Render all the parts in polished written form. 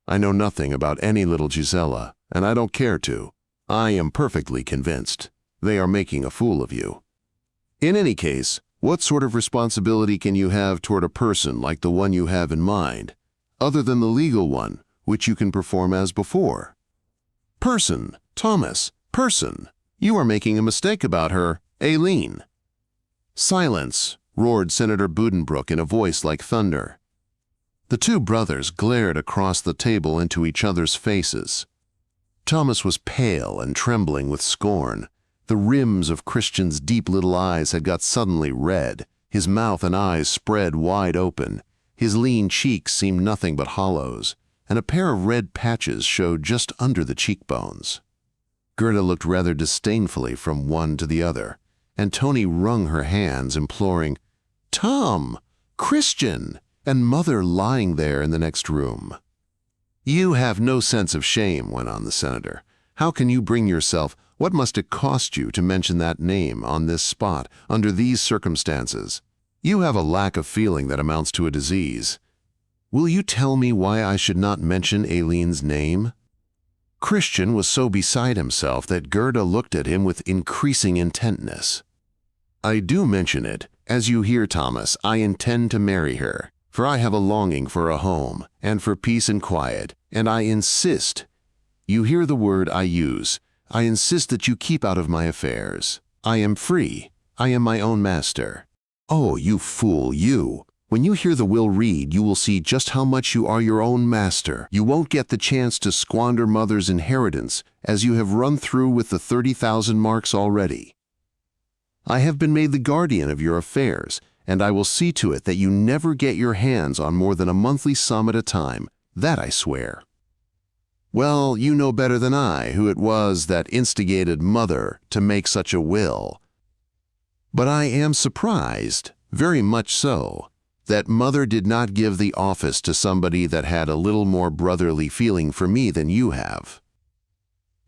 I know nothing about any little Gisela, and I don't care to. I am perfectly convinced. They are making a fool of you. In any case, what sort of responsibility can you have toward a person like the one you have in mind, other than the legal one, which you can perform as before? Person, Thomas, person. You are making a mistake about her, Aileen. Silence, roared Senator Buddenbrooks in a voice like thunder. The two brothers glared across the table into each other's faces. Thomas was pale and trembling with scorn. The rims of Christian's deep little eyes had got suddenly red, his mouth and eyes spread wide open, his lean cheeks seemed nothing but hollows, and a pair of red patches showed just under the cheekbones. Gerda looked rather disdainfully from one to the other, and Tony wrung her hands, imploring, "Tom! Christian!" and Mother lying there in the next room. "You have no sense of shame," went on the senator. "How can you bring yourself? What must it cost you to mention that name on this spot, under these circumstances? You have a lack of feeling that amounts to a disease. Will you tell me why I should not mention Aileen's name?" Christian was so beside himself that Gerda looked at him with increasing intentness. "I do mention it. As you hear, Thomas, I intend to marry her, for I have a longing for a home, and for peace and quiet, and I insist. You hear the word I use. I insist that you keep out of my affairs. I am free. I am my own master." "Oh, you fool, you! When you hear the will read, you will see just how much you are your own master. You won't get the chance to squander Mother's inheritance, as you have run through with the 30,000 marks already. I have been made the guardian of your affairs, and I will see to it that you never get your hands on more than a monthly sum at a time. That I swear." "Well, you know better than I who it was that instigated Mother to make such a will. But I am surprised, very much so, that Mother did not give the office to somebody that had a little more brotherly feeling for me than you have."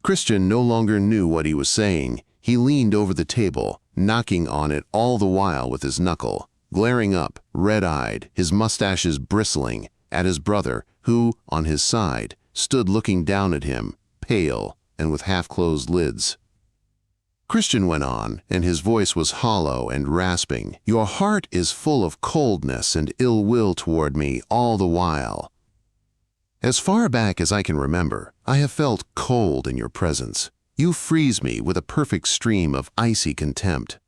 Christian no longer knew what he was saying. He leaned over the table, knocking on it all the while with his knuckle, glaring up, red-eyed, his mustaches bristling, at his brother, who, on his side, stood looking down at him, pale and with half-closed lids. Christian went on, and his voice was hollow and rasping. "Your heart is full of coldness and ill will toward me all the while. As far back as I can remember, I have felt cold in your presence. You freeze me with a perfect stream of icy contempt.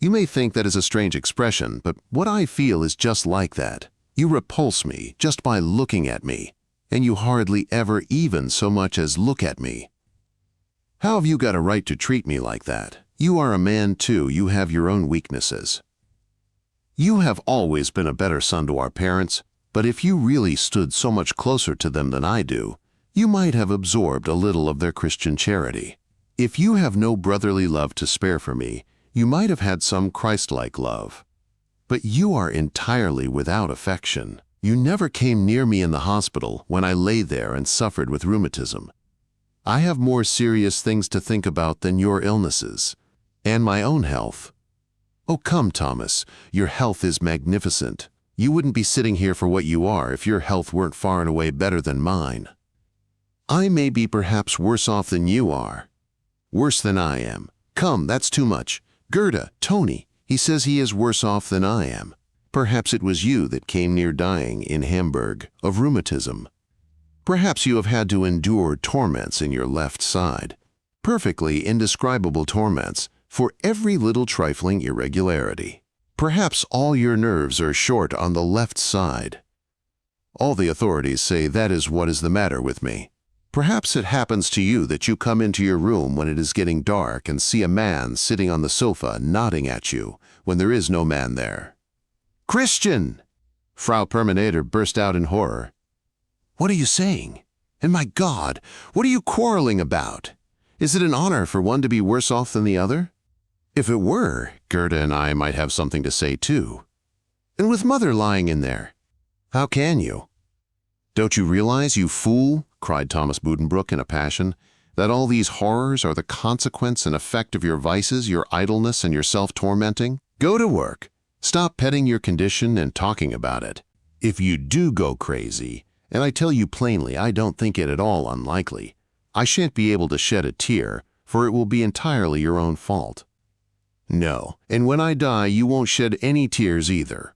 You may think that is a strange expression, but what I feel is just like that. You repulse me just by looking at me, and you hardly ever even so much as look at me. How have you got a right to treat me like that? You are a man too, you have your own weaknesses. You have always been a better son to our parents, but if you really stood so much closer to them than I do, you might have absorbed a little of their Christian charity. If you have no brotherly love to spare for me, you might have had some Christ-like love. But you are entirely without affection. You never came near me in the hospital when I lay there and suffered with rheumatism. I have more serious things to think about than your illnesses, and my own health. Oh, come, Thomas, your health is magnificent. You wouldn't be sitting here for what you are if your health weren't far and away better than mine. I may be perhaps worse off than you are. Worse than I am. Come, that's too much. Gerda, Tony, he says he is worse off than I am. Perhaps it was you that came near dying in Hamburg of rheumatism. Perhaps you have had to endure torments in your left side. Perfectly indescribable torments for every little trifling irregularity. Perhaps all your nerves are short on the left side. All the authorities say that is what is the matter with me. Perhaps it happens to you that you come into your room when it is getting dark and see a man sitting on the sofa nodding at you when there is no man there. Christian! Frau Perminator burst out in horror. What are you saying? And my God, what are you quarreling about? Is it an honor for one to be worse off than the other? If it were, Gerda and I might have something to say too. And with Mother lying in there, how can you? Don't you realize, you fool, cried Thomas Buddenbrooks in a passion, that all these horrors are the consequence and effect of your vices, your idleness, and your self-tormenting? Go to work. Stop petting your condition and talking about it. If you do go crazy, and I tell you plainly I don't think it at all unlikely. I shan't be able to shed a tear, for it will be entirely your own fault. No, and when I die you won't shed any tears either.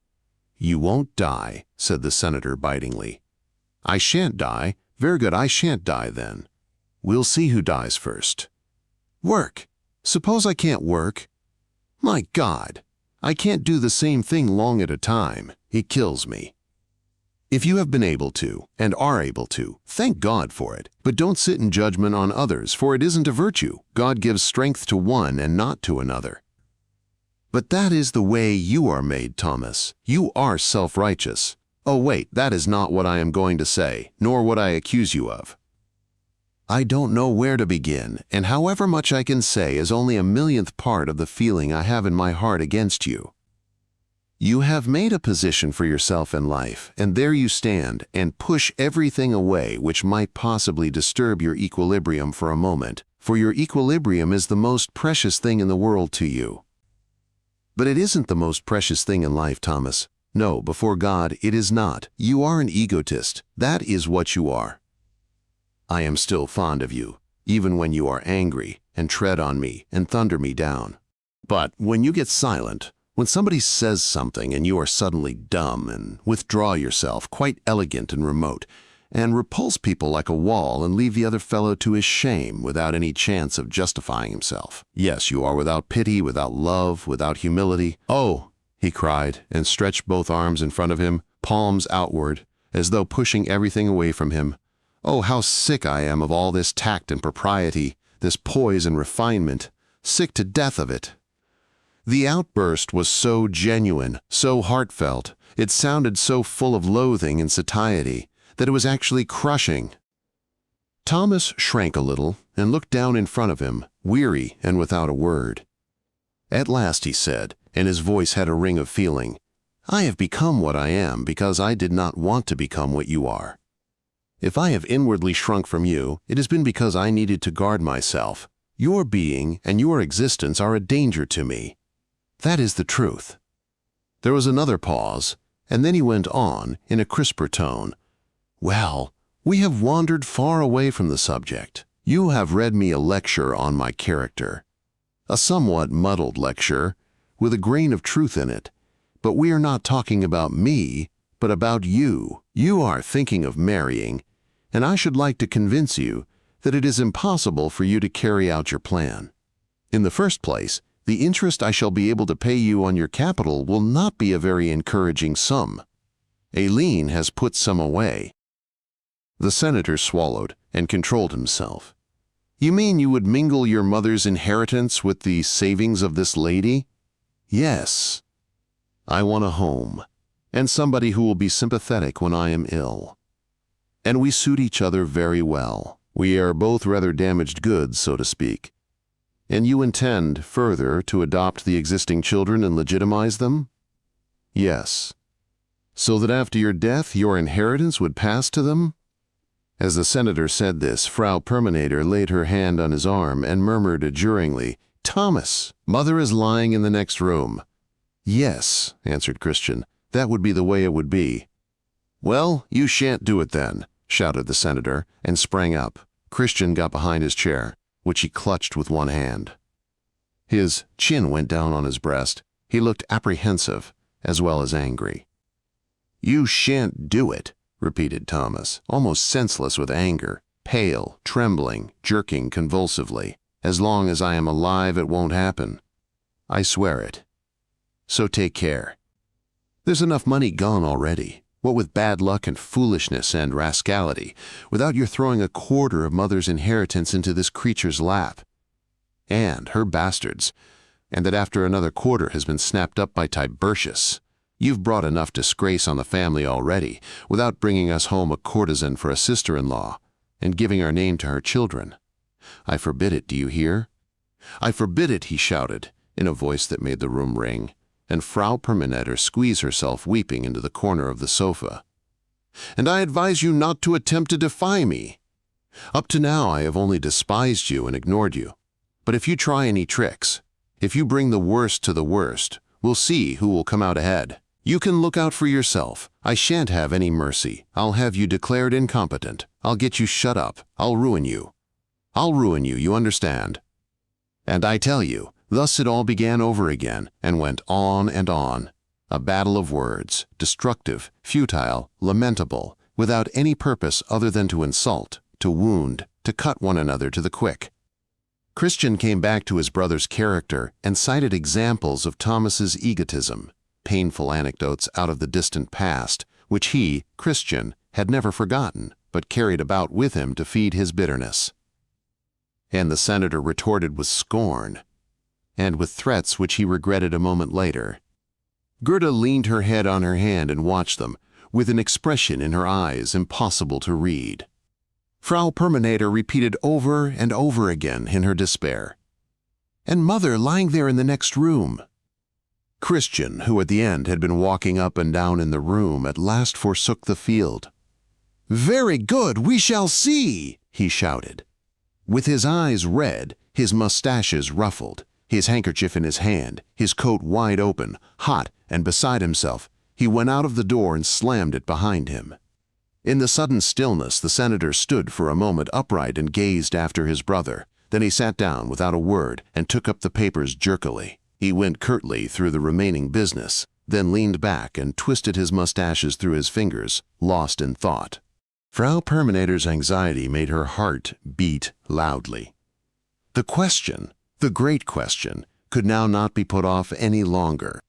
You won't die, said the senator bitingly. I shan't die. Very good, I shan't die then. We'll see who dies first. Work. Suppose I can't work? My God, I can't do the same thing long at a time. It kills me. If you have been able to, and are able to, thank God for it, but don't sit in judgment on others, for it isn't a virtue. God gives strength to one and not to another. But that is the way you are made, Thomas. You are self-righteous. Oh wait, that is not what I am going to say, nor what I accuse you of. I don't know where to begin, and however much I can say is only a millionth part of the feeling I have in my heart against you. You have made a position for yourself in life, and there you stand and push everything away which might possibly disturb your equilibrium for a moment, for your equilibrium is the most precious thing in the world to you. But it isn't the most precious thing in life, Thomas. No, before God, it is not. You are an egotist. That is what you are. I am still fond of you, even when you are angry and tread on me and thunder me down. But when you get silent, when somebody says something and you are suddenly dumb and withdraw yourself, quite elegant and remote, and repulse people like a wall and leave the other fellow to his shame without any chance of justifying himself. Yes, you are without pity, without love, without humility. Oh, he cried and stretched both arms in front of him, palms outward, as though pushing everything away from him. Oh, how sick I am of all this tact and propriety, this poise and refinement, sick to death of it. The outburst was so genuine, so heartfelt, it sounded so full of loathing and satiety, that it was actually crushing. Thomas shrank a little and looked down in front of him, weary and without a word. At last he said, and his voice had a ring of feeling, I have become what I am because I did not want to become what you are. If I have inwardly shrunk from you, it has been because I needed to guard myself. Your being and your existence are a danger to me. That is the truth. There was another pause, and then he went on in a crisper tone. Well, we have wandered far away from the subject. You have read me a lecture on my character. A somewhat muddled lecture, with a grain of truth in it. But we are not talking about me, but about you. You are thinking of marrying, and I should like to convince you that it is impossible for you to carry out your plan. In the first place, the interest I shall be able to pay you on your capital will not be a very encouraging sum. Aileen has put some away. The senator swallowed and controlled himself. You mean you would mingle your mother's inheritance with the savings of this lady? Yes. I want a home, and somebody who will be sympathetic when I am ill. And we suit each other very well. We are both rather damaged goods, so to speak. And you intend, further, to adopt the existing children and legitimize them? Yes. So that after your death, your inheritance would pass to them? As the senator said this, Frau Perminator laid her hand on his arm and murmured adjuringly, Thomas, mother is lying in the next room. Yes, answered Christian, that would be the way it would be. Well, you shan't do it then, shouted the senator, and sprang up. Christian got behind his chair, which he clutched with one hand. His chin went down on his breast. He looked apprehensive, as well as angry. You shan't do it, repeated Thomas, almost senseless with anger, pale, trembling, jerking convulsively. As long as I am alive, it won't happen. I swear it. So take care. There's enough money gone already, what with bad luck and foolishness and rascality, without your throwing a quarter of mother's inheritance into this creature's lap. And her bastards, and that after another quarter has been snapped up by Tiburtius. You've brought enough disgrace on the family already, without bringing us home a courtesan for a sister-in-law, and giving our name to her children. I forbid it, do you hear? I forbid it, he shouted, in a voice that made the room ring, and Frau Perminator squeezed herself weeping into the corner of the sofa. And I advise you not to attempt to defy me. Up to now I have only despised you and ignored you. But if you try any tricks, if you bring the worst to the worst, we'll see who will come out ahead. You can look out for yourself. I shan't have any mercy. I'll have you declared incompetent. I'll get you shut up. I'll ruin you. I'll ruin you, you understand? And I tell you, thus it all began over again and went on and on. A battle of words, destructive, futile, lamentable, without any purpose other than to insult, to wound, to cut one another to the quick. Christian came back to his brother's character and cited examples of Thomas's egotism, painful anecdotes out of the distant past, which he, Christian, had never forgotten, but carried about with him to feed his bitterness. And the senator retorted with scorn, and with threats which he regretted a moment later. Gerda leaned her head on her hand and watched them, with an expression in her eyes impossible to read. Frau Perminator repeated over and over again in her despair. And Mother lying there in the next room. Christian, who at the end had been walking up and down in the room, at last forsook the field. "Very good, we shall see," he shouted. With his eyes red, his mustaches ruffled, his handkerchief in his hand, his coat wide open, hot and beside himself, he went out of the door and slammed it behind him. In the sudden stillness, the senator stood for a moment upright and gazed after his brother. Then he sat down without a word and took up the papers jerkily. He went curtly through the remaining business, then leaned back and twisted his mustaches through his fingers, lost in thought. Frau Perminator's anxiety made her heart beat loudly. The question, the great question, could now not be put off any longer.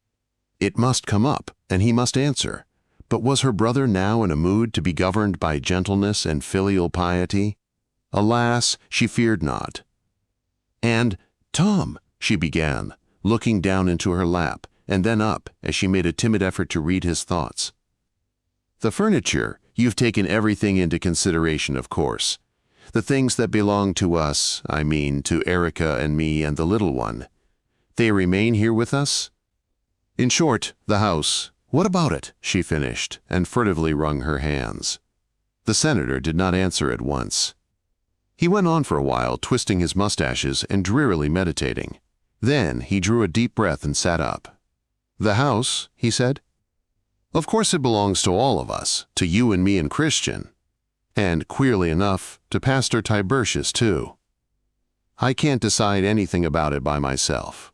It must come up, and he must answer. But was her brother now in a mood to be governed by gentleness and filial piety? Alas, she feared not. And, Tom, she began, looking down into her lap, and then up as she made a timid effort to read his thoughts. The furniture, you've taken everything into consideration, of course. The things that belong to us, I mean, to Erica and me and the little one. They remain here with us? In short, the house. What about it? She finished, and furtively wrung her hands. The senator did not answer at once. He went on for a while, twisting his mustaches and drearily meditating. Then he drew a deep breath and sat up. The house, he said. Of course it belongs to all of us, to you and me and Christian. And, queerly enough, to Pastor Tiburtius, too. I can't decide anything about it by myself.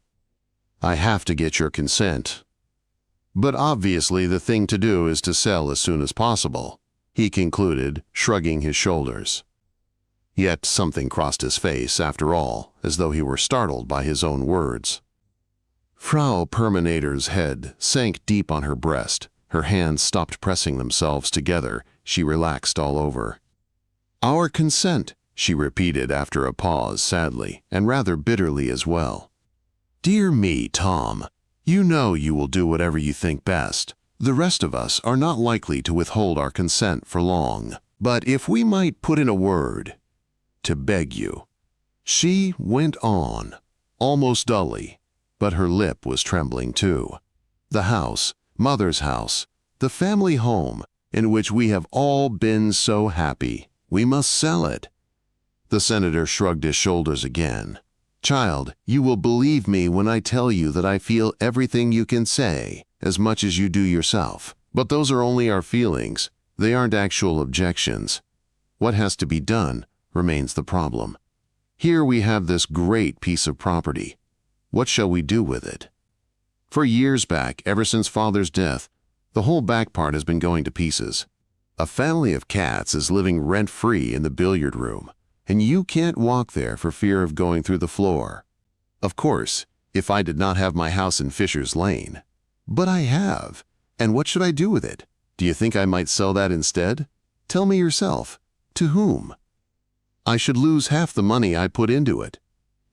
I have to get your consent. But obviously the thing to do is to sell as soon as possible, he concluded, shrugging his shoulders. Yet something crossed his face, after all, as though he were startled by his own words. Frau Perminator's head sank deep on her breast. Her hands stopped pressing themselves together. She relaxed all over. Our consent, she repeated after a pause sadly, and rather bitterly as well. Dear me, Tom, you know you will do whatever you think best. The rest of us are not likely to withhold our consent for long. But if we might put in a word, to beg you. She went on, almost dully, but her lip was trembling too. The house, Mother's house, the family home, in which we have all been so happy. We must sell it. The senator shrugged his shoulders again. Child, you will believe me when I tell you that I feel everything you can say, as much as you do yourself. But those are only our feelings. They aren't actual objections. What has to be done remains the problem. Here we have this great piece of property. What shall we do with it? For years back, ever since Father's death, the whole back part has been going to pieces. A family of cats is living rent-free in the billiard room, and you can't walk there for fear of going through the floor. Of course, if I did not have my house in Fisher's Lane. But I have, and what should I do with it? Do you think I might sell that instead? Tell me yourself. To whom? I should lose half the money I put into it.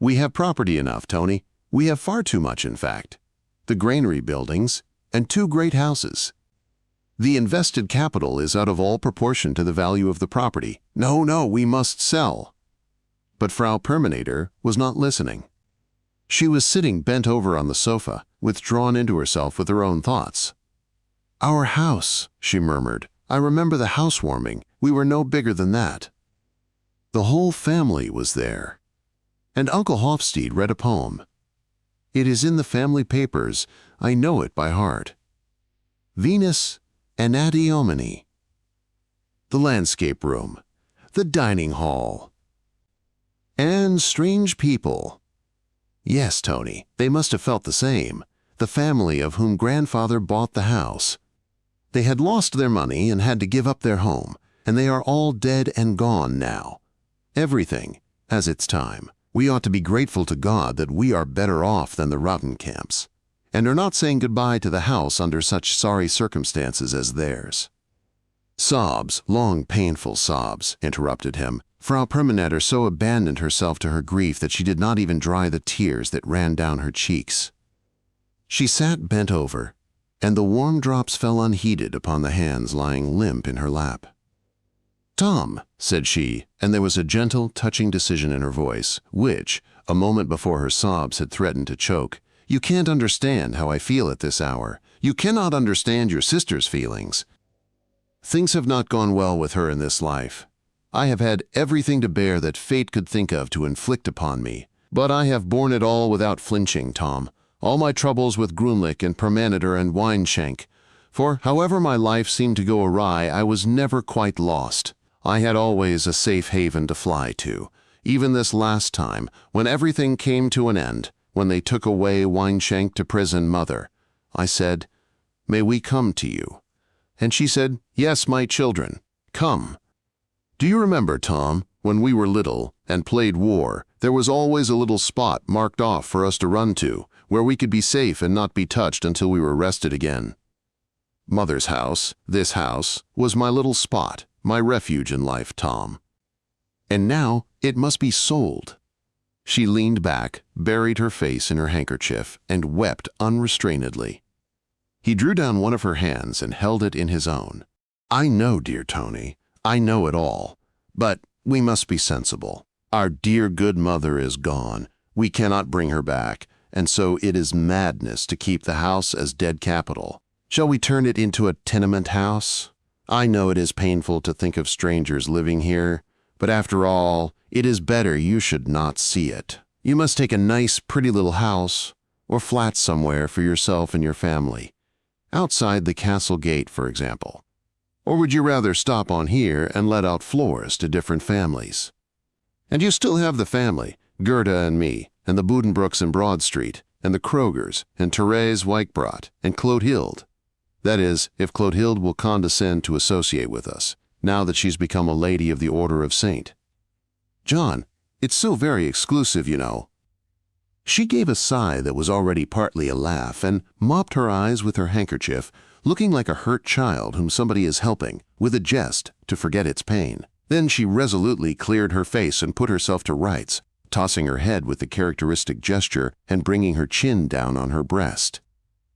We have property enough, Tony. We have far too much, in fact. The granary buildings, and 2 great houses. The invested capital is out of all proportion to the value of the property. No, we must sell. But Frau Perminator was not listening. She was sitting bent over on the sofa, withdrawn into herself with her own thoughts. Our house, she murmured. I remember the housewarming. We were no bigger than that. The whole family was there. And Uncle Hofstede read a poem. It is in the family papers. I know it by heart. Venus Anadyomene. The landscape room, the dining hall, and strange people. Yes, Tony, they must have felt the same. The family of whom grandfather bought the house. They had lost their money and had to give up their home, and they are all dead and gone now. Everything has its time. We ought to be grateful to God that we are better off than the Rottenkamps, and are not saying goodbye to the house under such sorry circumstances as theirs. Sobs, long painful sobs, interrupted him. Frau Permanetter so abandoned herself to her grief that she did not even dry the tears that ran down her cheeks. She sat bent over, and the warm drops fell unheeded upon the hands lying limp in her lap. "Tom," said she, and there was a gentle, touching decision in her voice, which, a moment before her sobs had threatened to choke, "you can't understand how I feel at this hour. You cannot understand your sister's feelings. Things have not gone well with her in this life. I have had everything to bear that fate could think of to inflict upon me, but I have borne it all without flinching, Tom. All my troubles with Grunlich and Permanetter and Weinschenk, for however my life seemed to go awry, I was never quite lost. I had always a safe haven to fly to. Even this last time, when everything came to an end, when they took away Weinschenk to prison, Mother, I said, 'May we come to you?' And she said, 'Yes, my children, come.' Do you remember, Tom, when we were little and played war, there was always a little spot marked off for us to run to, where we could be safe and not be touched until we were rested again? Mother's house, this house, was my little spot, my refuge in life, Tom. And now it must be sold." She leaned back, buried her face in her handkerchief, and wept unrestrainedly. He drew down one of her hands and held it in his own. "I know, dear Tony, I know it all. But we must be sensible. Our dear good mother is gone. We cannot bring her back, and so it is madness to keep the house as dead capital. Shall we turn it into a tenement house? I know it is painful to think of strangers living here, but after all, it is better you should not see it. You must take a nice, pretty little house, or flat somewhere for yourself and your family. Outside the castle gate, for example. Or would you rather stop on here and let out floors to different families? And you still have the family, Gerda and me, and the Buddenbrooks in Broad Street, and the Krogers, and Therese Weichbrot, and Clotilde. That is, if Clotilde will condescend to associate with us, now that she's become a lady of the Order of Saint. John, it's so very exclusive, you know." She gave a sigh that was already partly a laugh and mopped her eyes with her handkerchief, looking like a hurt child whom somebody is helping, with a jest, to forget its pain. Then she resolutely cleared her face and put herself to rights, tossing her head with the characteristic gesture and bringing her chin down on her breast.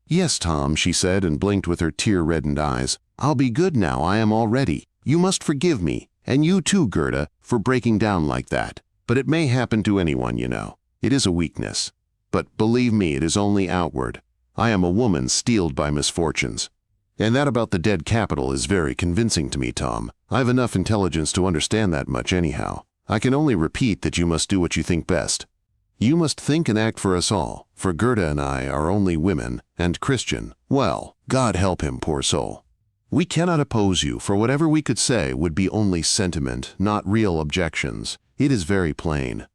"Yes, Tom," she said, and blinked with her tear-reddened eyes. "I'll be good now, I am all ready. You must forgive me, and you too, Gerda, for breaking down like that. But it may happen to anyone, you know. It is a weakness. But believe me, it is only outward. I am a woman steeled by misfortunes. And that about the dead capital is very convincing to me, Tom. I've enough intelligence to understand that much anyhow. I can only repeat that you must do what you think best. You must think and act for us all, for Gerda and I are only women, and Christian, well, God help him, poor soul. We cannot oppose you, for whatever we could say would be only sentiment, not real objections. It is very plain.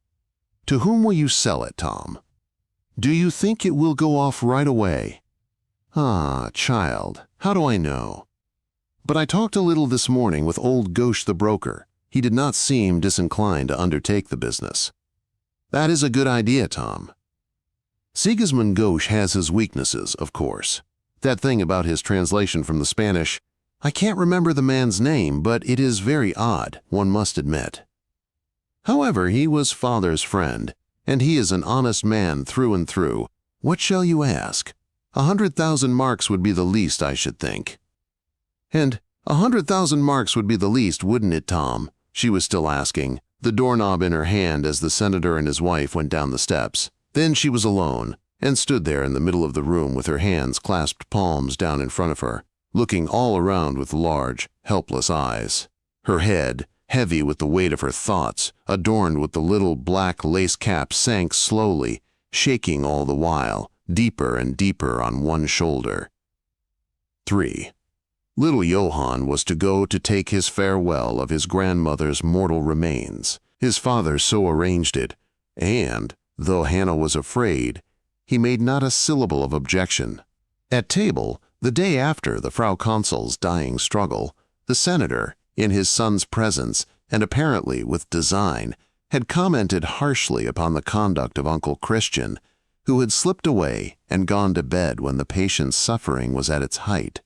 To whom will you sell it, Tom? Do you think it will go off right away? Ah, child, how do I know? But I talked a little this morning with old Gauche the broker. He did not seem disinclined to undertake the business. That is a good idea, Tom. Sigismund Gauche has his weaknesses, of course. That thing about his translation from the Spanish, I can't remember the man's name, but it is very odd, one must admit. However, he was father's friend, and he is an honest man through and through. What shall you ask? 100,000 marks would be the least, I should think. And 100,000 marks would be the least, wouldn't it, Tom? She was still asking, the doorknob in her hand as the senator and his wife went down the steps. Then she was alone, and stood there in the middle of the room with her hands clasped palms down in front of her, looking all around with large, helpless eyes. Her head, heavy with the weight of her thoughts, adorned with the little black lace cap, sank slowly, shaking all the while, deeper and deeper on one shoulder. 3. Little Johann was to go to take his farewell of his grandmother's mortal remains. His father so arranged it, and, though Hannah was afraid, he made not a syllable of objection. At table, the day after the Frau Consul's dying struggle, the senator, in his son's presence, and apparently with design, had commented harshly upon the conduct of Uncle Christian, who had slipped away and gone to bed when the patient's suffering was at its height.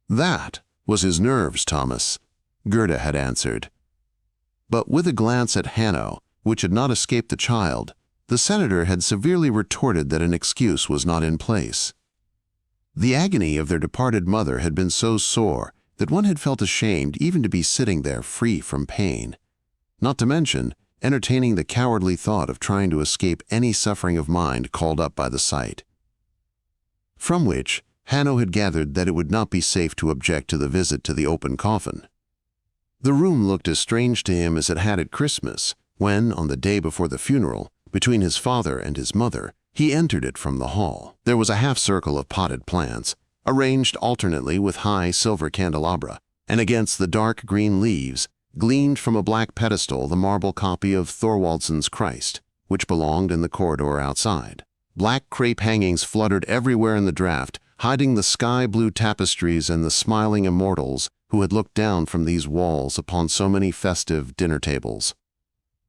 "That was his nerves, Thomas," Gerda had answered. But with a glance at Hannah, which had not escaped the child, the senator had severely retorted that an excuse was not in place. The agony of their departed mother had been so sore that one had felt ashamed even to be sitting there free from pain, not to mention entertaining the cowardly thought of trying to escape any suffering of mind called up by the sight. From which, Hannah had gathered that it would not be safe to object to the visit to the open coffin. The room looked as strange to him as it had at Christmas, when, on the day before the funeral, between his father and his mother, he entered it from the hall. There was a half-circle of potted plants, arranged alternately with high silver candelabra, and against the dark green leaves gleamed from a black pedestal the marble copy of Thorwaldsen's Christ, which belonged in the corridor outside. Black crepe hangings fluttered everywhere in the draught, hiding the sky-blue tapestries and the smiling immortals who had looked down from these walls upon so many festive dinner tables.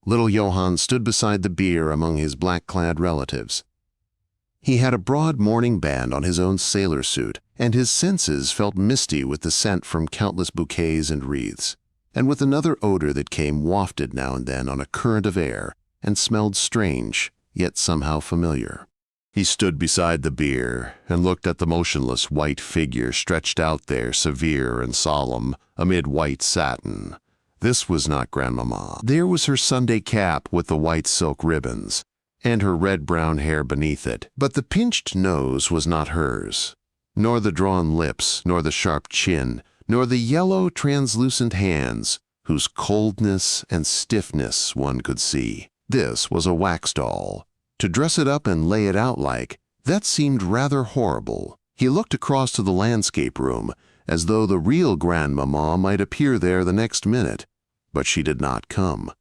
Little Johann stood beside the bier among his black-clad relatives. He had a broad mourning band on his own sailor suit, and his senses felt misty with the scent from countless bouquets and wreaths, and with another odor that came wafted now and then on a current of air and smelled strange, yet somehow familiar. He stood beside the bier and looked at the motionless white figure stretched out there severe and solemn amid white satin. This was not Grandmamma. There was her Sunday cap with the white silk ribbons, and her red-brown hair beneath it. But the pinched nose was not hers, nor the drawn lips, nor the sharp chin, nor the yellow, translucent hands, whose coldness and stiffness one could see. This was a wax doll. To dress it up and lay it out like, that seemed rather horrible. He looked across to the landscape room, as though the real Grandmamma might appear there the next minute, but she did not come.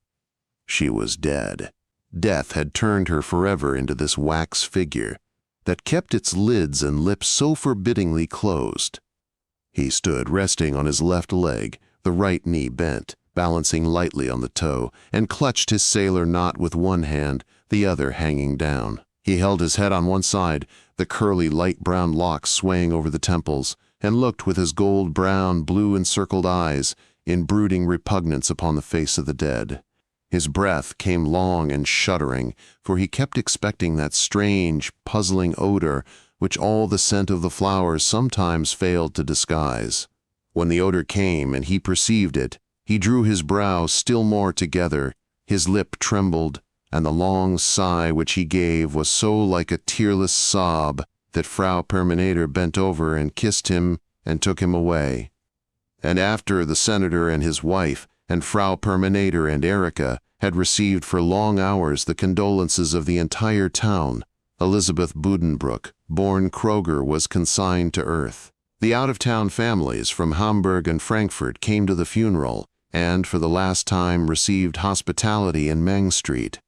She was dead. Death had turned her forever into this wax figure that kept its lids and lips so forbiddingly closed. He stood resting on his left leg, the right knee bent, balancing lightly on the toe, and clutched his sailor knot with one hand, the other hanging down. He held his head on one side, the curly light brown locks swaying over the temples, and looked with his gold-brown, blue-encircled eyes in brooding repugnance upon the face of the dead. His breath came long and shuddering, for he kept expecting that strange, puzzling odor which all the scent of the flowers sometimes failed to disguise. When the odor came and he perceived it, he drew his brow still more together, his lip trembled, and the long sigh which he gave was so like a tearless sob that Frau Perminator bent over and kissed him and took him away. And after the senator and his wife and Frau Perminator and Erika had received for long hours the condolences of the entire town, Elizabeth Buddenbrook, born Kroger, was consigned to earth. The out-of-town families from Hamburg and Frankfurt came to the funeral and for the last time received hospitality in Meng Street.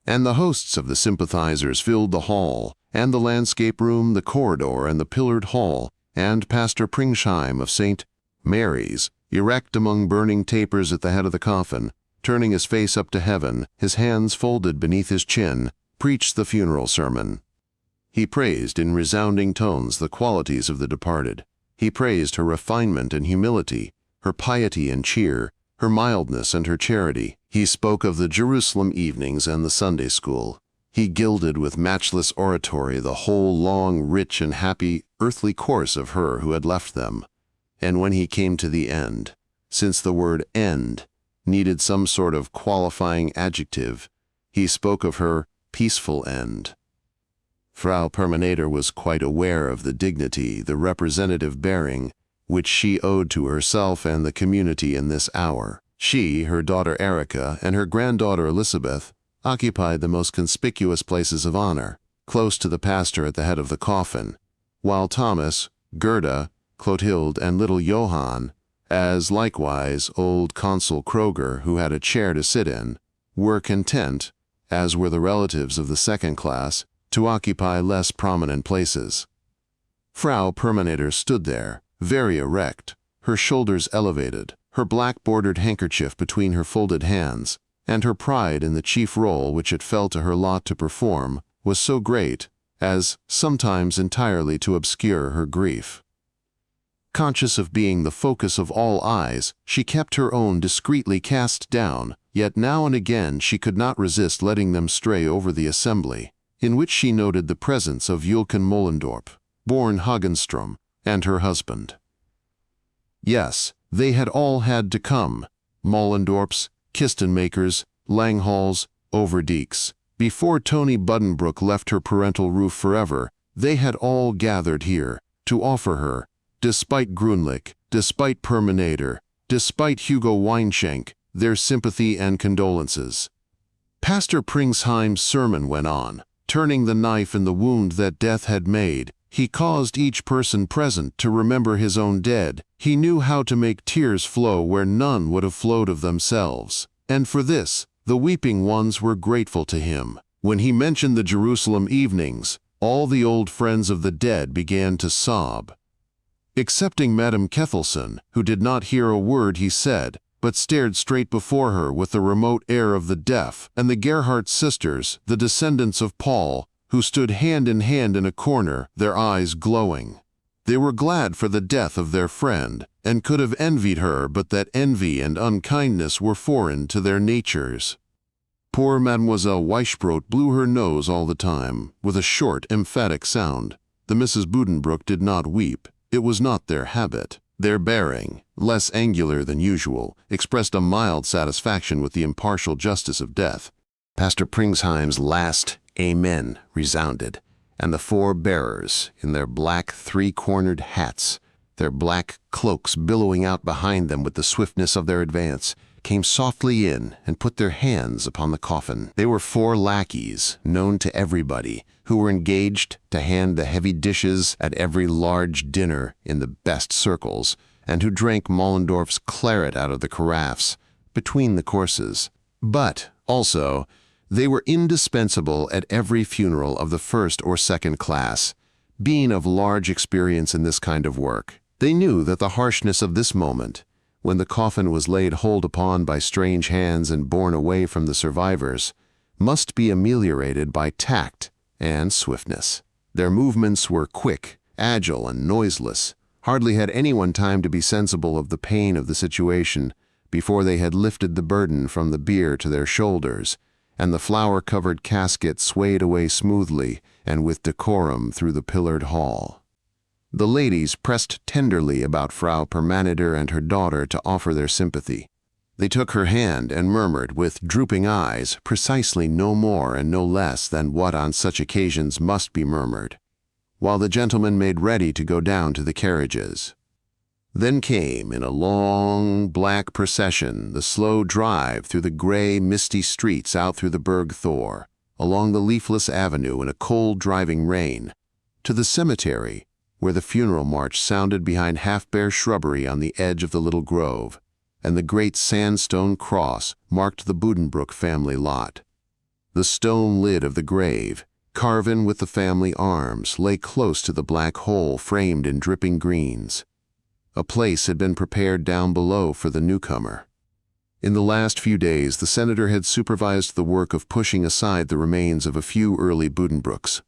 And the hosts of the sympathizers filled the hall, and the landscape room, the corridor, and the pillared hall, and Pastor Pringsheim of St. Mary's, erect among burning tapers at the head of the coffin, turning his face up to heaven, his hands folded beneath his chin, preached the funeral sermon. He praised in resounding tones the qualities of the departed. He praised her refinement and humility, her piety and cheer, her mildness and her charity. He spoke of the Jerusalem evenings and the Sunday school. He gilded with matchless oratory the whole long, rich, and happy earthly course of her who had left them. And when he came to the end, since the word end needed some sort of qualifying adjective, he spoke of her peaceful end. Frau Perminator was quite aware of the dignity, the representative bearing, which she owed to herself and the community in this hour. She, her daughter Erika, and her granddaughter Elizabeth occupied the most conspicuous places of honor, close to the pastor at the head of the coffin, while Thomas, Gerda, Clotilde, and little Johann, as likewise old Consul Kroger, who had a chair to sit in, were content, as were the relatives of the second class, to occupy less prominent places. Frau Permanator stood there, very erect, her shoulders elevated, her black-bordered handkerchief between her folded hands, and her pride in the chief role which it fell to her lot to perform was so great as sometimes entirely to obscure her grief. Conscious of being the focus of all eyes, she kept her own discreetly cast down, yet now and again she could not resist letting them stray over the assembly, in which she noted the presence of Julken Mollendorp, born Hagenstrom, and her husband. Yes, they had all had to come, Mollendorps, Kistenmakers, Langhalls, Overdeeks. Before Tony Buddenbrook left her parental roof forever, they had all gathered here to offer her, despite Grunlich, despite Permanator, despite Hugo Weinschenk, their sympathy and condolences. Pastor Pringsheim's sermon went on, turning the knife in the wound that death had made. He caused each person present to remember his own dead. He knew how to make tears flow where none would have flowed of themselves. And for this, the weeping ones were grateful to him. When he mentioned the Jerusalem evenings, all the old friends of the dead began to sob. Excepting Madame Kethelson, who did not hear a word he said, but stared straight before her with the remote air of the deaf, and the Gerhardt sisters, the descendants of Paul, who stood hand in hand in a corner, their eyes glowing. They were glad for the death of their friend, and could have envied her, but that envy and unkindness were foreign to their natures. Poor Mademoiselle Weissbrot blew her nose all the time, with a short, emphatic sound. The Mrs. Buddenbrook did not weep. It was not their habit. Their bearing, less angular than usual, expressed a mild satisfaction with the impartial justice of death. Pastor Pringsheim's last Amen resounded, and the four bearers, in their black three-cornered hats, their black cloaks billowing out behind them with the swiftness of their advance, came softly in and put their hands upon the coffin. They were four lackeys, known to everybody, who were engaged to hand the heavy dishes at every large dinner in the best circles, and who drank Mollendorf's claret out of the carafes between the courses. But, also, they were indispensable at every funeral of the first or second class. Being of large experience in this kind of work, they knew that the harshness of this moment, when the coffin was laid hold upon by strange hands and borne away from the survivors, must be ameliorated by tact and swiftness. Their movements were quick, agile, and noiseless. Hardly had anyone time to be sensible of the pain of the situation before they had lifted the burden from the bier to their shoulders, and the flower-covered casket swayed away smoothly and with decorum through the pillared hall. The ladies pressed tenderly about Frau Permanator and her daughter to offer their sympathy. They took her hand and murmured with drooping eyes precisely no more and no less than what on such occasions must be murmured, while the gentlemen made ready to go down to the carriages. Then came, in a long, black procession, the slow drive through the gray, misty streets out through the Berg Thor, along the leafless avenue in a cold, driving rain, to the cemetery, where the funeral march sounded behind half-bare shrubbery on the edge of the little grove, and the great sandstone cross marked the Buddenbrook family lot. The stone lid of the grave, carven with the family arms, lay close to the black hole framed in dripping greens. A place had been prepared down below for the newcomer. In the last few days, the senator had supervised the work of pushing aside the remains of a few early Buddenbrooks.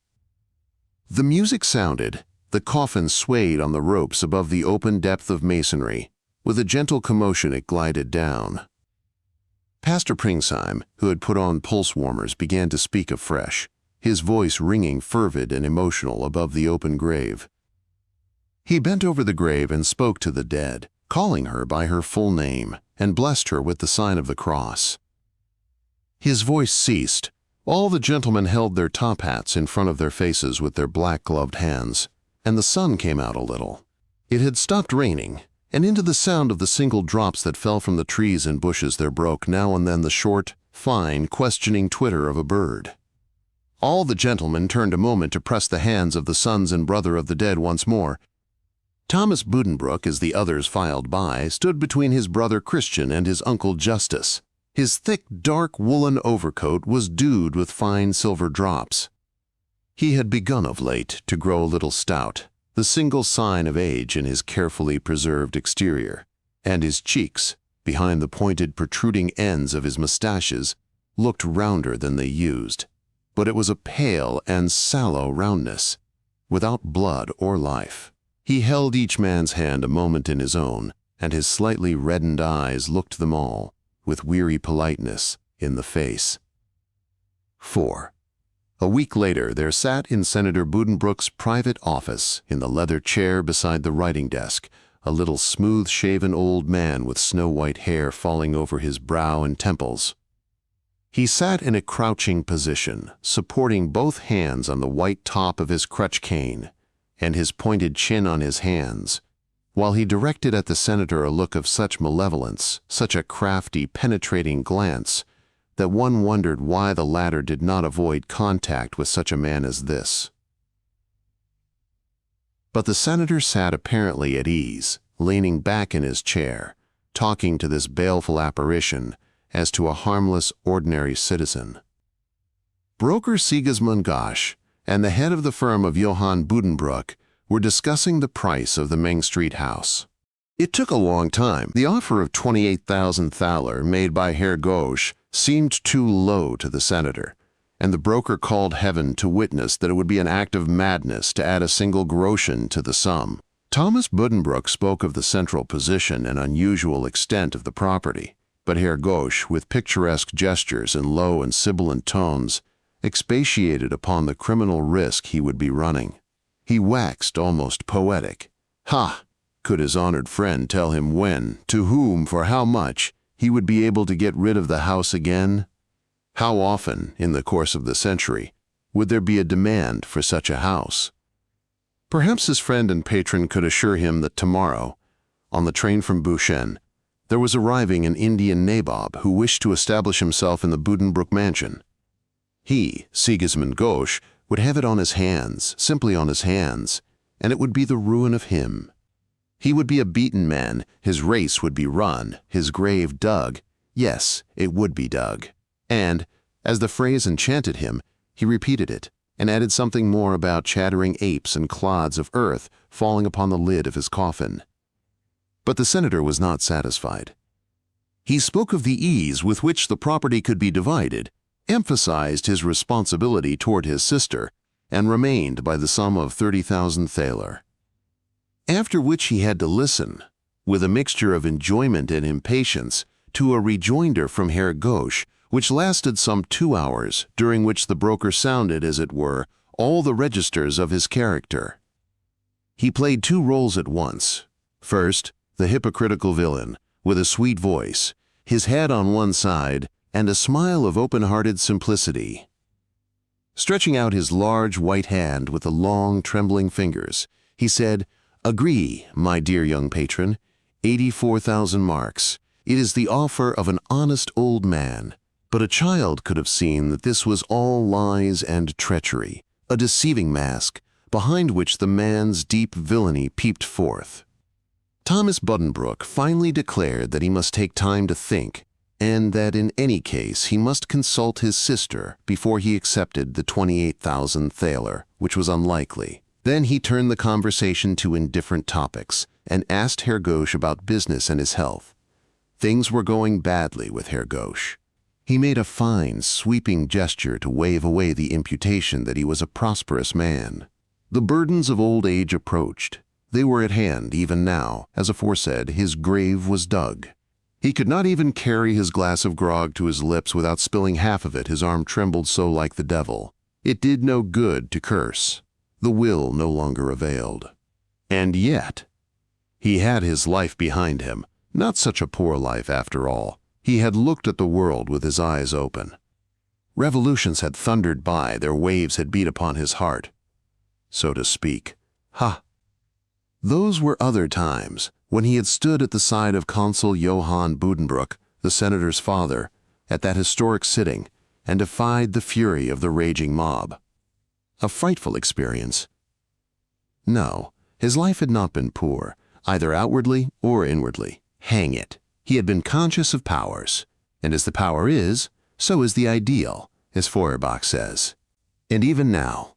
The music sounded, the coffin swayed on the ropes above the open depth of masonry. With a gentle commotion it glided down. Pastor Pringsheim, who had put on pulse warmers, began to speak afresh, his voice ringing fervid and emotional above the open grave. He bent over the grave and spoke to the dead, calling her by her full name, and blessed her with the sign of the cross. His voice ceased. All the gentlemen held their top hats in front of their faces with their black-gloved hands, and the sun came out a little. It had stopped raining, and into the sound of the single drops that fell from the trees and bushes there broke now and then the short, fine, questioning twitter of a bird. All the gentlemen turned a moment to press the hands of the sons and brother of the dead once more, Thomas Buddenbrooks, as the others filed by, stood between his brother Christian and his uncle Justus. His thick, dark woolen overcoat was dewed with fine silver drops. He had begun of late to grow a little stout, the single sign of age in his carefully preserved exterior, and his cheeks, behind the pointed protruding ends of his mustaches, looked rounder than they used. But it was a pale and sallow roundness, without blood or life. He held each man's hand a moment in his own, and his slightly reddened eyes looked them all, with weary politeness, in the face. 4. A week later, there sat in Senator Buddenbrooks' private office, in the leather chair beside the writing desk, a little smooth-shaven old man with snow-white hair falling over his brow and temples. He sat in a crouching position, supporting both hands on the white top of his crutch cane, and his pointed chin on his hands, while he directed at the senator a look of such malevolence, such a crafty, penetrating glance, that one wondered why the latter did not avoid contact with such a man as this. But the senator sat apparently at ease, leaning back in his chair, talking to this baleful apparition as to a harmless, ordinary citizen. Broker Sigismund Gosch and the head of the firm of Johann Buddenbrooks were discussing the price of the Main Street house. It took a long time. The offer of 28,000 thaler made by Herr Gosch seemed too low to the senator, and the broker called heaven to witness that it would be an act of madness to add a single groschen to the sum. Thomas Buddenbrooks spoke of the central position and unusual extent of the property, but Herr Gosch, with picturesque gestures and low and sibilant tones, expatiated upon the criminal risk he would be running. He waxed almost poetic. Ha! Could his honored friend tell him when, to whom, for how much, he would be able to get rid of the house again? How often, in the course of the century, would there be a demand for such a house? Perhaps his friend and patron could assure him that tomorrow, on the train from Bushen, there was arriving an Indian nabob who wished to establish himself in the Buddenbrooks mansion. He, Sigismund Gosch, would have it on his hands, simply on his hands, and it would be the ruin of him. He would be a beaten man, his race would be run, his grave dug. Yes, it would be dug. And, as the phrase enchanted him, he repeated it, and added something more about chattering apes and clods of earth falling upon the lid of his coffin. But the senator was not satisfied. He spoke of the ease with which the property could be divided, emphasized his responsibility toward his sister, and remained by the sum of 30,000 thaler. After which he had to listen, with a mixture of enjoyment and impatience, to a rejoinder from Herr Gosch, which lasted some 2 hours, during which the broker sounded, as it were, all the registers of his character. He played 2 roles at once. First, the hypocritical villain, with a sweet voice, his head on one side, and a smile of open-hearted simplicity. Stretching out his large white hand with the long, trembling fingers, he said, "Agree, my dear young patron, 84,000 marks. It is the offer of an honest old man." But a child could have seen that this was all lies and treachery, a deceiving mask, behind which the man's deep villainy peeped forth. Thomas Buddenbrooks finally declared that he must take time to think, and that in any case he must consult his sister before he accepted the 28,000 thaler, which was unlikely. Then he turned the conversation to indifferent topics, and asked Herr Gosch about business and his health. Things were going badly with Herr Gosch. He made a fine, sweeping gesture to wave away the imputation that he was a prosperous man. The burdens of old age approached. They were at hand even now. As aforesaid, his grave was dug. He could not even carry his glass of grog to his lips without spilling half of it. His arm trembled so like the devil. It did no good to curse. The will no longer availed. And yet, he had his life behind him. Not such a poor life after all. He had looked at the world with his eyes open. Revolutions had thundered by, their waves had beat upon his heart, so to speak. Ha! Those were other times, when he had stood at the side of Consul Johann Buddenbrooks, the senator's father, at that historic sitting, and defied the fury of the raging mob. A frightful experience. No, His life had not been poor, either outwardly or inwardly. Hang it. He had been conscious of powers. And as the power is, so is the ideal, as Feuerbach says. And even now,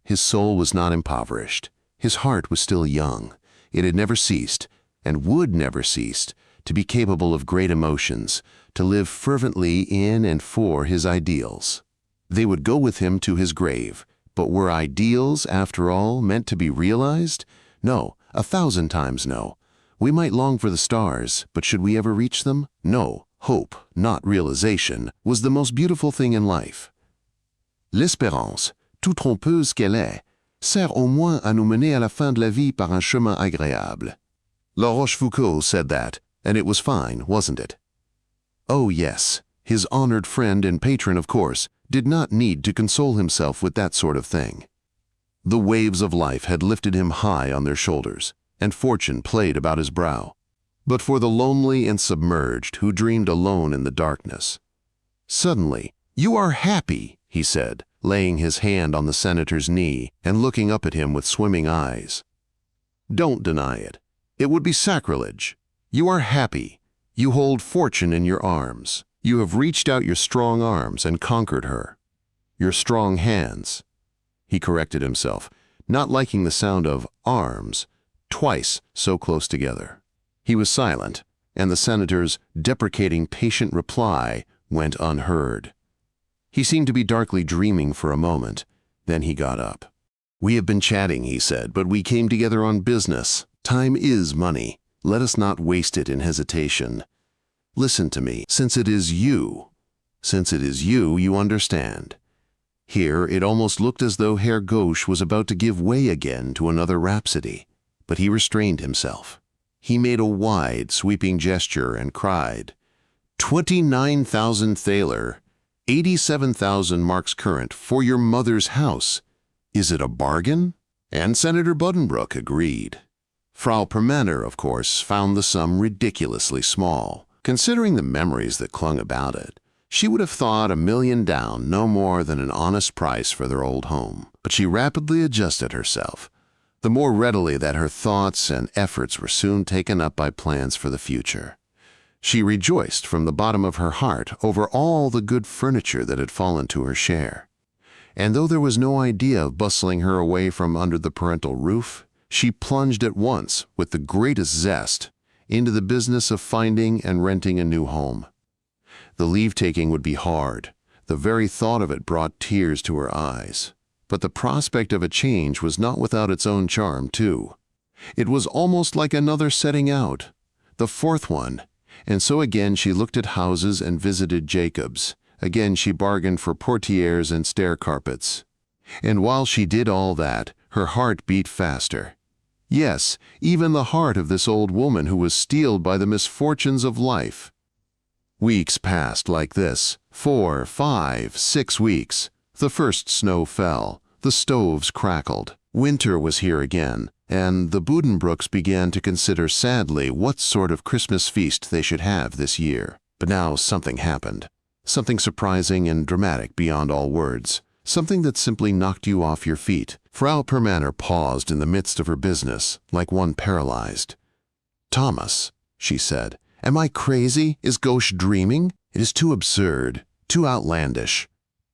his soul was not impoverished. His heart was still young. It had never ceased, and would never cease, to be capable of great emotions, to live fervently in and for his ideals. They would go with him to his grave, but were ideals, after all, meant to be realized? No, 1,000 times no. We might long for the stars, but should we ever reach them? No. Hope, not realization, was the most beautiful thing in life. L'espérance, tout trompeuse qu'elle est, sert au moins à nous mener à la fin de la vie par un chemin agréable. La Rochefoucauld said that, and it was fine, wasn't it? Oh yes, his honored friend and patron, of course, did not need to console himself with that sort of thing. The waves of life had lifted him high on their shoulders, and fortune played about his brow. But for the lonely and submerged who dreamed alone in the darkness. Suddenly, "You are happy," he said, laying his hand on the senator's knee and looking up at him with swimming eyes. "Don't deny it. It would be sacrilege. You are happy. You hold fortune in your arms. You have reached out your strong arms and conquered her. Your strong hands." He corrected himself, not liking the sound of arms, twice so close together. He was silent, and the senator's deprecating, patient reply went unheard. He seemed to be darkly dreaming for a moment. Then he got up. "We have been chatting," he said, "but we came together on business. Time is money. Let us not waste it in hesitation. Listen to me, since it is you, you understand." Here it almost looked as though Herr Gauche was about to give way again to another rhapsody, but he restrained himself. He made a wide, sweeping gesture and cried, 29,000 thaler, 87,000 marks current for your mother's house. Is it a bargain? And Senator Buddenbrooks agreed. Frau Permanner, of course, found the sum ridiculously small. Considering the memories that clung about it, she would have thought 1,000,000 down no more than an honest price for their old home. But she rapidly adjusted herself, the more readily that her thoughts and efforts were soon taken up by plans for the future. She rejoiced from the bottom of her heart over all the good furniture that had fallen to her share. And though there was no idea of bustling her away from under the parental roof, she plunged at once, with the greatest zest, into the business of finding and renting a new home. The leave-taking would be hard. The very thought of it brought tears to her eyes. But the prospect of a change was not without its own charm, too. It was almost like another setting out, the fourth one, and so again she looked at houses and visited Jacobs. Again she bargained for portieres and stair carpets. And while she did all that, her heart beat faster. Yes, even the heart of this old woman who was steeled by the misfortunes of life. Weeks passed like this, 4, 5, 6 weeks. The first snow fell, the stoves crackled, winter was here again, and the Buddenbrooks began to consider sadly what sort of Christmas feast they should have this year. But now something happened, something surprising and dramatic beyond all words, something that simply knocked you off your feet. Frau Permanner paused in the midst of her business, like one paralyzed. "Thomas," she said, "am I crazy? Is Gauche dreaming? It is too absurd, too outlandish."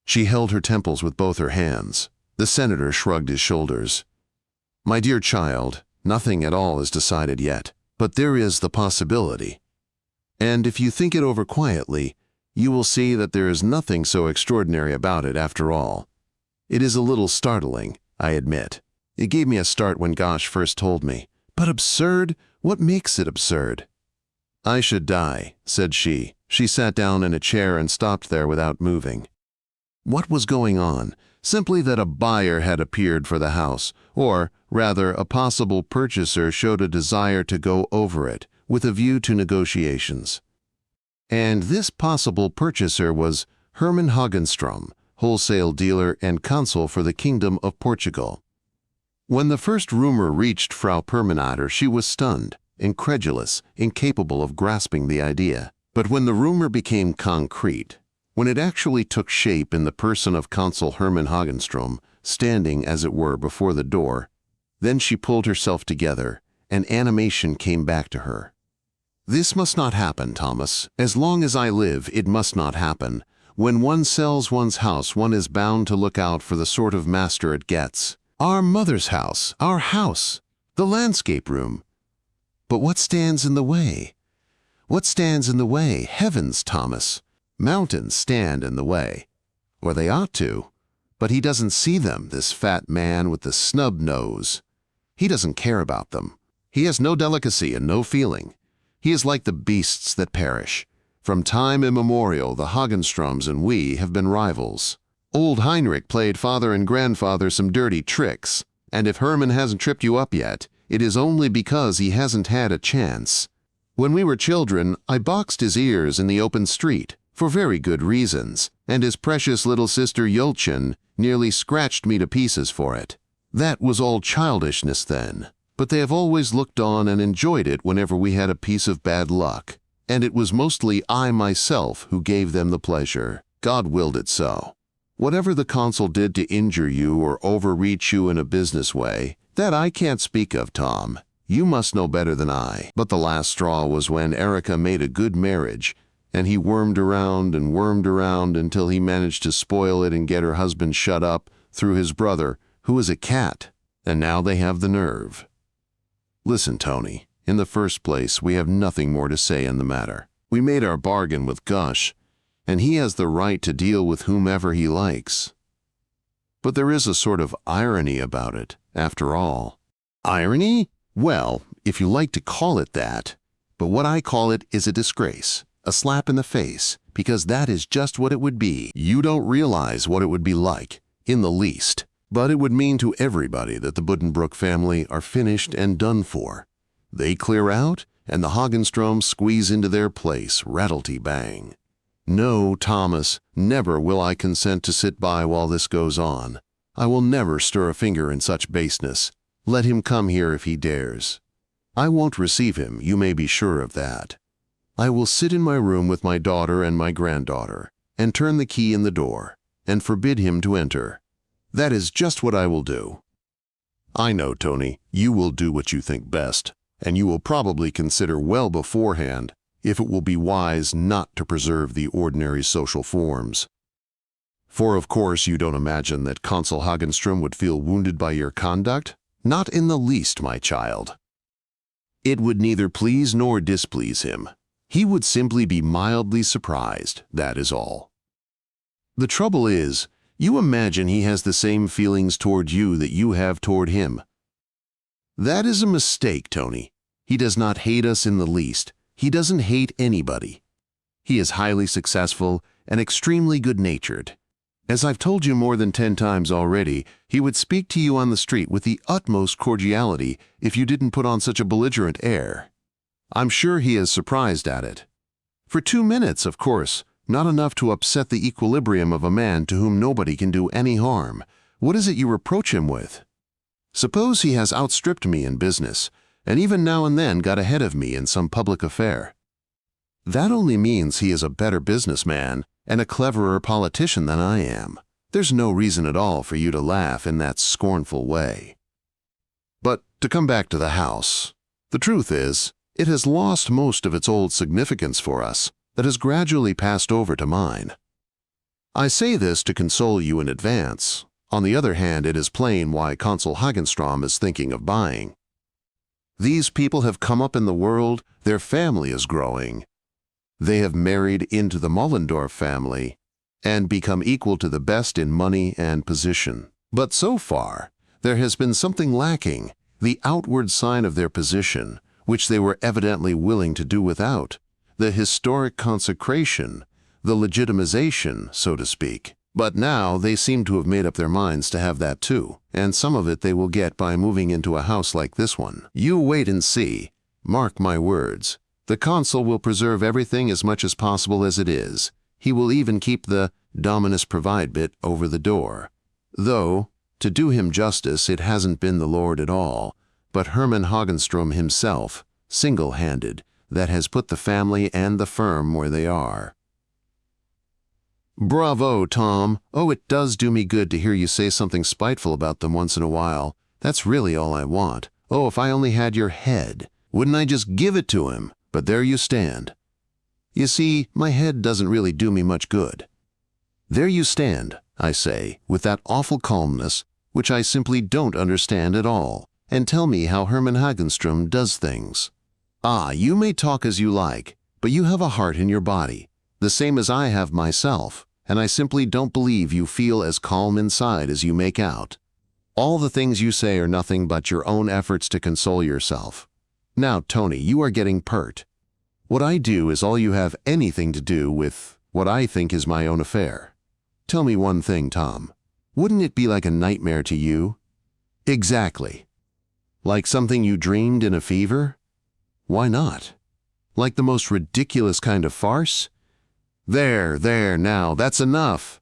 She held her temples with both her hands. The senator shrugged his shoulders. "My dear child, nothing at all is decided yet, but there is the possibility. And if you think it over quietly, you will see that there is nothing so extraordinary about it after all. It is a little startling, I admit. It gave me a start when Gauche first told me. But absurd? What makes it absurd?" "I should die," said she. She sat down in a chair and stopped there without moving. What was going on? Simply that a buyer had appeared for the house, or, rather, a possible purchaser showed a desire to go over it, with a view to negotiations. And this possible purchaser was Hermann Hagenstrom, wholesale dealer and consul for the Kingdom of Portugal. When the first rumor reached Frau Permanner, she was stunned, incredulous, incapable of grasping the idea. But when the rumor became concrete, when it actually took shape in the person of Consul Hermann Hagenstrom, standing, as it were, before the door, Then she pulled herself together, and animation came back to her. "This must not happen, Thomas. As long as I live, it must not happen. When one sells one's house, one is bound to look out for the sort of master it gets. Our mother's house, our house, the landscape room. But what stands in the way? What stands in the way? Heavens, Thomas! Mountains stand in the way. Or they ought to. But he doesn't see them, this fat man with the snub nose. He doesn't care about them. He has no delicacy and no feeling. He is like the beasts that perish. From time immemorial, the Hagenstroms and we have been rivals. Old Heinrich played father and grandfather some dirty tricks, and if Hermann hasn't tripped you up yet, it is only because he hasn't had a chance. When we were children, I boxed his ears in the open street, for very good reasons, and his precious little sister Yulchin nearly scratched me to pieces for it. That was all childishness then, but they have always looked on and enjoyed it whenever we had a piece of bad luck, and it was mostly I myself who gave them the pleasure. God willed it so. Whatever the consul did to injure you or overreach you in a business way, that I can't speak of, Tom. You must know better than I. But the last straw was when Erica made a good marriage, and he wormed around until he managed to spoil it and get her husband shut up through his brother, who is a cat, and now they have the nerve. Listen, Tony, in the first place, we have nothing more to say in the matter. We made our bargain with Gush, and he has the right to deal with whomever he likes. But there is a sort of irony about it, after all. Irony? Well, if you like to call it that, but what I call it is a disgrace, a slap in the face, because that is just what it would be. You don't realize what it would be like, in the least, but it would mean to everybody that the Buddenbrooks family are finished and done for. They clear out, and the Hagenstroms squeeze into their place, rattlety-bang. No, Thomas, never will I consent to sit by while this goes on. I will never stir a finger in such baseness. Let him come here if he dares. I won't receive him, you may be sure of that. I will sit in my room with my daughter and my granddaughter, and turn the key in the door, and forbid him to enter. That is just what I will do. I know, Tony, you will do what you think best, and you will probably consider well beforehand if it will be wise not to preserve the ordinary social forms. For of course you don't imagine that Consul Hagenstrom would feel wounded by your conduct? Not in the least, my child. It would neither please nor displease him. He would simply be mildly surprised, that is all. The trouble is, you imagine he has the same feelings toward you that you have toward him. That is a mistake, Tony. He does not hate us in the least. He doesn't hate anybody. He is highly successful and extremely good-natured. As I've told you more than 10 times already, he would speak to you on the street with the utmost cordiality if you didn't put on such a belligerent air. I'm sure he is surprised at it. For 2 minutes, of course, not enough to upset the equilibrium of a man to whom nobody can do any harm. What is it you reproach him with? Suppose he has outstripped me in business, and even now and then got ahead of me in some public affair. That only means he is a better businessman and a cleverer politician than I am. There's no reason at all for you to laugh in that scornful way. But to come back to the house, the truth is, it has lost most of its old significance for us, that has gradually passed over to mine. I say this to console you in advance. On the other hand, it is plain why Consul Hagenstrom is thinking of buying. These people have come up in the world, their family is growing. They have married into the Mollendorf family and become equal to the best in money and position. But so far, there has been something lacking, the outward sign of their position, which they were evidently willing to do without, the historic consecration, the legitimization, so to speak. But now they seem to have made up their minds to have that too, and some of it they will get by moving into a house like this one. You wait and see. Mark my words. The consul will preserve everything as much as possible as it is. He will even keep the Dominus Provide bit over the door. Though, to do him justice, it hasn't been the Lord at all, but Hermann Hagenstrom himself, single-handed, that has put the family and the firm where they are. Bravo, Tom. Oh, it does do me good to hear you say something spiteful about them once in a while. That's really all I want. Oh, if I only had your head. Wouldn't I just give it to him? But there you stand. You see, my head doesn't really do me much good. There you stand, I say, with that awful calmness, which I simply don't understand at all, and tell me how Hermann Hagenström does things. Ah, you may talk as you like, but you have a heart in your body, the same as I have myself, and I simply don't believe you feel as calm inside as you make out. All the things you say are nothing but your own efforts to console yourself. Now, Tony, you are getting pert. What I do is all you have anything to do with what I think is my own affair. Tell me one thing, Tom. Wouldn't it be like a nightmare to you? Exactly. Like something you dreamed in a fever? Why not? Like the most ridiculous kind of farce? There, now, that's enough.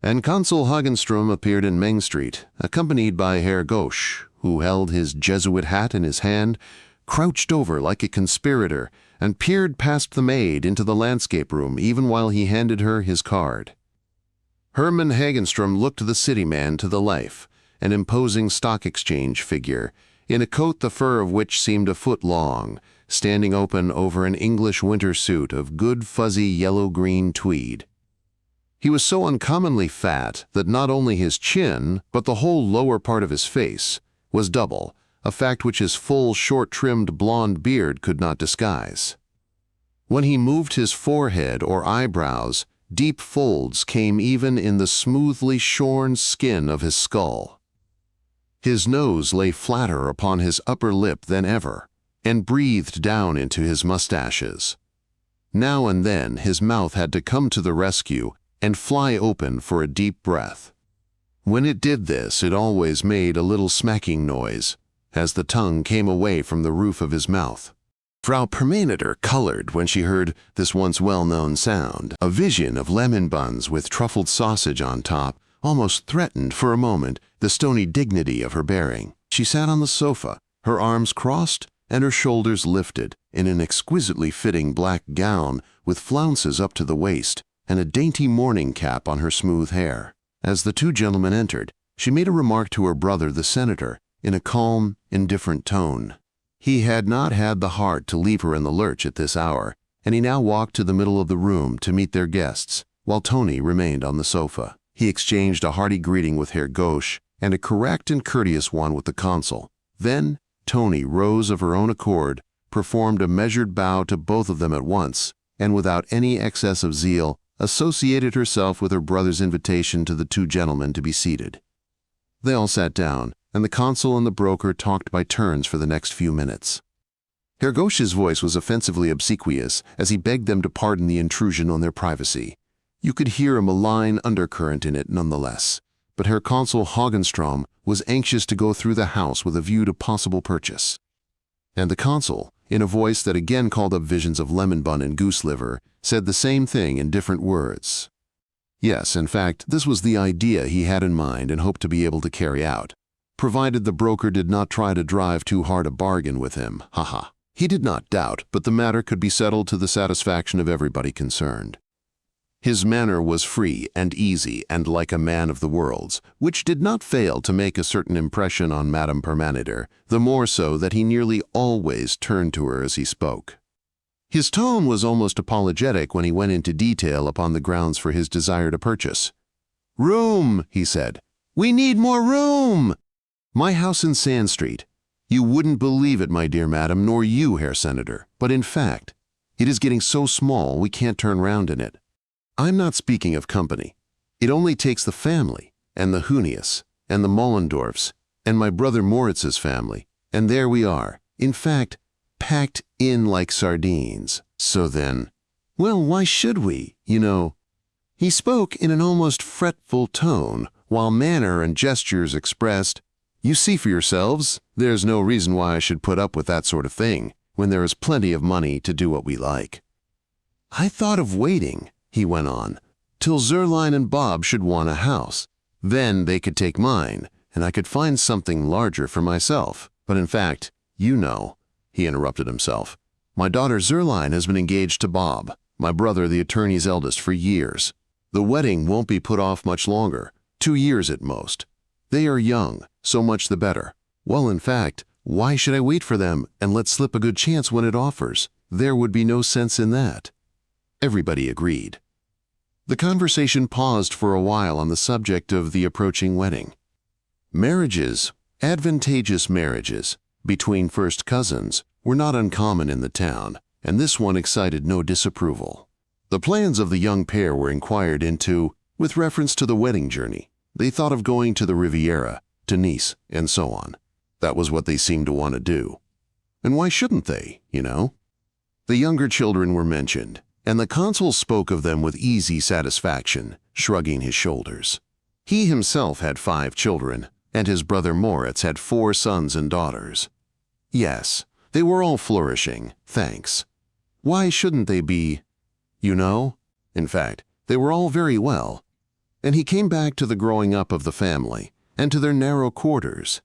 And Consul Hagenström appeared in Main Street, accompanied by Herr Gauche, who held his Jesuit hat in his hand, crouched over like a conspirator, and peered past the maid into the landscape room even while he handed her his card. Hermann Hagenström looked the city man to the life, an imposing stock exchange figure, in a coat the fur of which seemed a foot long, standing open over an English winter suit of good fuzzy yellow-green tweed. He was so uncommonly fat that not only his chin, but the whole lower part of his face, was double, a fact which his full, short-trimmed blonde beard could not disguise. When he moved his forehead or eyebrows, deep folds came even in the smoothly shorn skin of his skull. His nose lay flatter upon his upper lip than ever, and breathed down into his mustaches. Now and then his mouth had to come to the rescue and fly open for a deep breath. When it did this, it always made a little smacking noise, as the tongue came away from the roof of his mouth. Frau Permaneter colored when she heard this once well-known sound. A vision of lemon buns with truffled sausage on top almost threatened for a moment the stony dignity of her bearing. She sat on the sofa, her arms crossed and her shoulders lifted, in an exquisitely fitting black gown with flounces up to the waist and a dainty morning cap on her smooth hair. As the two gentlemen entered, she made a remark to her brother, the senator, in a calm, indifferent tone. He had not had the heart to leave her in the lurch at this hour, and he now walked to the middle of the room to meet their guests, while Tony remained on the sofa. He exchanged a hearty greeting with Herr Gauche and a correct and courteous one with the consul. Then Tony rose of her own accord, performed a measured bow to both of them at once, and without any excess of zeal, associated herself with her brother's invitation to the two gentlemen to be seated. They all sat down, and the consul and the broker talked by turns for the next few minutes. Herr Gauche's voice was offensively obsequious as he begged them to pardon the intrusion on their privacy. You could hear a malign undercurrent in it nonetheless, but Herr Consul Hagenström was anxious to go through the house with a view to possible purchase. And the consul, in a voice that again called up visions of lemon bun and goose liver, said the same thing in different words. Yes, in fact, this was the idea he had in mind and hoped to be able to carry out, provided the broker did not try to drive too hard a bargain with him, haha. He did not doubt, but the matter could be settled to the satisfaction of everybody concerned. His manner was free and easy and like a man of the world's, which did not fail to make a certain impression on Madame Permaneter, the more so that he nearly always turned to her as he spoke. His tone was almost apologetic when he went into detail upon the grounds for his desire to purchase. "Room," he said. "We need more room! My house in Sand Street. You wouldn't believe it, my dear madam, nor you, Herr Senator, but in fact, it is getting so small we can't turn round in it. I'm not speaking of company. It only takes the family, and the Hunius, and the Mollendorfs, and my brother Moritz's family, and there we are, in fact, packed in like sardines. So then, well, why should we, you know?" He spoke in an almost fretful tone, while manner and gestures expressed, "You see for yourselves, there's no reason why I should put up with that sort of thing, when there is plenty of money to do what we like. I thought of waiting," he went on, "till Zerline and Bob should want a house. Then they could take mine, and I could find something larger for myself. But in fact, you know," he interrupted himself, "my daughter Zerline has been engaged to Bob, my brother the attorney's eldest, for years. The wedding won't be put off much longer, 2 years at most. They are young, so much the better. Well, in fact, why should I wait for them and let slip a good chance when it offers? There would be no sense in that. Everybody agreed. The conversation paused for a while on the subject of the approaching wedding. Marriages, advantageous marriages, between first cousins were not uncommon in the town, and this one excited no disapproval. The plans of the young pair were inquired into with reference to the wedding journey. They thought of going to the Riviera, to Nice, and so on. That was what they seemed to want to do. And why shouldn't they, you know? The younger children were mentioned, and the consul spoke of them with easy satisfaction, shrugging his shoulders. He himself had 5 children, and his brother Moritz had 4 sons and daughters. Yes, they were all flourishing, thanks. Why shouldn't they be, you know? In fact, they were all very well. And he came back to the growing up of the family, and to their narrow quarters.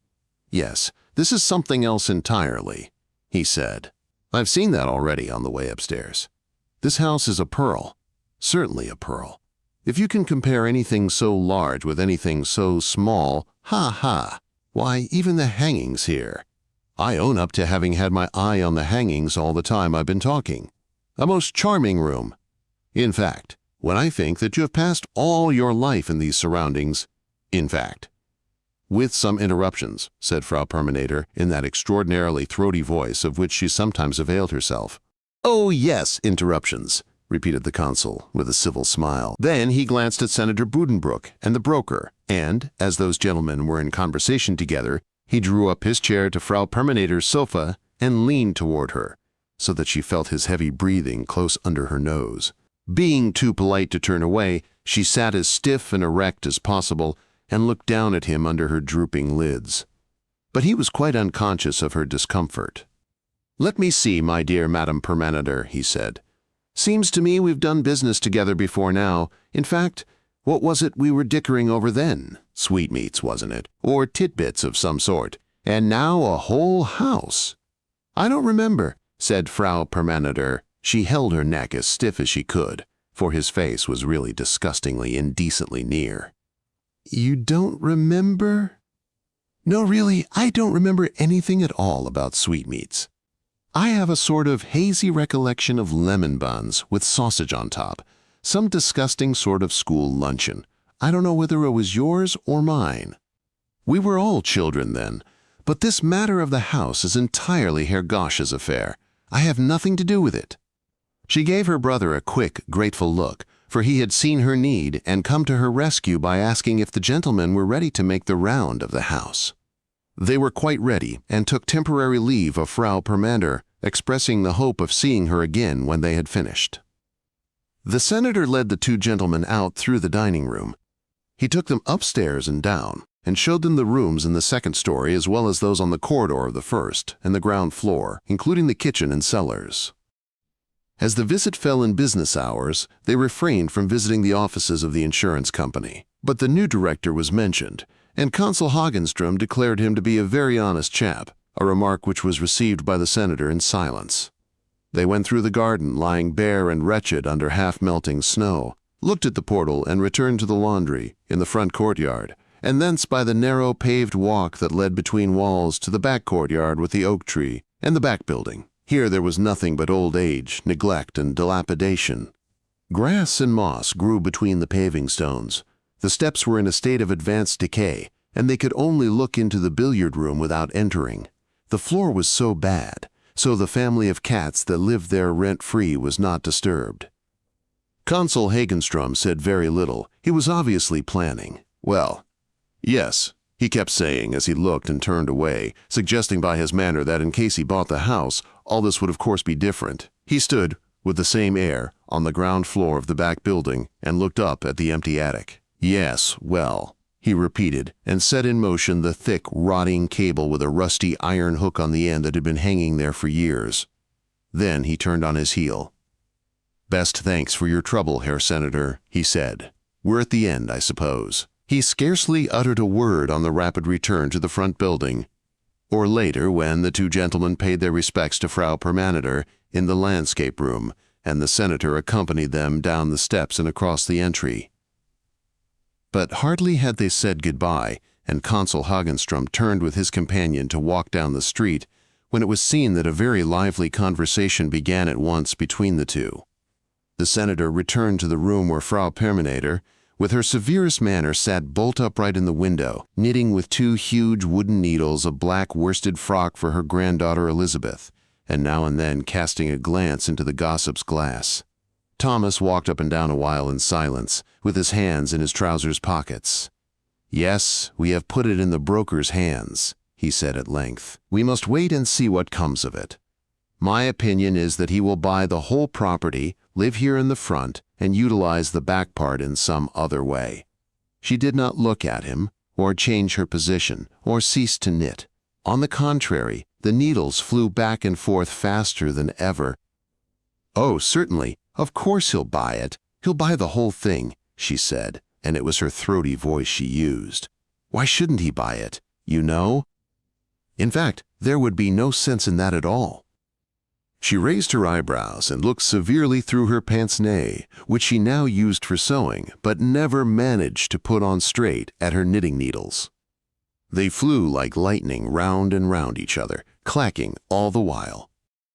Yes, this is something else entirely, he said. I've seen that already on the way upstairs. This house is a pearl, certainly a pearl. If you can compare anything so large with anything so small, ha ha, why, even the hangings here. I own up to having had my eye on the hangings all the time I've been talking. A most charming room. In fact, when I think that you have passed all your life in these surroundings, in fact. With some interruptions, said Frau Perminator in that extraordinarily throaty voice of which she sometimes availed herself. Oh yes, interruptions, repeated the consul with a civil smile. Then he glanced at Senator Buddenbrooks and the broker, and, as those gentlemen were in conversation together, he drew up his chair to Frau Perminator's sofa and leaned toward her, so that she felt his heavy breathing close under her nose. Being too polite to turn away, she sat as stiff and erect as possible and looked down at him under her drooping lids. But he was quite unconscious of her discomfort. "Let me see, my dear Madame Perminator," he said. "Seems to me we've done business together before now. In fact, what was it we were dickering over then? Sweetmeats, wasn't it? Or titbits of some sort. And now a whole house." "I don't remember," said Frau Perminator. She held her neck as stiff as she could, for his face was really disgustingly, indecently near. "You don't remember?" "No, really, I don't remember anything at all about sweetmeats. I have a sort of hazy recollection of lemon buns with sausage on top, some disgusting sort of school luncheon. I don't know whether it was yours or mine. We were all children then, but this matter of the house is entirely Herr Gosch's affair. I have nothing to do with it." She gave her brother a quick, grateful look, for he had seen her need and come to her rescue by asking if the gentlemen were ready to make the round of the house. They were quite ready and took temporary leave of Frau Perminator, expressing the hope of seeing her again when they had finished. The senator led the 2 gentlemen out through the dining room. He took them upstairs and down, and showed them the rooms in the 2nd story as well as those on the corridor of the 1st and the ground floor, including the kitchen and cellars. As the visit fell in business hours, they refrained from visiting the offices of the insurance company. But the new director was mentioned, and Consul Hagenstrom declared him to be a very honest chap, a remark which was received by the senator in silence. They went through the garden, lying bare and wretched under half-melting snow, looked at the portal and returned to the laundry in the front courtyard, and thence by the narrow paved walk that led between walls to the back courtyard with the oak tree and the back building. Here there was nothing but old age, neglect, and dilapidation. Grass and moss grew between the paving stones. The steps were in a state of advanced decay, and they could only look into the billiard room without entering. The floor was so bad, so the family of cats that lived there rent-free was not disturbed. Consul Hagenstrom said very little. He was obviously planning. "Well, yes," he kept saying as he looked and turned away, suggesting by his manner that in case he bought the house, all this would of course be different. He stood, with the same air, on the ground floor of the back building and looked up at the empty attic. "Yes, well," he repeated, and set in motion the thick, rotting cable with a rusty iron hook on the end that had been hanging there for years. Then he turned on his heel. "Best thanks for your trouble, Herr Senator," he said. "We're at the end, I suppose." He scarcely uttered a word on the rapid return to the front building, or later when the 2 gentlemen paid their respects to Frau Perminator in the landscape room, and the senator accompanied them down the steps and across the entry. But hardly had they said goodbye and Consul Hagenstrom turned with his companion to walk down the street when it was seen that a very lively conversation began at once between the two. The senator returned to the room where Frau Perminator, with her severest manner, sat bolt upright in the window, knitting with two huge wooden needles a black worsted frock for her granddaughter Elizabeth, and now and then casting a glance into the gossip's glass. Thomas walked up and down a while in silence, with his hands in his trousers pockets. "Yes, we have put it in the broker's hands," he said at length. "We must wait and see what comes of it. My opinion is that he will buy the whole property, live here in the front, and utilize the back part in some other way." She did not look at him, or change her position, or cease to knit. On the contrary, the needles flew back and forth faster than ever. "Oh, certainly, of course he'll buy it. He'll buy the whole thing," she said, and it was her throaty voice she used. "Why shouldn't he buy it, you know? In fact, there would be no sense in that at all." She raised her eyebrows and looked severely through her pince-nez, which she now used for sewing, but never managed to put on straight, at her knitting needles. They flew like lightning round and round each other, clacking all the while.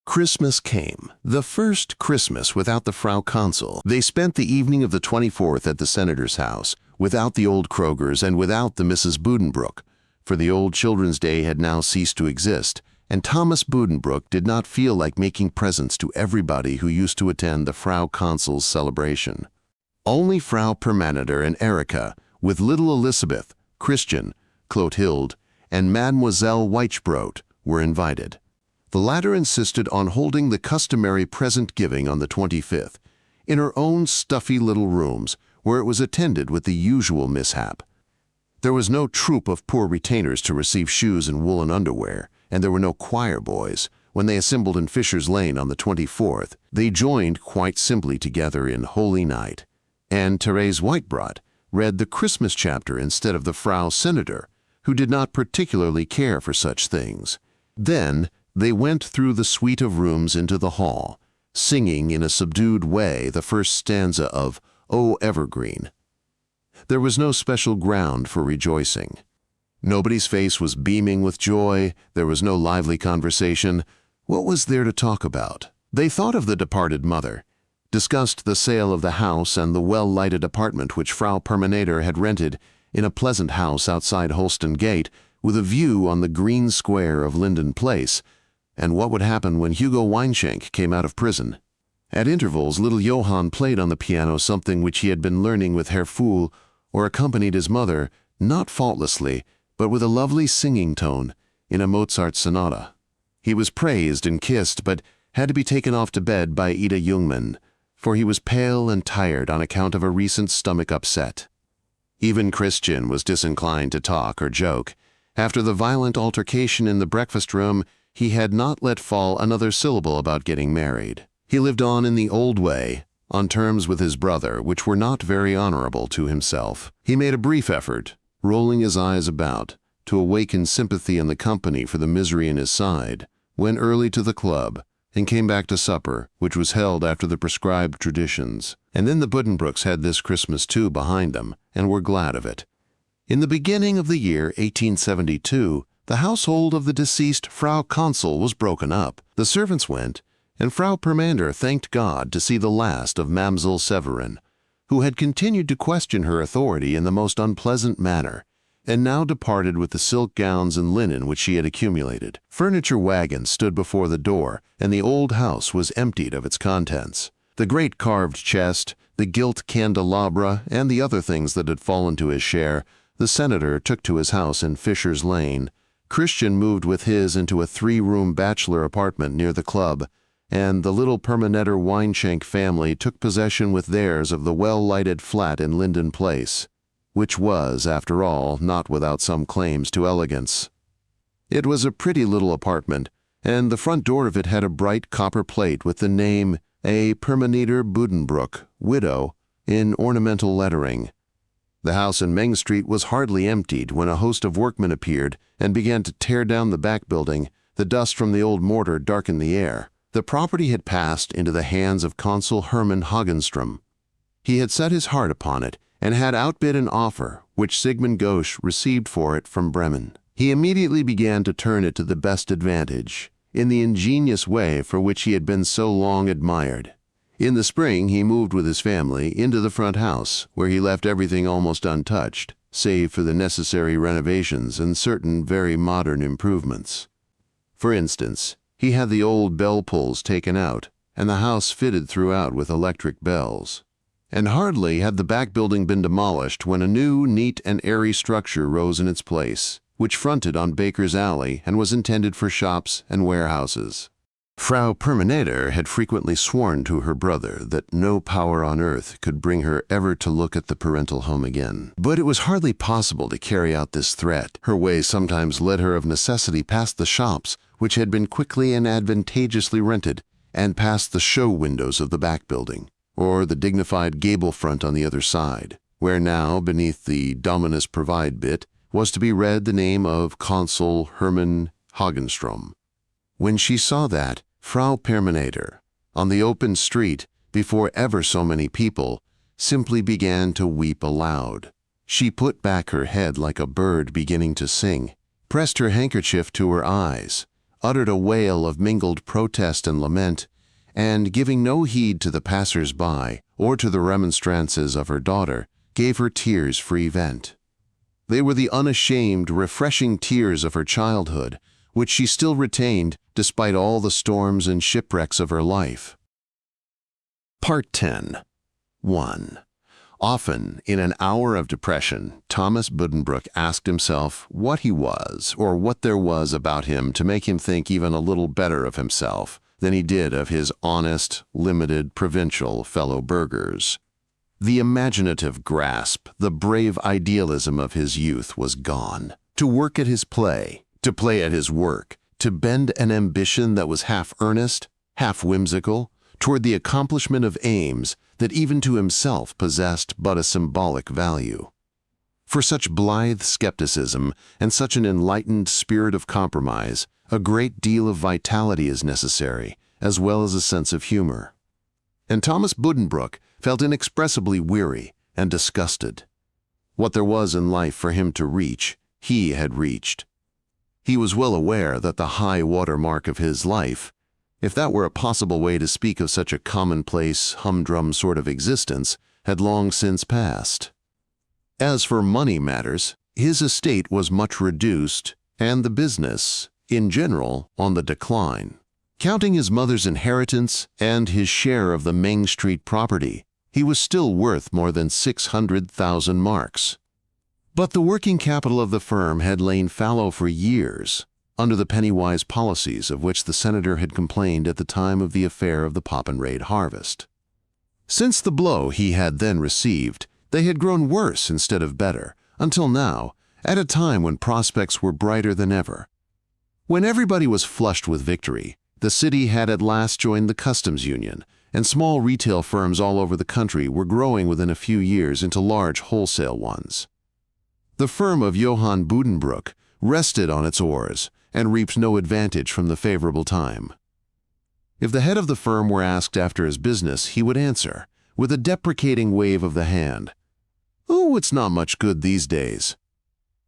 Christmas came, the first Christmas without the Frau Consul. They spent the evening of the 24th at the senator's house, without the old Krogers and without the Mrs. Buddenbrook, for the old Children's Day had now ceased to exist, and Thomas Buddenbrook did not feel like making presents to everybody who used to attend the Frau Consul's celebration. Only Frau Perminator and Erika, with little Elizabeth, Christian, Clotilde, and Mademoiselle Weichbrot, were invited. The latter insisted on holding the customary present-giving on the 25th, in her own stuffy little rooms, where it was attended with the usual mishap. There was no troop of poor retainers to receive shoes and woolen underwear, and there were no choir boys. When they assembled in Fisher's Lane on the 24th, they joined quite simply together in Holy Night, and Therese Weichbrot read the Christmas chapter instead of the Frau Senator, who did not particularly care for such things. Then they went through the suite of rooms into the hall, singing in a subdued way the first stanza of "O Evergreen." There was no special ground for rejoicing. Nobody's face was beaming with joy. There was no lively conversation. What was there to talk about? They thought of the departed mother, discussed the sale of the house and the well-lighted apartment which Frau Perminator had rented in a pleasant house outside Holston Gate, with a view on the green square of Linden Place, and what would happen when Hugo Weinschenk came out of prison. At intervals, little Johann played on the piano something which he had been learning with Herr Pfuhl, or accompanied his mother, not faultlessly, but with a lovely singing tone, in a Mozart sonata. He was praised and kissed, but had to be taken off to bed by Ida Jungmann, for he was pale and tired on account of a recent stomach upset. Even Christian was disinclined to talk or joke. After the violent altercation in the breakfast room, he had not let fall another syllable about getting married. He lived on in the old way, on terms with his brother, which were not very honorable to himself. He made a brief effort, rolling his eyes about, to awaken sympathy in the company for the misery in his side, went early to the club, and came back to supper, which was held after the prescribed traditions. And then the Buddenbrooks had this Christmas too behind them, and were glad of it. In the beginning of the year 1872, the household of the deceased Frau Consul was broken up. The servants went, and Frau Perminator thanked God to see the last of Mamselle Severin, who had continued to question her authority in the most unpleasant manner, and now departed with the silk gowns and linen which she had accumulated. Furniture wagons stood before the door, and the old house was emptied of its contents. The great carved chest, the gilt candelabra, and the other things that had fallen to his share, the senator took to his house in Fisher's Lane. Christian moved with his into a 3-room bachelor apartment near the club, and the little Perminator Weinschenk family took possession with theirs of the well-lighted flat in Linden Place, which was, after all, not without some claims to elegance. It was a pretty little apartment, and the front door of it had a bright copper plate with the name A. Perminator Buddenbrook, widow, in ornamental lettering. The house in Meng Street was hardly emptied when a host of workmen appeared and began to tear down the back building. The dust from the old mortar darkened the air. The property had passed into the hands of Consul Hermann Hagenstrom. He had set his heart upon it, and had outbid an offer which Sigmund Gauch received for it from Bremen. He immediately began to turn it to the best advantage, in the ingenious way for which he had been so long admired. In the spring he moved with his family into the front house, where he left everything almost untouched, save for the necessary renovations and certain very modern improvements. For instance, he had the old bell pulls taken out, and the house fitted throughout with electric bells. And hardly had the back building been demolished when a new, neat and airy structure rose in its place, which fronted on Baker's Alley and was intended for shops and warehouses. Frau Permaneder had frequently sworn to her brother that no power on earth could bring her ever to look at the parental home again. But it was hardly possible to carry out this threat. Her way sometimes led her of necessity past the shops, which had been quickly and advantageously rented, and past the show windows of the back building, or the dignified gable front on the other side, where now, beneath the Dominus Provide bit, was to be read the name of Consul Hermann Hagenstrom. When she saw that, Frau Permaneder, on the open street, before ever so many people, simply began to weep aloud. She put back her head like a bird beginning to sing, pressed her handkerchief to her eyes, uttered a wail of mingled protest and lament, and, giving no heed to the passers-by or to the remonstrances of her daughter, gave her tears free vent. They were the unashamed, refreshing tears of her childhood, which she still retained despite all the storms and shipwrecks of her life. Part 10. 1. Often, in an hour of depression, Thomas Buddenbrooks asked himself what he was, or what there was about him to make him think even a little better of himself than he did of his honest, limited, provincial fellow burghers. The imaginative grasp, the brave idealism of his youth was gone. To work at his play, to play at his work, to bend an ambition that was half earnest, half whimsical, toward the accomplishment of aims that even to himself possessed but a symbolic value. For such blithe skepticism and such an enlightened spirit of compromise, a great deal of vitality is necessary, as well as a sense of humor. And Thomas Buddenbrooks felt inexpressibly weary and disgusted. What there was in life for him to reach, he had reached. He was well aware that the high water mark of his life, if that were a possible way to speak of such a commonplace, humdrum sort of existence, had long since passed. As for money matters, his estate was much reduced, and the business, in general, on the decline. Counting his mother's inheritance and his share of the Main Street property, he was still worth more than 600,000 marks. But the working capital of the firm had lain fallow for years, under the penny-wise policies of which the senator had complained at the time of the affair of the Poppenrade harvest. Since the blow he had then received, they had grown worse instead of better, until now, at a time when prospects were brighter than ever. When everybody was flushed with victory, the city had at last joined the customs union, and small retail firms all over the country were growing within a few years into large wholesale ones. The firm of Johann Buddenbrooks rested on its oars and reaped no advantage from the favorable time. If the head of the firm were asked after his business, he would answer, with a deprecating wave of the hand, "Oh, it's not much good these days."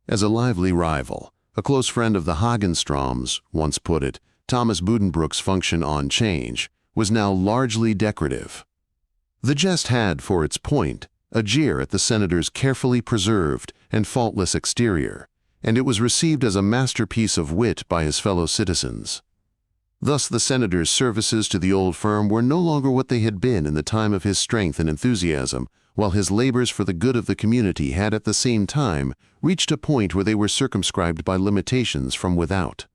As a lively rival, a close friend of the Hagenstroms once put it, Thomas Buddenbrooks' function on 'Change was now largely decorative. The jest had for its point a jeer at the senator's carefully preserved and faultless exterior, and it was received as a masterpiece of wit by his fellow citizens. Thus the senator's services to the old firm were no longer what they had been in the time of his strength and enthusiasm, while his labors for the good of the community had at the same time reached a point where they were circumscribed by limitations from without.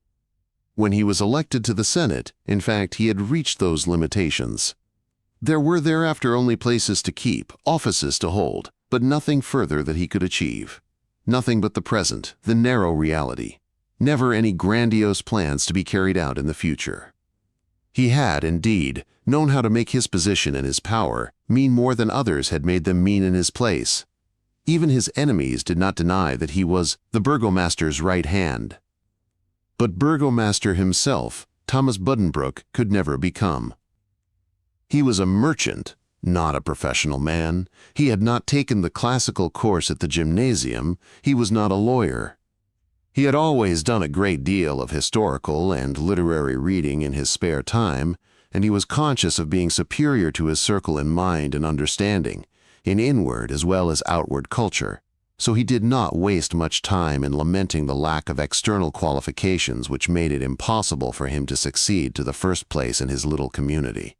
When he was elected to the Senate, in fact, he had reached those limitations. There were thereafter only places to keep, offices to hold, but nothing further that he could achieve. Nothing but the present, the narrow reality. Never any grandiose plans to be carried out in the future. He had, indeed, known how to make his position and his power mean more than others had made them mean in his place. Even his enemies did not deny that he was the burgomaster's right hand. But burgomaster himself, Thomas Buddenbrooks could never become. He was a merchant, not a professional man. He had not taken the classical course at the gymnasium. He was not a lawyer. He had always done a great deal of historical and literary reading in his spare time, and he was conscious of being superior to his circle in mind and understanding, in inward as well as outward culture. So he did not waste much time in lamenting the lack of external qualifications which made it impossible for him to succeed to the first place in his little community.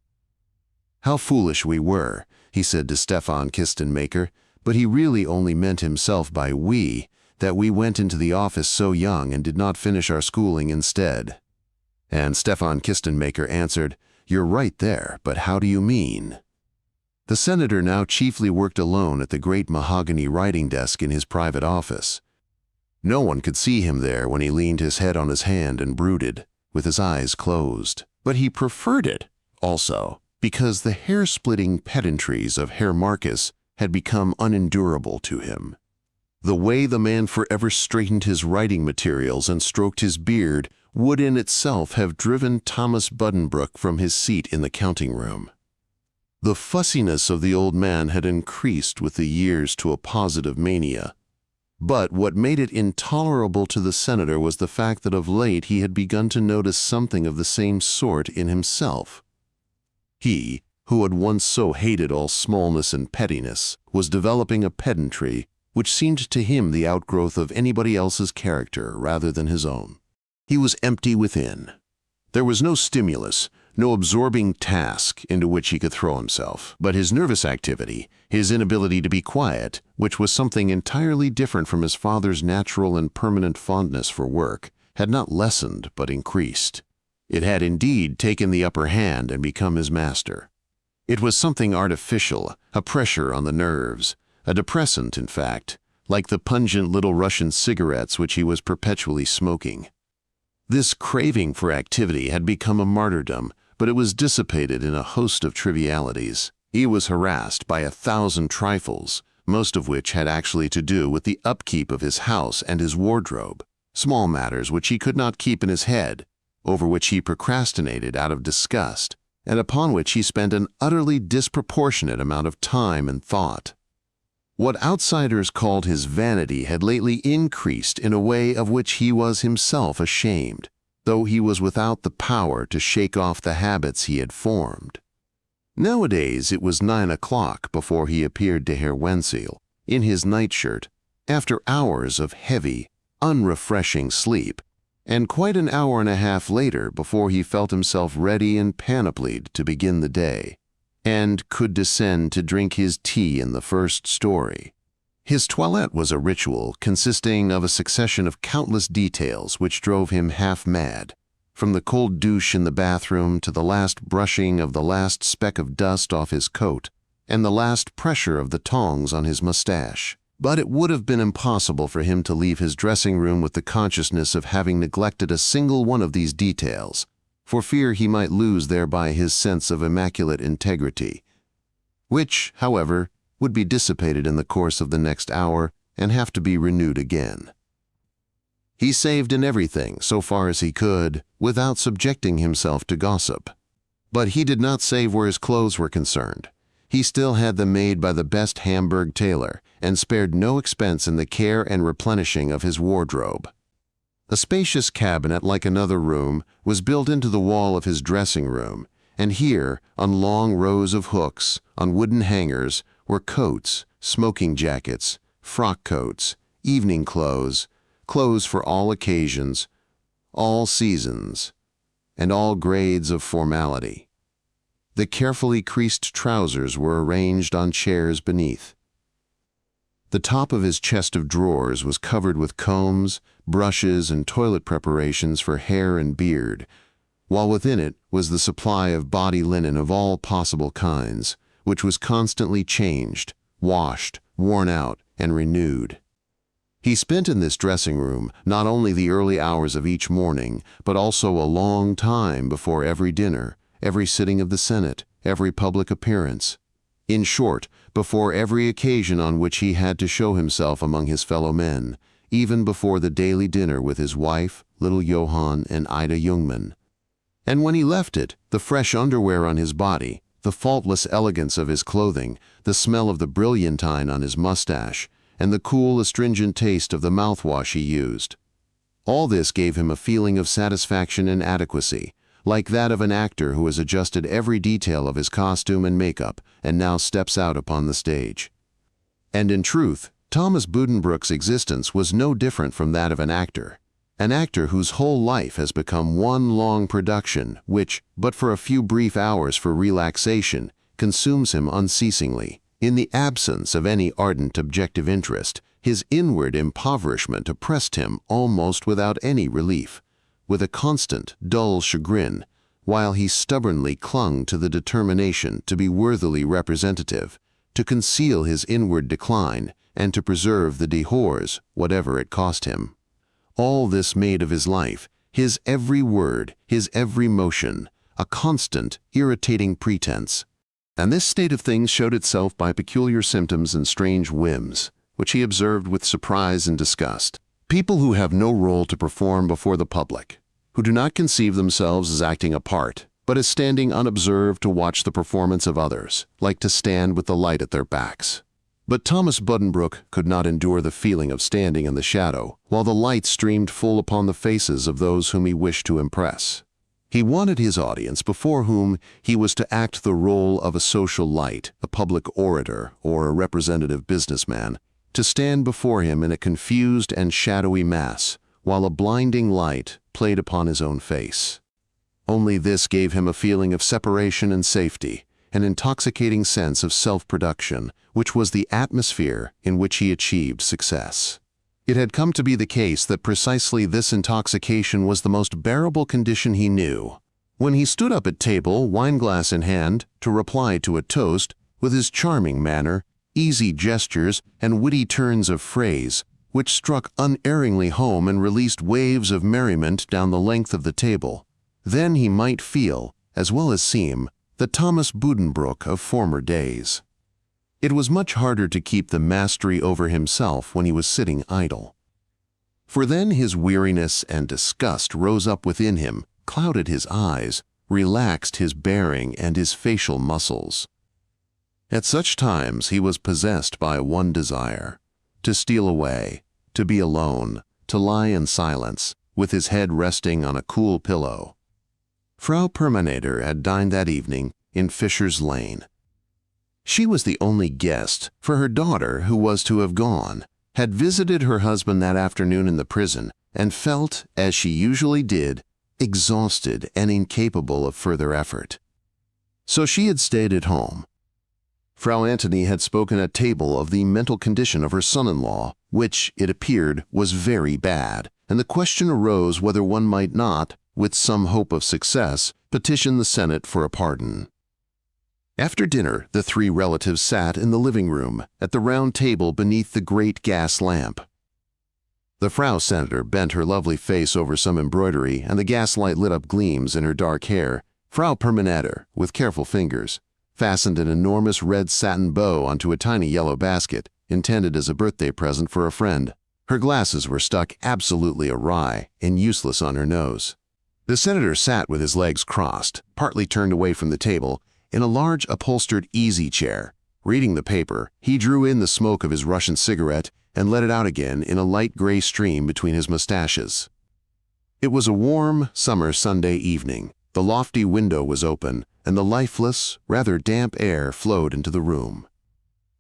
"How foolish we were," he said to Stefan Kistenmaker, but he really only meant himself by we, that we went into the office so young and did not finish our schooling instead. And Stefan Kistenmaker answered, "You're right there, but how do you mean?" The senator now chiefly worked alone at the great mahogany writing desk in his private office. No one could see him there when he leaned his head on his hand and brooded, with his eyes closed. But he preferred it, also, because the hair-splitting pedantries of Herr Marcus had become unendurable to him. The way the man forever straightened his writing materials and stroked his beard would in itself have driven Thomas Buddenbrooks from his seat in the counting room. The fussiness of the old man had increased with the years to a positive mania. But what made it intolerable to the senator was the fact that of late he had begun to notice something of the same sort in himself. He, who had once so hated all smallness and pettiness, was developing a pedantry which seemed to him the outgrowth of anybody else's character rather than his own. He was empty within. There was no stimulus, no absorbing task into which he could throw himself, but his nervous activity, his inability to be quiet, which was something entirely different from his father's natural and permanent fondness for work, had not lessened but increased. It had indeed taken the upper hand and become his master. It was something artificial, a pressure on the nerves, a depressant, in fact, like the pungent little Russian cigarettes which he was perpetually smoking. This craving for activity had become a martyrdom, but it was dissipated in a host of trivialities. He was harassed by 1,000 trifles, most of which had actually to do with the upkeep of his house and his wardrobe, small matters which he could not keep in his head, over which he procrastinated out of disgust, and upon which he spent an utterly disproportionate amount of time and thought. What outsiders called his vanity had lately increased in a way of which he was himself ashamed, though he was without the power to shake off the habits he had formed. Nowadays it was 9 o'clock before he appeared to Herr Wenzel, in his nightshirt, after hours of heavy, unrefreshing sleep, and quite an hour and a half later before he felt himself ready and panoplied to begin the day, and could descend to drink his tea in the first story. His toilette was a ritual consisting of a succession of countless details which drove him half mad, from the cold douche in the bathroom to the last brushing of the last speck of dust off his coat and the last pressure of the tongs on his mustache. But it would have been impossible for him to leave his dressing room with the consciousness of having neglected a single one of these details, for fear he might lose thereby his sense of immaculate integrity, which, however, would be dissipated in the course of the next hour and have to be renewed again. He saved in everything, so far as he could, without subjecting himself to gossip. But he did not save where his clothes were concerned. He still had them made by the best Hamburg tailor, and spared no expense in the care and replenishing of his wardrobe. A spacious cabinet, like another room, was built into the wall of his dressing room, and here, on long rows of hooks, on wooden hangers, were coats, smoking jackets, frock coats, evening clothes, clothes for all occasions, all seasons, and all grades of formality. The carefully creased trousers were arranged on chairs beneath. The top of his chest of drawers was covered with combs, brushes, and toilet preparations for hair and beard, while within it was the supply of body linen of all possible kinds, which was constantly changed, washed, worn out, and renewed. He spent in this dressing room not only the early hours of each morning, but also a long time before every dinner, every sitting of the Senate, every public appearance. In short, before every occasion on which he had to show himself among his fellow men, even before the daily dinner with his wife, little Johann, and Ida Jungmann. And when he left it, the fresh underwear on his body, the faultless elegance of his clothing, the smell of the brilliantine on his mustache, and the cool, astringent taste of the mouthwash he used. All this gave him a feeling of satisfaction and adequacy, like that of an actor who has adjusted every detail of his costume and makeup and now steps out upon the stage. And in truth, Thomas Buddenbrooks' existence was no different from that of an actor whose whole life has become one long production which, but for a few brief hours for relaxation, consumes him unceasingly. In the absence of any ardent objective interest, his inward impoverishment oppressed him almost without any relief, with a constant, dull chagrin, while he stubbornly clung to the determination to be worthily representative, to conceal his inward decline, and to preserve the dehors, whatever it cost him. All this made of his life, his every word, his every motion, a constant, irritating pretense. And this state of things showed itself by peculiar symptoms and strange whims, which he observed with surprise and disgust. People who have no role to perform before the public, who do not conceive themselves as acting a part, but as standing unobserved to watch the performance of others, like to stand with the light at their backs. But Thomas Buddenbrook could not endure the feeling of standing in the shadow, while the light streamed full upon the faces of those whom he wished to impress. He wanted his audience, before whom he was to act the role of a social light, a public orator, or a representative businessman, to stand before him in a confused and shadowy mass, while a blinding light played upon his own face. Only this gave him a feeling of separation and safety, an intoxicating sense of self-production, which was the atmosphere in which he achieved success. It had come to be the case that precisely this intoxication was the most bearable condition he knew. When he stood up at table, wineglass in hand, to reply to a toast, with his charming manner, easy gestures, and witty turns of phrase, which struck unerringly home and released waves of merriment down the length of the table, then he might feel, as well as seem, the Thomas Buddenbrook of former days. It was much harder to keep the mastery over himself when he was sitting idle. For then his weariness and disgust rose up within him, clouded his eyes, relaxed his bearing and his facial muscles. At such times he was possessed by one desire: to steal away, to be alone, to lie in silence, with his head resting on a cool pillow. Frau Permanator had dined that evening in Fisher's Lane. She was the only guest, for her daughter, who was to have gone, had visited her husband that afternoon in the prison and felt, as she usually did, exhausted and incapable of further effort. So she had stayed at home. Frau Antony had spoken at table of the mental condition of her son-in-law, which, it appeared, was very bad, and the question arose whether one might not, with some hope of success, petition the Senate for a pardon. After dinner, the three relatives sat in the living room, at the round table beneath the great gas lamp. The Frau Senator bent her lovely face over some embroidery, and the gaslight lit up gleams in her dark hair. Frau Permanator, with careful fingers, fastened an enormous red satin bow onto a tiny yellow basket, intended as a birthday present for a friend. Her glasses were stuck absolutely awry and useless on her nose. The senator sat with his legs crossed, partly turned away from the table, in a large upholstered easy chair. Reading the paper, he drew in the smoke of his Russian cigarette and let it out again in a light gray stream between his mustaches. It was a warm, summer Sunday evening. The lofty window was open, and the lifeless, rather damp air flowed into the room.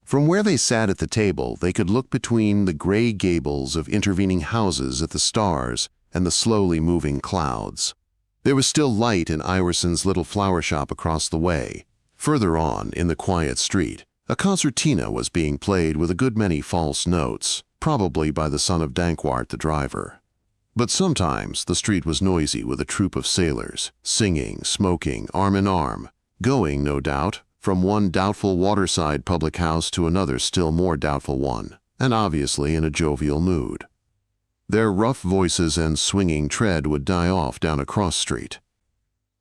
From where they sat at the table, they could look between the gray gables of intervening houses at the stars and the slowly moving clouds. There was still light in Iverson's little flower shop across the way. Further on, in the quiet street, a concertina was being played with a good many false notes, probably by the son of Dankwart the driver. But sometimes the street was noisy with a troop of sailors, singing, smoking, arm in arm, going, no doubt, from one doubtful waterside public house to another still more doubtful one, and obviously in a jovial mood. Their rough voices and swinging tread would die off down a cross street.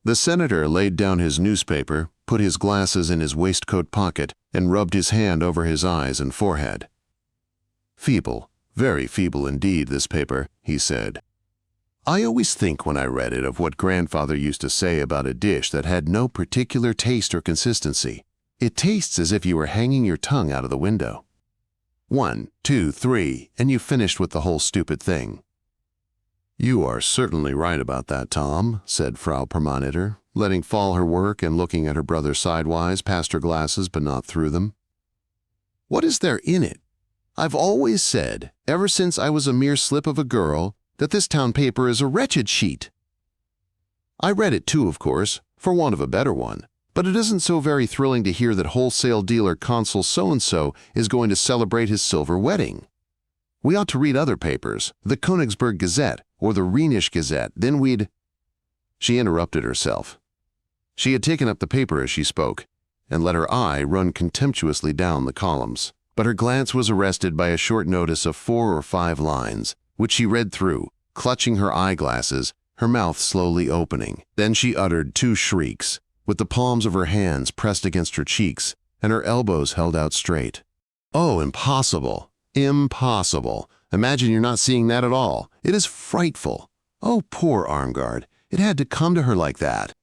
The senator laid down his newspaper, put his glasses in his waistcoat pocket, and rubbed his hand over his eyes and forehead. "Feeble, very feeble indeed, this paper," he said. I always think when I read it of what grandfather used to say about a dish that had no particular taste or consistency. It tastes as if you were hanging your tongue out of the window. 1, 2, 3, and you finished with the whole stupid thing. You are certainly right about that, Tom, said Frau Permanitor, letting fall her work and looking at her brother sidewise past her glasses but not through them. What is there in it? I've always said, ever since I was a mere slip of a girl, that this town paper is a wretched sheet. I read it too, of course, for want of a better one, but it isn't so very thrilling to hear that wholesale dealer Consul so-and-so is going to celebrate his silver wedding. We ought to read other papers, the Königsberg Gazette or the Rhenish Gazette, then we'd— She interrupted herself. She had taken up the paper as she spoke, and let her eye run contemptuously down the columns, but her glance was arrested by a short notice of 4 or 5 lines, which she read through, clutching her eyeglasses, her mouth slowly opening. Then she uttered 2 shrieks, with the palms of her hands pressed against her cheeks and her elbows held out straight. Oh, impossible! Impossible! Imagine you're not seeing that at all. It is frightful. Oh, poor Armgard. It had to come to her like that.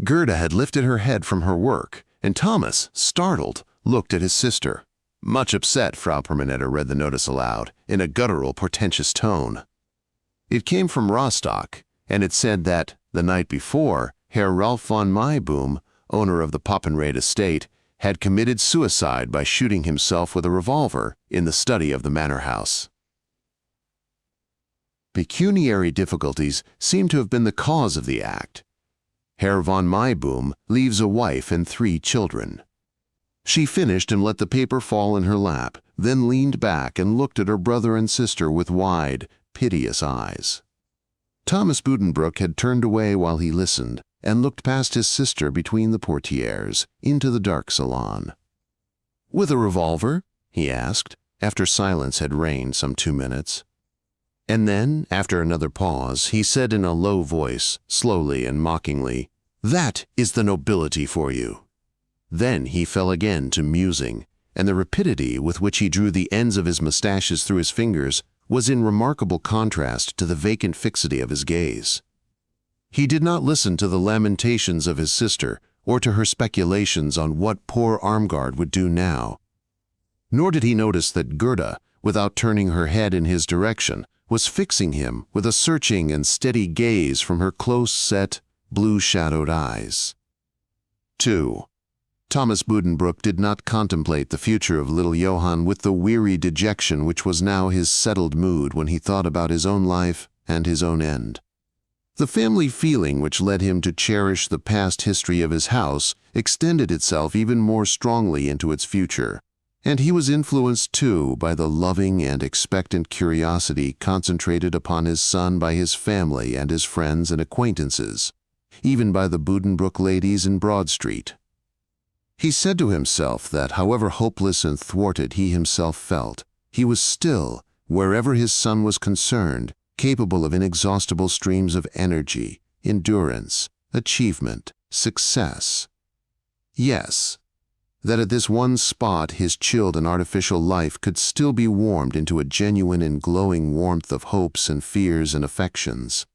Gerda had lifted her head from her work, and Thomas, startled, looked at his sister. Much upset, Frau Permanitor read the notice aloud, in a guttural, portentous tone. It came from Rostock, and it said that, the night before, Herr Ralph von Mayboom, owner of the Poppenrade estate, had committed suicide by shooting himself with a revolver in the study of the manor house. Pecuniary difficulties seem to have been the cause of the act. Herr von Mayboom leaves a wife and 3 children. She finished and let the paper fall in her lap, then leaned back and looked at her brother and sister with wide, piteous eyes. Thomas Buddenbrook had turned away while he listened and looked past his sister between the portieres into the dark salon. "With a revolver?" he asked, after silence had reigned some 2 minutes. And then, after another pause, he said in a low voice, slowly and mockingly, "That is the nobility for you." Then he fell again to musing, and the rapidity with which he drew the ends of his mustaches through his fingers was in remarkable contrast to the vacant fixity of his gaze. He did not listen to the lamentations of his sister or to her speculations on what poor Armgard would do now. Nor did he notice that Gerda, without turning her head in his direction, was fixing him with a searching and steady gaze from her close-set, blue-shadowed eyes. 2. Thomas Buddenbrook did not contemplate the future of little Johann with the weary dejection which was now his settled mood when he thought about his own life and his own end. The family feeling which led him to cherish the past history of his house extended itself even more strongly into its future, and he was influenced too by the loving and expectant curiosity concentrated upon his son by his family and his friends and acquaintances, even by the Buddenbrook ladies in Broad Street. He said to himself that however hopeless and thwarted he himself felt, he was still, wherever his son was concerned, capable of inexhaustible streams of energy, endurance, achievement, success. Yes, that at this one spot his chilled and artificial life could still be warmed into a genuine and glowing warmth of hopes and fears and affections.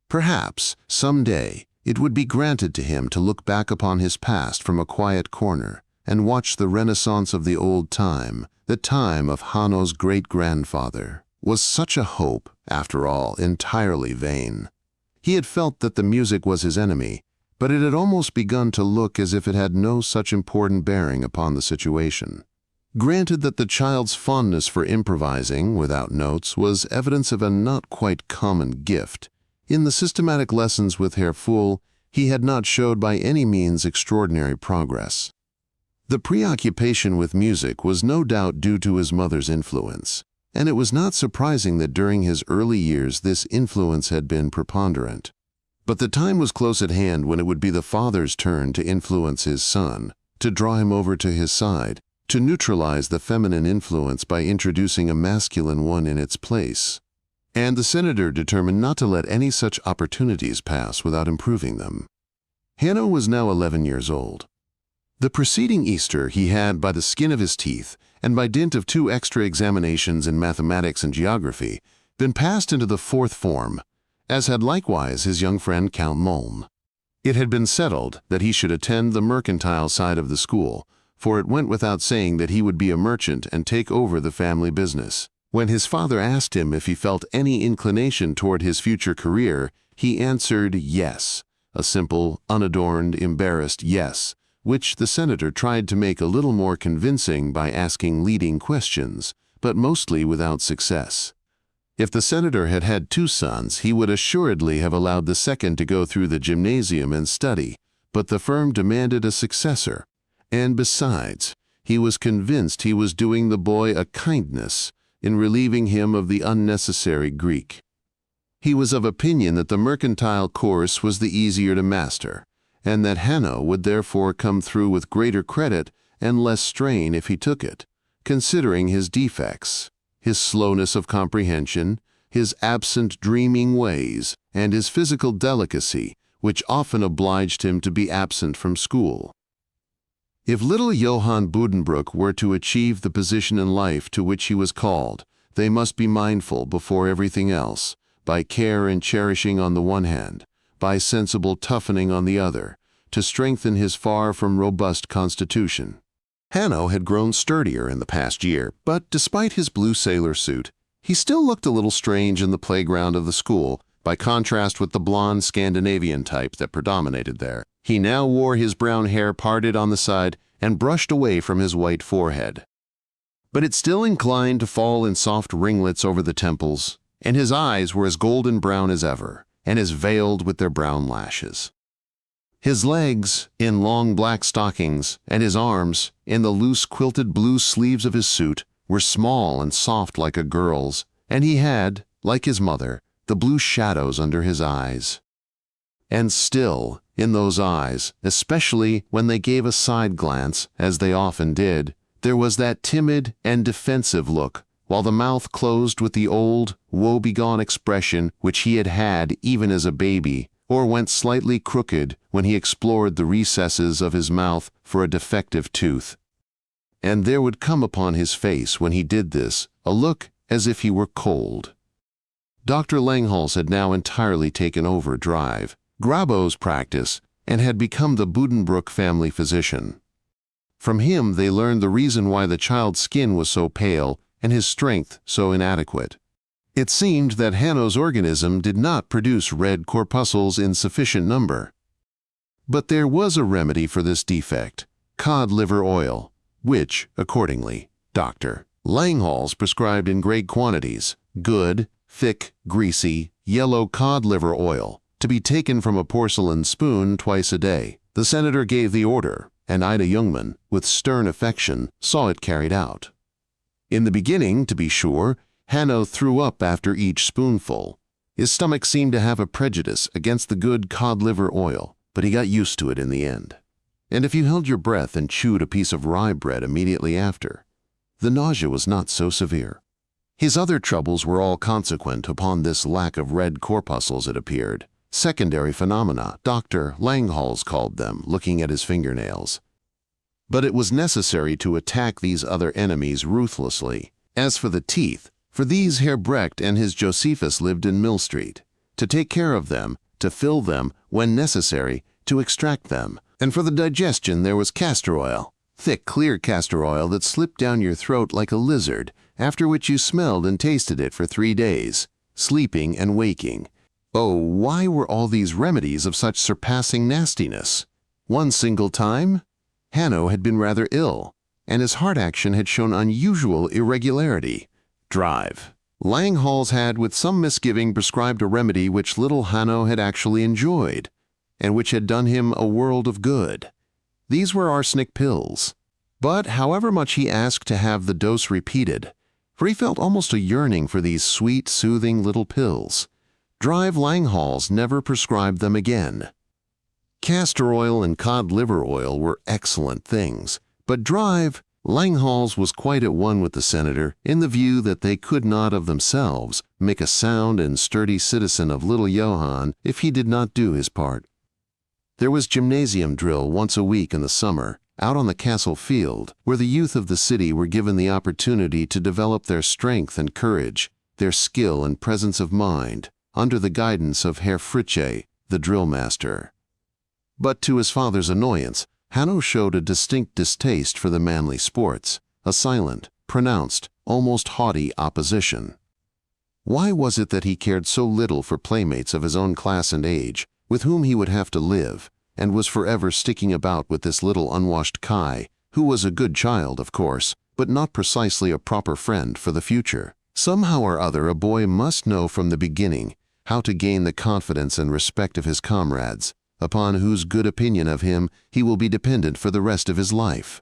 Perhaps, some day, it would be granted to him to look back upon his past from a quiet corner and watch the renaissance of the old time, the time of Hanno's great-grandfather. Was such a hope, after all, entirely vain? He had felt that the music was his enemy, but it had almost begun to look as if it had no such important bearing upon the situation. Granted that the child's fondness for improvising, without notes, was evidence of a not quite common gift. In the systematic lessons with Herr Pfuhl, he had not showed by any means extraordinary progress. The preoccupation with music was no doubt due to his mother's influence, and it was not surprising that during his early years this influence had been preponderant. But the time was close at hand when it would be the father's turn to influence his son, to draw him over to his side, to neutralize the feminine influence by introducing a masculine one in its place. And the senator determined not to let any such opportunities pass without improving them. Hanno was now 11 years old. The preceding Easter he had, by the skin of his teeth, and by dint of 2 extra examinations in mathematics and geography, been passed into the 4th form, as had likewise his young friend Count Mulm. It had been settled that he should attend the mercantile side of the school, for it went without saying that he would be a merchant and take over the family business. When his father asked him if he felt any inclination toward his future career, he answered yes, a simple, unadorned, embarrassed yes, which the senator tried to make a little more convincing by asking leading questions, but mostly without success. If the senator had had two sons, he would assuredly have allowed the second to go through the gymnasium and study, but the firm demanded a successor, and besides, he was convinced he was doing the boy a kindness in relieving him of the unnecessary Greek. He was of opinion that the mercantile course was the easier to master, and that Hanno would therefore come through with greater credit and less strain if he took it, considering his defects, his slowness of comprehension, his absent dreaming ways, and his physical delicacy, which often obliged him to be absent from school. If little Johann Buddenbrook were to achieve the position in life to which he was called, they must be mindful, before everything else, by care and cherishing on the one hand, by sensible toughening on the other, to strengthen his far from robust constitution. Hanno had grown sturdier in the past year, but despite his blue sailor suit, he still looked a little strange in the playground of the school, by contrast with the blonde Scandinavian type that predominated there. He now wore his brown hair parted on the side and brushed away from his white forehead. But it still inclined to fall in soft ringlets over the temples, and his eyes were as golden brown as ever, and as veiled with their brown lashes. His legs, in long black stockings, and his arms, in the loose quilted blue sleeves of his suit, were small and soft like a girl's, and he had, like his mother, the blue shadows under his eyes. And still, in those eyes, especially when they gave a side glance, as they often did, there was that timid and defensive look, while the mouth closed with the old, woebegone expression which he had had even as a baby, or went slightly crooked when he explored the recesses of his mouth for a defective tooth. And there would come upon his face when he did this a look as if he were cold. Dr. Langhals had now entirely taken over Drive, Grabo's practice, and had become the Buddenbrook family physician. From him they learned the reason why the child's skin was so pale and his strength so inadequate. It seemed that Hanno's organism did not produce red corpuscles in sufficient number. But there was a remedy for this defect, cod liver oil, which, accordingly, Dr. Langhals prescribed in great quantities, good, thick, greasy, yellow cod liver oil, to be taken from a porcelain spoon twice a day. The senator gave the order, and Ida Jungmann, with stern affection, saw it carried out. In the beginning, to be sure, Hanno threw up after each spoonful. His stomach seemed to have a prejudice against the good cod liver oil, but he got used to it in the end. And if you held your breath and chewed a piece of rye bread immediately after, the nausea was not so severe. His other troubles were all consequent upon this lack of red corpuscles, it appeared. Secondary phenomena, Dr. Langhals called them, looking at his fingernails. But it was necessary to attack these other enemies ruthlessly. As for the teeth, for these Herr Brecht and his Josephus lived in Mill Street. To take care of them, to fill them, when necessary, to extract them. And for the digestion there was castor oil, thick, clear castor oil that slipped down your throat like a lizard, after which you smelled and tasted it for 3 days, sleeping and waking. Oh, why were all these remedies of such surpassing nastiness? One single time, Hanno had been rather ill, and his heart action had shown unusual irregularity. Drive. Langhals had with some misgiving prescribed a remedy which little Hanno had actually enjoyed, and which had done him a world of good. These were arsenic pills. But however much he asked to have the dose repeated, for he felt almost a yearning for these sweet, soothing little pills, Drive Langhals never prescribed them again. Castor oil and cod liver oil were excellent things, but Drive Langhals was quite at one with the senator in the view that they could not of themselves make a sound and sturdy citizen of little Johann if he did not do his part. There was gymnasium drill once a week in the summer, out on the castle field, where the youth of the city were given the opportunity to develop their strength and courage, their skill and presence of mind, under the guidance of Herr Fritzsche, the drill master. But to his father's annoyance, Hanno showed a distinct distaste for the manly sports, a silent, pronounced, almost haughty opposition. Why was it that he cared so little for playmates of his own class and age, with whom he would have to live, and was forever sticking about with this little unwashed Kai, who was a good child, of course, but not precisely a proper friend for the future? Somehow or other a boy must know from the beginning how to gain the confidence and respect of his comrades, upon whose good opinion of him he will be dependent for the rest of his life.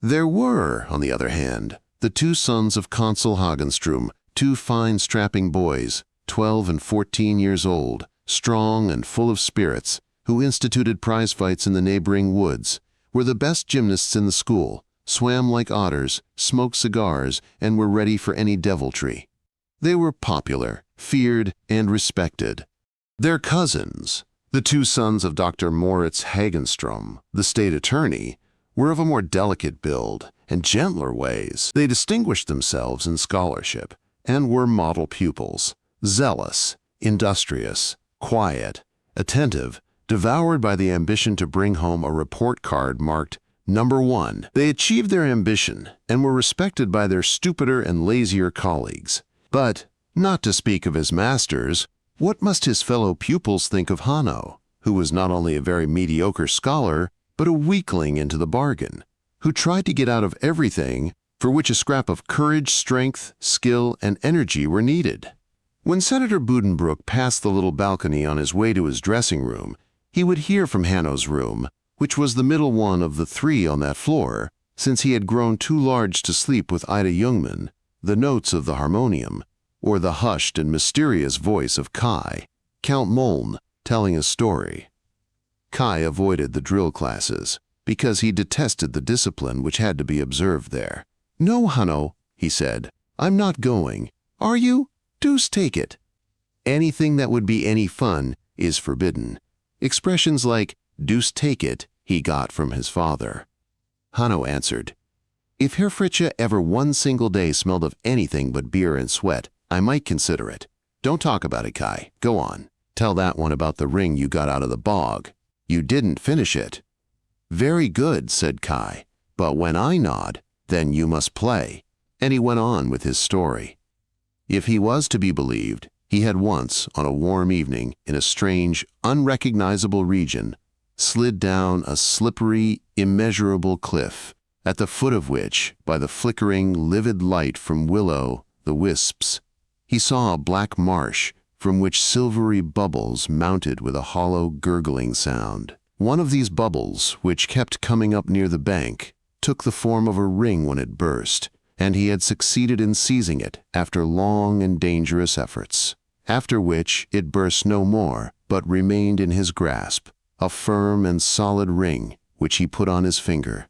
There were, on the other hand, the two sons of Consul Hagenstrom, two fine strapping boys, 12 and 14 years old, strong and full of spirits, who instituted prize fights in the neighboring woods, were the best gymnasts in the school, swam like otters, smoked cigars, and were ready for any deviltry. They were popular, feared, and respected. Their cousins, the two sons of Dr. Moritz Hagenstrom, the state attorney, were of a more delicate build and gentler ways. They distinguished themselves in scholarship and were model pupils, zealous, industrious, quiet, attentive, devoured by the ambition to bring home a report card marked Number 1. They achieved their ambition and were respected by their stupider and lazier colleagues. But, not to speak of his masters, what must his fellow pupils think of Hanno, who was not only a very mediocre scholar, but a weakling into the bargain, who tried to get out of everything for which a scrap of courage, strength, skill, and energy were needed? When Senator Buddenbrooks passed the little balcony on his way to his dressing room, he would hear from Hanno's room, which was the middle one of the 3 on that floor, since he had grown too large to sleep with Ida Jungmann, the notes of the harmonium, or the hushed and mysterious voice of Kai, Count Moln, telling a story. Kai avoided the drill classes, because he detested the discipline which had to be observed there. "No, Hanno," he said, "I'm not going. Are you? Deuce take it." Anything that would be any fun is forbidden. Expressions like "deuce take it" he got from his father. Hanno answered, "If Herr Fritzsche ever one single day smelled of anything but beer and sweat, I might consider it. Don't talk about it, Kai. Go on. Tell that one about the ring you got out of the bog. You didn't finish it." "Very good," said Kai, "but when I nod, then you must play." And he went on with his story. If he was to be believed, he had once, on a warm evening, in a strange, unrecognizable region, slid down a slippery, immeasurable cliff, at the foot of which, by the flickering, livid light from will-o'-the-wisps, he saw a black marsh from which silvery bubbles mounted with a hollow, gurgling sound. One of these bubbles, which kept coming up near the bank, took the form of a ring when it burst, and he had succeeded in seizing it after long and dangerous efforts, after which it burst no more, but remained in his grasp, a firm and solid ring which he put on his finger.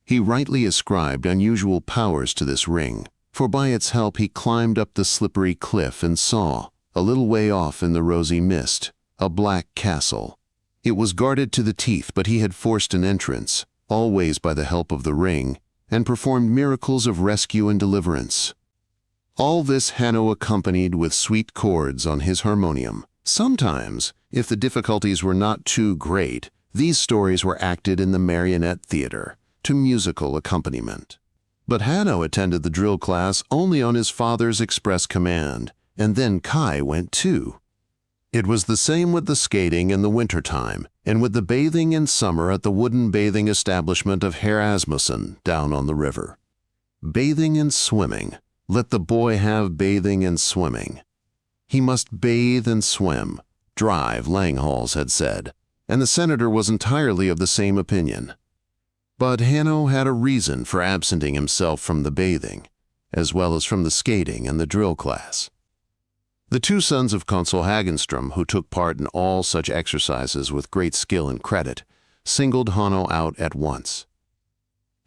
He rightly ascribed unusual powers to this ring, for by its help he climbed up the slippery cliff and saw, a little way off in the rosy mist, a black castle. It was guarded to the teeth, but he had forced an entrance, always by the help of the ring, and performed miracles of rescue and deliverance. All this Hanno accompanied with sweet chords on his harmonium. Sometimes, if the difficulties were not too great, these stories were acted in the marionette theater, to musical accompaniment. But Hanno attended the drill class only on his father's express command, and then Kai went too. It was the same with the skating in the winter-time, and with the bathing in summer at the wooden bathing establishment of Herr Asmussen down on the river. Bathing and swimming. Let the boy have bathing and swimming. He must bathe and swim, drive, Langhals had said, and the senator was entirely of the same opinion. But Hanno had a reason for absenting himself from the bathing, as well as from the skating and the drill class. The two sons of Consul Hagenstrom, who took part in all such exercises with great skill and credit, singled Hanno out at once.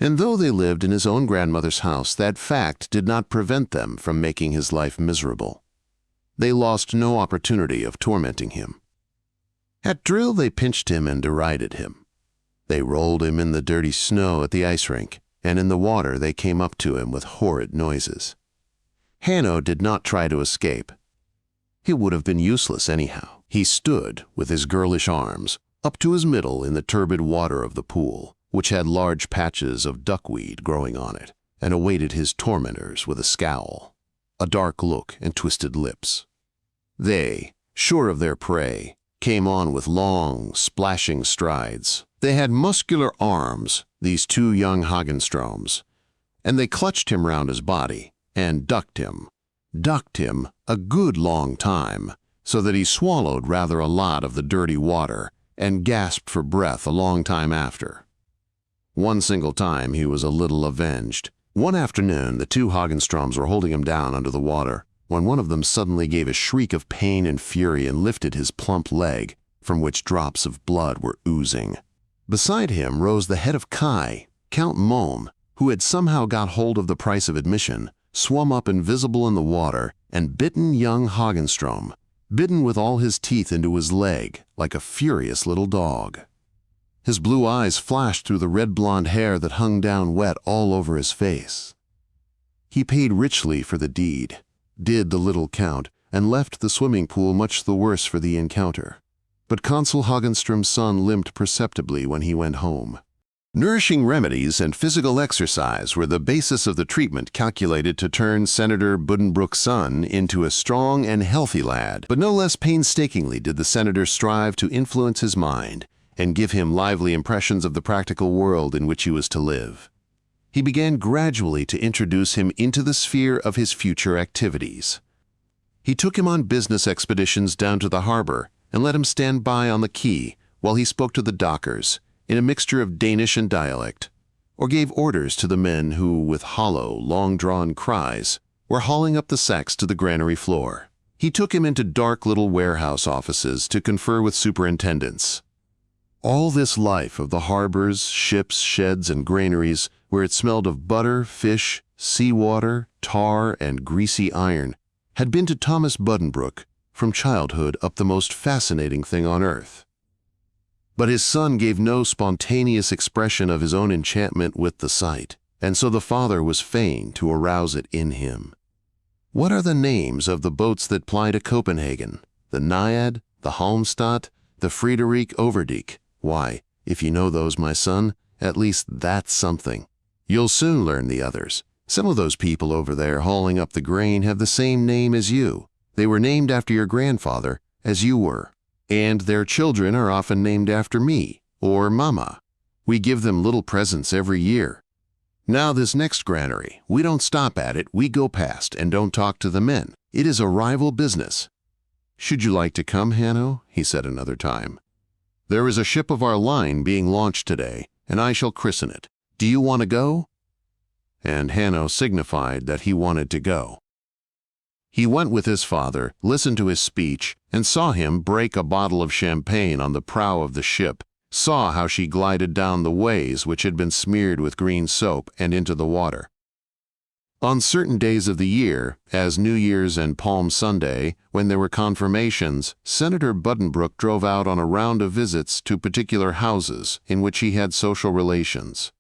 And though they lived in his own grandmother's house, that fact did not prevent them from making his life miserable. They lost no opportunity of tormenting him. At drill they pinched him and derided him. They rolled him in the dirty snow at the ice rink, and in the water they came up to him with horrid noises. Hanno did not try to escape. It would have been useless anyhow. He stood, with his girlish arms, up to his middle in the turbid water of the pool, which had large patches of duckweed growing on it, and awaited his tormentors with a scowl, a dark look and twisted lips. They, sure of their prey, came on with long, splashing strides. They had muscular arms, these two young Hagenstroms, and they clutched him round his body and ducked him a good long time, so that he swallowed rather a lot of the dirty water and gasped for breath a long time after. One single time he was a little avenged. One afternoon the two Hagenstroms were holding him down under the water, when one of them suddenly gave a shriek of pain and fury and lifted his plump leg, from which drops of blood were oozing. Beside him rose the head of Kai, Count Mom, who had somehow got hold of the price of admission, swum up invisible in the water, and bitten young Hagenstrom, bitten with all his teeth into his leg, like a furious little dog. His blue eyes flashed through the red-blonde hair that hung down wet all over his face. He paid richly for the deed, did the little Count, and left the swimming pool much the worse for the encounter. But Consul Hagenstrom's son limped perceptibly when he went home. Nourishing remedies and physical exercise were the basis of the treatment calculated to turn Senator Buddenbrooks' son into a strong and healthy lad, but no less painstakingly did the senator strive to influence his mind and give him lively impressions of the practical world in which he was to live. He began gradually to introduce him into the sphere of his future activities. He took him on business expeditions down to the harbor and let him stand by on the quay while he spoke to the dockers in a mixture of Danish and dialect, or gave orders to the men who, with hollow, long-drawn cries, were hauling up the sacks to the granary floor. He took him into dark little warehouse offices to confer with superintendents. All this life of the harbors, ships, sheds, and granaries, where it smelled of butter, fish, seawater, tar, and greasy iron, had been to Thomas Buddenbrook, from childhood up, the most fascinating thing on earth. But his son gave no spontaneous expression of his own enchantment with the sight, and so the father was fain to arouse it in him. What are the names of the boats that ply to Copenhagen? The Naiad, the Halmstad, the Frederik Overdyk. Why, if you know those, my son, at least that's something. You'll soon learn the others. Some of those people over there hauling up the grain have the same name as you. They were named after your grandfather, as you were. And their children are often named after me, or Mama. We give them little presents every year. Now this next granary, we don't stop at it, we go past and don't talk to the men. It is a rival business. Should you like to come, Hanno? He said another time. There is a ship of our line being launched today, and I shall christen it. Do you want to go? And Hanno signified that he wanted to go. He went with his father, listened to his speech, and saw him break a bottle of champagne on the prow of the ship, saw how she glided down the ways which had been smeared with green soap and into the water. On certain days of the year, as New Year's and Palm Sunday, when there were confirmations, Senator Buddenbrook drove out on a round of visits to particular houses in which he had social relations.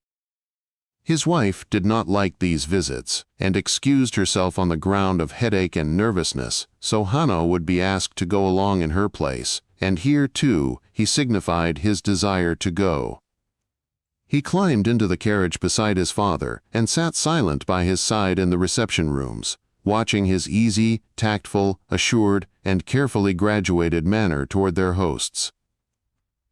His wife did not like these visits, and excused herself on the ground of headache and nervousness, so Hanno would be asked to go along in her place, and here, too, he signified his desire to go. He climbed into the carriage beside his father and sat silent by his side in the reception rooms, watching his easy, tactful, assured, and carefully graduated manner toward their hosts.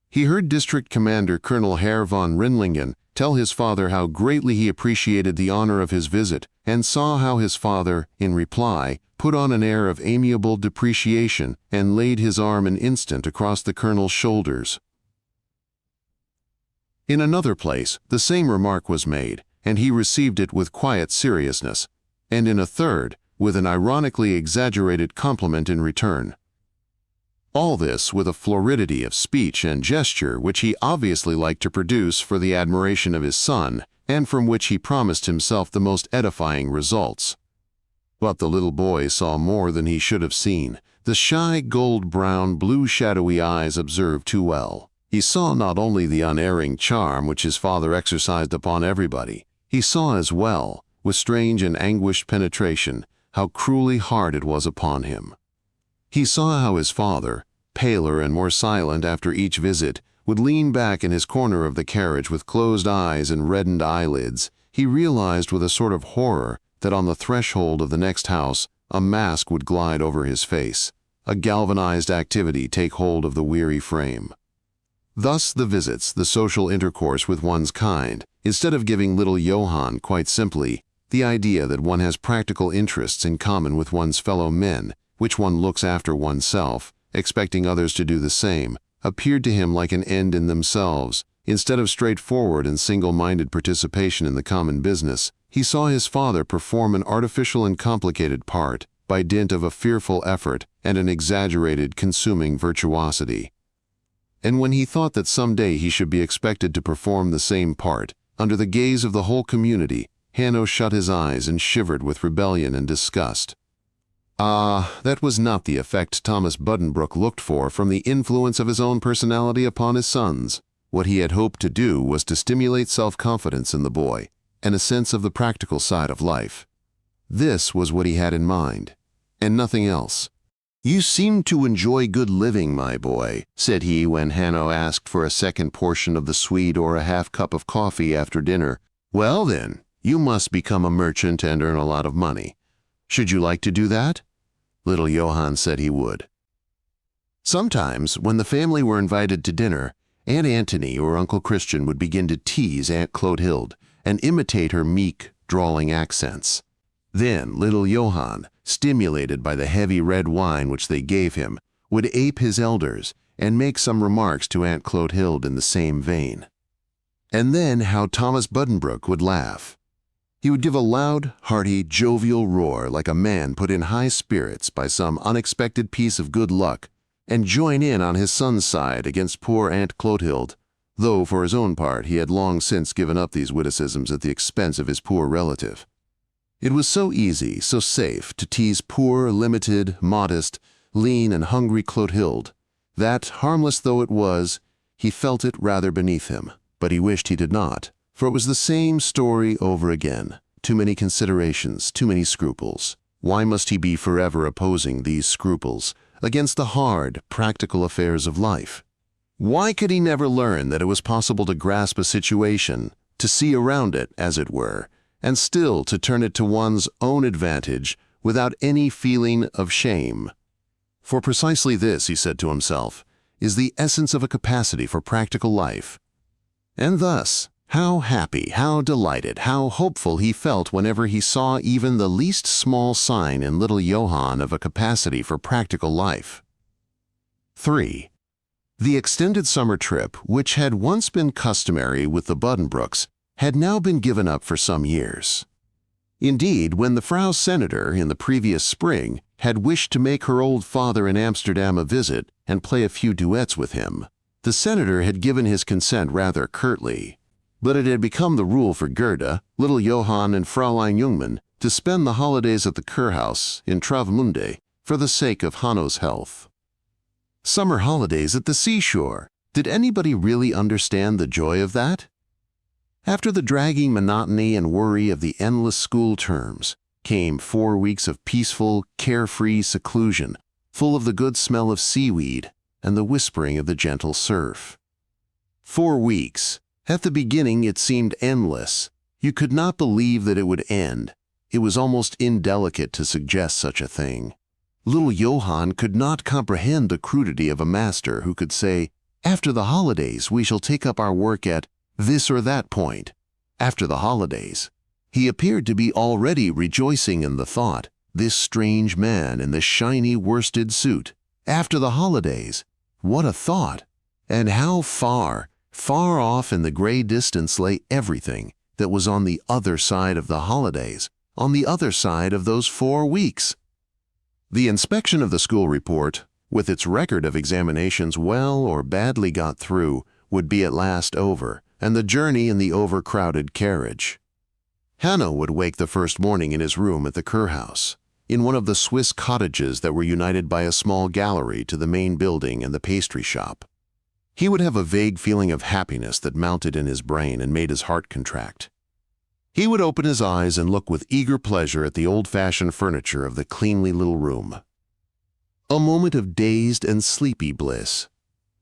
He heard District Commander Colonel Herr von Rindlingen tell his father how greatly he appreciated the honor of his visit, and saw how his father, in reply, put on an air of amiable depreciation and laid his arm an instant across the colonel's shoulders. In another place, the same remark was made, and he received it with quiet seriousness, and in a third, with an ironically exaggerated compliment in return. All this with a floridity of speech and gesture which he obviously liked to produce for the admiration of his son, and from which he promised himself the most edifying results. But the little boy saw more than he should have seen. The shy, gold-brown, blue shadowy eyes observed too well. He saw not only the unerring charm which his father exercised upon everybody, he saw as well, with strange and anguished penetration, how cruelly hard it was upon him. He saw how his father, paler and more silent after each visit, would lean back in his corner of the carriage with closed eyes and reddened eyelids. He realized with a sort of horror that on the threshold of the next house a mask would glide over his face, a galvanized activity take hold of the weary frame. Thus the visits, the social intercourse with one's kind, instead of giving little Johann quite simply the idea that one has practical interests in common with one's fellow men, which one looks after oneself, expecting others to do the same, appeared to him like an end in themselves. Instead of straightforward and single-minded participation in the common business, he saw his father perform an artificial and complicated part by dint of a fearful effort and an exaggerated, consuming virtuosity. And when he thought that someday he should be expected to perform the same part, under the gaze of the whole community, Hanno shut his eyes and shivered with rebellion and disgust. Ah, that was not the effect Thomas Buddenbrook looked for from the influence of his own personality upon his sons. What he had hoped to do was to stimulate self-confidence in the boy, and a sense of the practical side of life. This was what he had in mind, and nothing else. "You seem to enjoy good living, my boy," said he when Hanno asked for a second portion of the sweet or a half cup of coffee after dinner. "Well then, you must become a merchant and earn a lot of money. Should you like to do that?" Little Johann said he would. Sometimes, when the family were invited to dinner, Aunt Antony or Uncle Christian would begin to tease Aunt Clotilde and imitate her meek, drawling accents. Then little Johann, stimulated by the heavy red wine which they gave him, would ape his elders and make some remarks to Aunt Clotilde in the same vein. And then how Thomas Buddenbrook would laugh. He would give a loud, hearty, jovial roar like a man put in high spirits by some unexpected piece of good luck, and join in on his son's side against poor Aunt Clotilde, though for his own part he had long since given up these witticisms at the expense of his poor relative. It was so easy, so safe, to tease poor, limited, modest, lean and hungry Clotilde, that, harmless though it was, he felt it rather beneath him. But he wished he did not, for it was the same story over again. Too many considerations, too many scruples. Why must he be forever opposing these scruples against the hard, practical affairs of life? Why could he never learn that it was possible to grasp a situation, to see around it, as it were, and still to turn it to one's own advantage without any feeling of shame? For precisely this, he said to himself, is the essence of a capacity for practical life. And thus, how happy, how delighted, how hopeful he felt whenever he saw even the least small sign in little Johann of a capacity for practical life. 3. The extended summer trip, which had once been customary with the Buddenbrooks, had now been given up for some years. Indeed, when the Frau Senator, in the previous spring, had wished to make her old father in Amsterdam a visit and play a few duets with him, the senator had given his consent rather curtly. But it had become the rule for Gerda, little Johann and Fraulein Jungmann to spend the holidays at the Kurhaus in Travemünde for the sake of Hanno's health. Summer holidays at the seashore! Did anybody really understand the joy of that? After the dragging monotony and worry of the endless school terms came 4 weeks of peaceful, carefree seclusion, full of the good smell of seaweed and the whispering of the gentle surf. 4 weeks. At the beginning it seemed endless. You could not believe that it would end. It was almost indelicate to suggest such a thing. Little Johann could not comprehend the crudity of a master who could say, "After the holidays we shall take up our work at this or that point." After the holidays. He appeared to be already rejoicing in the thought, this strange man in the shiny worsted suit. After the holidays. What a thought! And how far, far off in the gray distance lay everything that was on the other side of the holidays, on the other side of those 4 weeks. The inspection of the school report, with its record of examinations well or badly got through, would be at last over, and the journey in the overcrowded carriage. Hanno would wake the first morning in his room at the Kurhaus, in one of the Swiss cottages that were united by a small gallery to the main building and the pastry shop. He would have a vague feeling of happiness that mounted in his brain and made his heart contract. He would open his eyes and look with eager pleasure at the old-fashioned furniture of the cleanly little room. A moment of dazed and sleepy bliss.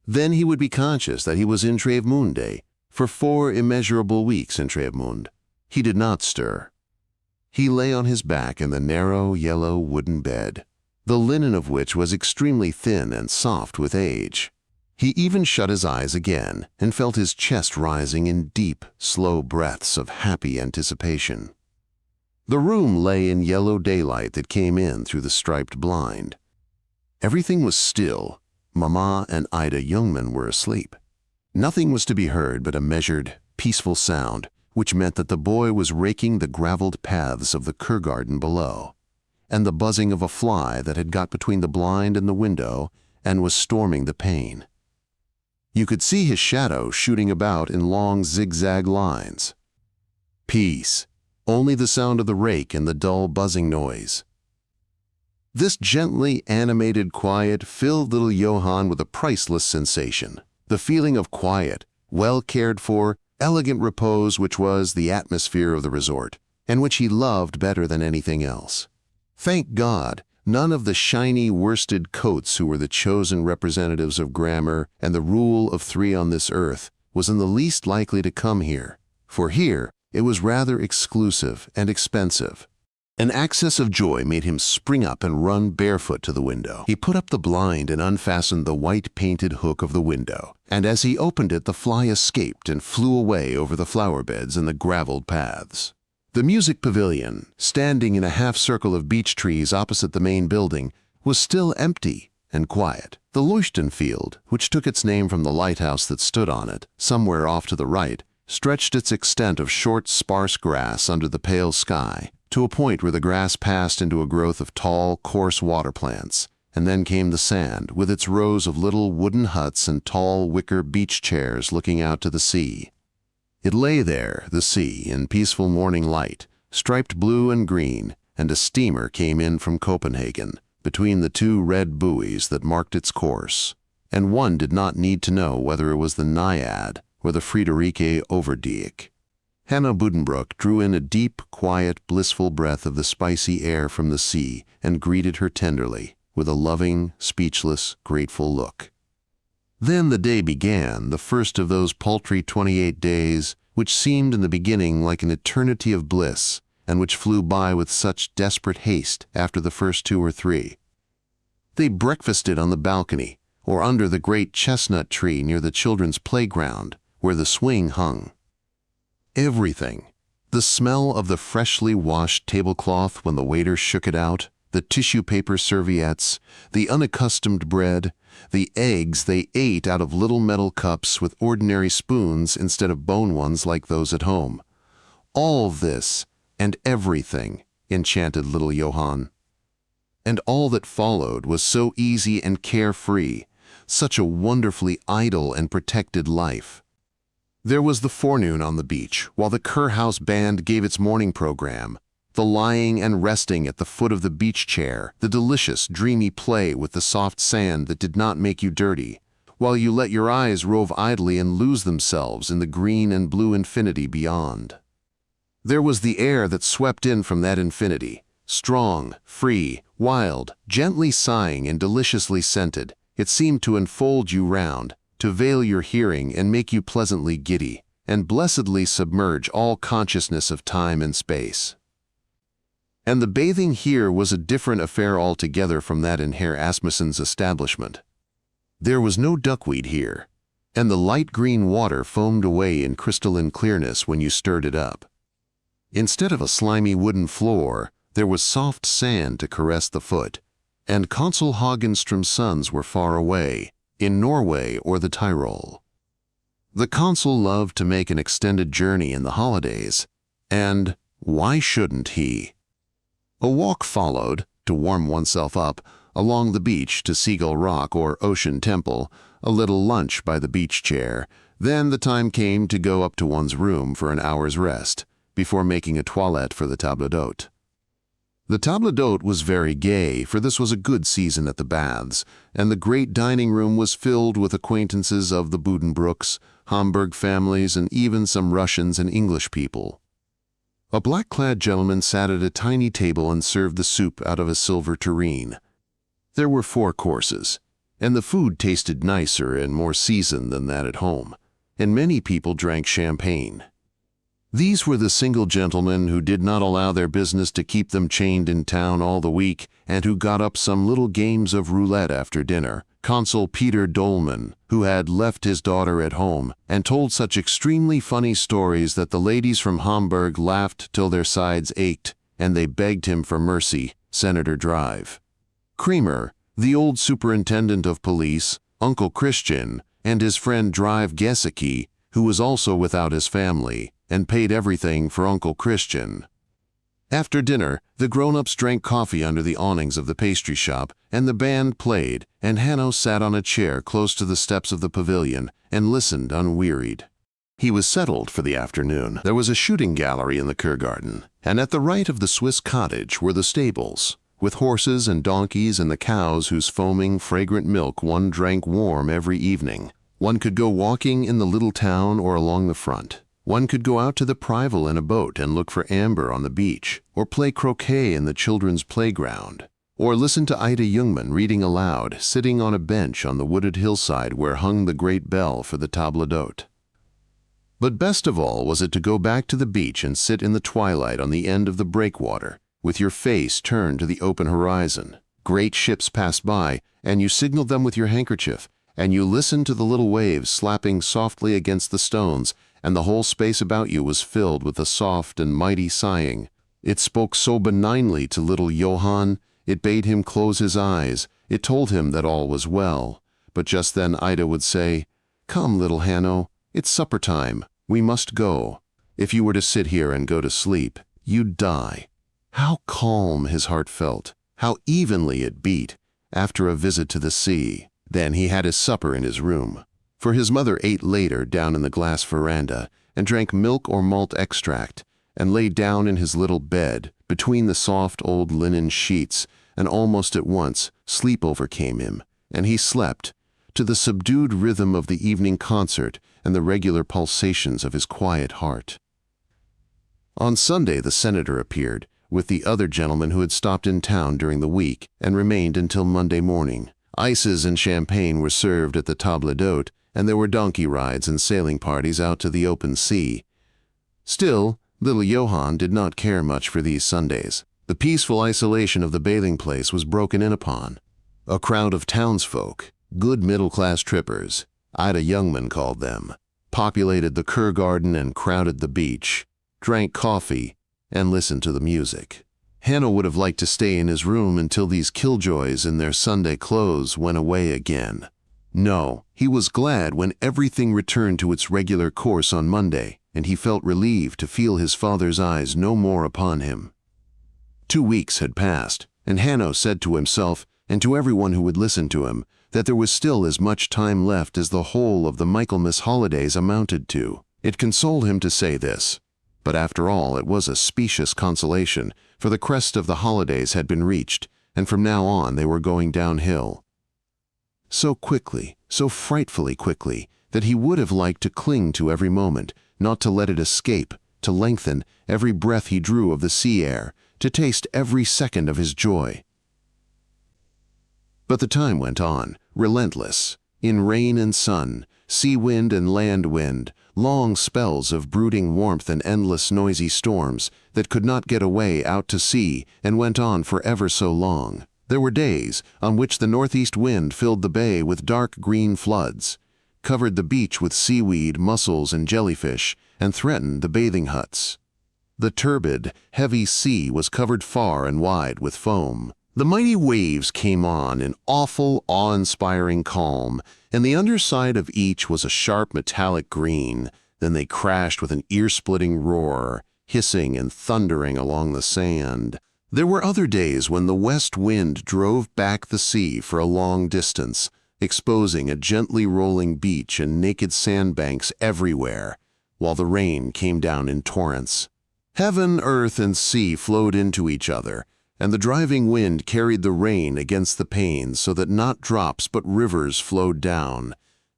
Then he would be conscious that he was in Trévmunde, for 4 immeasurable weeks in Trévmund. He did not stir. He lay on his back in the narrow, yellow wooden bed, the linen of which was extremely thin and soft with age. He even shut his eyes again and felt his chest rising in deep, slow breaths of happy anticipation. The room lay in yellow daylight that came in through the striped blind. Everything was still. Mama and Ida Jungmann were asleep. Nothing was to be heard but a measured, peaceful sound, which meant that the boy was raking the graveled paths of the Kurgarden below, and the buzzing of a fly that had got between the blind and the window and was storming the pane. You could see his shadow shooting about in long zigzag lines. Peace. Only the sound of the rake and the dull buzzing noise. This gently animated quiet filled little Johann with a priceless sensation, the feeling of quiet, well cared for, elegant repose which was the atmosphere of the resort, and which he loved better than anything else. Thank God, none of the shiny worsted coats who were the chosen representatives of grammar and the rule of 3 on this earth was in the least likely to come here, for here it was rather exclusive and expensive. An access of joy made him spring up and run barefoot to the window. He put up the blind and unfastened the white-painted hook of the window, and as he opened it the fly escaped and flew away over the flower beds and the graveled paths. The music pavilion, standing in a half-circle of beech trees opposite the main building, was still empty and quiet. The Leuchtenfield, which took its name from the lighthouse that stood on it, somewhere off to the right, stretched its extent of short, sparse grass under the pale sky, to a point where the grass passed into a growth of tall, coarse water plants, and then came the sand, with its rows of little wooden huts and tall wicker beach chairs looking out to the sea. It lay there, the sea, in peaceful morning light, striped blue and green, and a steamer came in from Copenhagen, between the 2 red buoys that marked its course, and one did not need to know whether it was the Naiad or the Friederike Overdijk. Hannah Buddenbrooks drew in a deep, quiet, blissful breath of the spicy air from the sea and greeted her tenderly, with a loving, speechless, grateful look. Then the day began, the first of those paltry 28 days, which seemed in the beginning like an eternity of bliss, and which flew by with such desperate haste after the first 2 or 3. They breakfasted on the balcony, or under the great chestnut tree near the children's playground, where the swing hung. Everything. The smell of the freshly washed tablecloth when the waiter shook it out, the tissue paper serviettes, the unaccustomed bread, the eggs they ate out of little metal cups with ordinary spoons instead of bone ones like those at home. All this and everything enchanted little Johann. And all that followed was so easy and carefree, such a wonderfully idle and protected life. There was the forenoon on the beach, while the Kurhaus band gave its morning program, the lying and resting at the foot of the beach chair, the delicious, dreamy play with the soft sand that did not make you dirty, while you let your eyes rove idly and lose themselves in the green and blue infinity beyond. There was the air that swept in from that infinity, strong, free, wild, gently sighing and deliciously scented. It seemed to enfold you round, to veil your hearing and make you pleasantly giddy, and blessedly submerge all consciousness of time and space. And the bathing here was a different affair altogether from that in Herr Asmussen's establishment. There was no duckweed here, and the light green water foamed away in crystalline clearness when you stirred it up. Instead of a slimy wooden floor, there was soft sand to caress the foot, and Consul Hagenström's sons were far away, in Norway or the Tyrol. The consul loved to make an extended journey in the holidays, and why shouldn't he? A walk followed, to warm oneself up, along the beach to Seagull Rock or Ocean Temple, a little lunch by the beach chair, then the time came to go up to one's room for an hour's rest, before making a toilette for the table d'hôte. The table d'hôte was very gay, for this was a good season at the baths, and the great dining room was filled with acquaintances of the Buddenbrooks, Hamburg families, and even some Russians and English people. A black-clad gentleman sat at a tiny table and served the soup out of a silver tureen. There were 4 courses, and the food tasted nicer and more seasoned than that at home, and many people drank champagne. These were the single gentlemen who did not allow their business to keep them chained in town all the week and who got up some little games of roulette after dinner. Consul Peter Dolman, who had left his daughter at home and told such extremely funny stories that the ladies from Hamburg laughed till their sides ached, and they begged him for mercy. Senator Drive. Kramer, the old superintendent of police, Uncle Christian, and his friend Drive Gesicki, who was also without his family, and paid everything for Uncle Christian. After dinner, the grown-ups drank coffee under the awnings of the pastry shop, and the band played, and Hanno sat on a chair close to the steps of the pavilion and listened unwearied. He was settled for the afternoon. There was a shooting gallery in the Kurgarten, and at the right of the Swiss cottage were the stables, with horses and donkeys and the cows whose foaming, fragrant milk one drank warm every evening. One could go walking in the little town or along the front. One could go out to the Prival in a boat and look for amber on the beach, or play croquet in the children's playground, or listen to Ida Jungmann reading aloud, sitting on a bench on the wooded hillside where hung the great bell for the table d'hôte. But best of all was it to go back to the beach and sit in the twilight on the end of the breakwater, with your face turned to the open horizon. Great ships passed by, and you signaled them with your handkerchief, and you listened to the little waves slapping softly against the stones, and the whole space about you was filled with a soft and mighty sighing. It spoke so benignly to little Johann, it bade him close his eyes, it told him that all was well. But just then Ida would say, "Come, little Hanno, it's supper time, we must go. If you were to sit here and go to sleep, you'd die." How calm his heart felt, how evenly it beat, after a visit to the sea. Then he had his supper in his room, for his mother ate later down in the glass veranda and drank milk or malt extract and lay down in his little bed between the soft old linen sheets, and almost at once sleep overcame him, and he slept to the subdued rhythm of the evening concert and the regular pulsations of his quiet heart. On Sunday the senator appeared, with the other gentlemen who had stopped in town during the week and remained until Monday morning. Ices and champagne were served at the table d'hôte, and there were donkey rides and sailing parties out to the open sea. Still, little Johann did not care much for these Sundays. The peaceful isolation of the bathing place was broken in upon. A crowd of townsfolk, good middle-class trippers, Ida Jungmann called them, populated the Kurgarten and crowded the beach, drank coffee, and listened to the music. Hanno would have liked to stay in his room until these killjoys in their Sunday clothes went away again. No, he was glad when everything returned to its regular course on Monday, and he felt relieved to feel his father's eyes no more upon him. 2 weeks had passed, and Hanno said to himself, and to everyone who would listen to him, that there was still as much time left as the whole of the Michaelmas holidays amounted to. It consoled him to say this, but after all it was a specious consolation, for the crest of the holidays had been reached, and from now on they were going downhill. So quickly, so frightfully quickly, that he would have liked to cling to every moment, not to let it escape, to lengthen every breath he drew of the sea air, to taste every second of his joy. But the time went on, relentless, in rain and sun, sea wind and land wind, long spells of brooding warmth and endless noisy storms that could not get away out to sea and went on for ever so long. There were days on which the northeast wind filled the bay with dark green floods, covered the beach with seaweed, mussels, and jellyfish, and threatened the bathing huts. The turbid, heavy sea was covered far and wide with foam. The mighty waves came on in awful, awe-inspiring calm, and the underside of each was a sharp metallic green. Then they crashed with an ear-splitting roar, hissing and thundering along the sand. There were other days when the west wind drove back the sea for a long distance, exposing a gently rolling beach and naked sandbanks everywhere, while the rain came down in torrents. Heaven, earth, and sea flowed into each other, and the driving wind carried the rain against the panes so that not drops but rivers flowed down,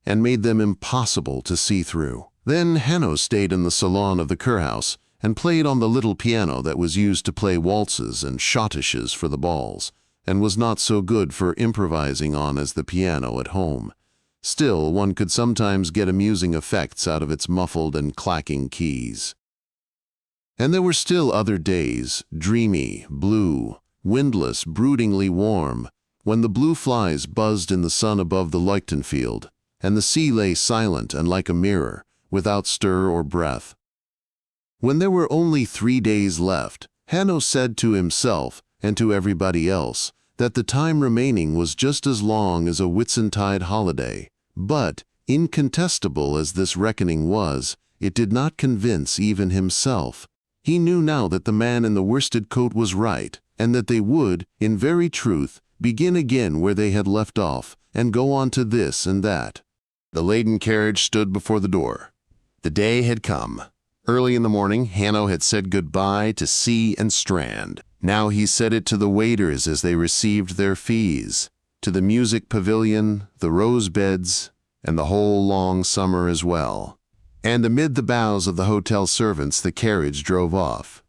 and made them impossible to see through. Then Hanno stayed in the salon of the Kurhaus, and played on the little piano that was used to play waltzes and schottisches for the balls, and was not so good for improvising on as the piano at home. Still, one could sometimes get amusing effects out of its muffled and clacking keys. And there were still other days, dreamy, blue, windless, broodingly warm, when the blue flies buzzed in the sun above the Leuchtenfield, and the sea lay silent and like a mirror, without stir or breath. When there were only 3 days left, Hanno said to himself and to everybody else that the time remaining was just as long as a Whitsuntide holiday, but, incontestable as this reckoning was, it did not convince even himself. He knew now that the man in the worsted coat was right, and that they would, in very truth, begin again where they had left off, and go on to this and that. The laden carriage stood before the door. The day had come. Early in the morning, Hanno had said goodbye to sea and strand. Now he said it to the waiters as they received their fees, to the music pavilion, the rose beds, and the whole long summer as well. And amid the bows of the hotel servants the carriage drove off.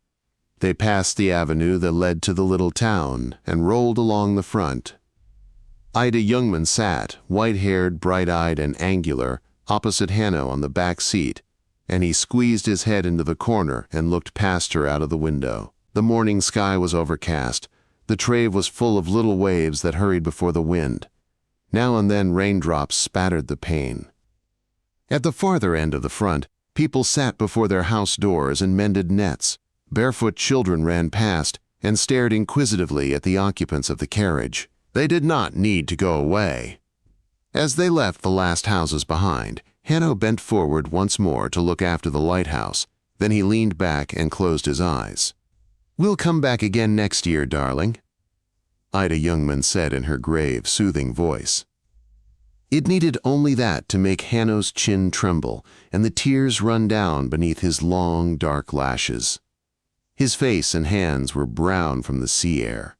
They passed the avenue that led to the little town and rolled along the front. Ida Youngman sat, white-haired, bright-eyed, and angular, opposite Hanno on the back seat, and he squeezed his head into the corner and looked past her out of the window. The morning sky was overcast. The Trave was full of little waves that hurried before the wind. Now and then raindrops spattered the pane. At the farther end of the front, people sat before their house doors and mended nets. Barefoot children ran past and stared inquisitively at the occupants of the carriage. They did not need to go away. As they left the last houses behind, Hanno bent forward once more to look after the lighthouse. Then he leaned back and closed his eyes. "We'll come back again next year, darling," Ida Youngman said in her grave, soothing voice. It needed only that to make Hanno's chin tremble and the tears run down beneath his long, dark lashes. His face and hands were brown from the sea air.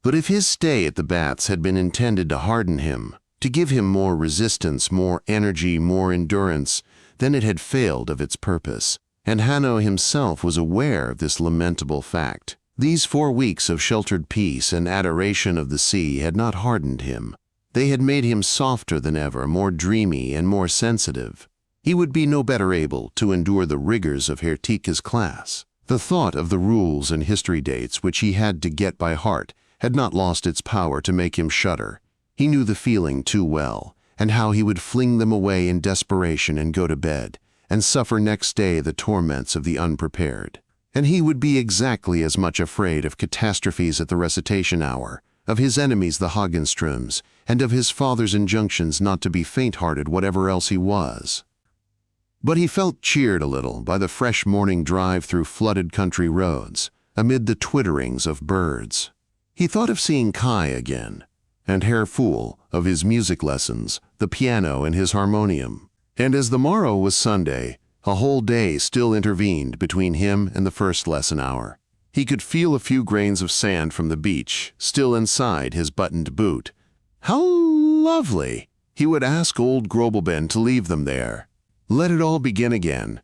But if his stay at the baths had been intended to harden him, to give him more resistance, more energy, more endurance, then it had failed of its purpose, and Hanno himself was aware of this lamentable fact. These 4 weeks of sheltered peace and adoration of the sea had not hardened him. They had made him softer than ever, more dreamy and more sensitive. He would be no better able to endure the rigors of Herr Tieke's class. The thought of the rules and history dates which he had to get by heart had not lost its power to make him shudder. He knew the feeling too well, and how he would fling them away in desperation and go to bed, and suffer next day the torments of the unprepared. And he would be exactly as much afraid of catastrophes at the recitation hour, of his enemies the Hagenstroms, and of his father's injunctions not to be faint-hearted whatever else he was. But he felt cheered a little by the fresh morning drive through flooded country roads, amid the twitterings of birds. He thought of seeing Kai again, and Herr Pfuhl, of his music lessons, the piano and his harmonium. And as the morrow was Sunday, a whole day still intervened between him and the first lesson hour. He could feel a few grains of sand from the beach, still inside his buttoned boot. How lovely! He would ask old Grobelben to leave them there. Let it all begin again.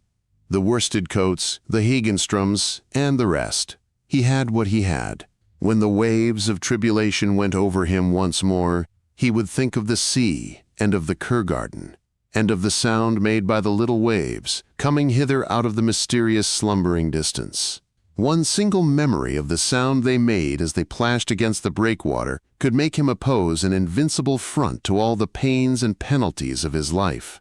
The worsted coats, the Hagenstroms, and the rest. He had what he had. When the waves of tribulation went over him once more, he would think of the sea and of the Kurgarten, and of the sound made by the little waves, coming hither out of the mysterious slumbering distance. One single memory of the sound they made as they plashed against the breakwater could make him oppose an invincible front to all the pains and penalties of his life.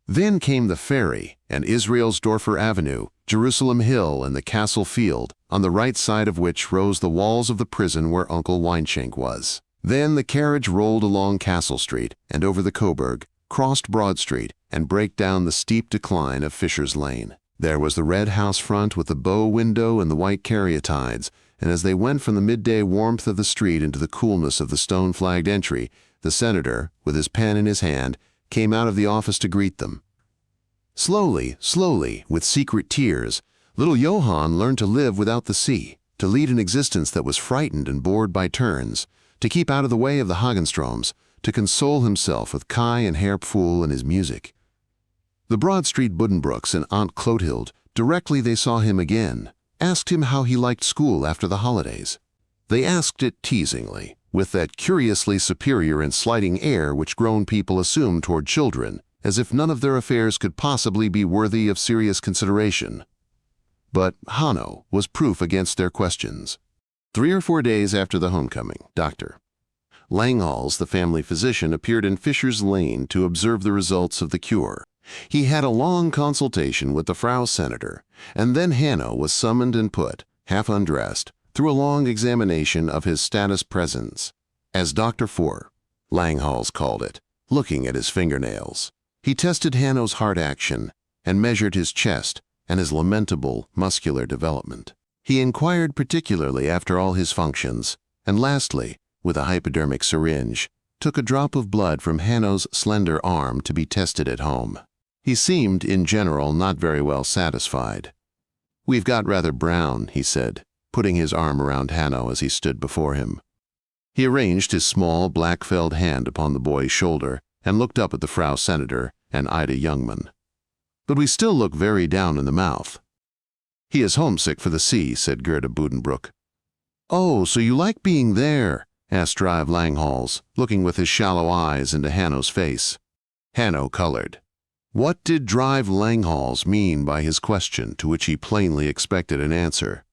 Then came the ferry and Israelsdorfer Avenue, Jerusalem Hill and the Castle Field, on the right side of which rose the walls of the prison where Uncle Weinschenk was. Then the carriage rolled along Castle Street and over the Coburg, crossed Broad Street, and brake down the steep decline of Fisher's Lane. There was the red house front with the bow window and the white caryatides, and as they went from the midday warmth of the street into the coolness of the stone-flagged entry, the senator, with his pen in his hand, came out of the office to greet them. Slowly, slowly, with secret tears, little Johann learned to live without the sea, to lead an existence that was frightened and bored by turns, to keep out of the way of the Hagenstroms, to console himself with Kai and Herr Pfuhl and his music. The Broad Street Buddenbrooks and Aunt Clotilde directly they saw him again, asked him how he liked school after the holidays. They asked it teasingly, with that curiously superior and slighting air which grown people assume toward children, as if none of their affairs could possibly be worthy of serious consideration. But Hanno was proof against their questions. 3 or 4 days after the homecoming, Dr. Langhals, the family physician, appeared in Fisher's Lane to observe the results of the cure. He had a long consultation with the Frau Senator, and then Hanno was summoned and put, half undressed, through a long examination of his status presens, as Dr. Four, Langhals called it, looking at his fingernails. He tested Hanno's heart action and measured his chest and his lamentable muscular development. He inquired particularly after all his functions, and lastly, with a hypodermic syringe, took a drop of blood from Hanno's slender arm to be tested at home. He seemed, in general, not very well satisfied. "We've got rather brown," he said, putting his arm around Hanno as he stood before him. He arranged his small, black-felled hand upon the boy's shoulder and looked up at the Frau Senator and Ida Youngman. "But we still look very down in the mouth." "He is homesick for the sea," said Gerda Buddenbrook. "Oh, so you like being there?" asked Drive Langhals, looking with his shallow eyes into Hanno's face. Hanno colored. What did Drive Langhals mean by his question, to which he plainly expected an answer?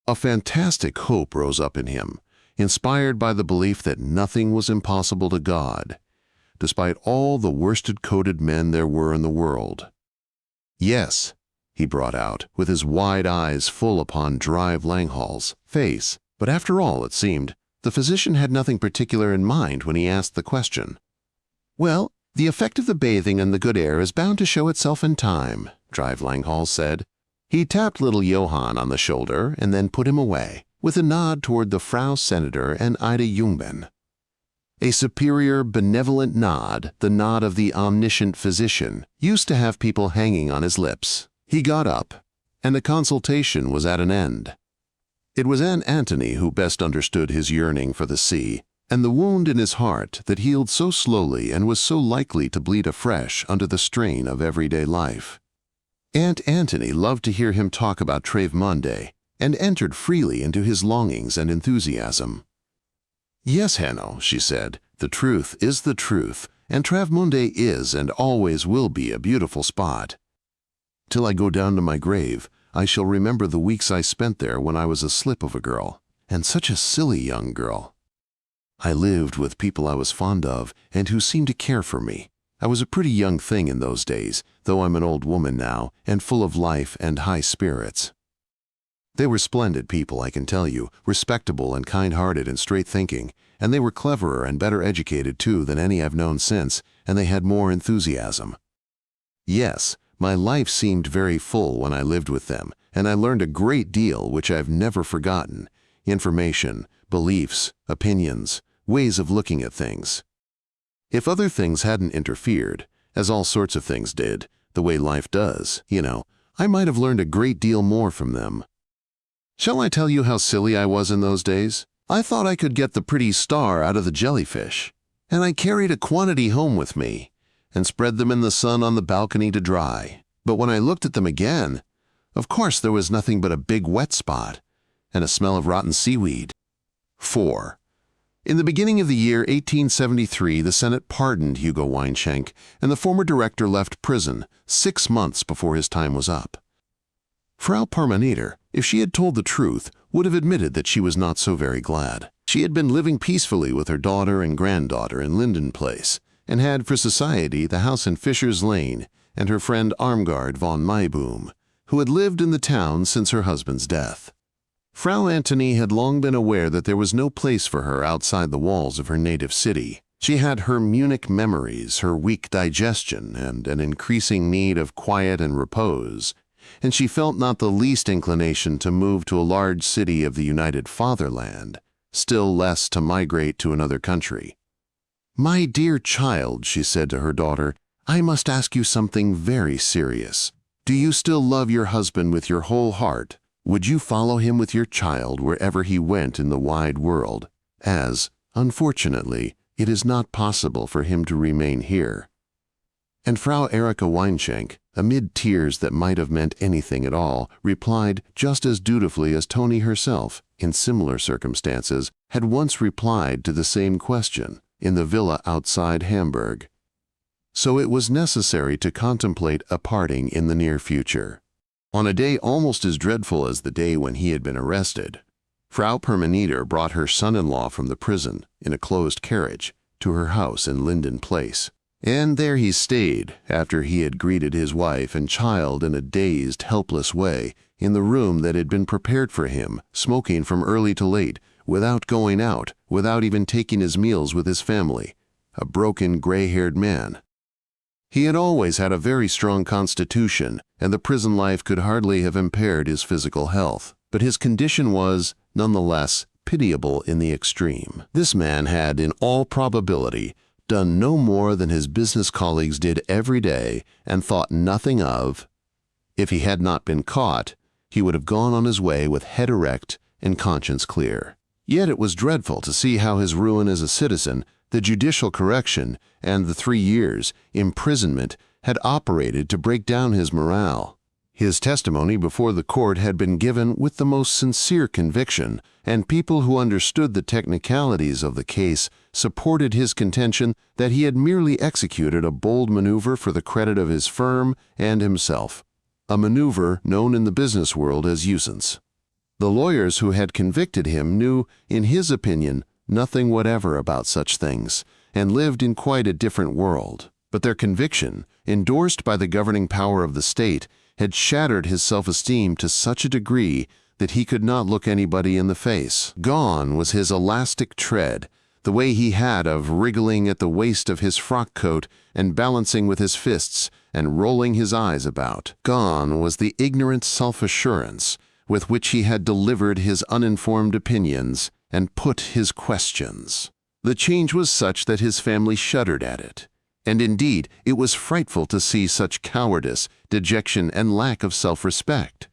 A fantastic hope rose up in him, inspired by the belief that nothing was impossible to God, despite all the worsted-coated men there were in the world. "Yes," he brought out, with his wide eyes full upon Drive Langhals' face, but after all, it seemed, the physician had nothing particular in mind when he asked the question. "Well, the effect of the bathing and the good air is bound to show itself in time," Drive Langhals said. He tapped little Johann on the shoulder and then put him away, with a nod toward the Frau Senator and Ida Jungmann. A superior, benevolent nod, the nod of the omniscient physician, used to have people hanging on his lips. He got up, and the consultation was at an end. It was Aunt Antony who best understood his yearning for the sea, and the wound in his heart that healed so slowly and was so likely to bleed afresh under the strain of everyday life. Aunt Antony loved to hear him talk about Travemünde, and entered freely into his longings and enthusiasm. "Yes, Hanno," she said, "the truth is the truth, and Travemünde is and always will be a beautiful spot. Till I go down to my grave, I shall remember the weeks I spent there when I was a slip of a girl, and such a silly young girl. I lived with people I was fond of and who seemed to care for me. I was a pretty young thing in those days, though I'm an old woman now, and full of life and high spirits. They were splendid people, I can tell you, respectable and kind-hearted and straight-thinking, and they were cleverer and better educated, too, than any I've known since, and they had more enthusiasm. Yes, my life seemed very full when I lived with them, and I learned a great deal which I've never forgotten: information, beliefs, opinions, ways of looking at things. If other things hadn't interfered, as all sorts of things did, the way life does, you know, I might have learned a great deal more from them. Shall I tell you how silly I was in those days? I thought I could get the pretty star out of the jellyfish, and I carried a quantity home with me, and spread them in the sun on the balcony to dry. But when I looked at them again, of course there was nothing but a big wet spot, and a smell of rotten seaweed. 4. In the beginning of the year 1873, the Senate pardoned Hugo Weinschenk, and the former director left prison 6 months before his time was up. Frau Parmaniter, if she had told the truth, would have admitted that she was not so very glad. She had been living peacefully with her daughter and granddaughter in Linden Place, and had for society the house in Fisher's Lane and her friend Armgard von Mayboom, who had lived in the town since her husband's death. Frau Antony had long been aware that there was no place for her outside the walls of her native city. She had her Munich memories, her weak digestion, and an increasing need of quiet and repose, and she felt not the least inclination to move to a large city of the United Fatherland, still less to migrate to another country. "My dear child," she said to her daughter, "I must ask you something very serious. Do you still love your husband with your whole heart? Would you follow him with your child wherever he went in the wide world, as, unfortunately, it is not possible for him to remain here?" And Frau Erika Weinschenk, amid tears that might have meant anything at all, replied just as dutifully as Tony herself, in similar circumstances, had once replied to the same question in the villa outside Hamburg. So it was necessary to contemplate a parting in the near future. On a day almost as dreadful as the day when he had been arrested, Frau Permaneder brought her son-in-law from the prison in a closed carriage to her house in Linden Place. And there he stayed after he had greeted his wife and child in a dazed, helpless way in the room that had been prepared for him, smoking from early to late, without going out, without even taking his meals with his family, a broken, gray-haired man. He had always had a very strong constitution, and the prison life could hardly have impaired his physical health. But his condition was, nonetheless, pitiable in the extreme. This man had, in all probability, done no more than his business colleagues did every day and thought nothing of. If he had not been caught, he would have gone on his way with head erect and conscience clear. Yet it was dreadful to see how his ruin as a citizen, the judicial correction, and the 3 years' imprisonment had operated to break down his morale. His testimony before the court had been given with the most sincere conviction, and people who understood the technicalities of the case supported his contention that he had merely executed a bold maneuver for the credit of his firm and himself, a maneuver known in the business world as usance. The lawyers who had convicted him knew, in his opinion, nothing whatever about such things, and lived in quite a different world. But their conviction, endorsed by the governing power of the state, had shattered his self-esteem to such a degree that he could not look anybody in the face. Gone was his elastic tread, the way he had of wriggling at the waist of his frock coat and balancing with his fists and rolling his eyes about. Gone was the ignorant self-assurance with which he had delivered his uninformed opinions and put his questions. The change was such that his family shuddered at it. And indeed, it was frightful to see such cowardice, dejection, and lack of self-respect.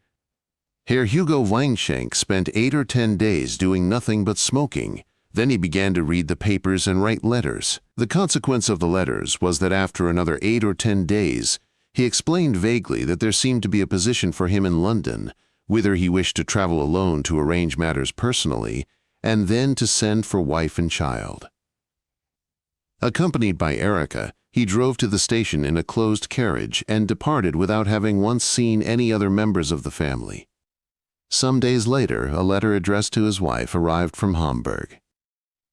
Herr Hugo Weinschenk spent 8 or 10 days doing nothing but smoking. Then he began to read the papers and write letters. The consequence of the letters was that after another 8 or 10 days, he explained vaguely that there seemed to be a position for him in London, whither he wished to travel alone to arrange matters personally, and then to send for wife and child. Accompanied by Erika, he drove to the station in a closed carriage and departed without having once seen any other members of the family. Some days later, a letter addressed to his wife arrived from Hamburg.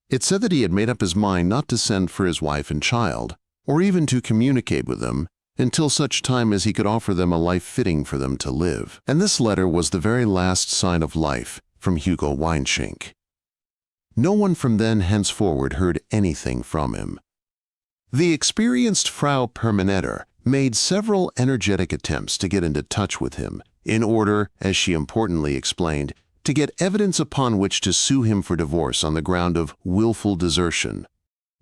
It said that he had made up his mind not to send for his wife and child, or even to communicate with them, until such time as he could offer them a life fitting for them to live. And this letter was the very last sign of life from Hugo Weinschenk. No one from then henceforward heard anything from him. The experienced Frau Permaneder made several energetic attempts to get into touch with him, in order, as she importantly explained, to get evidence upon which to sue him for divorce on the ground of willful desertion.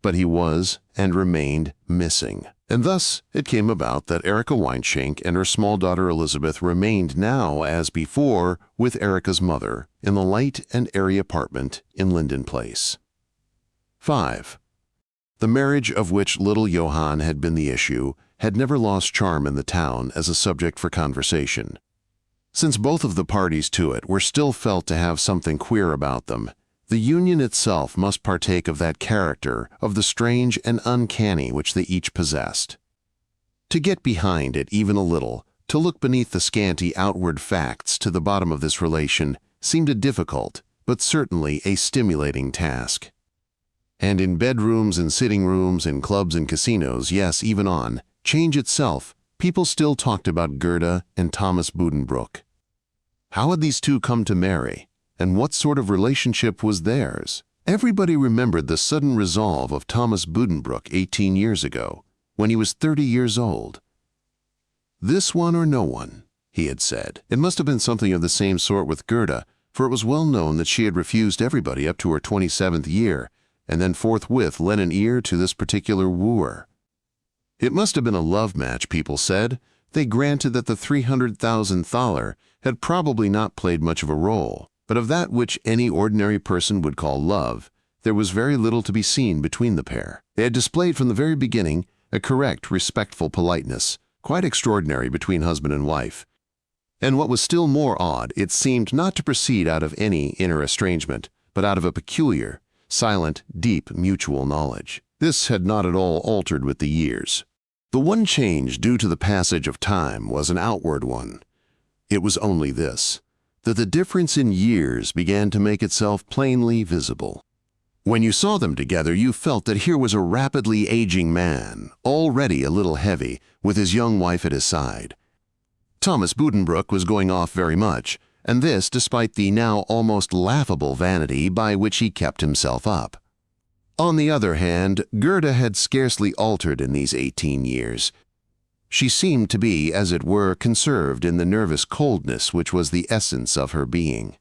But he was and remained missing. And thus it came about that Erika Weinschenk and her small daughter Elizabeth remained now, as before, with Erika's mother in the light and airy apartment in Linden Place. 5. The marriage of which little Johann had been the issue had never lost charm in the town as a subject for conversation. Since both of the parties to it were still felt to have something queer about them, the union itself must partake of that character of the strange and uncanny which they each possessed. To get behind it even a little, to look beneath the scanty outward facts to the bottom of this relation, seemed a difficult, but certainly a stimulating task. And in bedrooms and sitting rooms, in clubs and casinos, yes, even on Change itself, people still talked about Gerda and Thomas Buddenbrook. How had these two come to marry, and what sort of relationship was theirs? Everybody remembered the sudden resolve of Thomas Buddenbrook 18 years ago, when he was 30 years old. "This one or no one," he had said. It must have been something of the same sort with Gerda, for it was well known that she had refused everybody up to her 27th year, and then forthwith lent an ear to this particular wooer. It must have been a love match, people said. They granted that the 300,000 thaler had probably not played much of a role, but of that which any ordinary person would call love, there was very little to be seen between the pair. They had displayed from the very beginning a correct, respectful politeness, quite extraordinary between husband and wife. And what was still more odd, it seemed not to proceed out of any inner estrangement, but out of a peculiar, silent, deep mutual knowledge. This had not at all altered with the years. The one change due to the passage of time was an outward one. It was only this, that the difference in years began to make itself plainly visible. When you saw them together, you felt that here was a rapidly aging man, already a little heavy, with his young wife at his side. Thomas Buddenbrooks was going off very much, and this despite the now almost laughable vanity by which he kept himself up. On the other hand, Gerda had scarcely altered in these 18 years. She seemed to be, as it were, conserved in the nervous coldness which was the essence of her being.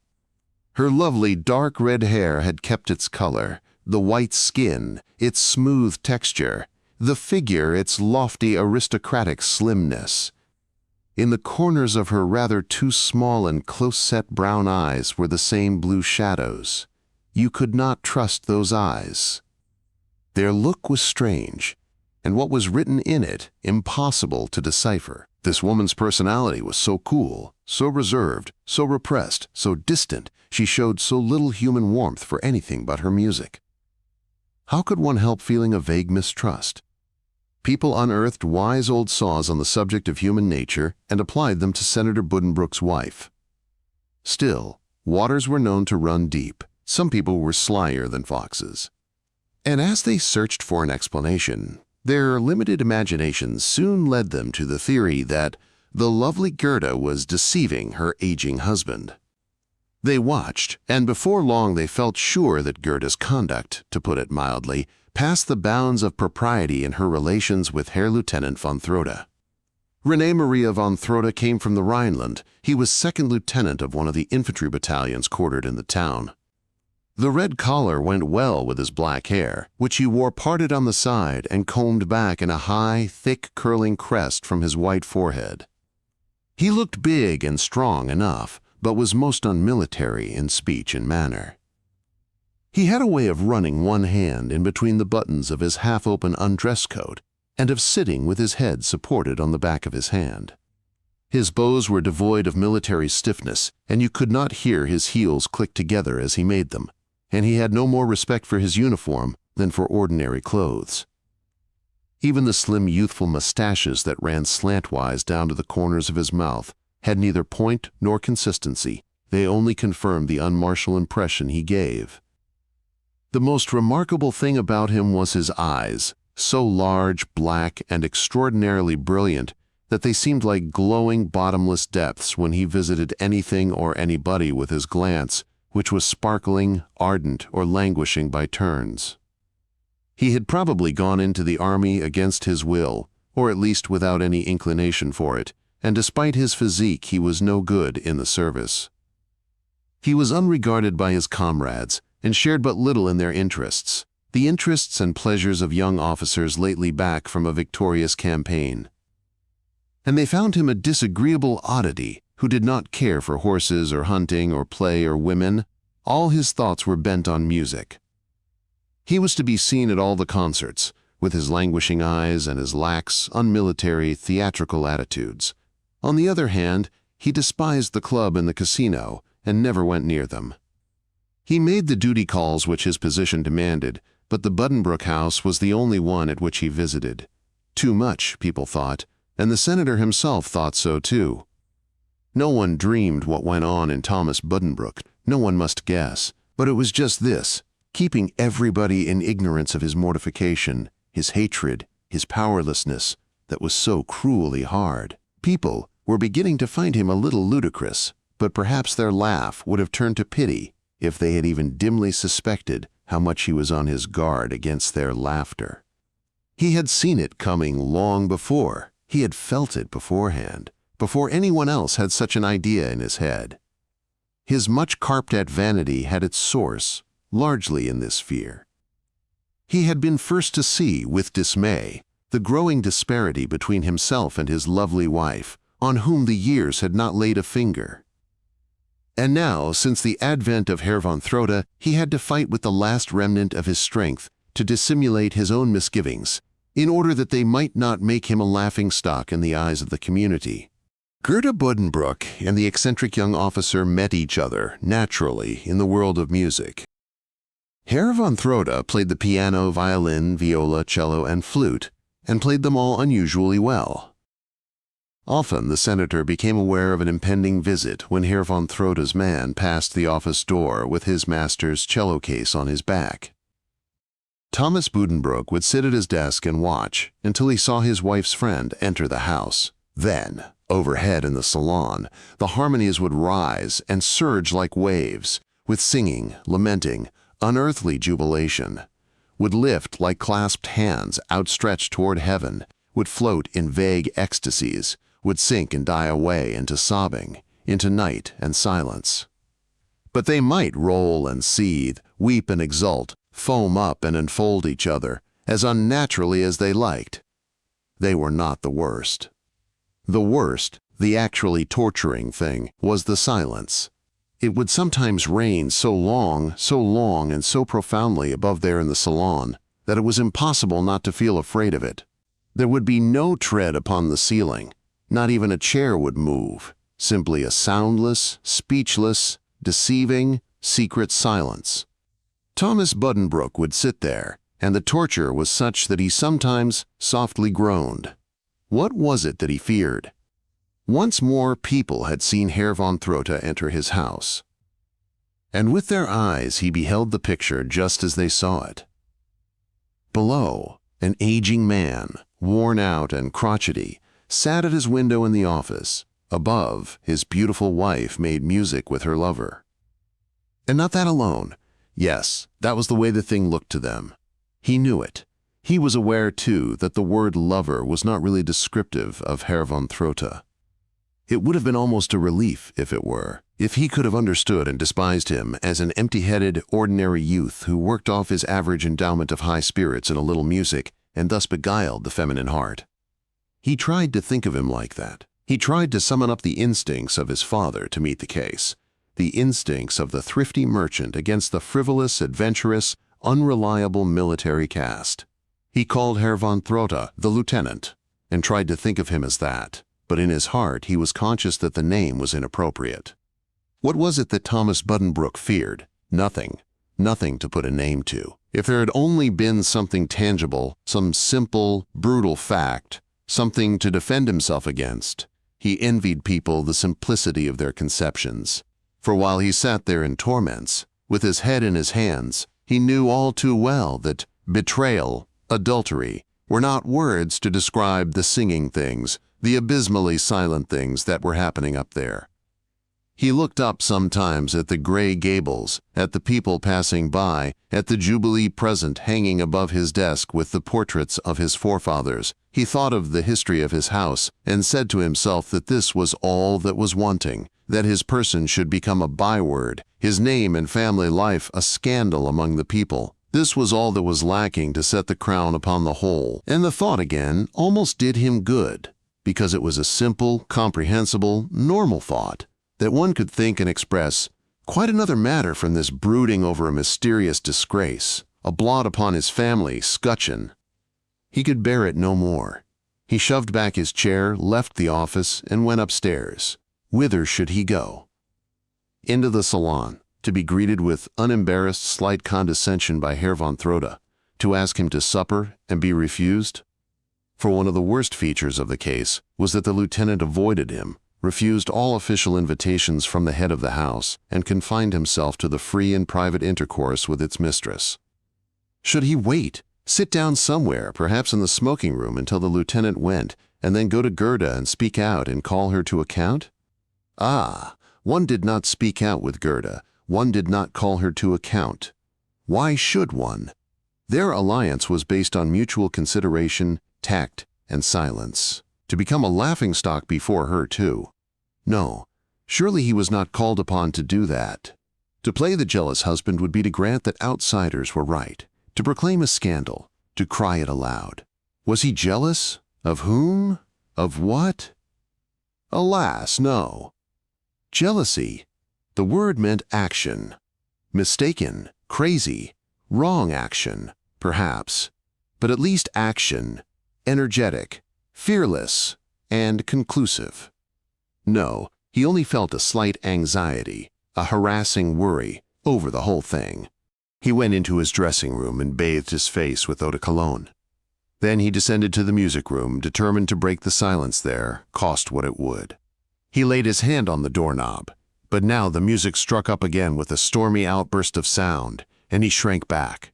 Her lovely dark red hair had kept its color, the white skin, its smooth texture, the figure, its lofty aristocratic slimness. In the corners of her rather too small and close-set brown eyes were the same blue shadows. You could not trust those eyes. Their look was strange, and what was written in it impossible to decipher. This woman's personality was so cool, so reserved, so repressed, so distant, she showed so little human warmth for anything but her music. How could one help feeling a vague mistrust? People unearthed wise old saws on the subject of human nature and applied them to Senator Buddenbrooks' wife. Still, waters were known to run deep. Some people were slyer than foxes. And as they searched for an explanation, their limited imaginations soon led them to the theory that the lovely Gerda was deceiving her aging husband. They watched, and before long they felt sure that Gerda's conduct, to put it mildly, passed the bounds of propriety in her relations with Herr Lieutenant von Trotha. René Maria von Trotha came from the Rhineland. He was second lieutenant of one of the infantry battalions quartered in the town. The red collar went well with his black hair, which he wore parted on the side and combed back in a high, thick, curling crest from his white forehead. He looked big and strong enough, but was most unmilitary in speech and manner. He had a way of running one hand in between the buttons of his half-open undress coat and of sitting with his head supported on the back of his hand. His bows were devoid of military stiffness, and you could not hear his heels click together as he made them, and he had no more respect for his uniform than for ordinary clothes. Even the slim youthful mustaches that ran slantwise down to the corners of his mouth had neither point nor consistency. They only confirmed the unmartial impression he gave. The most remarkable thing about him was his eyes, so large, black, and extraordinarily brilliant that they seemed like glowing bottomless depths when he visited anything or anybody with his glance, which was sparkling, ardent, or languishing by turns. He had probably gone into the army against his will, or at least without any inclination for it, and despite his physique he was no good in the service. He was unregarded by his comrades, and shared but little in their interests, the interests and pleasures of young officers lately back from a victorious campaign. And they found him a disagreeable oddity who did not care for horses or hunting or play or women. All his thoughts were bent on music. He was to be seen at all the concerts, with his languishing eyes and his lax, unmilitary, theatrical attitudes. On the other hand, he despised the club and the casino, and never went near them. He made the duty calls which his position demanded, but the Buddenbrooks house was the only one at which he visited. Too much, people thought, and the senator himself thought so too. No one dreamed what went on in Thomas Buddenbrooks. No one must guess, but it was just this, keeping everybody in ignorance of his mortification, his hatred, his powerlessness, that was so cruelly hard. People were beginning to find him a little ludicrous, but perhaps their laugh would have turned to pity if they had even dimly suspected how much he was on his guard against their laughter. He had seen it coming long before. He had felt it beforehand, before anyone else had such an idea in his head. His much carped-at vanity had its source, largely in this fear. He had been first to see, with dismay, the growing disparity between himself and his lovely wife, on whom the years had not laid a finger. And now, since the advent of Herr von Trotha, he had to fight with the last remnant of his strength to dissimulate his own misgivings, in order that they might not make him a laughingstock in the eyes of the community. Gerda Buddenbrook and the eccentric young officer met each other naturally in the world of music. Herr von Trotha played the piano, violin, viola, cello, and flute, and played them all unusually well. Often the senator became aware of an impending visit when Herr von Trotha's man passed the office door with his master's cello case on his back. Thomas Buddenbrook would sit at his desk and watch until he saw his wife's friend enter the house. Then, overhead in the salon, the harmonies would rise and surge like waves, with singing, lamenting, unearthly jubilation, would lift like clasped hands outstretched toward heaven, would float in vague ecstasies, would sink and die away into sobbing, into night and silence. But they might roll and seethe, weep and exult, foam up and enfold each other, as unnaturally as they liked. They were not the worst. The worst, the actually torturing thing, was the silence. It would sometimes rain so long and so profoundly above there in the salon that it was impossible not to feel afraid of it. There would be no tread upon the ceiling. Not even a chair would move, simply a soundless, speechless, deceiving, secret silence. Thomas Buddenbrook would sit there, and the torture was such that he sometimes softly groaned. What was it that he feared? Once more people had seen Herr von Trotha enter his house, and with their eyes he beheld the picture just as they saw it. Below, an aging man, worn out and crotchety, sat at his window in the office. Above, his beautiful wife made music with her lover. And not that alone. Yes, that was the way the thing looked to them. He knew it. He was aware, too, that the word lover was not really descriptive of Herr von Trotha. It would have been almost a relief if it were, if he could have understood and despised him as an empty-headed, ordinary youth who worked off his average endowment of high spirits in a little music and thus beguiled the feminine heart. He tried to think of him like that. He tried to summon up the instincts of his father to meet the case, the instincts of the thrifty merchant against the frivolous, adventurous, unreliable military caste. He called Herr von Trotha the lieutenant, and tried to think of him as that, but in his heart he was conscious that the name was inappropriate. What was it that Thomas Buddenbrook feared? Nothing. Nothing to put a name to. If there had only been something tangible, some simple, brutal fact, something to defend himself against, he envied people the simplicity of their conceptions. For while he sat there in torments, with his head in his hands, he knew all too well that betrayal, adultery, were not words to describe the singing things, the abysmally silent things that were happening up there. He looked up sometimes at the gray gables, at the people passing by, at the Jubilee present hanging above his desk with the portraits of his forefathers. He thought of the history of his house and said to himself that this was all that was wanting, that his person should become a byword, his name and family life a scandal among the people. This was all that was lacking to set the crown upon the whole, and the thought again almost did him good, because it was a simple, comprehensible, normal thought that one could think and express quite another matter from this brooding over a mysterious disgrace, a blot upon his family scutcheon. He could bear it no more. He shoved back his chair, left the office, and went upstairs. Whither should he go? Into the salon, to be greeted with unembarrassed slight condescension by Herr von Trotha, to ask him to supper and be refused? For one of the worst features of the case was that the lieutenant avoided him, refused all official invitations from the head of the house, and confined himself to the free and private intercourse with its mistress. Should he wait, sit down somewhere, perhaps in the smoking room, until the lieutenant went, and then go to Gerda and speak out and call her to account? Ah, one did not speak out with Gerda, one did not call her to account. Why should one? Their alliance was based on mutual consideration, tact, and silence. To become a laughingstock before her, too. No, surely he was not called upon to do that. To play the jealous husband would be to grant that outsiders were right, to proclaim a scandal, to cry it aloud. Was he jealous? Of whom? Of what? Alas, no. Jealousy. The word meant action. Mistaken, crazy, wrong action, perhaps. but at least action, energetic, fearless, and conclusive. No, he only felt a slight anxiety, a harassing worry over the whole thing. He went into his dressing room and bathed his face with eau de cologne. Then he descended to the music room, determined to break the silence there, cost what it would. He laid his hand on the doorknob, but now the music struck up again with a stormy outburst of sound, and he shrank back.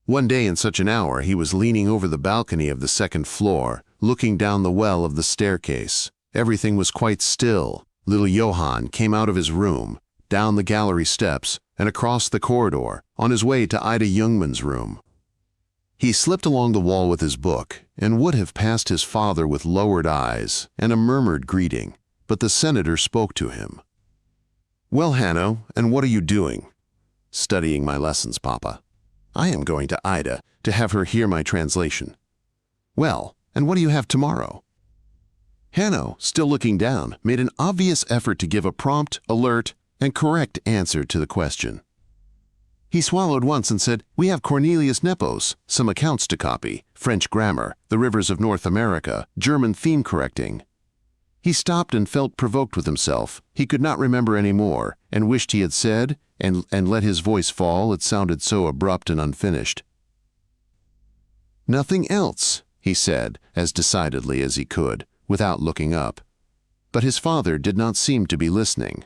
One day in such an hour he was leaning over the balcony of the second floor, looking down the well of the staircase. Everything was quite still. Little Johann came out of his room, down the gallery steps, and across the corridor, on his way to Ida Jungmann's room. He slipped along the wall with his book, and would have passed his father with lowered eyes and a murmured greeting, but the senator spoke to him. "Well, Hanno, and what are you doing?" "Studying my lessons, Papa. I am going to Ida to have her hear my translation." "Well, and what do you have tomorrow?" Hanno, still looking down, made an obvious effort to give a prompt, alert, and correct answer to the question. He swallowed once and said, "We have Cornelius Nepos, some accounts to copy, French grammar, the rivers of North America, German theme correcting." He stopped and felt provoked with himself. He could not remember any more, and wished he had said, and let his voice fall, it sounded so abrupt and unfinished. "Nothing else," he said, as decidedly as he could, without looking up. But his father did not seem to be listening.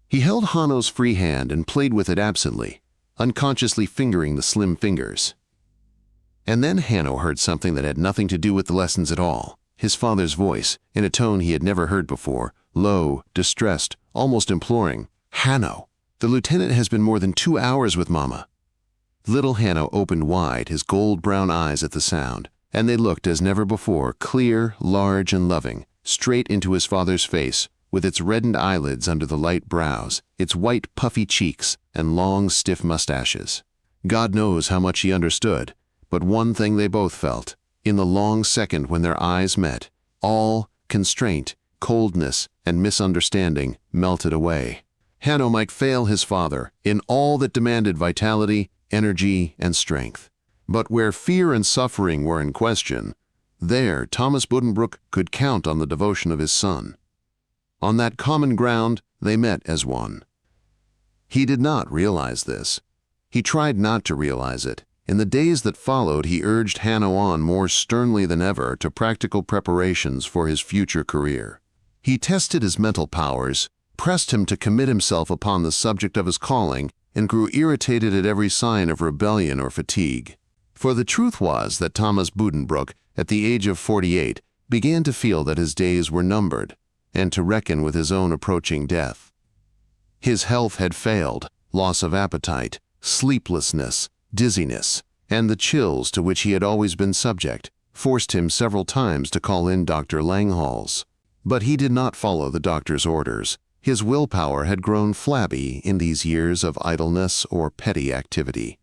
He held Hanno's free hand and played with it absently, unconsciously fingering the slim fingers. And then Hanno heard something that had nothing to do with the lessons at all. His father's voice, in a tone he had never heard before, low, distressed, almost imploring. "Hanno, the lieutenant has been more than 2 hours with Mama." Little Hanno opened wide his gold-brown eyes at the sound, and they looked as never before, clear, large, and loving, straight into his father's face, with its reddened eyelids under the light brows, its white puffy cheeks, and long stiff mustaches. God knows how much he understood, but one thing they both felt, in the long second when their eyes met, all constraint, coldness, and misunderstanding melted away. Hanno might fail his father in all that demanded vitality, energy, and strength. But where fear and suffering were in question, there Thomas Buddenbrook could count on the devotion of his son. On that common ground, they met as one. He did not realize this. He tried not to realize it. In the days that followed, he urged Hanno on more sternly than ever to practical preparations for his future career. He tested his mental powers, pressed him to commit himself upon the subject of his calling, and grew irritated at every sign of rebellion or fatigue. For the truth was that Thomas Buddenbrook, at the age of 48, began to feel that his days were numbered, and to reckon with his own approaching death. His health had failed, loss of appetite, sleeplessness, dizziness, and the chills to which he had always been subject, forced him several times to call in Dr. Langhals. But he did not follow the doctor's orders. His willpower had grown flabby in these years of idleness or petty activity.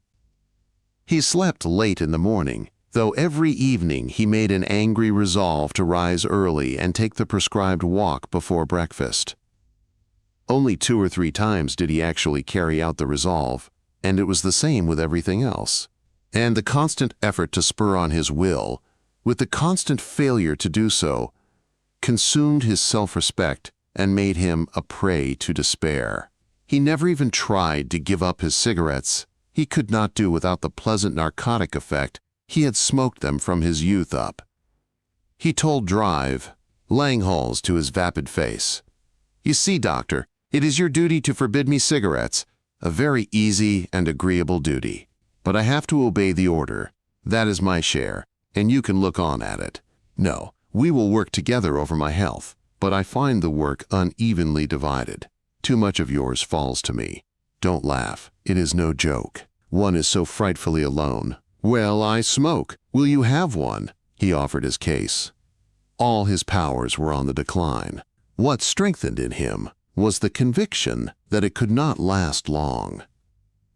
He slept late in the morning, though every evening he made an angry resolve to rise early and take the prescribed walk before breakfast. Only 2 or 3 times did he actually carry out the resolve, and it was the same with everything else. And the constant effort to spur on his will, with the constant failure to do so, consumed his self-respect and made him a prey to despair. He never even tried to give up his cigarettes. He could not do without the pleasant narcotic effect. He had smoked them from his youth up. He told Drive, Langhals, to his vapid face, "You see, Doctor, it is your duty to forbid me cigarettes, a very easy and agreeable duty. But I have to obey the order. That is my share, and you can look on at it. No, we will work together over my health, but I find the work unevenly divided. Too much of yours falls to me. Don't laugh, it is no joke. One is so frightfully alone. Well, I smoke. Will you have one?" He offered his case. All his powers were on the decline. What strengthened in him was the conviction that it could not last long,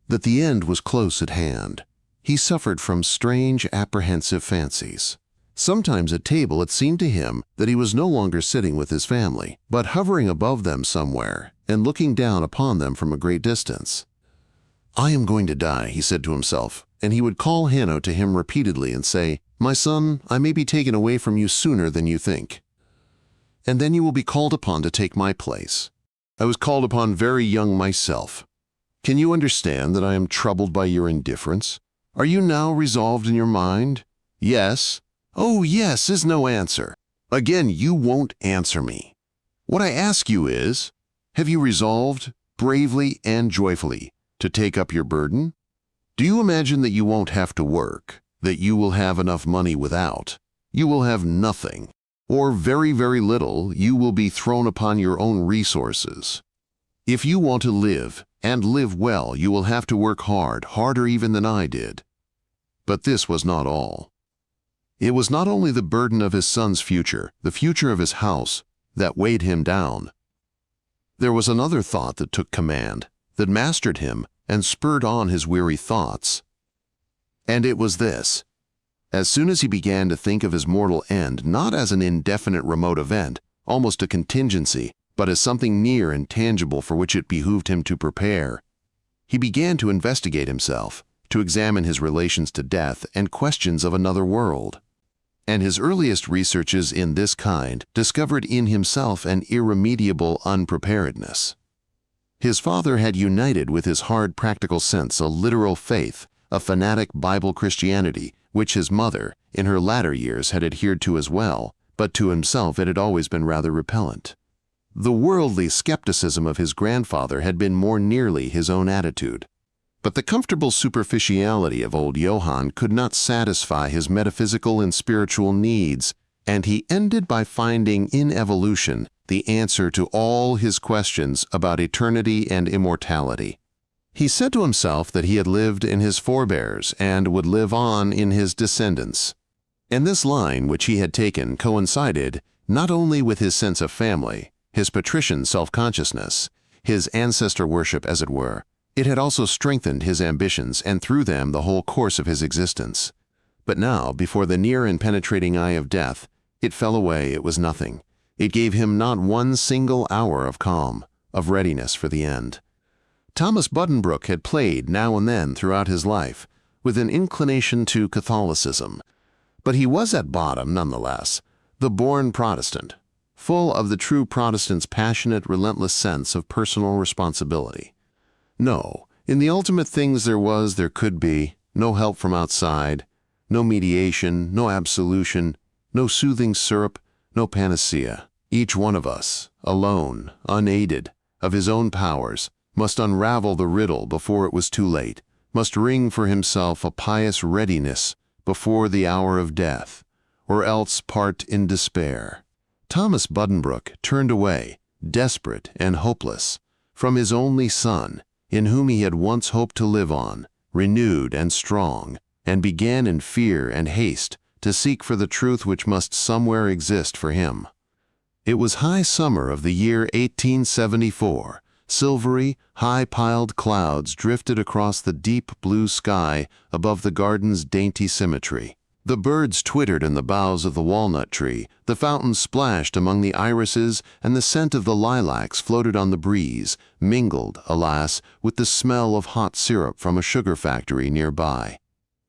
that the end was close at hand. He suffered from strange, apprehensive fancies. Sometimes at table it seemed to him that he was no longer sitting with his family, but hovering above them somewhere and looking down upon them from a great distance. "I am going to die," he said to himself, and he would call Hanno to him repeatedly and say, "My son, I may be taken away from you sooner than you think. And then you will be called upon to take my place. I was called upon very young myself. Can you understand that I am troubled by your indifference? Are you now resolved in your mind? Yes. Oh, yes is no answer. Again, you won't answer me. What I ask you is, have you resolved, bravely and joyfully, to take up your burden? Do you imagine that you won't have to work, that you will have enough money without? You will have nothing, or very, very little. You will be thrown upon your own resources. If you want to live, and live well, you will have to work hard, harder even than I did." But this was not all. It was not only the burden of his son's future, the future of his house, that weighed him down. There was another thought that took command, that mastered him and spurred on his weary thoughts. And it was this: as soon as he began to think of his mortal end, not as an indefinite remote event, almost a contingency, but as something near and tangible for which it behooved him to prepare, he began to investigate himself, to examine his relations to death and questions of another world. And his earliest researches in this kind discovered in himself an irremediable unpreparedness. His father had united with his hard practical sense a literal faith, a fanatic Bible Christianity, which his mother, in her latter years, had adhered to as well, but to himself it had always been rather repellent. The worldly skepticism of his grandfather had been more nearly his own attitude. But the comfortable superficiality of old Johann could not satisfy his metaphysical and spiritual needs, and he ended by finding in evolution the answer to all his questions about eternity and immortality. He said to himself that he had lived in his forebears and would live on in his descendants. And this line which he had taken coincided not only with his sense of family, his patrician self-consciousness, his ancestor worship as it were, it had also strengthened his ambitions and through them the whole course of his existence. But now, before the near and penetrating eye of death, it fell away, it was nothing. It gave him not one single hour of calm, of readiness for the end. Thomas Buddenbrooks had played now and then throughout his life, with an inclination to Catholicism, but he was at bottom, nonetheless, the born Protestant, full of the true Protestant's passionate, relentless sense of personal responsibility. No, in the ultimate things there could be, no help from outside, no mediation, no absolution, no soothing syrup, no panacea. Each one of us, alone, unaided, of his own powers, must unravel the riddle before it was too late, must wring for himself a pious readiness before the hour of death, or else part in despair. Thomas Buddenbrooks turned away, desperate and hopeless, from his only son, in whom he had once hoped to live on, renewed and strong, and began in fear and haste to seek for the truth which must somewhere exist for him. It was high summer of the year 1874. Silvery, high-piled clouds drifted across the deep blue sky above the garden's dainty symmetry. The birds twittered in the boughs of the walnut tree, the fountain splashed among the irises, and the scent of the lilacs floated on the breeze, mingled, alas, with the smell of hot syrup from a sugar factory nearby.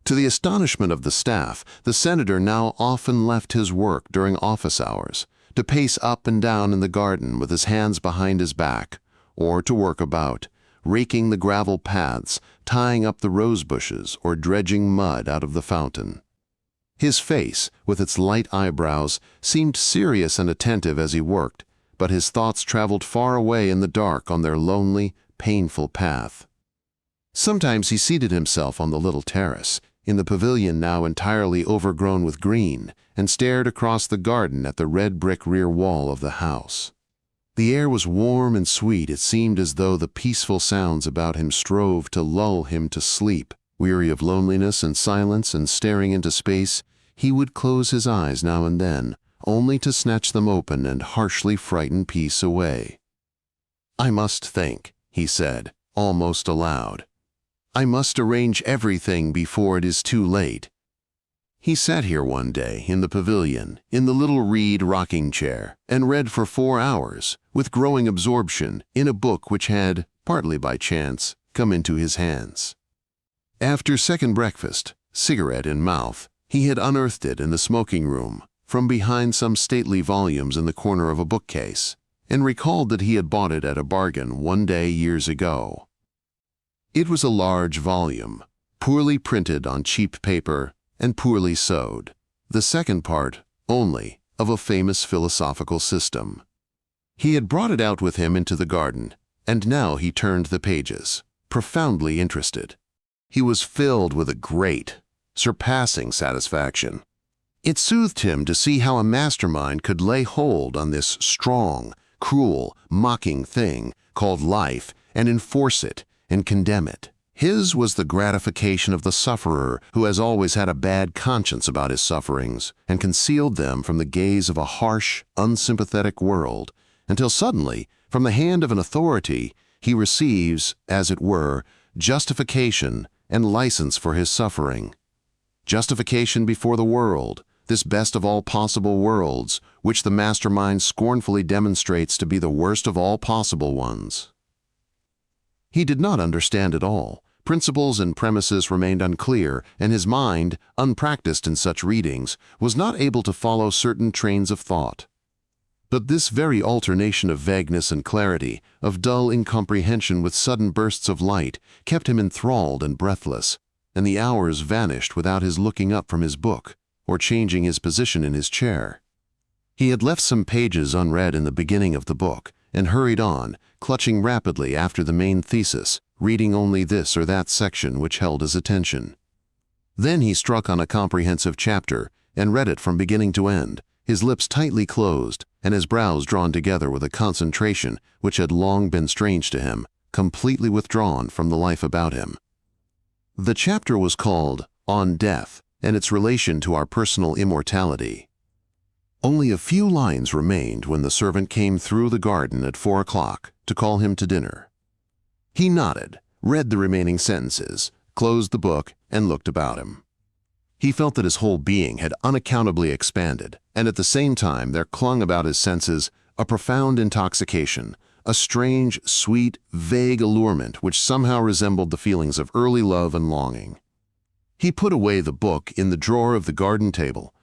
To the astonishment of the staff, the senator now often left his work during office hours, to pace up and down in the garden with his hands behind his back, or to work about, raking the gravel paths, tying up the rose bushes, or dredging mud out of the fountain. His face, with its light eyebrows, seemed serious and attentive as he worked, but his thoughts traveled far away in the dark on their lonely, painful path. Sometimes he seated himself on the little terrace, in the pavilion now entirely overgrown with green, and stared across the garden at the red brick rear wall of the house. The air was warm and sweet. It seemed as though the peaceful sounds about him strove to lull him to sleep. Weary of loneliness and silence and staring into space, he would close his eyes now and then, only to snatch them open and harshly frighten peace away. "I must think," he said, almost aloud. "I must arrange everything before it is too late." He sat here one day in the pavilion, in the little reed rocking chair, and read for 4 hours, with growing absorption, in a book which had, partly by chance, come into his hands. After second breakfast, cigarette in mouth, he had unearthed it in the smoking room, from behind some stately volumes in the corner of a bookcase, and recalled that he had bought it at a bargain one day years ago. It was a large volume, poorly printed on cheap paper and poorly sewed, the second part, only, of a famous philosophical system. He had brought it out with him into the garden, and now he turned the pages, profoundly interested. He was filled with a great, surpassing satisfaction. It soothed him to see how a mastermind could lay hold on this strong, cruel, mocking thing called life and enforce it and condemn it. His was the gratification of the sufferer who has always had a bad conscience about his sufferings and concealed them from the gaze of a harsh, unsympathetic world, until suddenly, from the hand of an authority, he receives, as it were, justification and license for his suffering. Justification before the world, this best of all possible worlds, which the mastermind scornfully demonstrates to be the worst of all possible ones. He did not understand it all. Principles and premises remained unclear, and his mind, unpracticed in such readings, was not able to follow certain trains of thought. But this very alternation of vagueness and clarity, of dull incomprehension with sudden bursts of light, kept him enthralled and breathless, and the hours vanished without his looking up from his book or changing his position in his chair. He had left some pages unread in the beginning of the book, and hurried on, clutching rapidly after the main thesis, reading only this or that section which held his attention. Then he struck on a comprehensive chapter and read it from beginning to end, his lips tightly closed and his brows drawn together with a concentration which had long been strange to him, completely withdrawn from the life about him. The chapter was called On Death and its relation to our personal immortality. Only a few lines remained when the servant came through the garden at 4 o'clock to call him to dinner. He nodded, read the remaining sentences, closed the book, and looked about him. He felt that his whole being had unaccountably expanded, and at the same time there clung about his senses a profound intoxication, a strange, sweet, vague allurement which somehow resembled the feelings of early love and longing. He put away the book in the drawer of the garden table.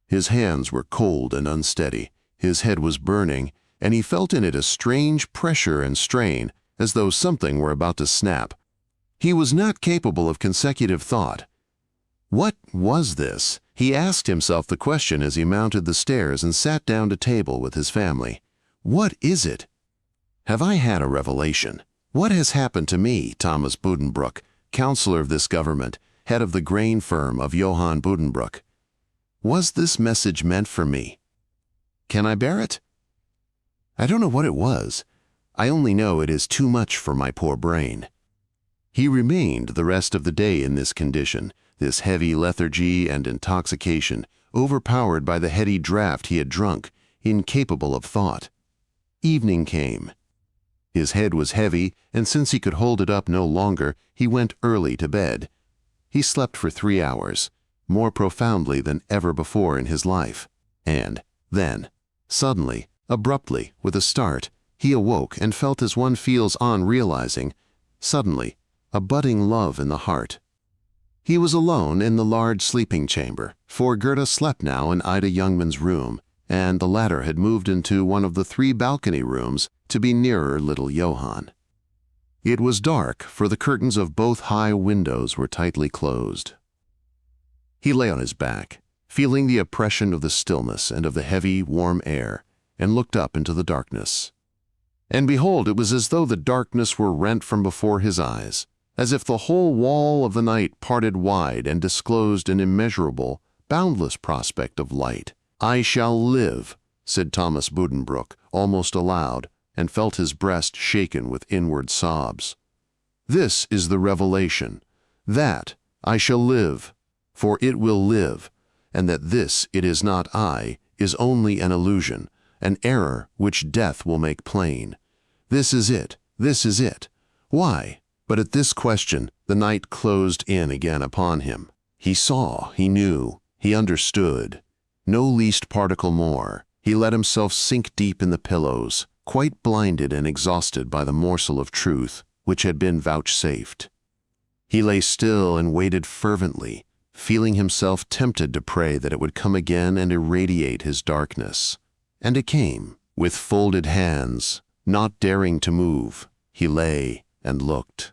His hands were cold and unsteady, his head was burning, and he felt in it a strange pressure and strain, as though something were about to snap. He was not capable of consecutive thought. What was this? He asked himself the question as he mounted the stairs and sat down to table with his family. What is it? Have I had a revelation? What has happened to me, Thomas Buddenbrooks, counselor of this government, head of the grain firm of Johann Buddenbrooks? Was this message meant for me? Can I bear it? I don't know what it was. I only know it is too much for my poor brain. He remained the rest of the day in this condition, this heavy lethargy and intoxication, overpowered by the heady draught he had drunk, incapable of thought. Evening came. His head was heavy, and since he could hold it up no longer, he went early to bed. He slept for 3 hours, more profoundly than ever before in his life, and then, suddenly, abruptly, with a start, he awoke and felt as one feels on realizing, suddenly, a budding love in the heart. He was alone in the large sleeping chamber, for Gerda slept now in Ida Youngman's room, and the latter had moved into one of the 3 balcony rooms to be nearer little Johann. It was dark, for the curtains of both high windows were tightly closed. He lay on his back, feeling the oppression of the stillness and of the heavy, warm air, and looked up into the darkness. And behold, it was as though the darkness were rent from before his eyes, as if the whole wall of the night parted wide and disclosed an immeasurable, boundless prospect of light. I shall live, said Thomas Buddenbrooks, almost aloud, and felt his breast shaken with inward sobs. This is the revelation, that I shall live, for it will live, and that this it is not I, is only an illusion, an error which death will make plain. This is it, this is it. Why? But at this question, the night closed in again upon him. He saw, he knew, he understood. No least particle more. He let himself sink deep in the pillows, quite blinded and exhausted by the morsel of truth which had been vouchsafed. He lay still and waited fervently, feeling himself tempted to pray that it would come again and irradiate his darkness. And it came, with folded hands, not daring to move. He lay and looked.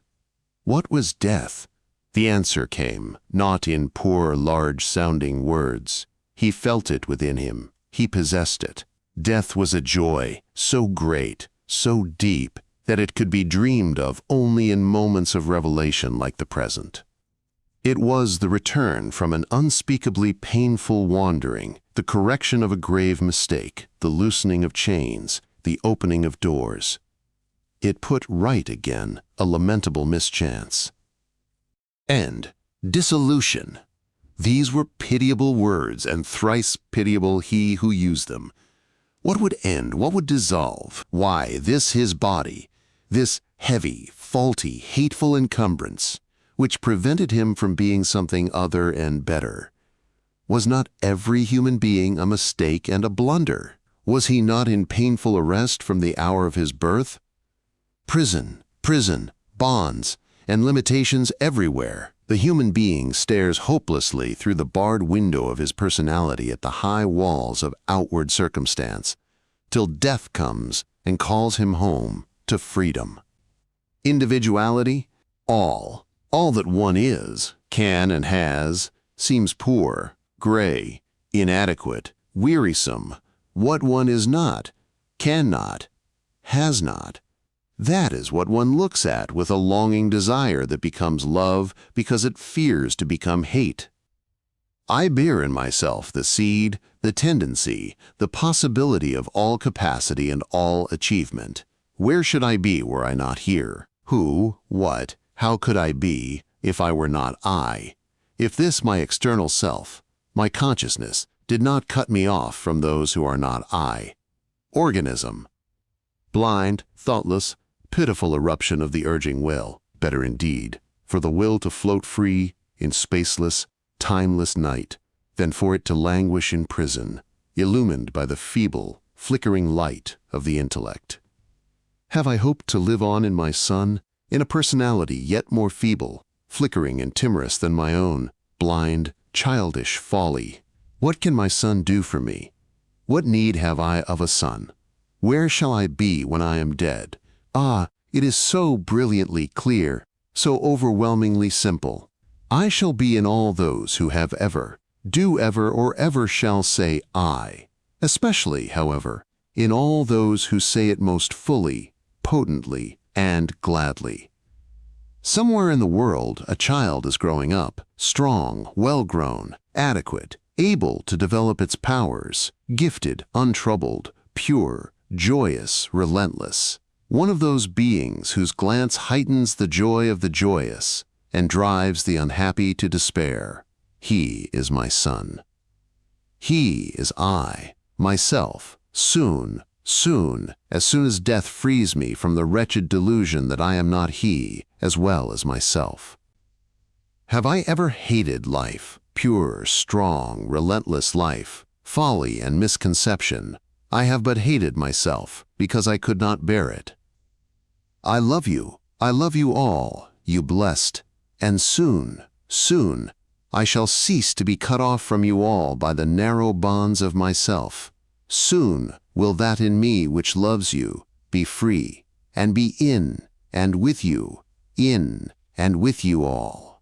What was death? The answer came, not in poor, large-sounding words. He felt it within him. He possessed it. Death was a joy, so great, so deep, that it could be dreamed of only in moments of revelation like the present. It was the return from an unspeakably painful wandering, the correction of a grave mistake, the loosening of chains, the opening of doors. It put right again a lamentable mischance. And dissolution. These were pitiable words, and thrice pitiable he who used them. What would end? What would dissolve? Why, this his body, this heavy, faulty, hateful encumbrance, which prevented him from being something other and better. Was not every human being a mistake and a blunder? Was he not in painful arrest from the hour of his birth? Prison, bonds, and limitations everywhere. The human being stares hopelessly through the barred window of his personality at the high walls of outward circumstance, till death comes and calls him home to freedom. Individuality, all that one is, can and has, seems poor, gray, inadequate, wearisome. What one is not, cannot, has not. That is what one looks at with a longing desire that becomes love because it fears to become hate. I bear in myself the seed, the tendency, the possibility of all capacity and all achievement. Where should I be were I not here? Who, what, how could I be if I were not I? If this my external self, my consciousness, did not cut me off from those who are not I. Organism. Blind, thoughtless, pitiful eruption of the urging will. Better indeed, for the will to float free in spaceless, timeless night, than for it to languish in prison, illumined by the feeble, flickering light of the intellect. Have I hoped to live on in my son, in a personality yet more feeble, flickering and timorous than my own, blind, childish folly? What can my son do for me? What need have I of a son? Where shall I be when I am dead? Ah, it is so brilliantly clear, so overwhelmingly simple. I shall be in all those who have ever, do ever, or ever shall say I, especially, however, in all those who say it most fully, potently, and gladly. Somewhere in the world a child is growing up, strong, well-grown, adequate, able to develop its powers, gifted, untroubled, pure, joyous, relentless. One of those beings whose glance heightens the joy of the joyous and drives the unhappy to despair. He is my son. He is I, myself, soon, as soon as death frees me from the wretched delusion that I am not he as well as myself. Have I ever hated life, pure, strong, relentless life, folly and misconception? I have but hated myself because I could not bear it. I love you all, you blessed, and soon, I shall cease to be cut off from you all by the narrow bonds of myself. Soon will that in me which loves you be free, and be in and with you all.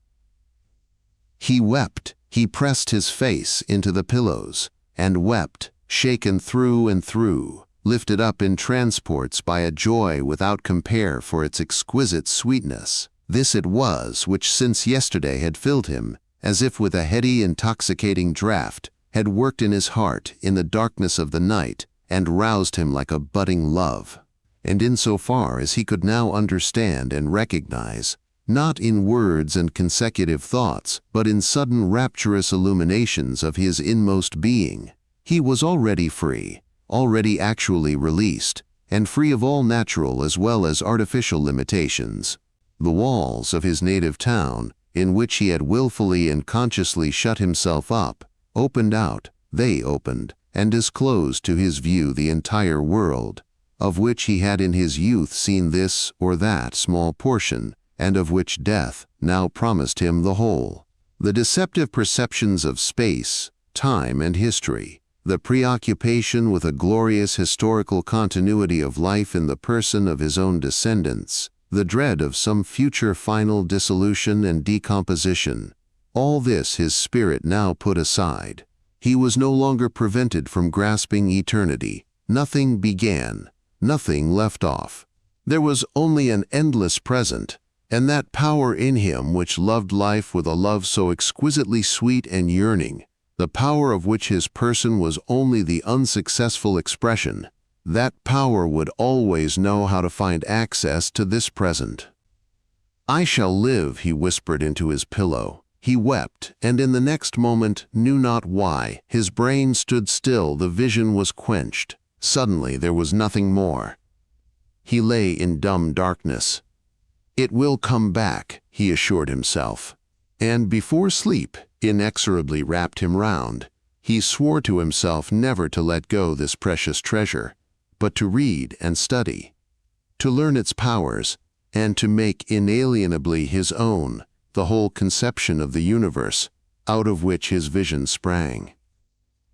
He wept, he pressed his face into the pillows, and wept, shaken through and through, lifted up in transports by a joy without compare for its exquisite sweetness. This it was which since yesterday had filled him, as if with a heady intoxicating draught, had worked in his heart in the darkness of the night, and roused him like a budding love. And in so far as he could now understand and recognize, not in words and consecutive thoughts, but in sudden rapturous illuminations of his inmost being, he was already free, already actually released, and free of all natural as well as artificial limitations. The walls of his native town, in which he had willfully and consciously shut himself up, opened out, they opened, and disclosed to his view the entire world, of which he had in his youth seen this or that small portion, and of which death now promised him the whole. The deceptive perceptions of space, time, and history, the preoccupation with a glorious historical continuity of life in the person of his own descendants, the dread of some future final dissolution and decomposition, all this his spirit now put aside. He was no longer prevented from grasping eternity. Nothing began, nothing left off. There was only an endless present, and that power in him which loved life with a love so exquisitely sweet and yearning, the power of which his person was only the unsuccessful expression, that power would always know how to find access to this present. "I shall live," he whispered into his pillow. He wept, and in the next moment, knew not why, his brain stood still, the vision was quenched. Suddenly there was nothing more. He lay in dumb darkness. "It will come back," he assured himself. And before sleep inexorably wrapped him round, he swore to himself never to let go this precious treasure, but to read and study, to learn its powers, and to make inalienably his own the whole conception of the universe, out of which his vision sprang.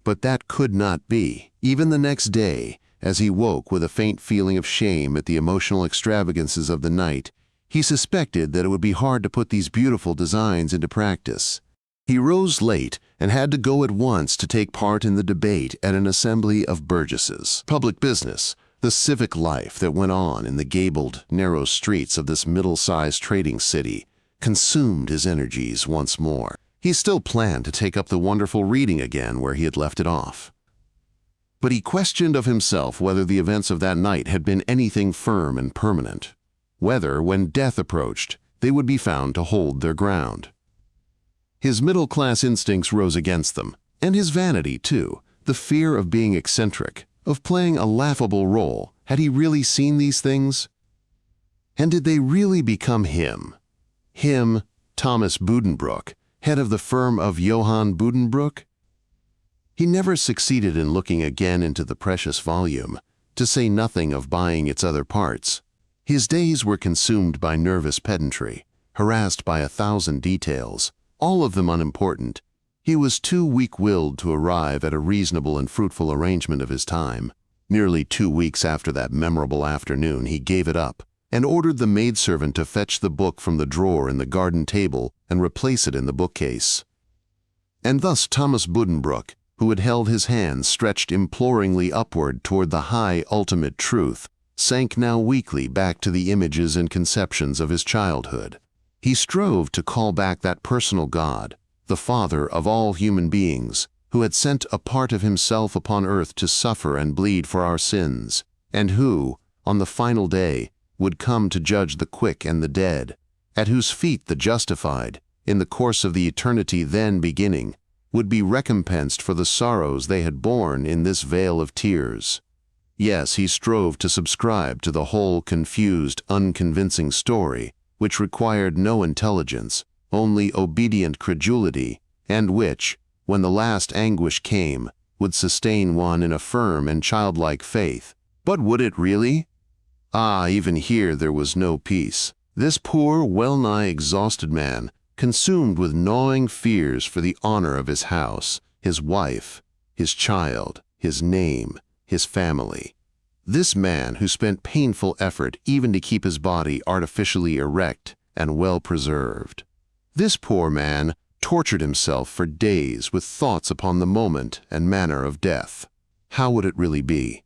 But that could not be. Even the next day, as he woke with a faint feeling of shame at the emotional extravagances of the night, he suspected that it would be hard to put these beautiful designs into practice. He rose late and had to go at once to take part in the debate at an assembly of burgesses. Public business, the civic life that went on in the gabled, narrow streets of this middle-sized trading city, consumed his energies once more. He still planned to take up the wonderful reading again where he had left it off. But he questioned of himself whether the events of that night had been anything firm and permanent, whether, when death approached, they would be found to hold their ground. His middle-class instincts rose against them, and his vanity, too, the fear of being eccentric, of playing a laughable role. Had he really seen these things? And did they really become him? Him, Thomas Buddenbrook, head of the firm of Johann Buddenbrook? He never succeeded in looking again into the precious volume, to say nothing of buying its other parts. His days were consumed by nervous pedantry, harassed by 1,000 details, all of them unimportant. He was too weak-willed to arrive at a reasonable and fruitful arrangement of his time. Nearly 2 weeks after that memorable afternoon, he gave it up, and ordered the maidservant to fetch the book from the drawer in the garden table and replace it in the bookcase. And thus Thomas Buddenbrook, who had held his hands stretched imploringly upward toward the high ultimate truth, sank now weakly back to the images and conceptions of his childhood. He strove to call back that personal God, the Father of all human beings, who had sent a part of himself upon earth to suffer and bleed for our sins, and who, on the final day, would come to judge the quick and the dead, at whose feet the justified, in the course of the eternity then beginning, would be recompensed for the sorrows they had borne in this vale of tears. Yes, he strove to subscribe to the whole confused, unconvincing story, which required no intelligence, only obedient credulity, and which, when the last anguish came, would sustain one in a firm and childlike faith. But would it really? Ah, even here there was no peace. This poor, well-nigh exhausted man, consumed with gnawing fears for the honor of his house, his wife, his child, his name, his family. This man who spent painful effort even to keep his body artificially erect and well preserved. This poor man tortured himself for days with thoughts upon the moment and manner of death. How would it really be?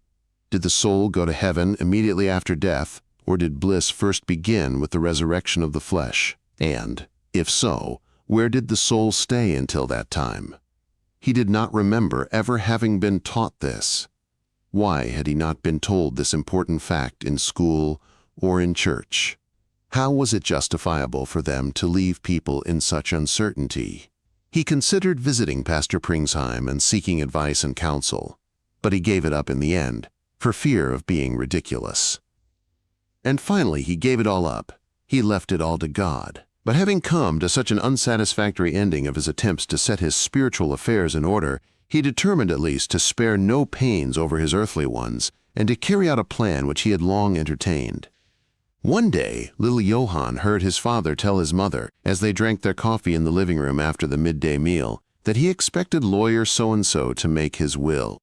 Did the soul go to heaven immediately after death, or did bliss first begin with the resurrection of the flesh? And, if so, where did the soul stay until that time? He did not remember ever having been taught this. Why had he not been told this important fact in school or in church? How was it justifiable for them to leave people in such uncertainty? He considered visiting Pastor Pringsheim and seeking advice and counsel, but he gave it up in the end, for fear of being ridiculous. And finally he gave it all up. He left it all to God. But having come to such an unsatisfactory ending of his attempts to set his spiritual affairs in order, he determined at least to spare no pains over his earthly ones, and to carry out a plan which he had long entertained. One day, little Johann heard his father tell his mother, as they drank their coffee in the living room after the midday meal, that he expected lawyer so-and-so to make his will.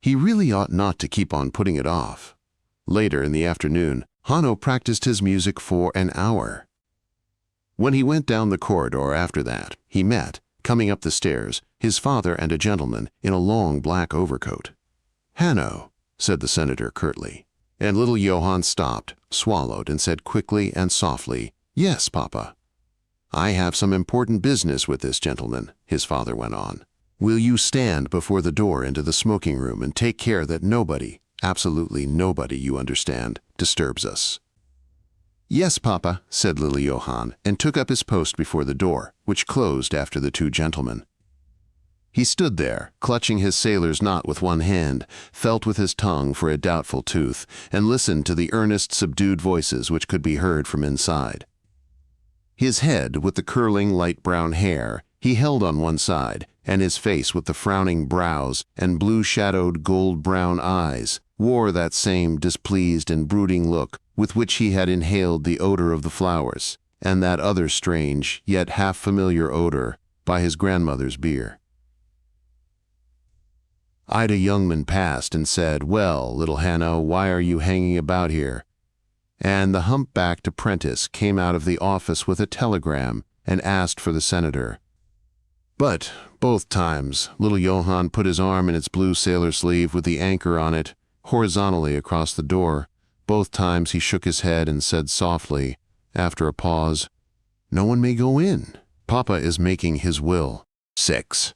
He really ought not to keep on putting it off. Later in the afternoon, Hanno practiced his music for an hour. When he went down the corridor after that, he met, coming up the stairs, his father and a gentleman in a long black overcoat. "Hanno," said the senator curtly. And little Johann stopped, swallowed, and said quickly and softly, "Yes, Papa." "I have some important business with this gentleman," his father went on. "Will you stand before the door into the smoking room and take care that nobody, absolutely nobody, you understand, disturbs us?" "Yes, Papa," said little Johann, and took up his post before the door, which closed after the two gentlemen. He stood there, clutching his sailor's knot with one hand, felt with his tongue for a doubtful tooth, and listened to the earnest, subdued voices which could be heard from inside. His head, with the curling light brown hair, he held on one side, and his face, with the frowning brows and blue-shadowed gold-brown eyes, wore that same displeased and brooding look with which he had inhaled the odor of the flowers, and that other strange, yet half-familiar odor, by his grandmother's bier. Ida Youngman passed and said, "Well, little Hanno, why are you hanging about here?" And the hump-backed apprentice came out of the office with a telegram and asked for the senator. But both times, little Johann put his arm in its blue sailor sleeve with the anchor on it, horizontally across the door. Both times he shook his head and said softly, after a pause, "No one may go in. Papa is making his will." 6.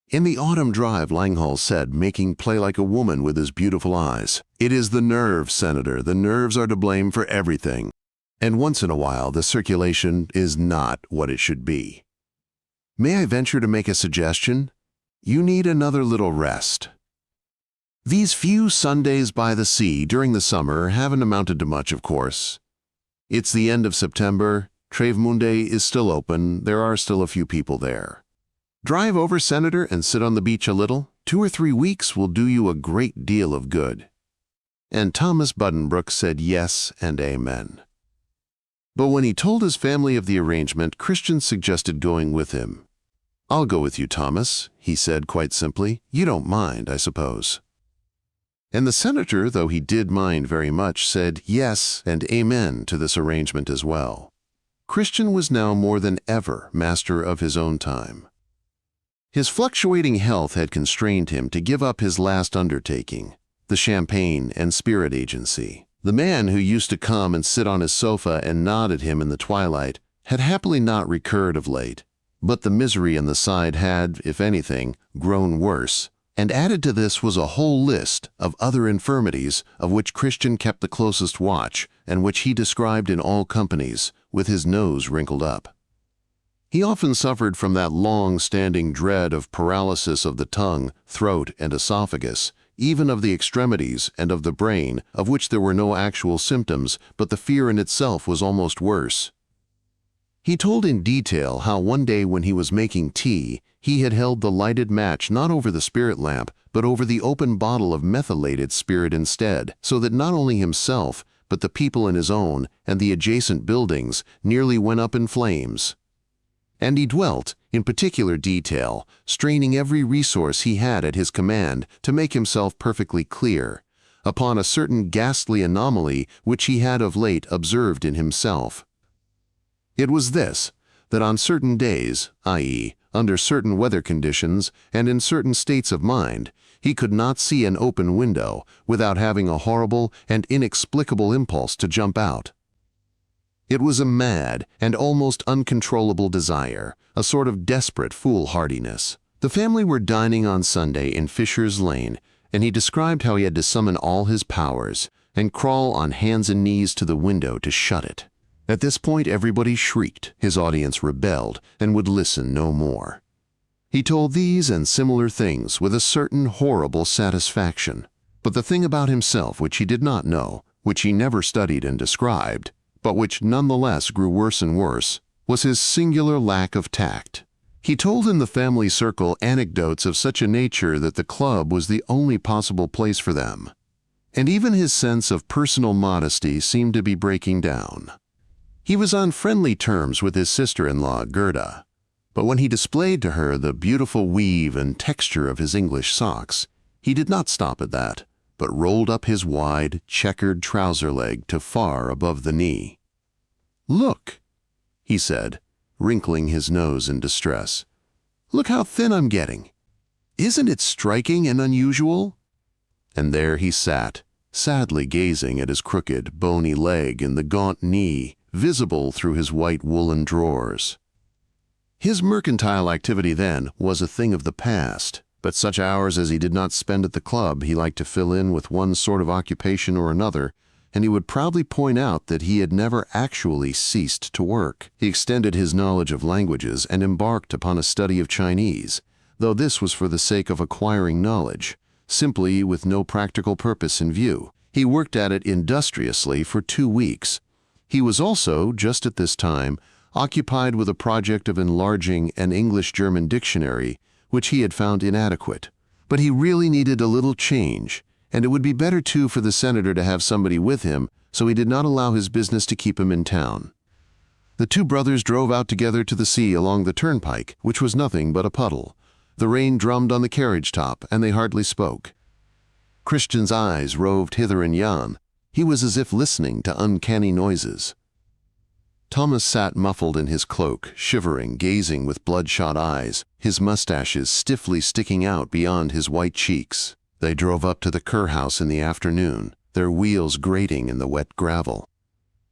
In the autumn drive, Langhall said, making play like a woman with his beautiful eyes, "It is the nerves, Senator. The nerves are to blame for everything. And once in a while, the circulation is not what it should be. May I venture to make a suggestion? You need another little rest. These few Sundays by the sea during the summer haven't amounted to much, of course. It's the end of September. Travemünde is still open. There are still a few people there. Drive over, Senator, and sit on the beach a little. 2 or 3 weeks will do you a great deal of good." And Thomas Buddenbrooks said yes and amen. But when he told his family of the arrangement, Christian suggested going with him. "I'll go with you, Thomas," he said quite simply. "You don't mind, I suppose." And the senator, though he did mind very much, said yes and amen to this arrangement as well. Christian was now more than ever master of his own time. His fluctuating health had constrained him to give up his last undertaking, the champagne and spirit agency. The man who used to come and sit on his sofa and nod at him in the twilight had happily not recurred of late, but the misery in the side had, if anything, grown worse, and added to this was a whole list of other infirmities of which Christian kept the closest watch and which he described in all companies, with his nose wrinkled up. He often suffered from that long-standing dread of paralysis of the tongue, throat, and esophagus, even of the extremities and of the brain, of which there were no actual symptoms, but the fear in itself was almost worse. He told in detail how one day when he was making tea, he had held the lighted match not over the spirit lamp, but over the open bottle of methylated spirit instead, so that not only himself, but the people in his own and the adjacent buildings nearly went up in flames. And he dwelt, in particular detail, straining every resource he had at his command to make himself perfectly clear, upon a certain ghastly anomaly which he had of late observed in himself. It was this, that on certain days, i.e., under certain weather conditions and in certain states of mind, he could not see an open window without having a horrible and inexplicable impulse to jump out. It was a mad and almost uncontrollable desire, a sort of desperate foolhardiness. The family were dining on Sunday in Fisher's Lane, and he described how he had to summon all his powers and crawl on hands and knees to the window to shut it. At this point everybody shrieked, his audience rebelled, and would listen no more. He told these and similar things with a certain horrible satisfaction. But the thing about himself which he did not know, which he never studied and described, but which nonetheless grew worse and worse, was his singular lack of tact. He told in the family circle anecdotes of such a nature that the club was the only possible place for them. and even his sense of personal modesty seemed to be breaking down. He was on friendly terms with his sister-in-law, Gerda, but when he displayed to her the beautiful weave and texture of his English socks, he did not stop at that, but rolled up his wide, checkered trouser leg to far above the knee. "Look," he said, wrinkling his nose in distress. "Look how thin I'm getting. Isn't it striking and unusual?" And there he sat, sadly gazing at his crooked, bony leg and the gaunt knee, visible through his white woolen drawers. His mercantile activity then was a thing of the past, but such hours as he did not spend at the club he liked to fill in with one sort of occupation or another, and he would proudly point out that he had never actually ceased to work. He extended his knowledge of languages and embarked upon a study of Chinese, though this was for the sake of acquiring knowledge, simply with no practical purpose in view. He worked at it industriously for 2 weeks. He was also, just at this time, occupied with a project of enlarging an English-German dictionary, which he had found inadequate. But he really needed a little change, and it would be better too for the senator to have somebody with him, so he did not allow his business to keep him in town. The two brothers drove out together to the sea along the turnpike, which was nothing but a puddle. The rain drummed on the carriage top, and they hardly spoke. Christian's eyes roved hither and yon. He was as if listening to uncanny noises. Thomas sat muffled in his cloak, shivering, gazing with bloodshot eyes, his mustaches stiffly sticking out beyond his white cheeks. They drove up to the Kerr house in the afternoon, their wheels grating in the wet gravel.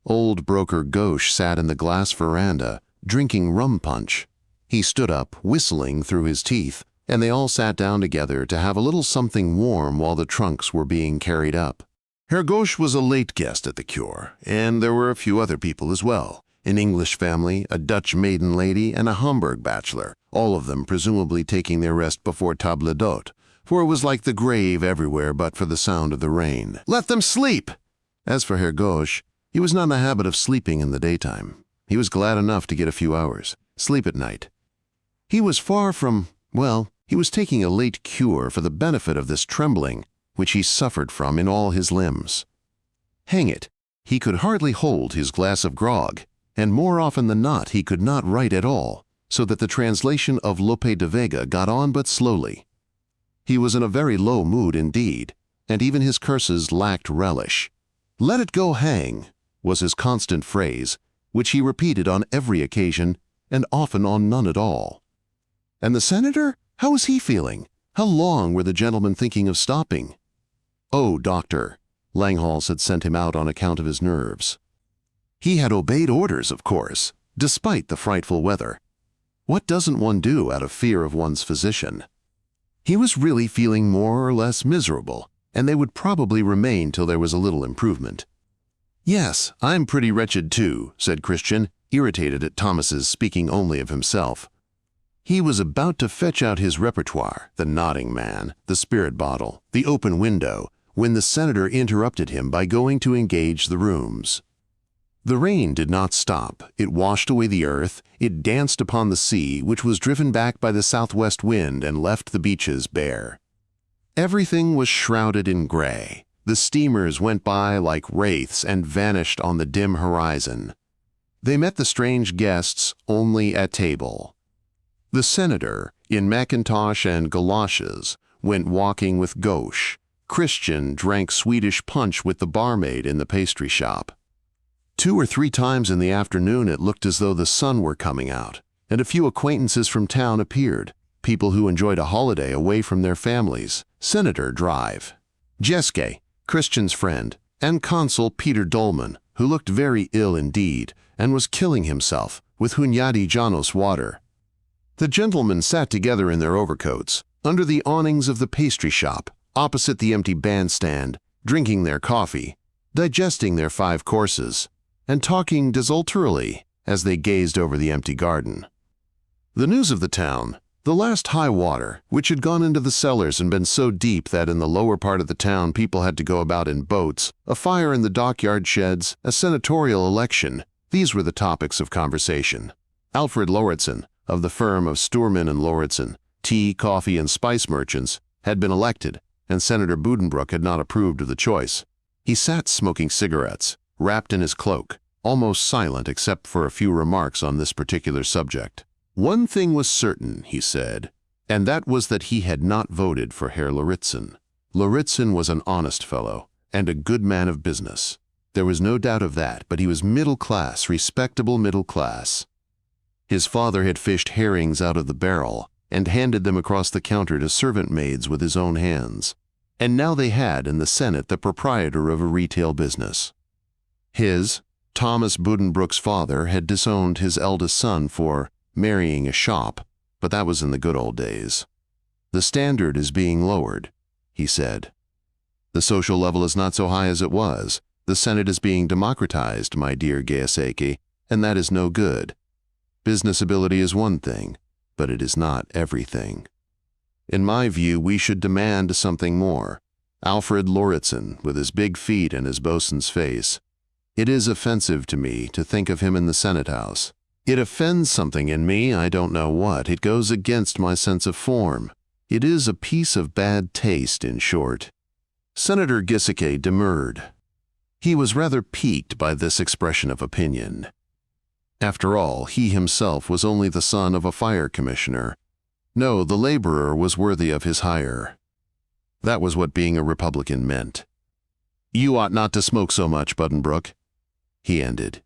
Old broker Gauche sat in the glass veranda, drinking rum punch. He stood up, whistling through his teeth, and they all sat down together to have a little something warm while the trunks were being carried up. Herr Gauche was a late guest at the cure, and there were a few other people as well. An English family, a Dutch maiden lady, and a Hamburg bachelor, all of them presumably taking their rest before table d'hôte, for it was like the grave everywhere but for the sound of the rain. Let them sleep! As for Herr Gauche, he was not in the habit of sleeping in the daytime. He was glad enough to get a few hours, sleep at night. He was far from, well, he was taking a late cure for the benefit of this trembling, which he suffered from in all his limbs. Hang it, he could hardly hold his glass of grog, and more often than not he could not write at all, so that the translation of Lope de Vega got on but slowly. He was in a very low mood indeed, and even his curses lacked relish. "Let it go hang," was his constant phrase, which he repeated on every occasion, and often on none at all. And the senator? How was he feeling? How long were the gentlemen thinking of stopping? "Oh, doctor," Langhals had sent him out on account of his nerves. He had obeyed orders, of course, despite the frightful weather. What doesn't one do out of fear of one's physician? He was really feeling more or less miserable, and they would probably remain till there was a little improvement. "Yes, I'm pretty wretched too," said Christian, irritated at Thomas's speaking only of himself. He was about to fetch out his repertoire, the nodding man, the spirit bottle, the open window, when the senator interrupted him by going to engage the rooms. The rain did not stop. It washed away the earth, it danced upon the sea, which was driven back by the southwest wind and left the beaches bare. Everything was shrouded in gray. The steamers went by like wraiths and vanished on the dim horizon. They met the strange guests only at table. The senator, in mackintosh and galoshes, went walking with Gauche. Christian drank Swedish punch with the barmaid in the pastry shop. 2 or 3 times in the afternoon it looked as though the sun were coming out, and a few acquaintances from town appeared, people who enjoyed a holiday away from their families. Senator Drive, Jeske, Christian's friend, and Consul Peter Dolman, who looked very ill indeed, and was killing himself with Hunyadi Janos water. The gentlemen sat together in their overcoats, under the awnings of the pastry shop, opposite the empty bandstand, drinking their coffee, digesting their 5 courses, and talking desultorily as they gazed over the empty garden. The news of the town, the last high water, which had gone into the cellars and been so deep that in the lower part of the town people had to go about in boats, a fire in the dockyard sheds, a senatorial election, these were the topics of conversation. Alfred Lauritsen, of the firm of Sturman and Lauritsen, tea, coffee, and spice merchants, had been elected, and Senator Buddenbrooks had not approved of the choice. He sat smoking cigarettes, wrapped in his cloak, almost silent except for a few remarks on this particular subject. One thing was certain, he said, and that was that he had not voted for Herr Loritzen. Loritzen was an honest fellow, and a good man of business. There was no doubt of that, but he was middle class, respectable middle class. His father had fished herrings out of the barrel and handed them across the counter to servant maids with his own hands. And now they had in the Senate the proprietor of a retail business. His, Thomas Buddenbrooks' father, had disowned his eldest son for marrying a shop, but that was in the good old days. The standard is being lowered, he said. The social level is not so high as it was. The Senate is being democratized, my dear Giesecke, and that is no good. Business ability is one thing, but it is not everything. In my view, we should demand something more. Alfred Loritzen, with his big feet and his bosun's face. It is offensive to me to think of him in the Senate House. It offends something in me, I don't know what. It goes against my sense of form. It is a piece of bad taste, in short. Senator Giesecke demurred. He was rather piqued by this expression of opinion. After all, he himself was only the son of a fire commissioner. No, the laborer was worthy of his hire. That was what being a Republican meant. You ought not to smoke so much, Buddenbrooks, he ended.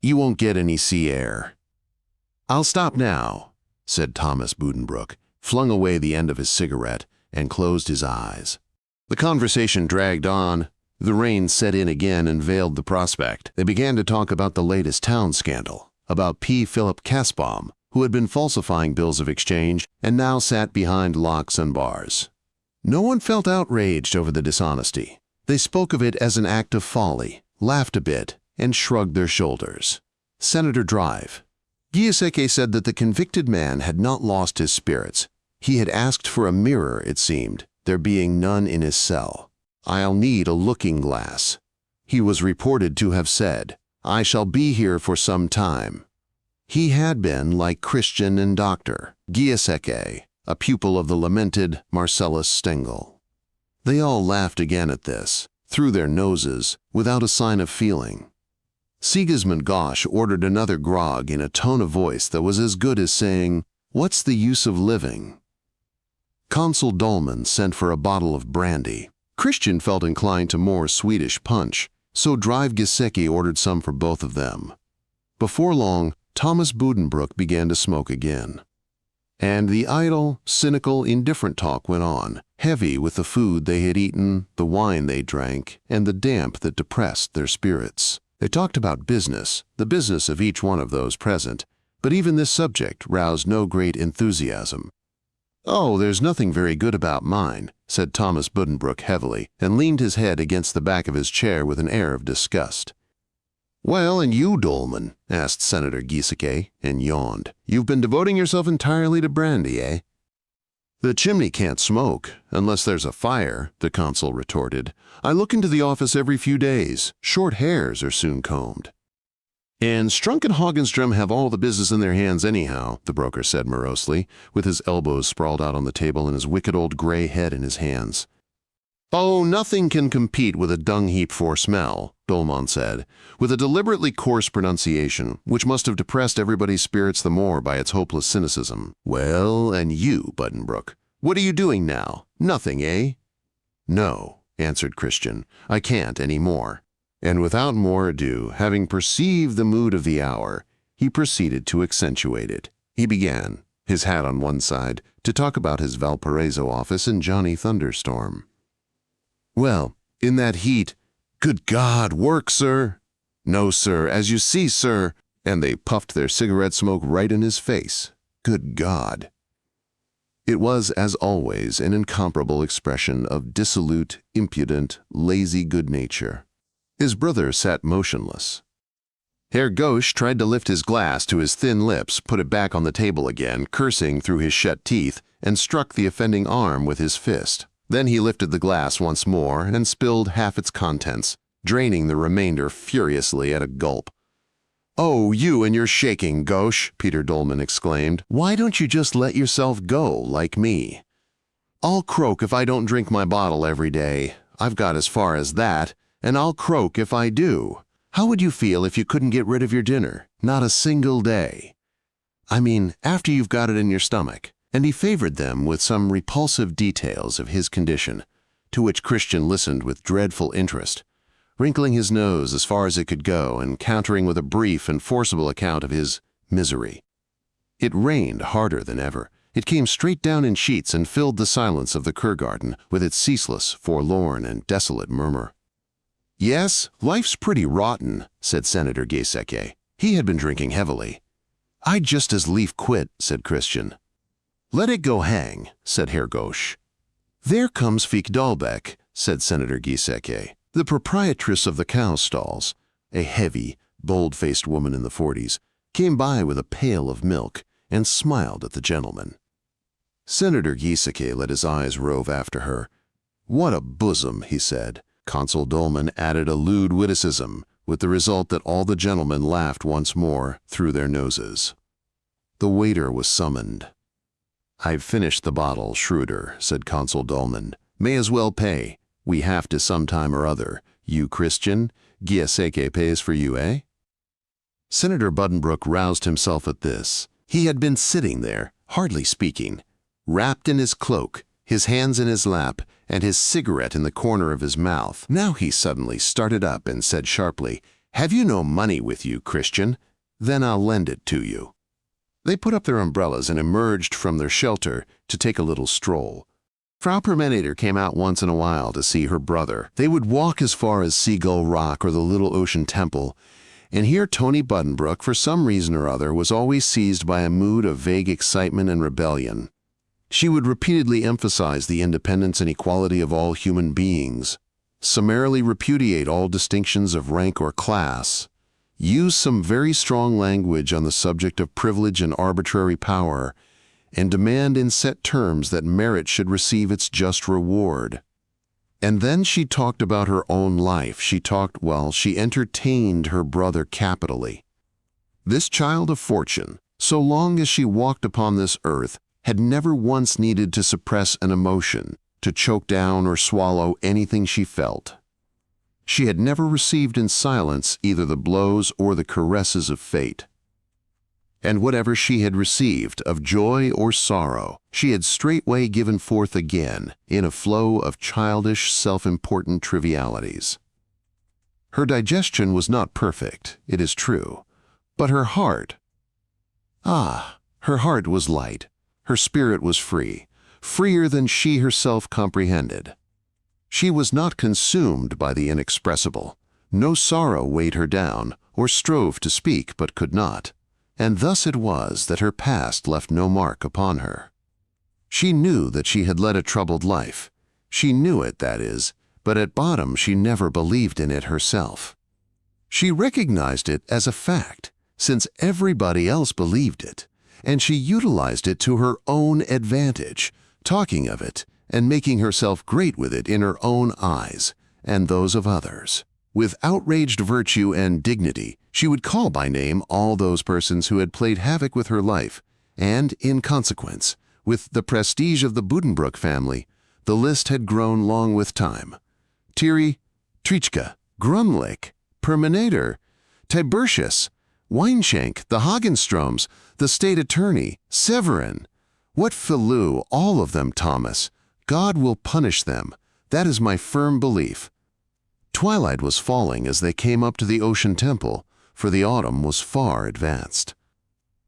You won't get any sea air. I'll stop now, said Thomas Buddenbrooks, flung away the end of his cigarette, and closed his eyes. The conversation dragged on. The rain set in again and veiled the prospect. They began to talk about the latest town scandal, about P. Philip Kasbaum, who had been falsifying bills of exchange and now sat behind locks and bars. No one felt outraged over the dishonesty. They spoke of it as an act of folly, laughed a bit, and shrugged their shoulders. Senator Drive. Giesecke said that the convicted man had not lost his spirits. He had asked for a mirror, it seemed, there being none in his cell. I'll need a looking glass. He was reported to have said, I shall be here for some time. He had been, like Christian and Dr. Giesecke, a pupil of the lamented Marcellus Stengel. They all laughed again at this, through their noses, without a sign of feeling. Sigismund Gauch ordered another grog in a tone of voice that was as good as saying, What's the use of living? Consul Dolman sent for a bottle of brandy. Christian felt inclined to more Swedish punch, so Drive Giesecke ordered some for both of them. Before long, Thomas Buddenbrooks began to smoke again. And the idle, cynical, indifferent talk went on, heavy with the food they had eaten, the wine they drank, and the damp that depressed their spirits. They talked about business, the business of each one of those present, but even this subject roused no great enthusiasm. Oh, there's nothing very good about mine, said Thomas Buddenbrooks heavily, and leaned his head against the back of his chair with an air of disgust. Well, and you, Dolman, asked Senator Giesecke, and yawned. You've been devoting yourself entirely to brandy, eh? The chimney can't smoke, unless there's a fire, the consul retorted. I look into the office every few days. Short hairs are soon combed. And Strunk and Haugenstrom have all the business in their hands anyhow, the broker said morosely, with his elbows sprawled out on the table and his wicked old gray head in his hands. Oh, nothing can compete with a dung heap for smell, Dolman said, with a deliberately coarse pronunciation, which must have depressed everybody's spirits the more by its hopeless cynicism. Well, and you, Buddenbrooks, what are you doing now? Nothing, eh? No, answered Christian, I can't any more. And without more ado, having perceived the mood of the hour, he proceeded to accentuate it. He began, his hat on one side, to talk about his Valparaiso office and Johnny Thunderstorm. Well, in that heat, good God, work, sir? No, sir, as you see, sir. And they puffed their cigarette smoke right in his face. Good God. It was, as always, an incomparable expression of dissolute, impudent, lazy good nature. His brother sat motionless. Herr Gauch tried to lift his glass to his thin lips, put it back on the table again, cursing through his shut teeth, and struck the offending arm with his fist. Then he lifted the glass once more and spilled half its contents, draining the remainder furiously at a gulp. Oh, you and your shaking, Gauch, Peter Dolman exclaimed. Why don't you just let yourself go, like me? I'll croak if I don't drink my bottle every day. I've got as far as that, and I'll croak if I do. How would you feel if you couldn't get rid of your dinner? Not a single day. I mean, after you've got it in your stomach." And he favored them with some repulsive details of his condition, to which Christian listened with dreadful interest, wrinkling his nose as far as it could go and countering with a brief and forcible account of his misery. It rained harder than ever. It came straight down in sheets and filled the silence of the Kurgarten with its ceaseless, forlorn, and desolate murmur. "Yes, life's pretty rotten," said Senator Giesecke. He had been drinking heavily. "I'd just as lief quit," said Christian. "Let it go hang," said Herr Gauche. "There comes Fieke Dahlbeck," said Senator Giesecke, the proprietress of the cow stalls, a heavy, bold-faced woman in the 40s, came by with a pail of milk and smiled at the gentleman. Senator Giesecke let his eyes rove after her. "What a bosom," he said. Consul Dolman added a lewd witticism, with the result that all the gentlemen laughed once more through their noses. The waiter was summoned. "I've finished the bottle, Schroeder," said Consul Dolman. "May as well pay. We have to some time or other. You Christian? Giesecke pays for you, eh?" Senator Buddenbrook roused himself at this. He had been sitting there, hardly speaking, wrapped in his cloak, his hands in his lap, and his cigarette in the corner of his mouth. Now he suddenly started up and said sharply, "Have you no money with you, Christian? Then I'll lend it to you." They put up their umbrellas and emerged from their shelter to take a little stroll. Frau Permenator came out once in a while to see her brother. They would walk as far as Seagull Rock or the Little Ocean Temple, and here Tony Buddenbrook, for some reason or other, was always seized by a mood of vague excitement and rebellion. She would repeatedly emphasize the independence and equality of all human beings, summarily repudiate all distinctions of rank or class, use some very strong language on the subject of privilege and arbitrary power, and demand in set terms that merit should receive its just reward. And then she talked about her own life. She entertained her brother capitally. This child of fortune, so long as she walked upon this earth, had never once needed to suppress an emotion, to choke down or swallow anything she felt. She had never received in silence either the blows or the caresses of fate. And whatever she had received, of joy or sorrow, she had straightway given forth again in a flow of childish, self-important trivialities. Her digestion was not perfect, it is true, but her heart was light. Her spirit was free, freer than she herself comprehended. She was not consumed by the inexpressible. No sorrow weighed her down, or strove to speak but could not, and thus it was that her past left no mark upon her. She knew that she had led a troubled life. She knew it, that is, but at bottom she never believed in it herself. She recognized it as a fact, since everybody else believed it, and she utilized it to her own advantage, talking of it and making herself great with it in her own eyes and those of others. With outraged virtue and dignity, she would call by name all those persons who had played havoc with her life, and, in consequence, with the prestige of the Buddenbrook family, the list had grown long with time. Thierry, Trichka, Grumlick, Permenator, Tiburtius, Weinshank, the Hagenstroms, the state attorney, Severin. What filou, all of them, Thomas. God will punish them. That is my firm belief. Twilight was falling as they came up to the Ocean Temple, for the autumn was far advanced.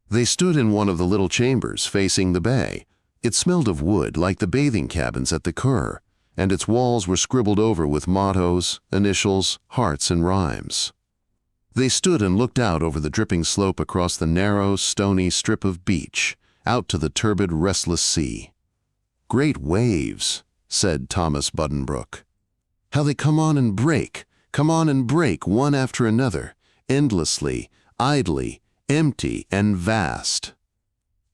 They stood in one of the little chambers facing the bay. It smelled of wood like the bathing cabins at the Kur, and its walls were scribbled over with mottos, initials, hearts, and rhymes. They stood and looked out over the dripping slope across the narrow, stony strip of beach, out to the turbid, restless sea. "Great waves," said Thomas Buddenbrook. "How they come on and break, one after another, endlessly, idly, empty, and vast.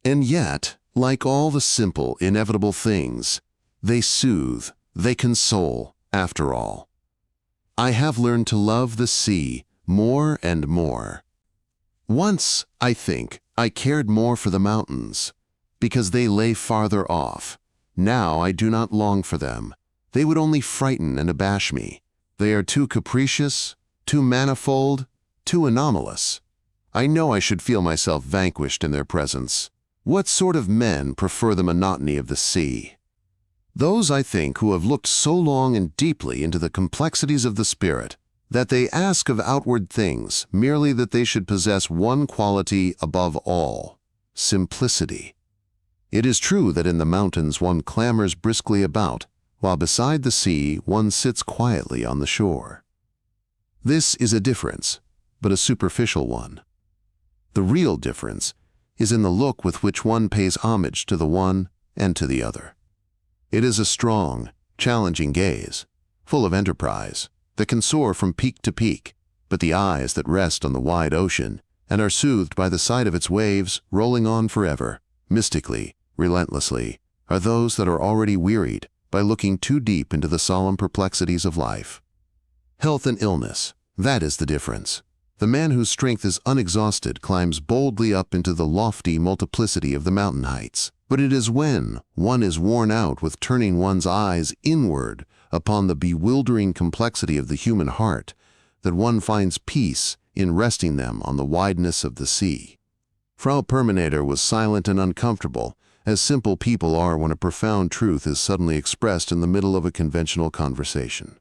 And yet, like all the simple, inevitable things, they soothe, they console, after all. I have learned to love the sea more and more. Once, I think, I cared more for the mountains, because they lay farther off, Now I do not long for them. They would only frighten and abash me. They are too capricious, too manifold, too anomalous. I know I should feel myself vanquished in their presence. What sort of men prefer the monotony of the sea? Those, I think, who have looked so long and deeply into the complexities of the spirit, that they ask of outward things merely that they should possess one quality above all: simplicity. It is true that in the mountains one clambers briskly about, while beside the sea one sits quietly on the shore. This is a difference, but a superficial one. The real difference is in the look with which one pays homage to the one and to the other. It is a strong, challenging gaze, full of enterprise, that can soar from peak to peak, but the eyes that rest on the wide ocean and are soothed by the sight of its waves rolling on forever, mystically, relentlessly, are those that are already wearied by looking too deep into the solemn perplexities of life. Health and illness, that is the difference. The man whose strength is unexhausted climbs boldly up into the lofty multiplicity of the mountain heights. But it is when one is worn out with turning one's eyes inward upon the bewildering complexity of the human heart that one finds peace in resting them on the wideness of the sea. Frau Perminator was silent and uncomfortable, as simple people are when a profound truth is suddenly expressed in the middle of a conventional conversation.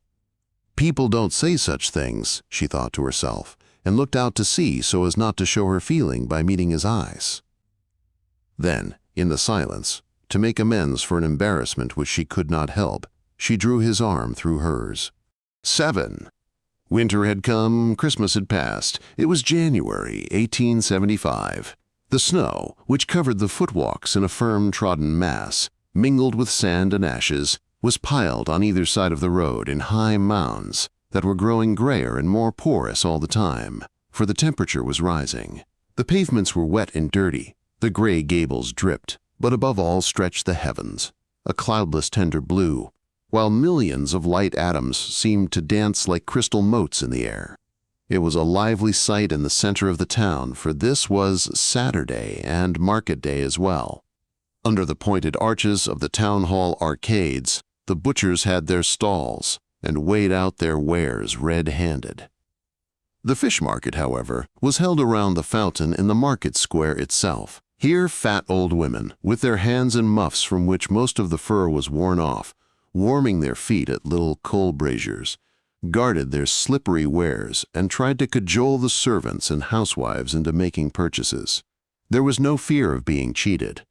People don't say such things, she thought to herself, and looked out to sea so as not to show her feeling by meeting his eyes. Then, in the silence, to make amends for an embarrassment which she could not help, she drew his arm through hers. 7. Winter had come, Christmas had passed. It was January 1875. The snow, which covered the footwalks in a firm trodden mass, mingled with sand and ashes, was piled on either side of the road in high mounds that were growing grayer and more porous all the time, for the temperature was rising. The pavements were wet and dirty. The gray gables dripped, but above all stretched the heavens, a cloudless tender blue, while millions of light atoms seemed to dance like crystal motes in the air. It was a lively sight in the center of the town, for this was Saturday and market day as well. Under the pointed arches of the town hall arcades, the butchers had their stalls and weighed out their wares red-handed. The fish market, however, was held around the fountain in the market square itself. Here fat old women, with their hands in muffs from which most of the fur was worn off, warming their feet at little coal braziers, guarded their slippery wares and tried to cajole the servants and housewives into making purchases. There was no fear of being cheated.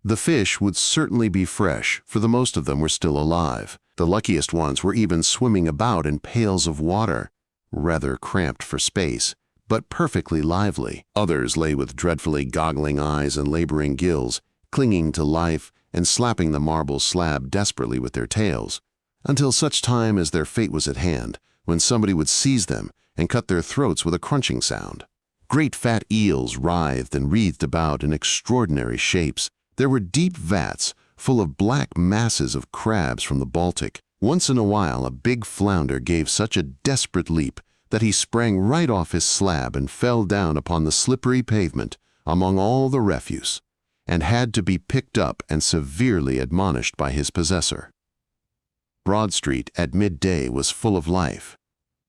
The fish would certainly be fresh, for the most of them were still alive. The luckiest ones were even swimming about in pails of water, rather cramped for space, but perfectly lively. Others lay with dreadfully goggling eyes and laboring gills, clinging to life and slapping the marble slab desperately with their tails, until such time as their fate was at hand, when somebody would seize them and cut their throats with a crunching sound. Great fat eels writhed and wreathed about in extraordinary shapes. There were deep vats full of black masses of crabs from the Baltic. Once in a while a big flounder gave such a desperate leap that he sprang right off his slab and fell down upon the slippery pavement among all the refuse, and had to be picked up and severely admonished by his possessor. Broad Street at midday was full of life.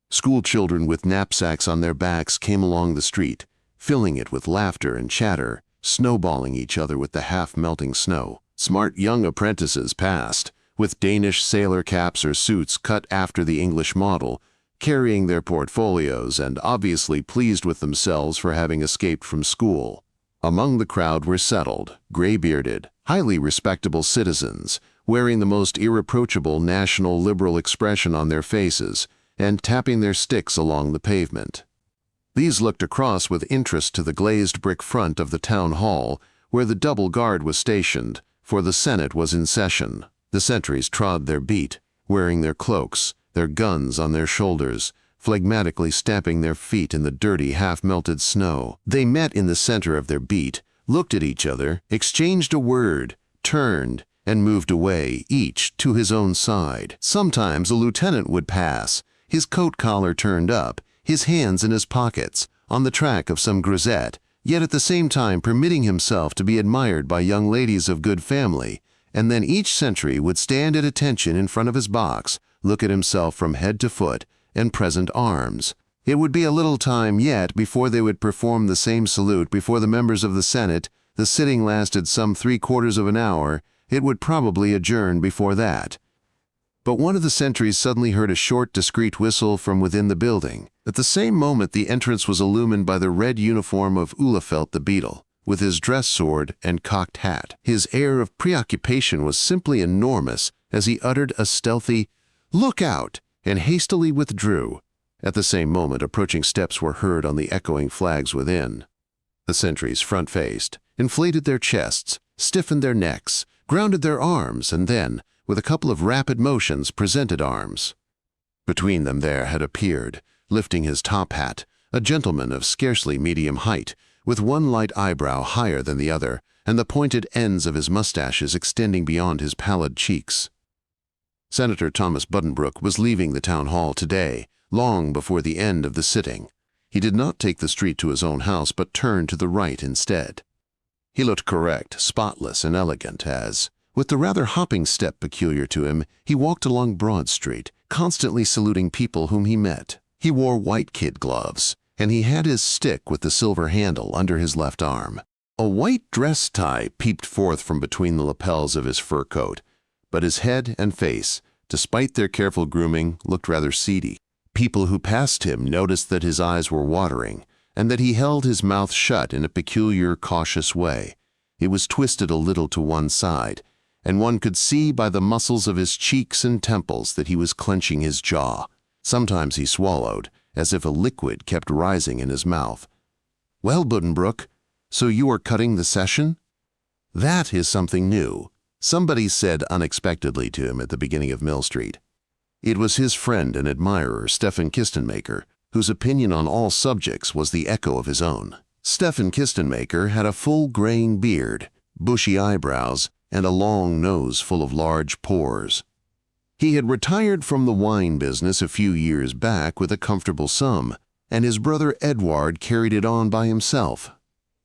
School children with knapsacks on their backs came along the street, filling it with laughter and chatter, snowballing each other with the half-melting snow. Smart young apprentices passed, with Danish sailor caps or suits cut after the English model, carrying their portfolios and obviously pleased with themselves for having escaped from school. Among the crowd were settled, gray-bearded, highly respectable citizens, wearing the most irreproachable national liberal expression on their faces and tapping their sticks along the pavement. These looked across with interest to the glazed brick front of the town hall, where the double guard was stationed, for the Senate was in session. The sentries trod their beat, wearing their cloaks, their guns on their shoulders, phlegmatically stamping their feet in the dirty, half-melted snow. They met in the center of their beat, looked at each other, exchanged a word, turned, and moved away, each to his own side. Sometimes a lieutenant would pass, his coat collar turned up, his hands in his pockets, on the track of some grisette, yet at the same time permitting himself to be admired by young ladies of good family, and then each sentry would stand at attention in front of his box, look at himself from head to foot, and present arms. It would be a little time yet before they would perform the same salute before the members of the Senate. The sitting lasted some 3/4 of an hour. It would probably adjourn before that. But one of the sentries suddenly heard a short, discreet whistle from within the building. At the same moment, the entrance was illumined by the red uniform of Ulefelt the beetle, with his dress sword and cocked hat. His air of preoccupation was simply enormous as he uttered a stealthy, "Look out!" and hastily withdrew. At the same moment, approaching steps were heard on the echoing flags within. The sentries front-faced, inflated their chests, stiffened their necks, grounded their arms, and then, with a couple of rapid motions, presented arms. Between them there had appeared, lifting his top hat, a gentleman of scarcely medium height, with one light eyebrow higher than the other, and the pointed ends of his mustaches extending beyond his pallid cheeks. Senator Thomas Buddenbrooks was leaving the town hall today, long before the end of the sitting. He did not take the street to his own house, but turned to the right instead. He looked correct, spotless, and elegant as, with the rather hopping step peculiar to him, he walked along Broad Street, constantly saluting people whom he met. He wore white kid gloves, and he had his stick with the silver handle under his left arm. A white dress tie peeped forth from between the lapels of his fur coat, but his head and face, despite their careful grooming, looked rather seedy. People who passed him noticed that his eyes were watering, and that he held his mouth shut in a peculiar, cautious way. It was twisted a little to one side, and one could see by the muscles of his cheeks and temples that he was clenching his jaw. Sometimes he swallowed, as if a liquid kept rising in his mouth. "Well, Buddenbrooks, so you are cutting the session?" "That is something new," somebody said unexpectedly to him at the beginning of Mill Street. It was his friend and admirer, Stephen Kistenmaker, whose opinion on all subjects was the echo of his own. Stephen Kistenmaker had a full graying beard, bushy eyebrows, and a long nose full of large pores. He had retired from the wine business a few years back with a comfortable sum, and his brother Edward carried it on by himself.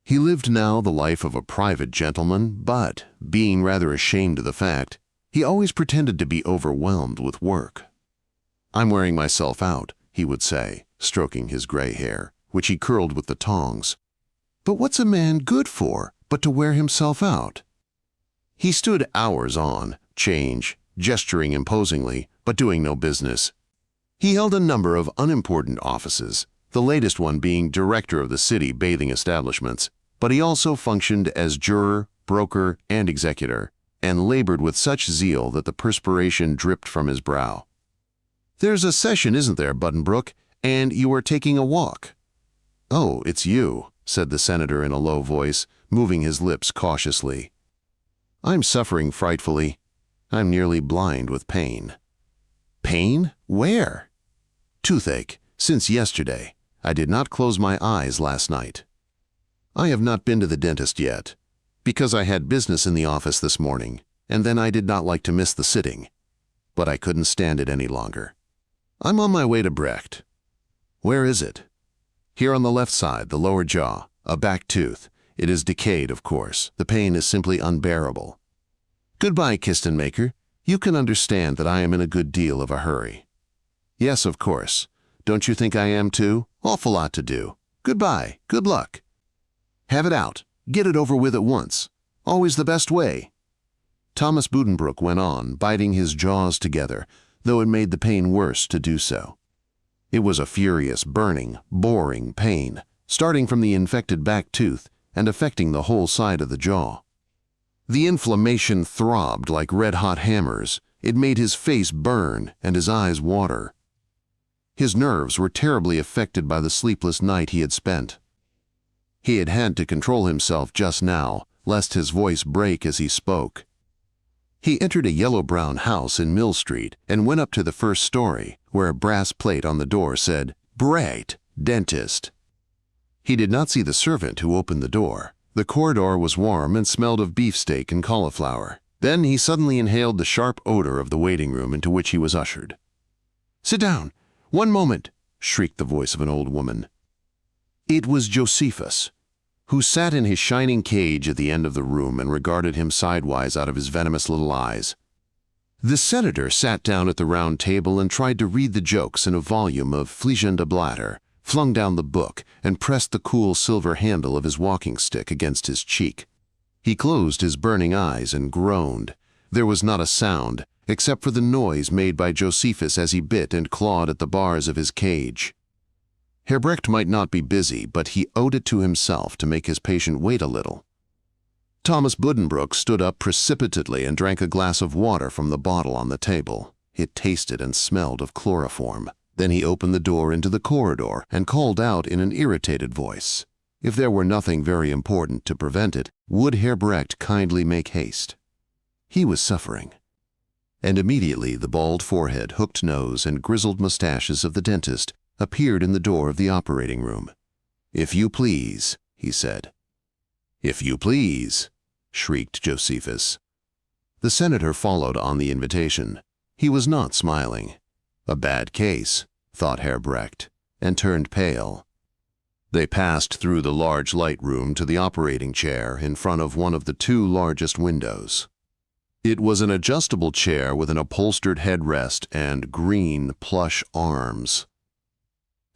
He lived now the life of a private gentleman, but, being rather ashamed of the fact, he always pretended to be overwhelmed with work. "I'm wearing myself out," he would say, stroking his gray hair, which he curled with the tongs. "But what's a man good for but to wear himself out?" He stood hours on, change, gesturing imposingly, but doing no business. He held a number of unimportant offices, the latest one being director of the city bathing establishments, but he also functioned as juror, broker, and executor, and labored with such zeal that the perspiration dripped from his brow. "There's a session, isn't there, Buddenbrooks, and you are taking a walk?" "Oh, it's you," said the senator in a low voice, moving his lips cautiously. "I'm suffering frightfully. I'm nearly blind with pain." "Pain? Where?" "Toothache, since yesterday. I did not close my eyes last night." "I have not been to the dentist yet, because I had business in the office this morning, and then I did not like to miss the sitting. But I couldn't stand it any longer. I'm on my way to Brecht." "Where is it?" "Here on the left side, the lower jaw, a back tooth. It is decayed, of course. The pain is simply unbearable." "Goodbye, Kistenmaker. You can understand that I am in a good deal of a hurry." "Yes, of course. Don't you think I am too? Awful lot to do. Goodbye. Good luck." "Have it out. Get it over with at once. Always the best way." Thomas Buddenbrooks went on, biting his jaws together, though it made the pain worse to do so. It was a furious, burning, boring pain, starting from the infected back tooth and affecting the whole side of the jaw. The inflammation throbbed like red-hot hammers. It made his face burn and his eyes water. His nerves were terribly affected by the sleepless night he had spent. He had had to control himself just now, lest his voice break as he spoke. He entered a yellow-brown house in Mill Street and went up to the first story, where a brass plate on the door said, "Brecht, Dentist." He did not see the servant who opened the door. The corridor was warm and smelled of beefsteak and cauliflower. Then he suddenly inhaled the sharp odor of the waiting room into which he was ushered. "Sit down. One moment," shrieked the voice of an old woman. It was Josephus. who sat in his shining cage at the end of the room and regarded him sidewise out of his venomous little eyes. The senator sat down at the round table and tried to read the jokes in a volume of Fliegende Blätter, flung down the book, and pressed the cool silver handle of his walking stick against his cheek. He closed his burning eyes and groaned. There was not a sound, except for the noise made by Josephus as he bit and clawed at the bars of his cage. Herr Brecht might not be busy, but he owed it to himself to make his patient wait a little. Thomas Buddenbrooks stood up precipitately and drank a glass of water from the bottle on the table. It tasted and smelled of chloroform. Then he opened the door into the corridor and called out in an irritated voice. If there were nothing very important to prevent it, would Herr Brecht kindly make haste? He was suffering. And immediately the bald forehead, hooked nose, and grizzled mustaches of the dentist appeared in the door of the operating room. "If you please," he said. "If you please," shrieked Josephus. The senator followed on the invitation. He was not smiling. A bad case, thought Herr Brecht, and turned pale. They passed through the large light room to the operating chair in front of one of the two largest windows. It was an adjustable chair with an upholstered headrest and green plush arms.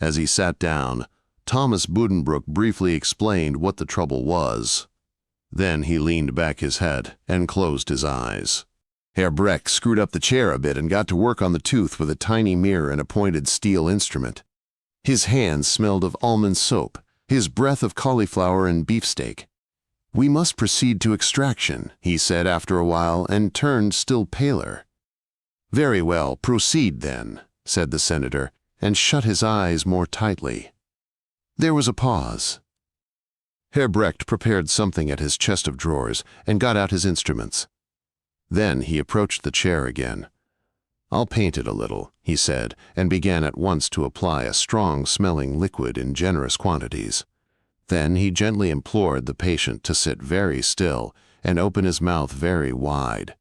As he sat down, Thomas Buddenbrooks briefly explained what the trouble was. Then he leaned back his head and closed his eyes. Herr Brecht screwed up the chair a bit and got to work on the tooth with a tiny mirror and a pointed steel instrument. His hands smelled of almond soap, his breath of cauliflower and beefsteak. "We must proceed to extraction," he said after a while, and turned still paler. "Very well, proceed then," said the senator, and shut his eyes more tightly. There was a pause. Herr Brecht prepared something at his chest of drawers and got out his instruments. Then he approached the chair again. "I'll paint it a little," he said, and began at once to apply a strong-smelling liquid in generous quantities. Then he gently implored the patient to sit very still and open his mouth very wide.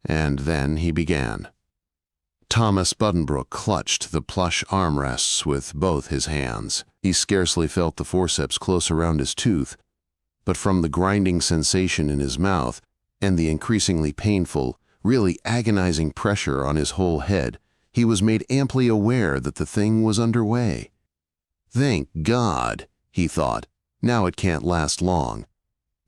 And then he began. Thomas Buddenbrooks clutched the plush armrests with both his hands. He scarcely felt the forceps close around his tooth, but from the grinding sensation in his mouth and the increasingly painful, really agonizing pressure on his whole head, he was made amply aware that the thing was underway. "Thank God," he thought, "now it can't last long."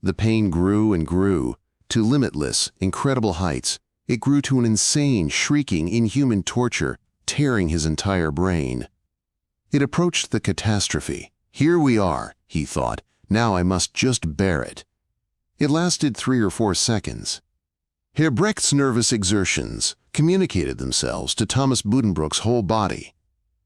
The pain grew and grew, to limitless, incredible heights. It grew to an insane, shrieking, inhuman torture, tearing his entire brain. It approached the catastrophe. "Here we are," he thought. "Now I must just bear it." It lasted 3 or 4 seconds. Herr Brecht's nervous exertions communicated themselves to Thomas Buddenbrooks' whole body.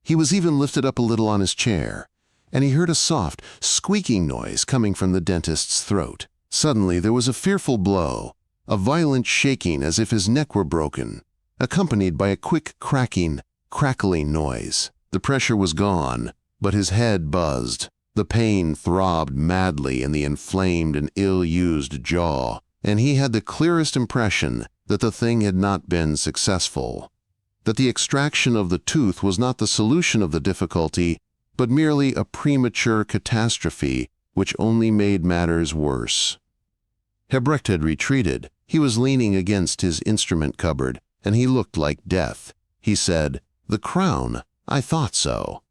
He was even lifted up a little on his chair, and he heard a soft, squeaking noise coming from the dentist's throat. Suddenly there was a fearful blow, a violent shaking as if his neck were broken, accompanied by a quick cracking, crackling noise. The pressure was gone, but his head buzzed. The pain throbbed madly in the inflamed and ill-used jaw, and he had the clearest impression that the thing had not been successful, that the extraction of the tooth was not the solution of the difficulty, but merely a premature catastrophe which only made matters worse. Herr Brecht had retreated. He was leaning against his instrument cupboard, and he looked like death. He said, "The crown, I thought so."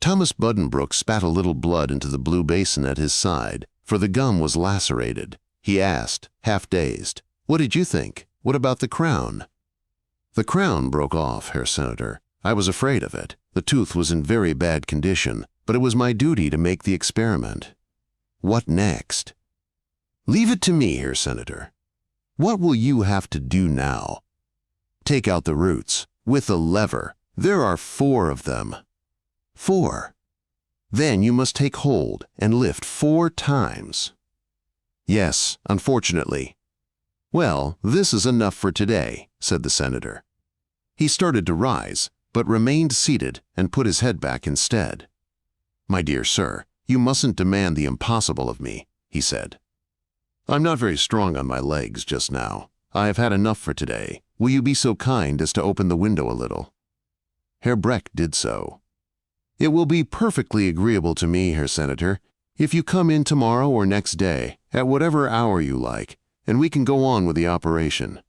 Thomas Buddenbrooks spat a little blood into the blue basin at his side, for the gum was lacerated. He asked, half dazed, "What did you think? What about the crown?" "The crown broke off, Herr Senator. I was afraid of it. The tooth was in very bad condition, but it was my duty to make the experiment." "What next?" "Leave it to me, Herr Senator. What will you have to do now? Take out the roots, with a lever. There are 4 of them. 4. Then you must take hold and lift 4 times. "Yes, unfortunately." "Well, this is enough for today," said the senator. He started to rise, but remained seated and put his head back instead. "My dear sir, you mustn't demand the impossible of me," he said. "I'm not very strong on my legs just now. I have had enough for today. Will you be so kind as to open the window a little?" Herr Brecht did so. "It will be perfectly agreeable to me, Herr Senator. If you come in tomorrow or next day, at whatever hour you like, and we can go on with the operation.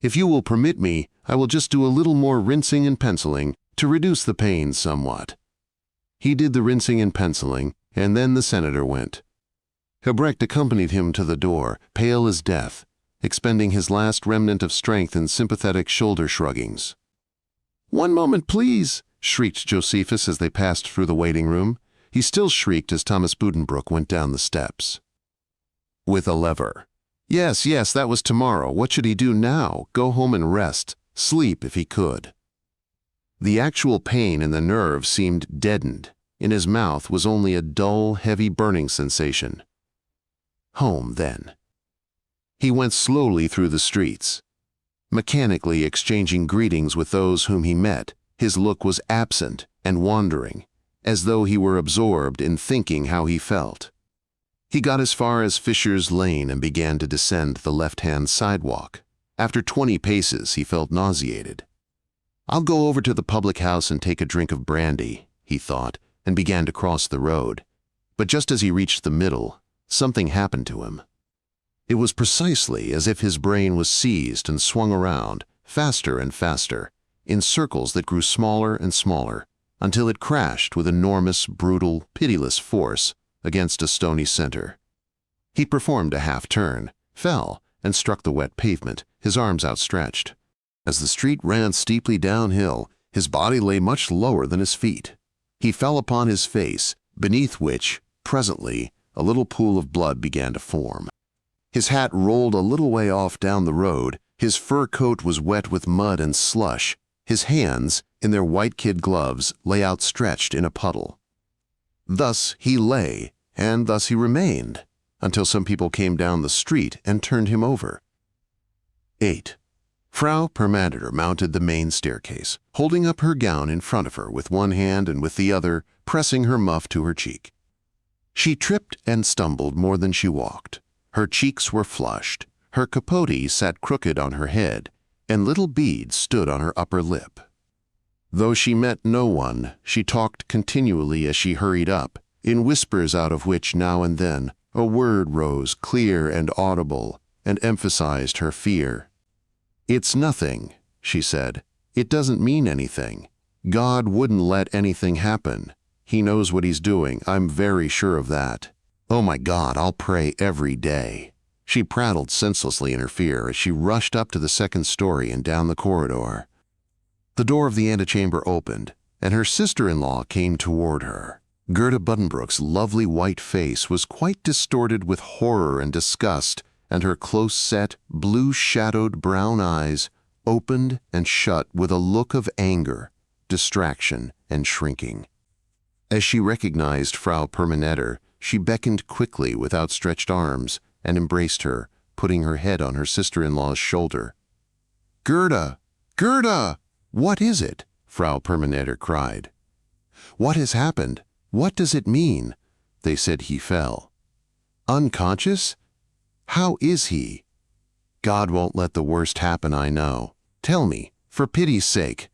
If you will permit me, I will just do a little more rinsing and penciling to reduce the pain somewhat." He did the rinsing and penciling, and then the senator went. Hebrecht accompanied him to the door, pale as death, expending his last remnant of strength in sympathetic shoulder shruggings. "One moment, please," shrieked Josephus as they passed through the waiting room. He still shrieked as Thomas Buddenbrook went down the steps. With a lever. Yes, that was tomorrow. What should he do now? Go home and rest, sleep if he could. The actual pain in the nerve seemed deadened. In his mouth was only a dull, heavy burning sensation. Home, then. He went slowly through the streets. Mechanically exchanging greetings with those whom he met, his look was absent and wandering, as though he were absorbed in thinking how he felt. He got as far as Fisher's Lane and began to descend the left-hand sidewalk. After 20 paces, he felt nauseated. "I'll go over to the public house and take a drink of brandy," he thought, and began to cross the road. But just as he reached the middle, something happened to him. It was precisely as if his brain was seized and swung around, faster and faster, in circles that grew smaller and smaller, until it crashed with enormous, brutal, pitiless force against a stony center. He performed a half-turn, fell, and struck the wet pavement, his arms outstretched. As the street ran steeply downhill, his body lay much lower than his feet. He fell upon his face, beneath which, presently, a little pool of blood began to form. His hat rolled a little way off down the road, his fur coat was wet with mud and slush, his hands, in their white kid gloves, lay outstretched in a puddle. Thus he lay, and thus he remained, until some people came down the street and turned him over. 8. Frau Permanater mounted the main staircase, holding up her gown in front of her with one hand and with the other pressing her muff to her cheek. She tripped and stumbled more than she walked. Her cheeks were flushed, her capote sat crooked on her head, and little beads stood on her upper lip. Though she met no one, she talked continually as she hurried up, in whispers out of which now and then a word rose clear and audible and emphasized her fear. "It's nothing," she said. "It doesn't mean anything. God wouldn't let anything happen. He knows what he's doing, I'm very sure of that. Oh my God, I'll pray every day." She prattled senselessly in her fear as she rushed up to the second story and down the corridor. The door of the antechamber opened, and her sister-in-law came toward her. Gerda Buddenbrooks' lovely white face was quite distorted with horror and disgust, and her close-set, blue-shadowed brown eyes opened and shut with a look of anger, distraction, and shrinking. As she recognized Frau Permanater, she beckoned quickly with outstretched arms and embraced her, putting her head on her sister-in-law's shoulder. "Gerda! Gerda! What is it?" Frau Permanater cried. "What has happened? What does it mean?" They said he fell. "Unconscious? How is he?" "God won't let the worst happen, I know. Tell me, for pity's sake."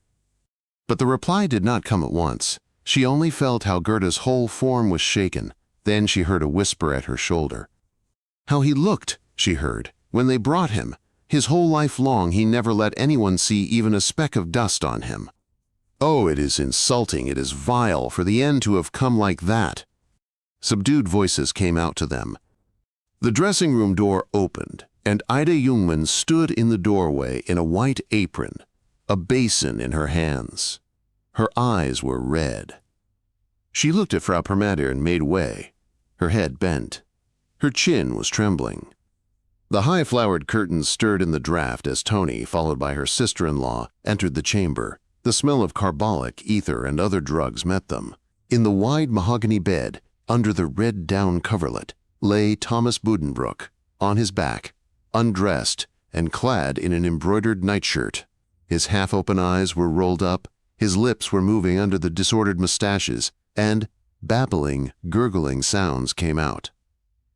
But the reply did not come at once. She only felt how Gerda's whole form was shaken. Then she heard a whisper at her shoulder. "How he looked," she heard, "when they brought him. His whole life long he never let anyone see even a speck of dust on him. Oh, it is insulting, it is vile, for the end to have come like that." Subdued voices came out to them. The dressing-room door opened, and Ida Jungmann stood in the doorway in a white apron, a basin in her hands. Her eyes were red. She looked at Frau Permanater and made way. Her head bent. Her chin was trembling. The high-flowered curtains stirred in the draught as Tony, followed by her sister-in-law, entered the chamber. The smell of carbolic, ether, and other drugs met them. In the wide mahogany bed, under the red down coverlet, lay Thomas Buddenbrook, on his back, undressed and clad in an embroidered nightshirt. His half-open eyes were rolled up, his lips were moving under the disordered mustaches, and babbling, gurgling sounds came out.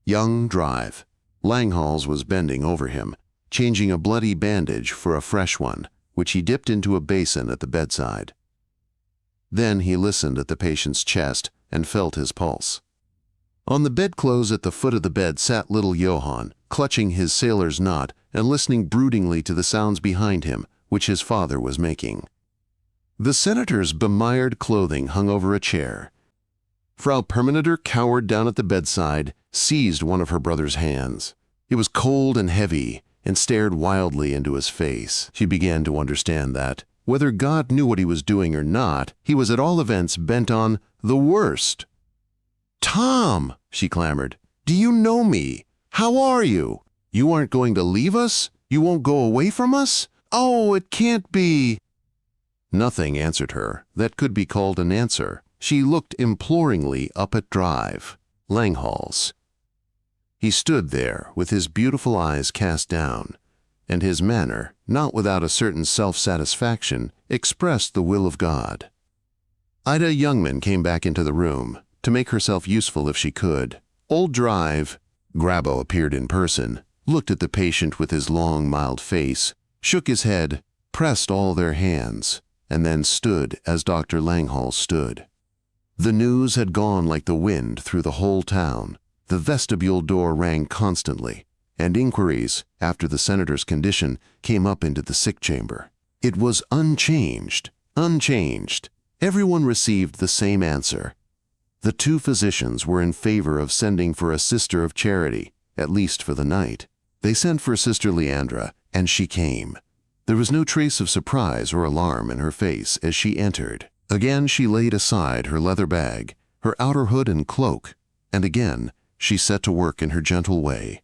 Young Drive. Langhals was bending over him, changing a bloody bandage for a fresh one, which he dipped into a basin at the bedside. Then he listened at the patient's chest and felt his pulse. On the bedclothes at the foot of the bed sat little Johann, clutching his sailor's knot and listening broodingly to the sounds behind him, which his father was making. The senator's bemired clothing hung over a chair. Frau Permaneder cowered down at the bedside, seized one of her brother's hands. It was cold and heavy, and stared wildly into his face. She began to understand that, whether God knew what he was doing or not, he was at all events bent on the worst. "Tom," she clamored, "do you know me? How are you? You aren't going to leave us? You won't go away from us? Oh, it can't be." Nothing answered her that could be called an answer. She looked imploringly up at Drive, Langhals. He stood there with his beautiful eyes cast down, and his manner, not without a certain self-satisfaction, expressed the will of God. Ida Youngman came back into the room, to make herself useful if she could. Old Drive, Grabo appeared in person, looked at the patient with his long, mild face, shook his head, pressed all their hands, and then stood as Dr. Langhals stood. The news had gone like the wind through the whole town. The vestibule door rang constantly, and inquiries, after the senator's condition, came up into the sick chamber. It was unchanged, unchanged. Everyone received the same answer. The two physicians were in favor of sending for a sister of charity, at least for the night. They sent for Sister Leandra, and she came. There was no trace of surprise or alarm in her face as she entered. Again she laid aside her leather bag, her outer hood and cloak, and again she set to work in her gentle way.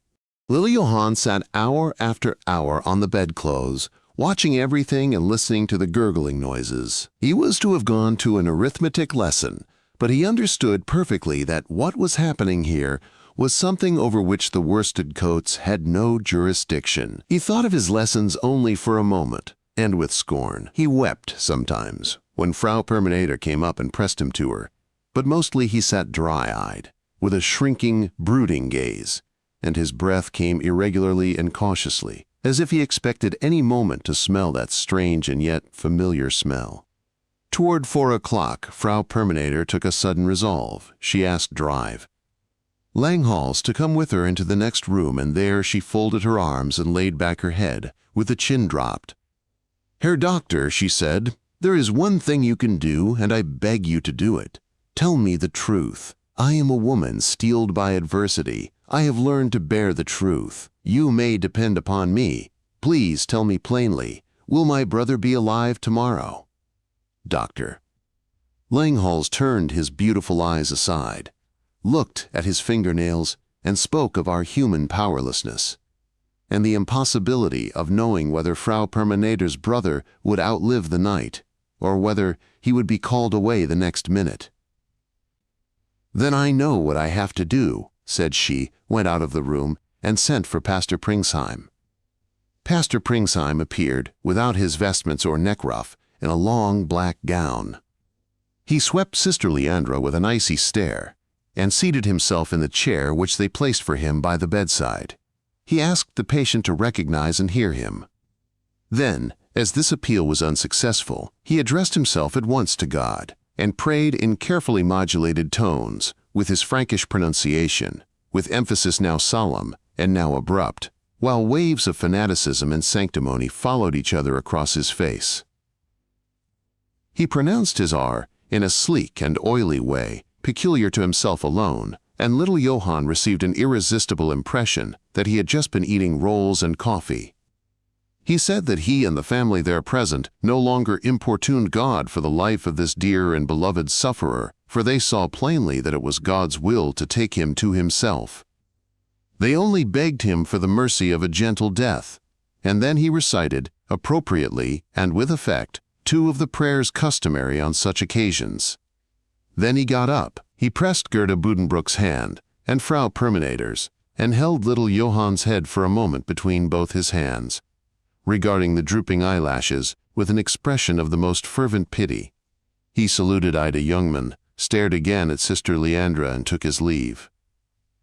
Little Johann sat hour after hour on the bedclothes, watching everything and listening to the gurgling noises. He was to have gone to an arithmetic lesson, but he understood perfectly that what was happening here was something over which the worsted coats had no jurisdiction. He thought of his lessons only for a moment, and with scorn. He wept sometimes when Frau Permaneder came up and pressed him to her, but mostly he sat dry-eyed, with a shrinking, brooding gaze, and his breath came irregularly and cautiously, as if he expected any moment to smell that strange and yet familiar smell. Toward 4 o'clock, Frau Permaneder took a sudden resolve. She asked Drive Langhals to come with her into the next room, and there she folded her arms and laid back her head, with the chin dropped. "Herr Doctor," she said, "there is one thing you can do, and I beg you to do it. Tell me the truth. I am a woman steeled by adversity. I have learned to bear the truth. You may depend upon me. Please tell me plainly, will my brother be alive tomorrow?" Doctor. Langhals turned his beautiful eyes aside, looked at his fingernails, and spoke of our human powerlessness, and the impossibility of knowing whether Frau Permaneder's brother would outlive the night, or whether he would be called away the next minute. "Then I know what I have to do," said she, went out of the room, and sent for Pastor Pringsheim. Pastor Pringsheim appeared, without his vestments or neck-ruff, in a long black gown. He swept Sister Leandra with an icy stare, and seated himself in the chair which they placed for him by the bedside. He asked the patient to recognize and hear him. Then, as this appeal was unsuccessful, he addressed himself at once to God, and prayed in carefully modulated tones, with his Frankish pronunciation, with emphasis now solemn and now abrupt, while waves of fanaticism and sanctimony followed each other across his face. He pronounced his R in a sleek and oily way, peculiar to himself alone, and little Johann received an irresistible impression that he had just been eating rolls and coffee. He said that he and the family there present no longer importuned God for the life of this dear and beloved sufferer, for they saw plainly that it was God's will to take him to himself. They only begged him for the mercy of a gentle death, and then he recited, appropriately and with effect, 2 of the prayers customary on such occasions. Then he got up. He pressed Gerda Buddenbrooks' hand, and Frau Permaneder's, and held little Johann's head for a moment between both his hands, regarding the drooping eyelashes with an expression of the most fervent pity. He saluted Ida Youngman, stared again at Sister Leandra, and took his leave.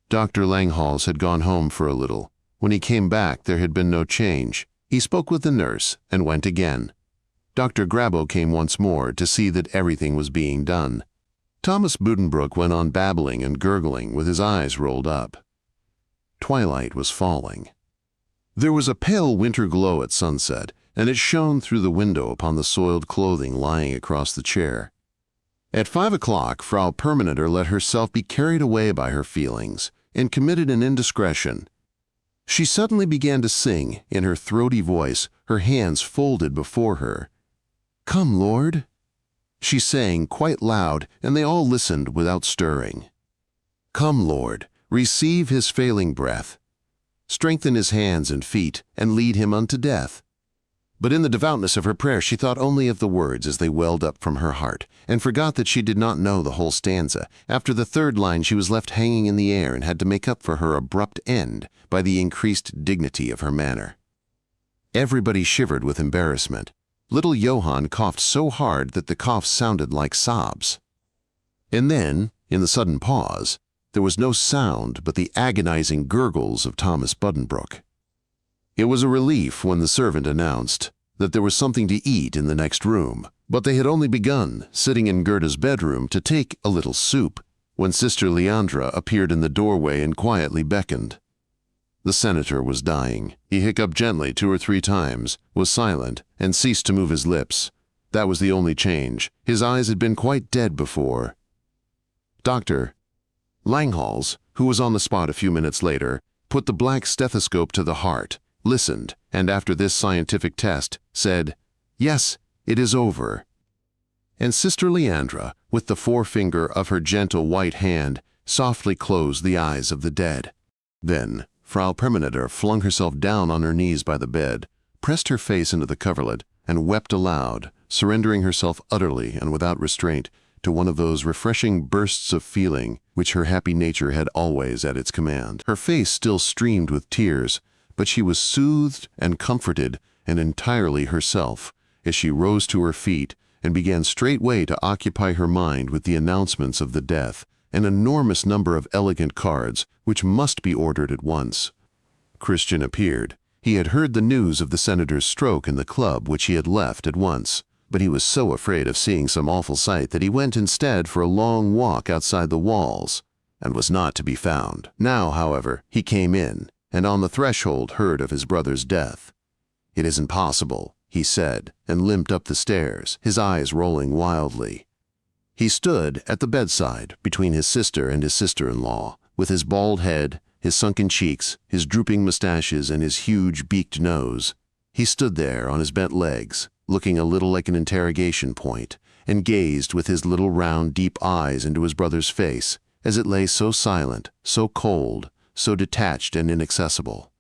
Dr. Langhals had gone home for a little. When he came back, there had been no change. He spoke with the nurse and went again. Dr. Grabo came once more to see that everything was being done. Thomas Buddenbrooks went on babbling and gurgling with his eyes rolled up. Twilight was falling. There was a pale winter glow at sunset, and it shone through the window upon the soiled clothing lying across the chair. At 5 o'clock, Frau Permanenter let herself be carried away by her feelings and committed an indiscretion. She suddenly began to sing, in her throaty voice, her hands folded before her. "Come, Lord," she sang quite loud, and they all listened without stirring. "Come, Lord, receive his failing breath. Strengthen his hands and feet, and lead him unto death." But in the devoutness of her prayer she thought only of the words as they welled up from her heart, and forgot that she did not know the whole stanza. After the third line she was left hanging in the air and had to make up for her abrupt end by the increased dignity of her manner. Everybody shivered with embarrassment. Little Johann coughed so hard that the cough sounded like sobs. And then, in the sudden pause, there was no sound but the agonizing gurgles of Thomas Buddenbrooks. It was a relief when the servant announced that there was something to eat in the next room, but they had only begun, sitting in Gerda's bedroom, to take a little soup, when Sister Leandra appeared in the doorway and quietly beckoned. The senator was dying. He hiccuped gently 2 or 3 times, was silent, and ceased to move his lips. That was the only change. His eyes had been quite dead before. Dr. Langhals, who was on the spot a few minutes later, put the black stethoscope to the heart, listened, and after this scientific test, said, "Yes, it is over." And Sister Leandra, with the forefinger of her gentle white hand, softly closed the eyes of the dead. Then Frau Permanenter flung herself down on her knees by the bed, pressed her face into the coverlet, and wept aloud, surrendering herself utterly and without restraint to one of those refreshing bursts of feeling which her happy nature had always at its command. Her face still streamed with tears, but she was soothed and comforted and entirely herself as she rose to her feet and began straightway to occupy her mind with the announcements of the death, an enormous number of elegant cards which must be ordered at once. Christian appeared. He had heard the news of the senator's stroke in the club, which he had left at once, but he was so afraid of seeing some awful sight that he went instead for a long walk outside the walls, and was not to be found. Now, however, he came in, and on the threshold heard of his brother's death. "It isn't possible," he said, and limped up the stairs, his eyes rolling wildly. He stood at the bedside between his sister and his sister-in-law, with his bald head, his sunken cheeks, his drooping mustaches, and his huge beaked nose. He stood there on his bent legs, looking a little like an interrogation point, and gazed with his little round deep eyes into his brother's face, as it lay so silent, so cold, so detached and inaccessible.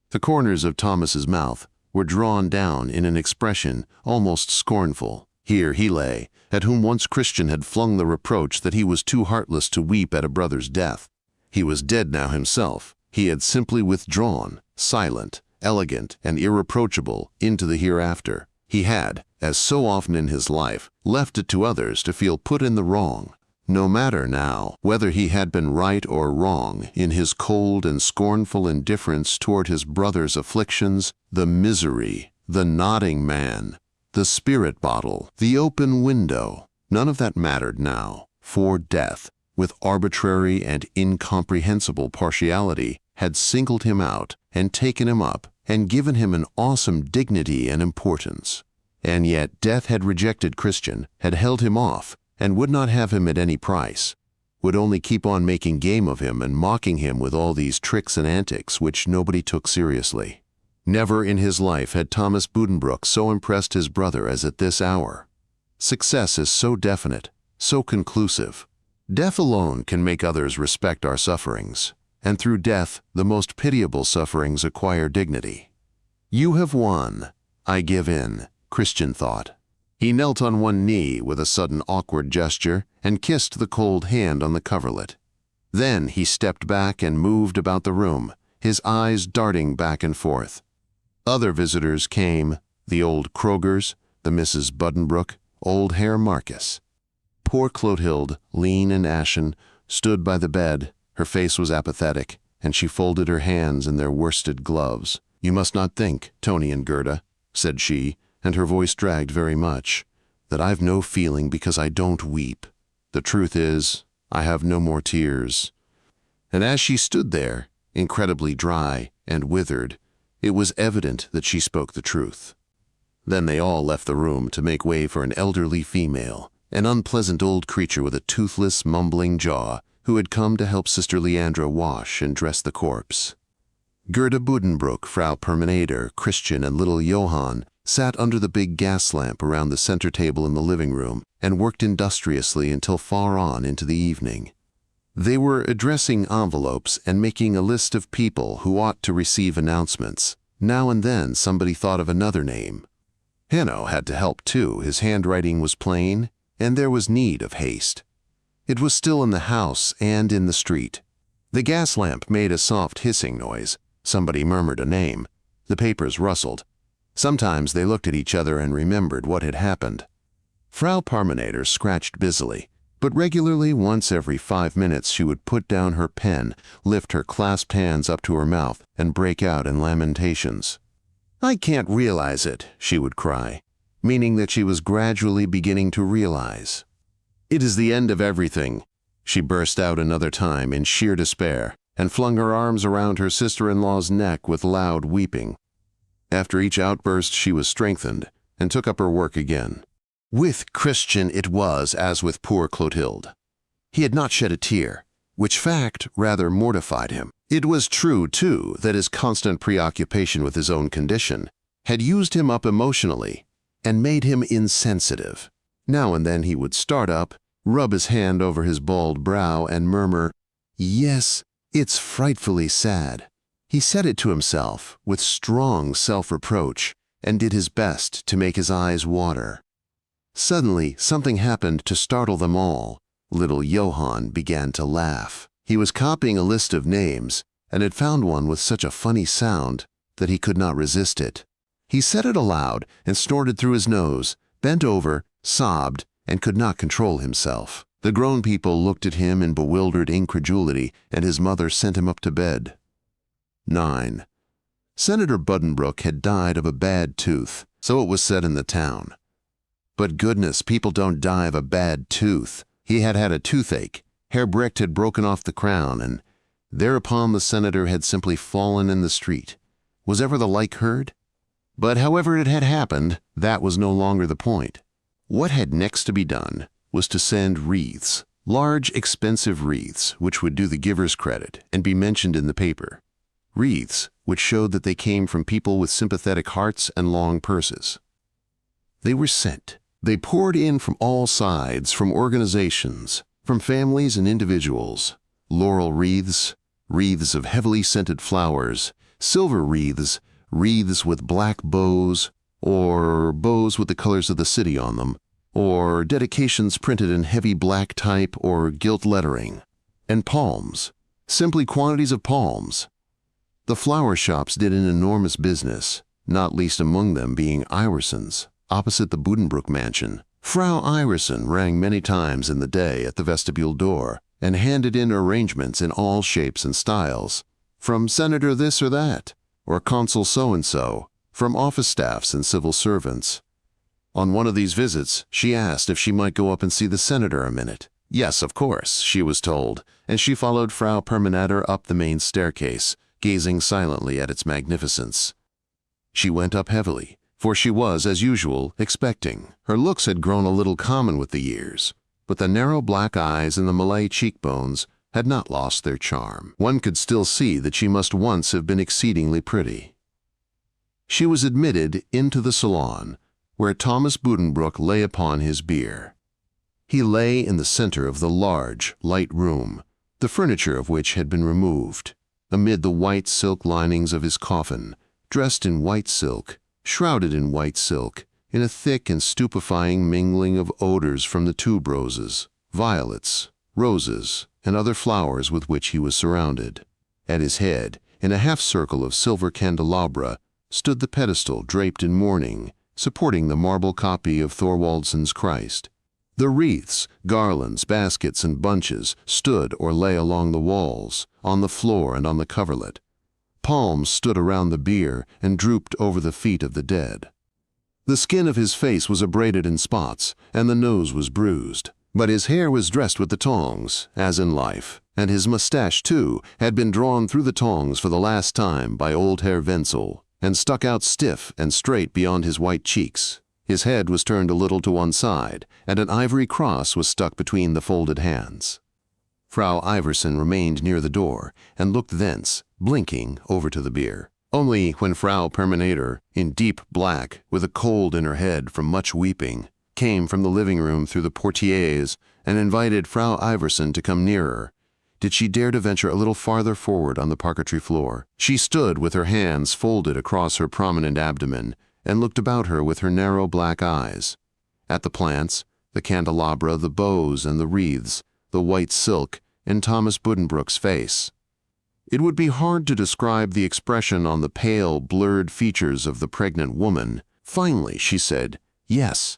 The corners of Thomas's mouth were drawn down in an expression almost scornful. Here he lay, at whom once Christian had flung the reproach that he was too heartless to weep at a brother's death. He was dead now himself. He had simply withdrawn, silent, elegant, and irreproachable, into the hereafter. He had, as so often in his life, left it to others to feel put in the wrong. No matter now whether he had been right or wrong in his cold and scornful indifference toward his brother's afflictions, the misery, the nodding man, the spirit bottle, the open window. None of that mattered now, for death, with arbitrary and incomprehensible partiality, had singled him out and taken him up and given him an awesome dignity and importance. And yet death had rejected Christian, had held him off, and would not have him at any price, would only keep on making game of him and mocking him with all these tricks and antics which nobody took seriously. Never in his life had Thomas Buddenbrooks so impressed his brother as at this hour. Success is so definite, so conclusive. Death alone can make others respect our sufferings, and through death the most pitiable sufferings acquire dignity. "You have won. I give in," Christian thought. He knelt on one knee with a sudden awkward gesture and kissed the cold hand on the coverlet. Then he stepped back and moved about the room, his eyes darting back and forth. Other visitors came, the old Krogers, the Mrs. Buddenbrooks, old Herr Marcus. Poor Clotilde, lean and ashen, stood by the bed. Her face was apathetic, and she folded her hands in their worsted gloves. "You must not think, Tony and Gerda," said she, and her voice dragged very much, that I've no feeling because I don't weep. The truth is, I have no more tears." And as she stood there, incredibly dry and withered, it was evident that she spoke the truth. Then they all left the room to make way for an elderly female, an unpleasant old creature with a toothless, mumbling jaw, who had come to help Sister Leandra wash and dress the corpse. Gerda Buddenbrook, Frau Perminator, Christian, and little Johann sat under the big gas lamp around the center table in the living room and worked industriously until far on into the evening. They were addressing envelopes and making a list of people who ought to receive announcements. Now and then somebody thought of another name. Hanno had to help too. His handwriting was plain, and there was need of haste. It was still in the house and in the street. The gas lamp made a soft hissing noise. Somebody murmured a name. The papers rustled. Sometimes they looked at each other and remembered what had happened. Frau Parminator scratched busily, but regularly once every 5 minutes she would put down her pen, lift her clasped hands up to her mouth, and break out in lamentations. "I can't realize it," she would cry, meaning that she was gradually beginning to realize. "It is the end of everything," she burst out another time in sheer despair, and flung her arms around her sister-in-law's neck with loud weeping. After each outburst she was strengthened, and took up her work again. With Christian it was as with poor Clotilde. He had not shed a tear, which fact rather mortified him. It was true, too, that his constant preoccupation with his own condition had used him up emotionally and made him insensitive. Now and then he would start up, rub his hand over his bald brow, and murmur, "Yes, it's frightfully sad." He said it to himself with strong self-reproach and did his best to make his eyes water. Suddenly, something happened to startle them all. Little Johann began to laugh. He was copying a list of names and had found one with such a funny sound that he could not resist it. He said it aloud and snorted through his nose, bent over, sobbed, and could not control himself. The grown people looked at him in bewildered incredulity, and his mother sent him up to bed. 9. Senator Buddenbrook had died of a bad tooth, so it was said in the town. But goodness, people don't die of a bad tooth. He had had a toothache. Herr Brecht had broken off the crown, and thereupon the senator had simply fallen in the street. Was ever the like heard? But however it had happened, that was no longer the point. What had next to be done was to send wreaths, large, expensive wreaths, which would do the givers credit and be mentioned in the paper. Wreaths which showed that they came from people with sympathetic hearts and long purses. They were sent. They poured in from all sides, from organizations, from families and individuals. Laurel wreaths, wreaths of heavily scented flowers, silver wreaths, wreaths with black bows, or bows with the colors of the city on them, or dedications printed in heavy black type or gilt lettering, and palms, simply quantities of palms. The flower shops did an enormous business, not least among them being Iverson's, opposite the Buddenbrook mansion. Frau Iverson rang many times in the day at the vestibule door and handed in arrangements in all shapes and styles, from Senator this or that, or Consul so-and-so, from office staffs and civil servants. On one of these visits, she asked if she might go up and see the senator a minute. Yes, of course, she was told, and she followed Frau Perminator up the main staircase, gazing silently at its magnificence. She went up heavily, for she was, as usual, expecting. Her looks had grown a little common with the years, but the narrow black eyes and the Malay cheekbones had not lost their charm. One could still see that she must once have been exceedingly pretty. She was admitted into the salon, where Thomas Buddenbrook lay upon his bier. He lay in the center of the large, light room, the furniture of which had been removed, amid the white silk linings of his coffin, dressed in white silk, shrouded in white silk, in a thick and stupefying mingling of odors from the tuberoses, violets, roses, and other flowers with which he was surrounded. At his head, in a half-circle of silver candelabra, stood the pedestal draped in mourning, supporting the marble copy of Thorwaldson's Christ. The wreaths, garlands, baskets, and bunches stood or lay along the walls, on the floor and on the coverlet. Palms stood around the bier and drooped over the feet of the dead. The skin of his face was abraded in spots, and the nose was bruised. But his hair was dressed with the tongs, as in life, and his mustache, too, had been drawn through the tongs for the last time by old Herr Wenzel, and stuck out stiff and straight beyond his white cheeks. His head was turned a little to one side, and an ivory cross was stuck between the folded hands. Frau Iverson remained near the door and looked thence, blinking, over to the beer. Only when Frau Perminator, in deep black, with a cold in her head from much weeping, came from the living room through the portieres and invited Frau Iverson to come nearer, did she dare to venture a little farther forward on the parquetry floor. She stood with her hands folded across her prominent abdomen and looked about her with her narrow black eyes. At the plants, the candelabra, the bows and the wreaths, the white silk, and Thomas Buddenbrooks' face. It would be hard to describe the expression on the pale, blurred features of the pregnant woman. Finally, she said, "Yes,"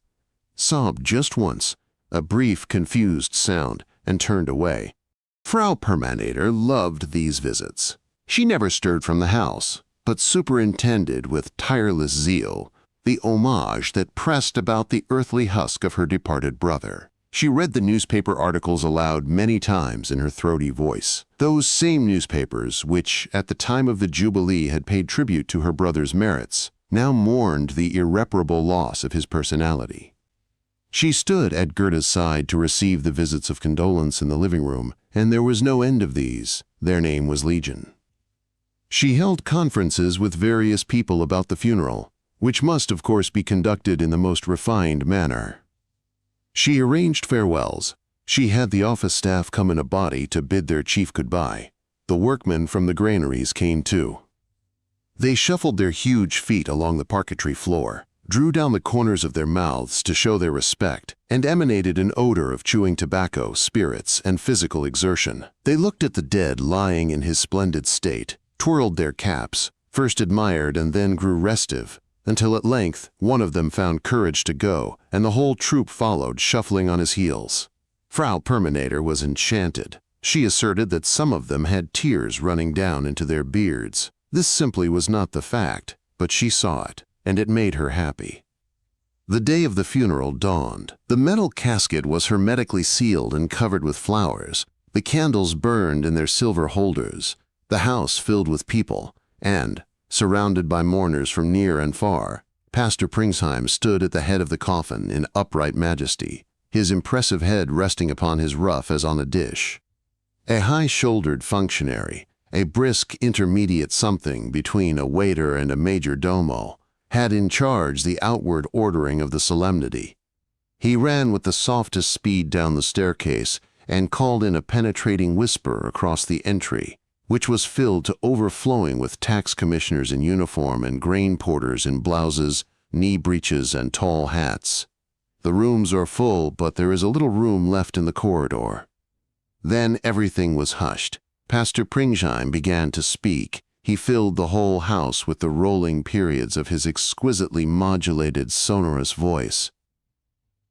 sobbed just once, a brief, confused sound, and turned away. Frau Perminator loved these visits. She never stirred from the house, but superintended with tireless zeal the homage that pressed about the earthly husk of her departed brother. She read the newspaper articles aloud many times in her throaty voice. Those same newspapers which, at the time of the Jubilee, had paid tribute to her brother's merits, now mourned the irreparable loss of his personality. She stood at Gerda's side to receive the visits of condolence in the living room, and there was no end of these. Their name was legion. She held conferences with various people about the funeral, which must, of course, be conducted in the most refined manner. She arranged farewells. She had the office staff come in a body to bid their chief goodbye. The workmen from the granaries came too. They shuffled their huge feet along the parquetry floor, drew down the corners of their mouths to show their respect, and emanated an odor of chewing tobacco, spirits, and physical exertion. They looked at the dead lying in his splendid state, twirled their caps, first admired and then grew restive, until at length one of them found courage to go, and the whole troop followed, shuffling on his heels. Frau Perminator was enchanted. She asserted that some of them had tears running down into their beards. This simply was not the fact, but she saw it, and it made her happy. The day of the funeral dawned. The metal casket was hermetically sealed and covered with flowers. The candles burned in their silver holders. The house filled with people, and, surrounded by mourners from near and far, Pastor Pringsheim stood at the head of the coffin in upright majesty, his impressive head resting upon his ruff as on a dish. A high-shouldered functionary, a brisk intermediate something between a waiter and a major domo, had in charge the outward ordering of the solemnity. He ran with the softest speed down the staircase and called in a penetrating whisper across the entry, which was filled to overflowing with tax commissioners in uniform and grain porters in blouses, knee breeches, and tall hats. The rooms are full, but there is a little room left in the corridor. Then everything was hushed. Pastor Pringsheim began to speak. He filled the whole house with the rolling periods of his exquisitely modulated, sonorous voice.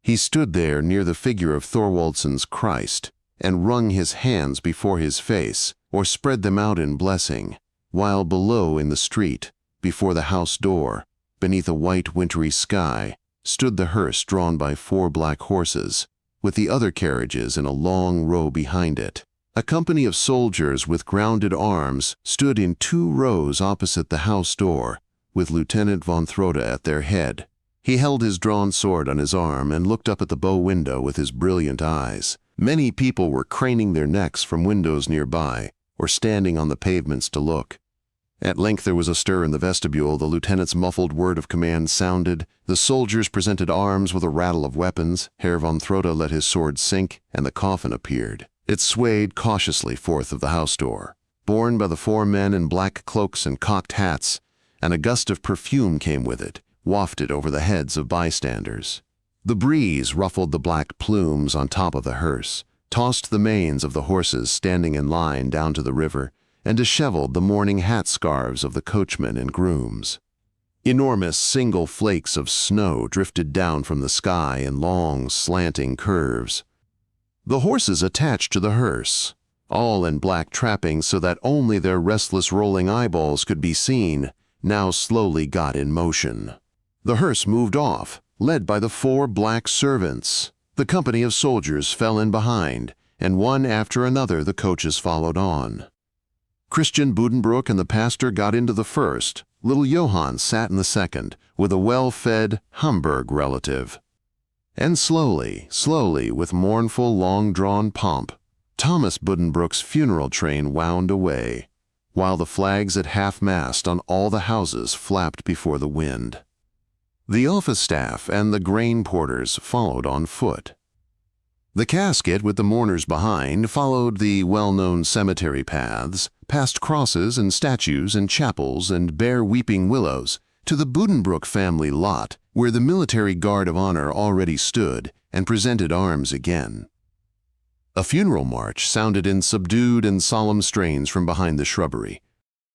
He stood there near the figure of Thorwaldsen's Christ and wrung his hands before his face, or spread them out in blessing, while below in the street, before the house door, beneath a white wintry sky, stood the hearse drawn by 4 black horses, with the other carriages in a long row behind it. A company of soldiers with grounded arms stood in 2 rows opposite the house door, with Lieutenant von Throde at their head. He held his drawn sword on his arm and looked up at the bow window with his brilliant eyes. Many people were craning their necks from windows nearby, or standing on the pavements to look. At length there was a stir in the vestibule. The lieutenant's muffled word of command sounded. The soldiers presented arms with a rattle of weapons. Herr von Throde let his sword sink, and the coffin appeared. It swayed cautiously forth of the house door, borne by the 4 men in black cloaks and cocked hats, and a gust of perfume came with it, wafted over the heads of bystanders. The breeze ruffled the black plumes on top of the hearse, tossed the manes of the horses standing in line down to the river, and disheveled the mourning hat scarves of the coachmen and grooms. Enormous single flakes of snow drifted down from the sky in long, slanting curves. The horses attached to the hearse, all in black trappings so that only their restless rolling eyeballs could be seen, now slowly got in motion. The hearse moved off, led by the 4 black servants. The company of soldiers fell in behind, and one after another the coaches followed on. Christian Buddenbrook and the pastor got into the first. Little Johann sat in the second, with a well-fed Hamburg relative. And slowly, with mournful, long-drawn pomp, Thomas Buddenbrook's funeral train wound away, while the flags at half-mast on all the houses flapped before the wind. The office staff and the grain porters followed on foot. The casket with the mourners behind followed the well-known cemetery paths, past crosses and statues and chapels and bare weeping willows, to the Buddenbrook family lot, where the military guard of honor already stood and presented arms again. A funeral march sounded in subdued and solemn strains from behind the shrubbery.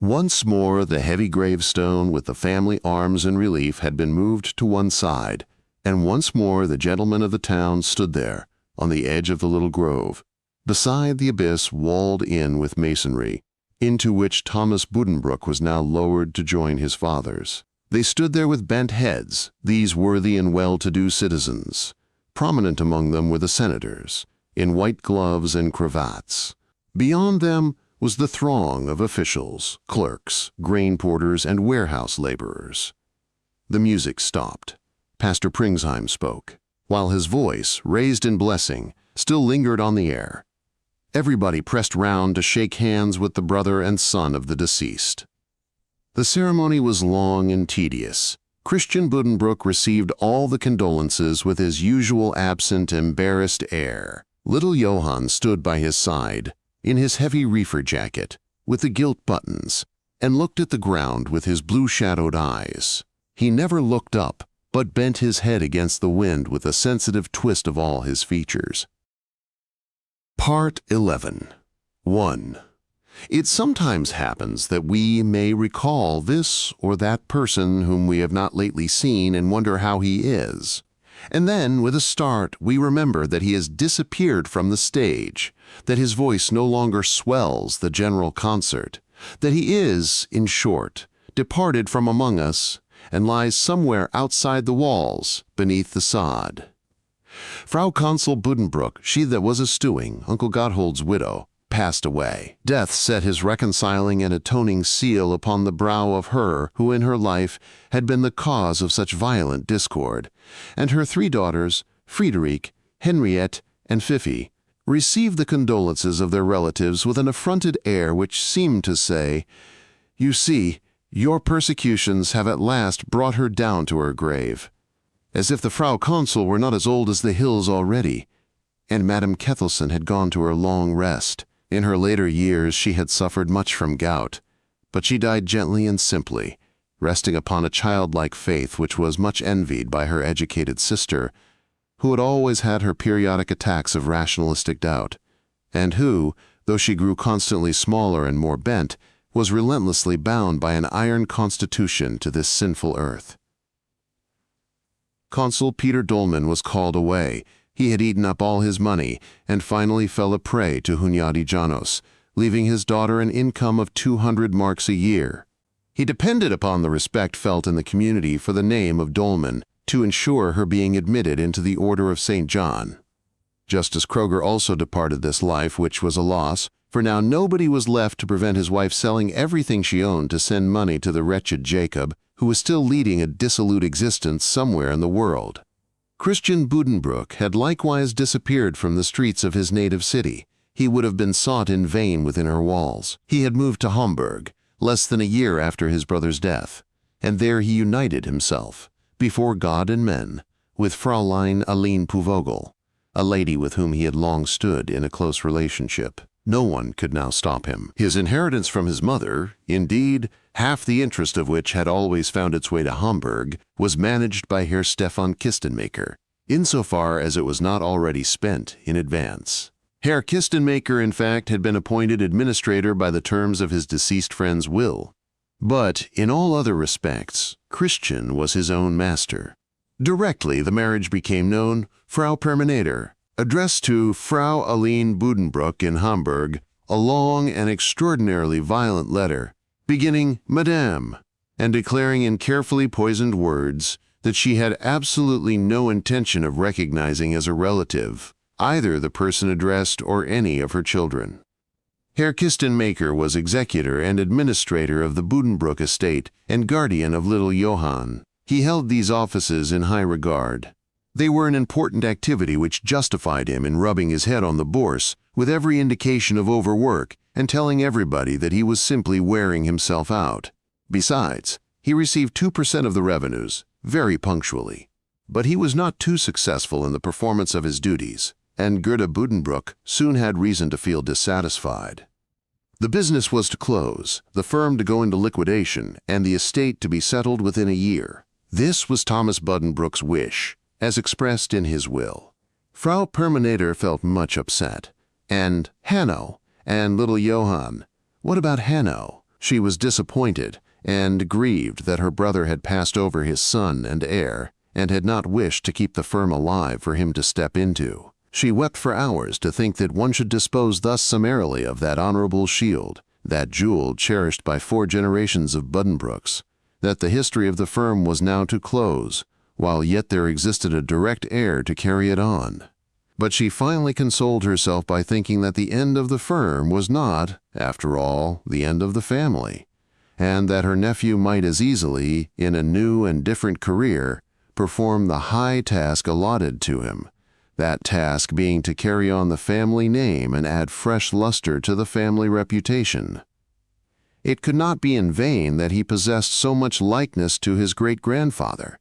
Once more the heavy gravestone with the family arms in relief had been moved to one side, and once more the gentlemen of the town stood there, on the edge of the little grove, beside the abyss walled in with masonry, into which Thomas Buddenbrook was now lowered to join his fathers. They stood there with bent heads, these worthy and well-to-do citizens. Prominent among them were the senators, in white gloves and cravats. Beyond them was the throng of officials, clerks, grain porters, and warehouse laborers. The music stopped. Pastor Pringsheim spoke, while his voice, raised in blessing, still lingered on the air. Everybody pressed round to shake hands with the brother and son of the deceased. The ceremony was long and tedious. Christian Buddenbrook received all the condolences with his usual absent, embarrassed air. Little Johann stood by his side, in his heavy reefer jacket, with the gilt buttons, and looked at the ground with his blue-shadowed eyes. He never looked up, but bent his head against the wind with a sensitive twist of all his features. Part 11. 1. It sometimes happens that we may recall this or that person whom we have not lately seen and wonder how he is. And then, with a start, we remember that he has disappeared from the stage, that his voice no longer swells the general concert, that he is, in short, departed from among us, and lies somewhere outside the walls, beneath the sod. Frau Consul Buddenbrook, she that was a stewing, Uncle Gotthold's widow, passed away. Death set his reconciling and atoning seal upon the brow of her who in her life had been the cause of such violent discord, and her 3 daughters, Friederike, Henriette, and Fifi, received the condolences of their relatives with an affronted air which seemed to say, "You see, your persecutions have at last brought her down to her grave," as if the Frau Consul were not as old as the hills already, and Madame Kethelson had gone to her long rest. In her later years she had suffered much from gout, but she died gently and simply, resting upon a childlike faith which was much envied by her educated sister, who had always had her periodic attacks of rationalistic doubt, and who, though she grew constantly smaller and more bent, was relentlessly bound by an iron constitution to this sinful earth. Consul Peter Dolman was called away. He had eaten up all his money and finally fell a prey to Hunyadi Janos, leaving his daughter an income of 200 marks a year. He depended upon the respect felt in the community for the name of Dolman to ensure her being admitted into the Order of St. John. Justice Kroger also departed this life, which was a loss, for now nobody was left to prevent his wife selling everything she owned to send money to the wretched Jacob, who was still leading a dissolute existence somewhere in the world. Christian Buddenbrook had likewise disappeared from the streets of his native city. He would have been sought in vain within her walls. He had moved to Hamburg, less than a year after his brother's death, and there he united himself, before God and men, with Fraulein Aline Puvogel, a lady with whom he had long stood in a close relationship. No one could now stop him. His inheritance from his mother, indeed, half the interest of which had always found its way to Hamburg, was managed by Herr Stefan Kistenmaker, insofar as it was not already spent in advance. Herr Kistenmaker, in fact, had been appointed administrator by the terms of his deceased friend's will. But, in all other respects, Christian was his own master. Directly the marriage became known, Frau Perminator addressed to Frau Aline Buddenbrook in Hamburg a long and extraordinarily violent letter, beginning "Madame," and declaring in carefully poisoned words, that she had absolutely no intention of recognizing as a relative, either the person addressed or any of her children. Herr Kistenmaker was executor and administrator of the Buddenbrooks estate and guardian of little Johann. He held these offices in high regard. They were an important activity which justified him in rubbing his head on the bourse with every indication of overwork and telling everybody that he was simply wearing himself out. Besides, he received 2% of the revenues, very punctually. But he was not too successful in the performance of his duties, and Gerda Buddenbrooks soon had reason to feel dissatisfied. The business was to close, the firm to go into liquidation, and the estate to be settled within a year. This was Thomas Buddenbrooks' wish, as expressed in his will. Frau Permanator felt much upset. And Hanno, and little Johann. What about Hanno? She was disappointed and grieved that her brother had passed over his son and heir, and had not wished to keep the firm alive for him to step into. She wept for hours to think that one should dispose thus summarily of that honorable shield, that jewel cherished by 4 generations of Buddenbrooks, that the history of the firm was now to close, while yet there existed a direct heir to carry it on. But she finally consoled herself by thinking that the end of the firm was not, after all, the end of the family, and that her nephew might as easily, in a new and different career, perform the high task allotted to him, that task being to carry on the family name and add fresh luster to the family reputation. It could not be in vain that he possessed so much likeness to his great-grandfather.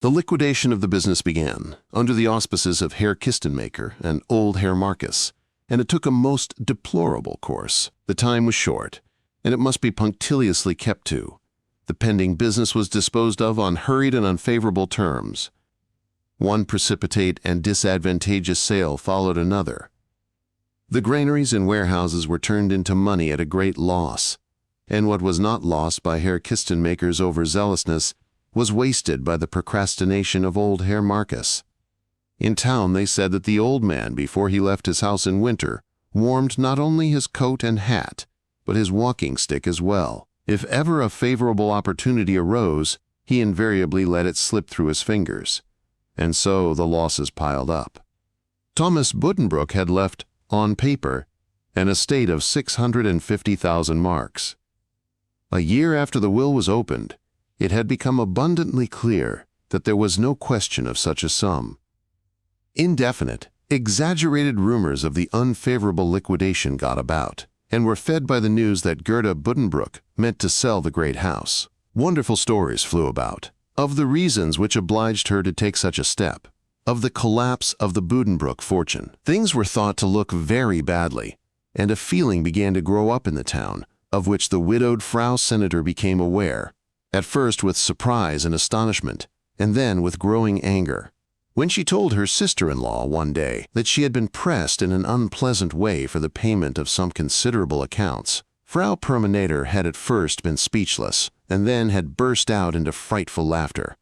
The liquidation of the business began, under the auspices of Herr Kistenmaker and old Herr Marcus, and it took a most deplorable course. The time was short, and it must be punctiliously kept to. The pending business was disposed of on hurried and unfavorable terms. One precipitate and disadvantageous sale followed another. The granaries and warehouses were turned into money at a great loss, and what was not lost by Herr Kistenmaker's overzealousness was wasted by the procrastination of old Herr Marcus. In town they said that the old man, before he left his house in winter, warmed not only his coat and hat, but his walking stick as well. If ever a favorable opportunity arose, he invariably let it slip through his fingers, and so the losses piled up. Thomas Buddenbrooks had left, on paper, an estate of 650,000 marks. A year after the will was opened, it had become abundantly clear that there was no question of such a sum. Indefinite, exaggerated rumors of the unfavorable liquidation got about, and were fed by the news that Gerda Buddenbrooks meant to sell the great house. Wonderful stories flew about, of the reasons which obliged her to take such a step, of the collapse of the Buddenbrooks fortune. Things were thought to look very badly, and a feeling began to grow up in the town, of which the widowed Frau Senator became aware, at first with surprise and astonishment, and then with growing anger. When she told her sister-in-law one day that she had been pressed in an unpleasant way for the payment of some considerable accounts, Frau Permanator had at first been speechless, and then had burst out into frightful laughter.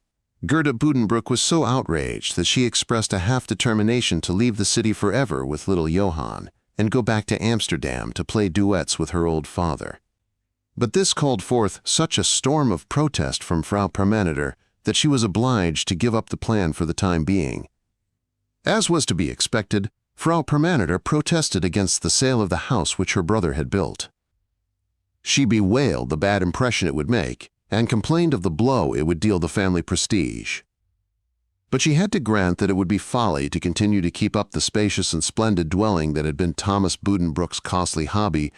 Gerda Buddenbrooks was so outraged that she expressed a half-determination to leave the city forever with little Johann, and go back to Amsterdam to play duets with her old father. But this called forth such a storm of protest from Frau Permanator that she was obliged to give up the plan for the time being. As was to be expected, Frau Permanator protested against the sale of the house which her brother had built. She bewailed the bad impression it would make, and complained of the blow it would deal the family prestige. But she had to grant that it would be folly to continue to keep up the spacious and splendid dwelling that had been Thomas Buddenbrooks' costly hobby,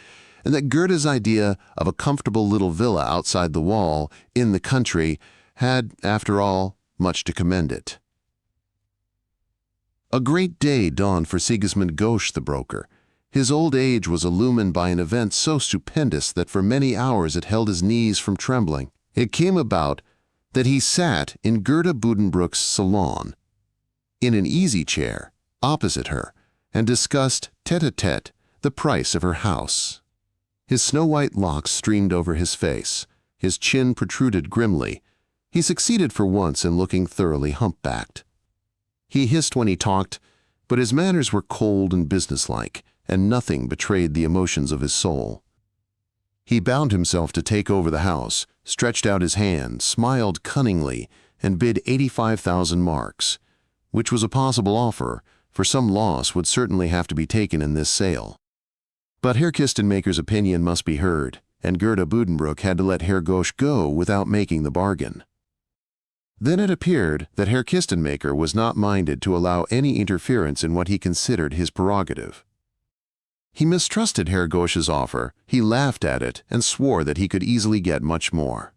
and that Gerda's idea of a comfortable little villa outside the wall, in the country, had, after all, much to commend it. A great day dawned for Sigismund Gauche the broker. His old age was illumined by an event so stupendous that for many hours it held his knees from trembling. It came about that he sat in Gerda Buddenbrooks' salon, in an easy chair, opposite her, and discussed tête-à-tête the price of her house. His snow-white locks streamed over his face, his chin protruded grimly. He succeeded for once in looking thoroughly humpbacked. He hissed when he talked, but his manners were cold and businesslike, and nothing betrayed the emotions of his soul. He bound himself to take over the house, stretched out his hand, smiled cunningly, and bid 85,000 marks, which was a possible offer, for some loss would certainly have to be taken in this sale. But Herr Kistenmaker's opinion must be heard, and Gerda Buddenbrook had to let Herr Gosch go without making the bargain. Then it appeared that Herr Kistenmaker was not minded to allow any interference in what he considered his prerogative. He mistrusted Herr Gosch's offer, he laughed at it, and swore that he could easily get much more.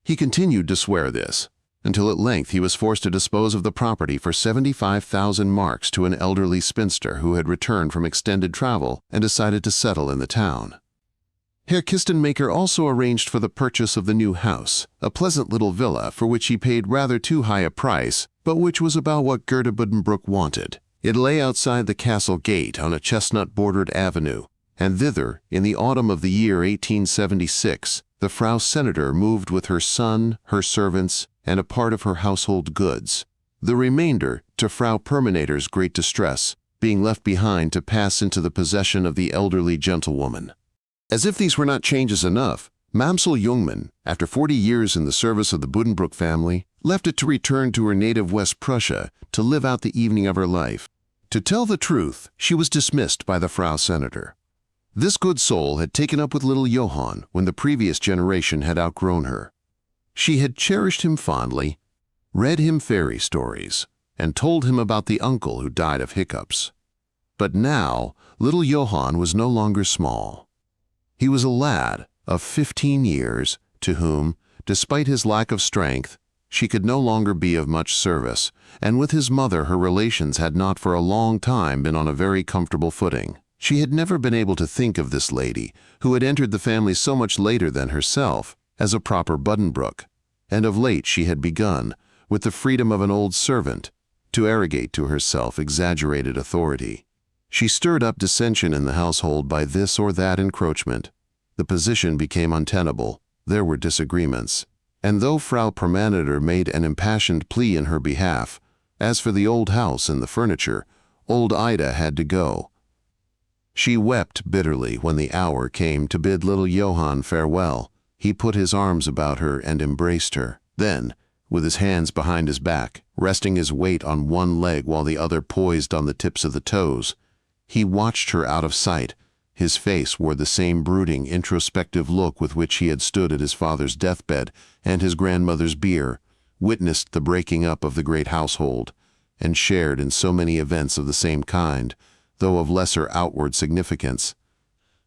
He continued to swear this, until at length he was forced to dispose of the property for 75,000 marks to an elderly spinster who had returned from extended travel and decided to settle in the town. Herr Kistenmaker also arranged for the purchase of the new house, a pleasant little villa for which he paid rather too high a price, but which was about what Gerda Buddenbrook wanted. It lay outside the castle gate on a chestnut-bordered avenue, and thither, in the autumn of the year 1876, the Frau Senator moved with her son, her servants, and a part of her household goods. The remainder, to Frau Perminator's great distress, being left behind to pass into the possession of the elderly gentlewoman. As if these were not changes enough, Mamsell Jungmann, after 40 years in the service of the Buddenbrook family, left it to return to her native West Prussia to live out the evening of her life. To tell the truth, she was dismissed by the Frau Senator. This good soul had taken up with little Johann when the previous generation had outgrown her. She had cherished him fondly, read him fairy stories, and told him about the uncle who died of hiccups. But now, little Johann was no longer small. He was a lad of 15 years to whom, despite his lack of strength, she could no longer be of much service, and with his mother her relations had not for a long time been on a very comfortable footing. She had never been able to think of this lady, who had entered the family so much later than herself, as a proper Buddenbrook, and of late she had begun, with the freedom of an old servant, to arrogate to herself exaggerated authority. She stirred up dissension in the household by this or that encroachment. The position became untenable, there were disagreements, and though Frau Perminator made an impassioned plea in her behalf, as for the old house and the furniture, old Ida had to go. She wept bitterly when the hour came to bid little Johann farewell. He put his arms about her and embraced her. Then, with his hands behind his back, resting his weight on one leg while the other poised on the tips of the toes, he watched her out of sight. His face wore the same brooding, introspective look with which he had stood at his father's deathbed and his grandmother's bier, witnessed the breaking up of the great household, and shared in so many events of the same kind, though of lesser outward significance.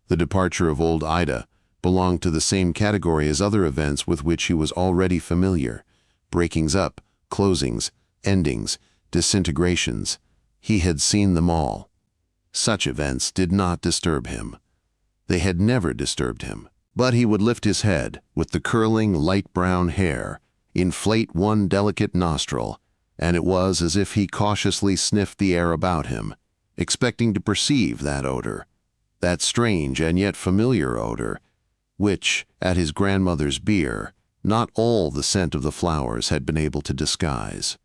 The departure of old Ida belonged to the same category as other events with which he was already familiar: breakings up, closings, endings, disintegrations. He had seen them all. Such events did not disturb him. They had never disturbed him. But he would lift his head, with the curling light brown hair, inflate one delicate nostril, and it was as if he cautiously sniffed the air about him, expecting to perceive that odor, that strange and yet familiar odor, which, at his grandmother's bier, not all the scent of the flowers had been able to disguise.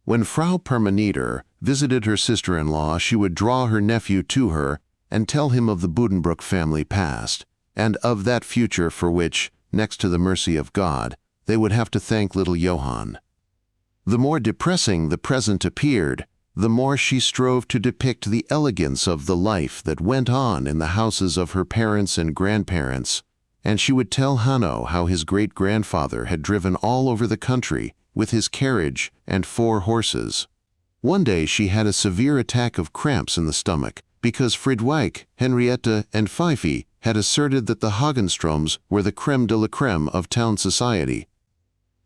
When Frau Perminator visited her sister-in-law, she would draw her nephew to her and tell him of the Buddenbrook family past, and of that future for which, next to the mercy of God, they would have to thank little Johann. The more depressing the present appeared, the more she strove to depict the elegance of the life that went on in the houses of her parents and grandparents, and she would tell Hanno how his great-grandfather had driven all over the country with his carriage and 4 horses. One day she had a severe attack of cramps in the stomach because Friedwijk, Henrietta, and Pfeiffe had asserted that the Hagenstroms were the crème de la crème of town society.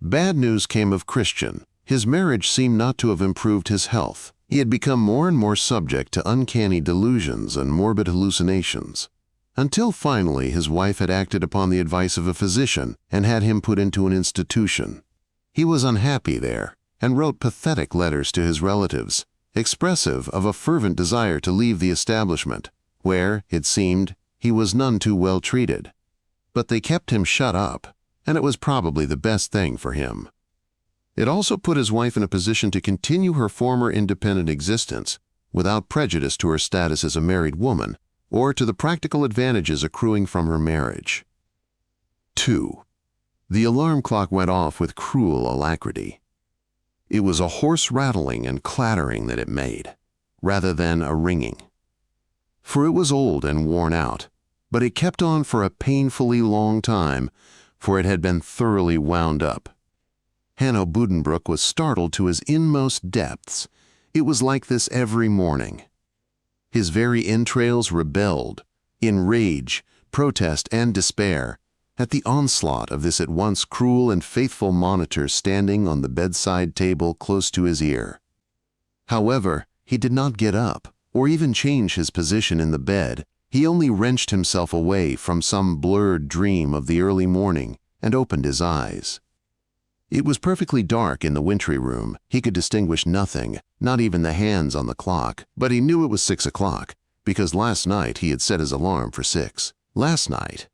Bad news came of Christian. His marriage seemed not to have improved his health. He had become more and more subject to uncanny delusions and morbid hallucinations, until finally his wife had acted upon the advice of a physician and had him put into an institution. He was unhappy there, and wrote pathetic letters to his relatives, expressive of a fervent desire to leave the establishment, where, it seemed, he was none too well treated. But they kept him shut up, and it was probably the best thing for him. It also put his wife in a position to continue her former independent existence, without prejudice to her status as a married woman, or to the practical advantages accruing from her marriage. 2. The alarm clock went off with cruel alacrity. It was a hoarse rattling and clattering that it made, rather than a ringing. For it was old and worn out, but it kept on for a painfully long time, for it had been thoroughly wound up. Hanno Buddenbrook was startled to his inmost depths. It was like this every morning. His very entrails rebelled, in rage, protest, and despair, at the onslaught of this at once cruel and faithful monitor standing on the bedside table close to his ear. However, he did not get up, or even change his position in the bed. He only wrenched himself away from some blurred dream of the early morning and opened his eyes. It was perfectly dark in the wintry room. He could distinguish nothing, not even the hands on the clock, but he knew it was 6 o'clock, because last night he had set his alarm for 6. Last night.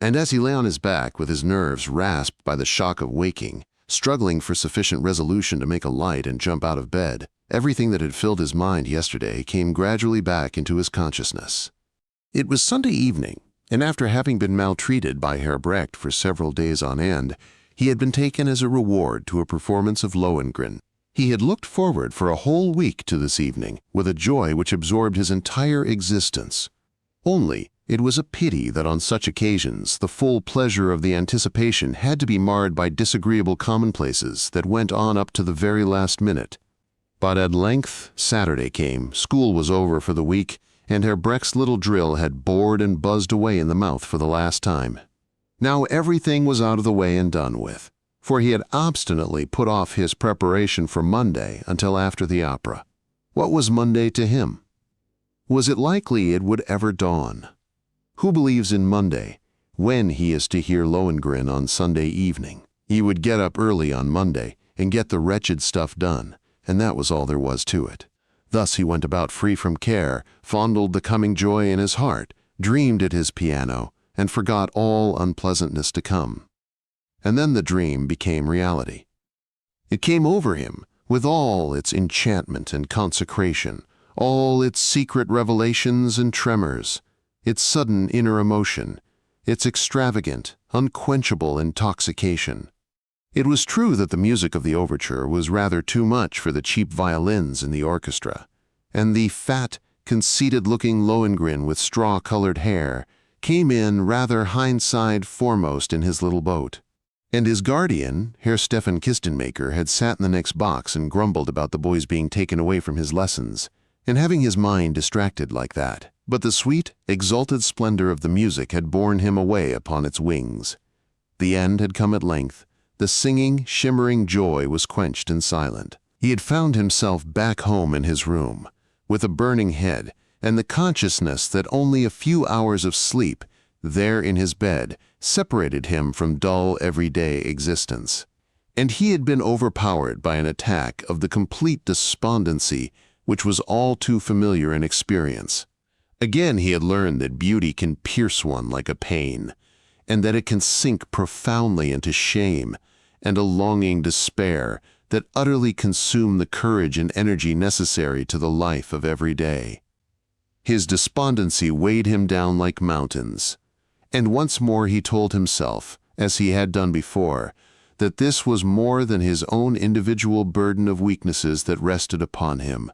And as he lay on his back with his nerves rasped by the shock of waking, struggling for sufficient resolution to make a light and jump out of bed, everything that had filled his mind yesterday came gradually back into his consciousness. It was Sunday evening, and after having been maltreated by Herr Brecht for several days on end, he had been taken as a reward to a performance of Lohengrin. He had looked forward for a whole week to this evening, with a joy which absorbed his entire existence. Only, it was a pity that on such occasions the full pleasure of the anticipation had to be marred by disagreeable commonplaces that went on up to the very last minute. But at length Saturday came, school was over for the week, and Herr Brecht's little drill had bored and buzzed away in the mouth for the last time. Now everything was out of the way and done with, for he had obstinately put off his preparation for Monday until after the opera. What was Monday to him? Was it likely it would ever dawn? Who believes in Monday, when he is to hear Lohengrin on Sunday evening? He would get up early on Monday and get the wretched stuff done, and that was all there was to it. Thus he went about free from care, fondled the coming joy in his heart, dreamed at his piano, and forgot all unpleasantness to come. And then the dream became reality. It came over him with all its enchantment and consecration, all its secret revelations and tremors, its sudden inner emotion, its extravagant, unquenchable intoxication. It was true that the music of the overture was rather too much for the cheap violins in the orchestra, and the fat, conceited-looking Lohengrin with straw-colored hair came in rather hindside foremost in his little boat. And his guardian, Herr Stefan Kistenmaker, had sat in the next box and grumbled about the boys being taken away from his lessons, and having his mind distracted like that. But the sweet, exalted splendor of the music had borne him away upon its wings. The end had come at length. The singing, shimmering joy was quenched and silent. He had found himself back home in his room, with a burning head, and the consciousness that only a few hours of sleep, there in his bed, separated him from dull, everyday existence. And he had been overpowered by an attack of the complete despondency which was all too familiar in experience. Again he had learned that beauty can pierce one like a pain, and that it can sink profoundly into shame and a longing despair that utterly consume the courage and energy necessary to the life of every day. His despondency weighed him down like mountains, and once more he told himself, as he had done before, that this was more than his own individual burden of weaknesses that rested upon him,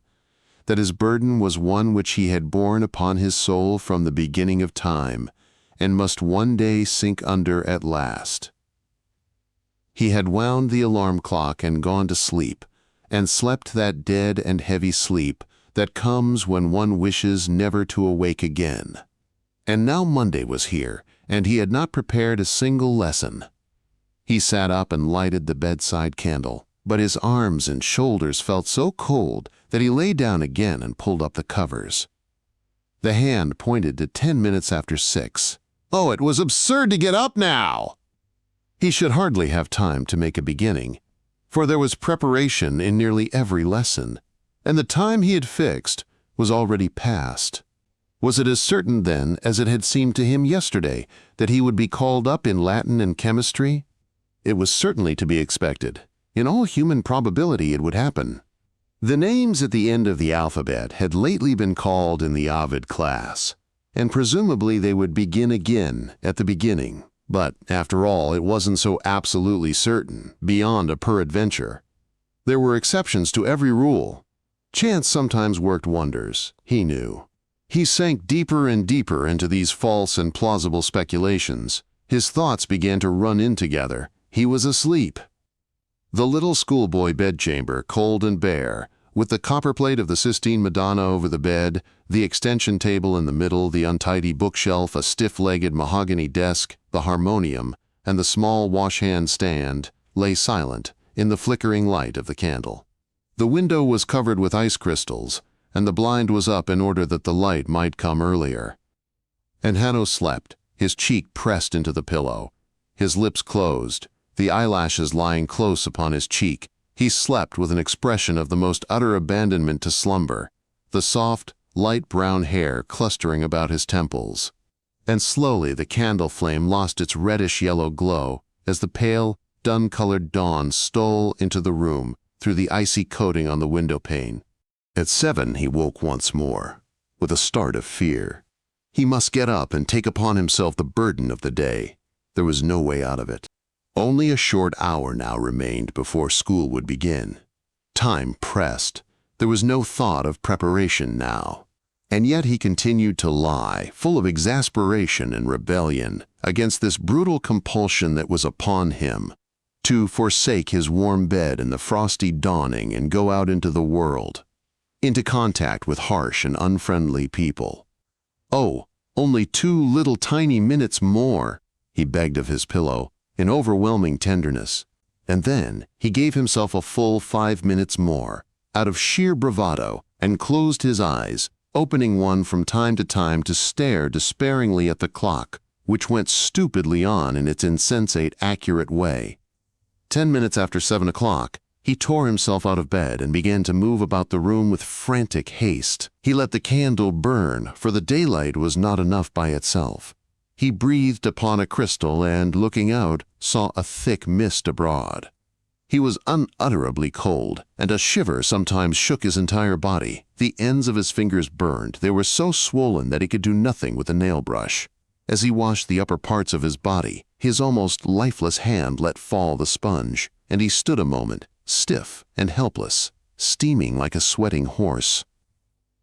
that his burden was one which he had borne upon his soul from the beginning of time, and must one day sink under at last. He had wound the alarm clock and gone to sleep, and slept that dead and heavy sleep that comes when one wishes never to awake again. And now Monday was here, and he had not prepared a single lesson. He sat up and lighted the bedside candle, but his arms and shoulders felt so cold that he lay down again and pulled up the covers. The hand pointed to 10 minutes after 6. Oh, it was absurd to get up now! He should hardly have time to make a beginning, for there was preparation in nearly every lesson, and the time he had fixed was already past. Was it as certain, then, as it had seemed to him yesterday, that he would be called up in Latin and chemistry? It was certainly to be expected. In all human probability it would happen. The names at the end of the alphabet had lately been called in the Ovid class, and presumably they would begin again at the beginning. But, after all, it wasn't so absolutely certain, beyond a peradventure. There were exceptions to every rule. Chance sometimes worked wonders, he knew. He sank deeper and deeper into these false and plausible speculations. His thoughts began to run in together. He was asleep. The little schoolboy bedchamber, cold and bare, with the copperplate of the Sistine Madonna over the bed, the extension table in the middle, the untidy bookshelf, a stiff-legged mahogany desk, the harmonium, and the small wash-hand stand, lay silent in the flickering light of the candle. The window was covered with ice crystals, and the blind was up in order that the light might come earlier. And Hanno slept, his cheek pressed into the pillow, his lips closed, the eyelashes lying close upon his cheek. He slept with an expression of the most utter abandonment to slumber, the soft, light brown hair clustering about his temples. And slowly the candle flame lost its reddish-yellow glow as the pale, dun-colored dawn stole into the room through the icy coating on the window pane. At 7 he woke once more, with a start of fear. He must get up and take upon himself the burden of the day. There was no way out of it. Only a short hour now remained before school would begin. Time pressed. There was no thought of preparation now. And yet he continued to lie, full of exasperation and rebellion, against this brutal compulsion that was upon him, to forsake his warm bed in the frosty dawning and go out into the world, into contact with harsh and unfriendly people. Oh, only 2 little tiny minutes more, he begged of his pillow, in overwhelming tenderness. And then he gave himself a full 5 minutes more, out of sheer bravado, and closed his eyes, opening one from time to time to stare despairingly at the clock, which went stupidly on in its insensate, accurate way. 10 minutes after 7 o'clock, he tore himself out of bed and began to move about the room with frantic haste. He let the candle burn, for the daylight was not enough by itself. He breathed upon a crystal and, looking out, saw a thick mist abroad. He was unutterably cold, and a shiver sometimes shook his entire body. The ends of his fingers burned. They were so swollen that he could do nothing with a nail brush. As he washed the upper parts of his body, his almost lifeless hand let fall the sponge, and he stood a moment, stiff and helpless, steaming like a sweating horse.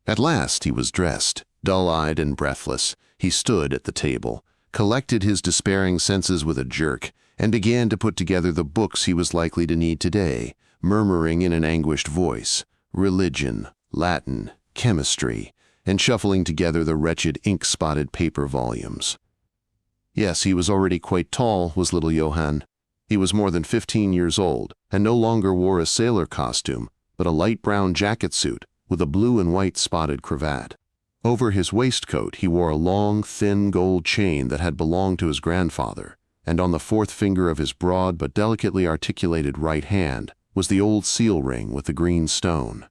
At last he was dressed, dull-eyed and breathless. He stood at the table, collected his despairing senses with a jerk, and began to put together the books he was likely to need today, murmuring in an anguished voice, religion, Latin, chemistry, and shuffling together the wretched ink-spotted paper volumes. Yes, he was already quite tall, was little Johann. He was more than 15 years old, and no longer wore a sailor costume, but a light brown jacket suit with a blue and white spotted cravat. Over his waistcoat he wore a long, thin gold chain that had belonged to his grandfather, and on the 4th finger of his broad but delicately articulated right hand was the old seal ring with the green stone.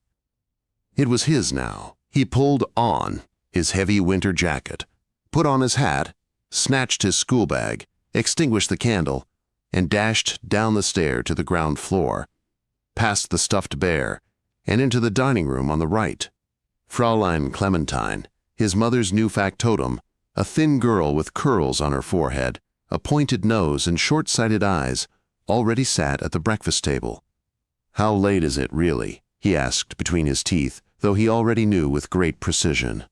It was his now. He pulled on his heavy winter jacket, put on his hat, snatched his school bag, extinguished the candle, and dashed down the stair to the ground floor, past the stuffed bear, and into the dining room on the right. Fraulein Clementine, his mother's new factotum, a thin girl with curls on her forehead, a pointed nose and short-sighted eyes, already sat at the breakfast table. "How late is it, really?" he asked between his teeth, though he already knew with great precision.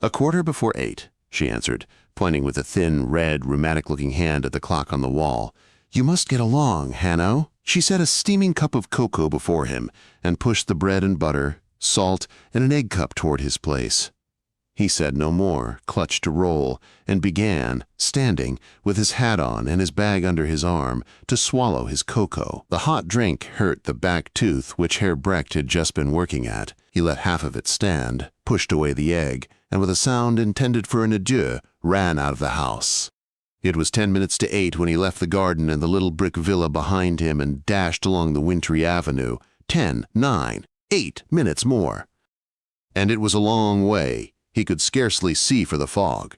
"8:15, she answered, pointing with a thin, red, rheumatic-looking hand at the clock on the wall. "You must get along, Hanno." She set a steaming cup of cocoa before him and pushed the bread and butter, salt, and an egg cup toward his place. He said no more, clutched a roll, and began, standing, with his hat on and his bag under his arm, to swallow his cocoa. The hot drink hurt the back tooth which Herr Brecht had just been working at. He let half of it stand, pushed away the egg, and with a sound intended for an adieu, ran out of the house. It was 10 minutes to 8 when he left the garden and the little brick villa behind him and dashed along the wintry avenue. 10, 9, 8 minutes more. And it was a long way. He could scarcely see for the fog.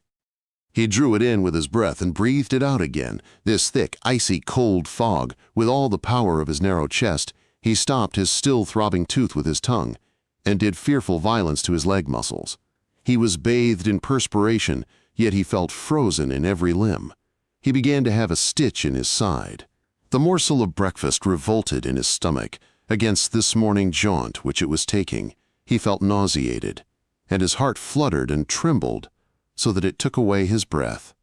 He drew it in with his breath and breathed it out again, this thick, icy, cold fog, with all the power of his narrow chest. He stopped his still throbbing tooth with his tongue, and did fearful violence to his leg muscles. He was bathed in perspiration, yet he felt frozen in every limb. he began to have a stitch in his side. The morsel of breakfast revolted in his stomach against this morning jaunt which it was taking. He felt nauseated, and his heart fluttered and trembled so that it took away his breath.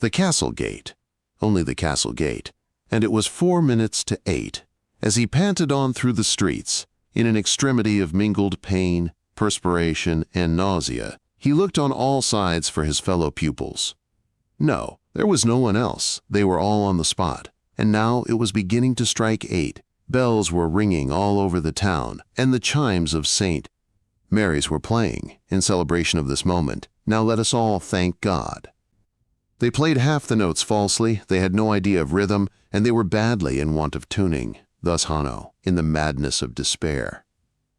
The castle gate, only the castle gate, and it was 4 minutes to 8. As he panted on through the streets, in an extremity of mingled pain, perspiration, and nausea, he looked on all sides for his fellow pupils. No, there was no one else. They were all on the spot, and now it was beginning to strike 8. Bells were ringing all over the town, and the chimes of St. Mary's were playing in celebration of this moment. Now let us all thank God. They played half the notes falsely, they had no idea of rhythm, and they were badly in want of tuning. Thus Hanno, in the madness of despair.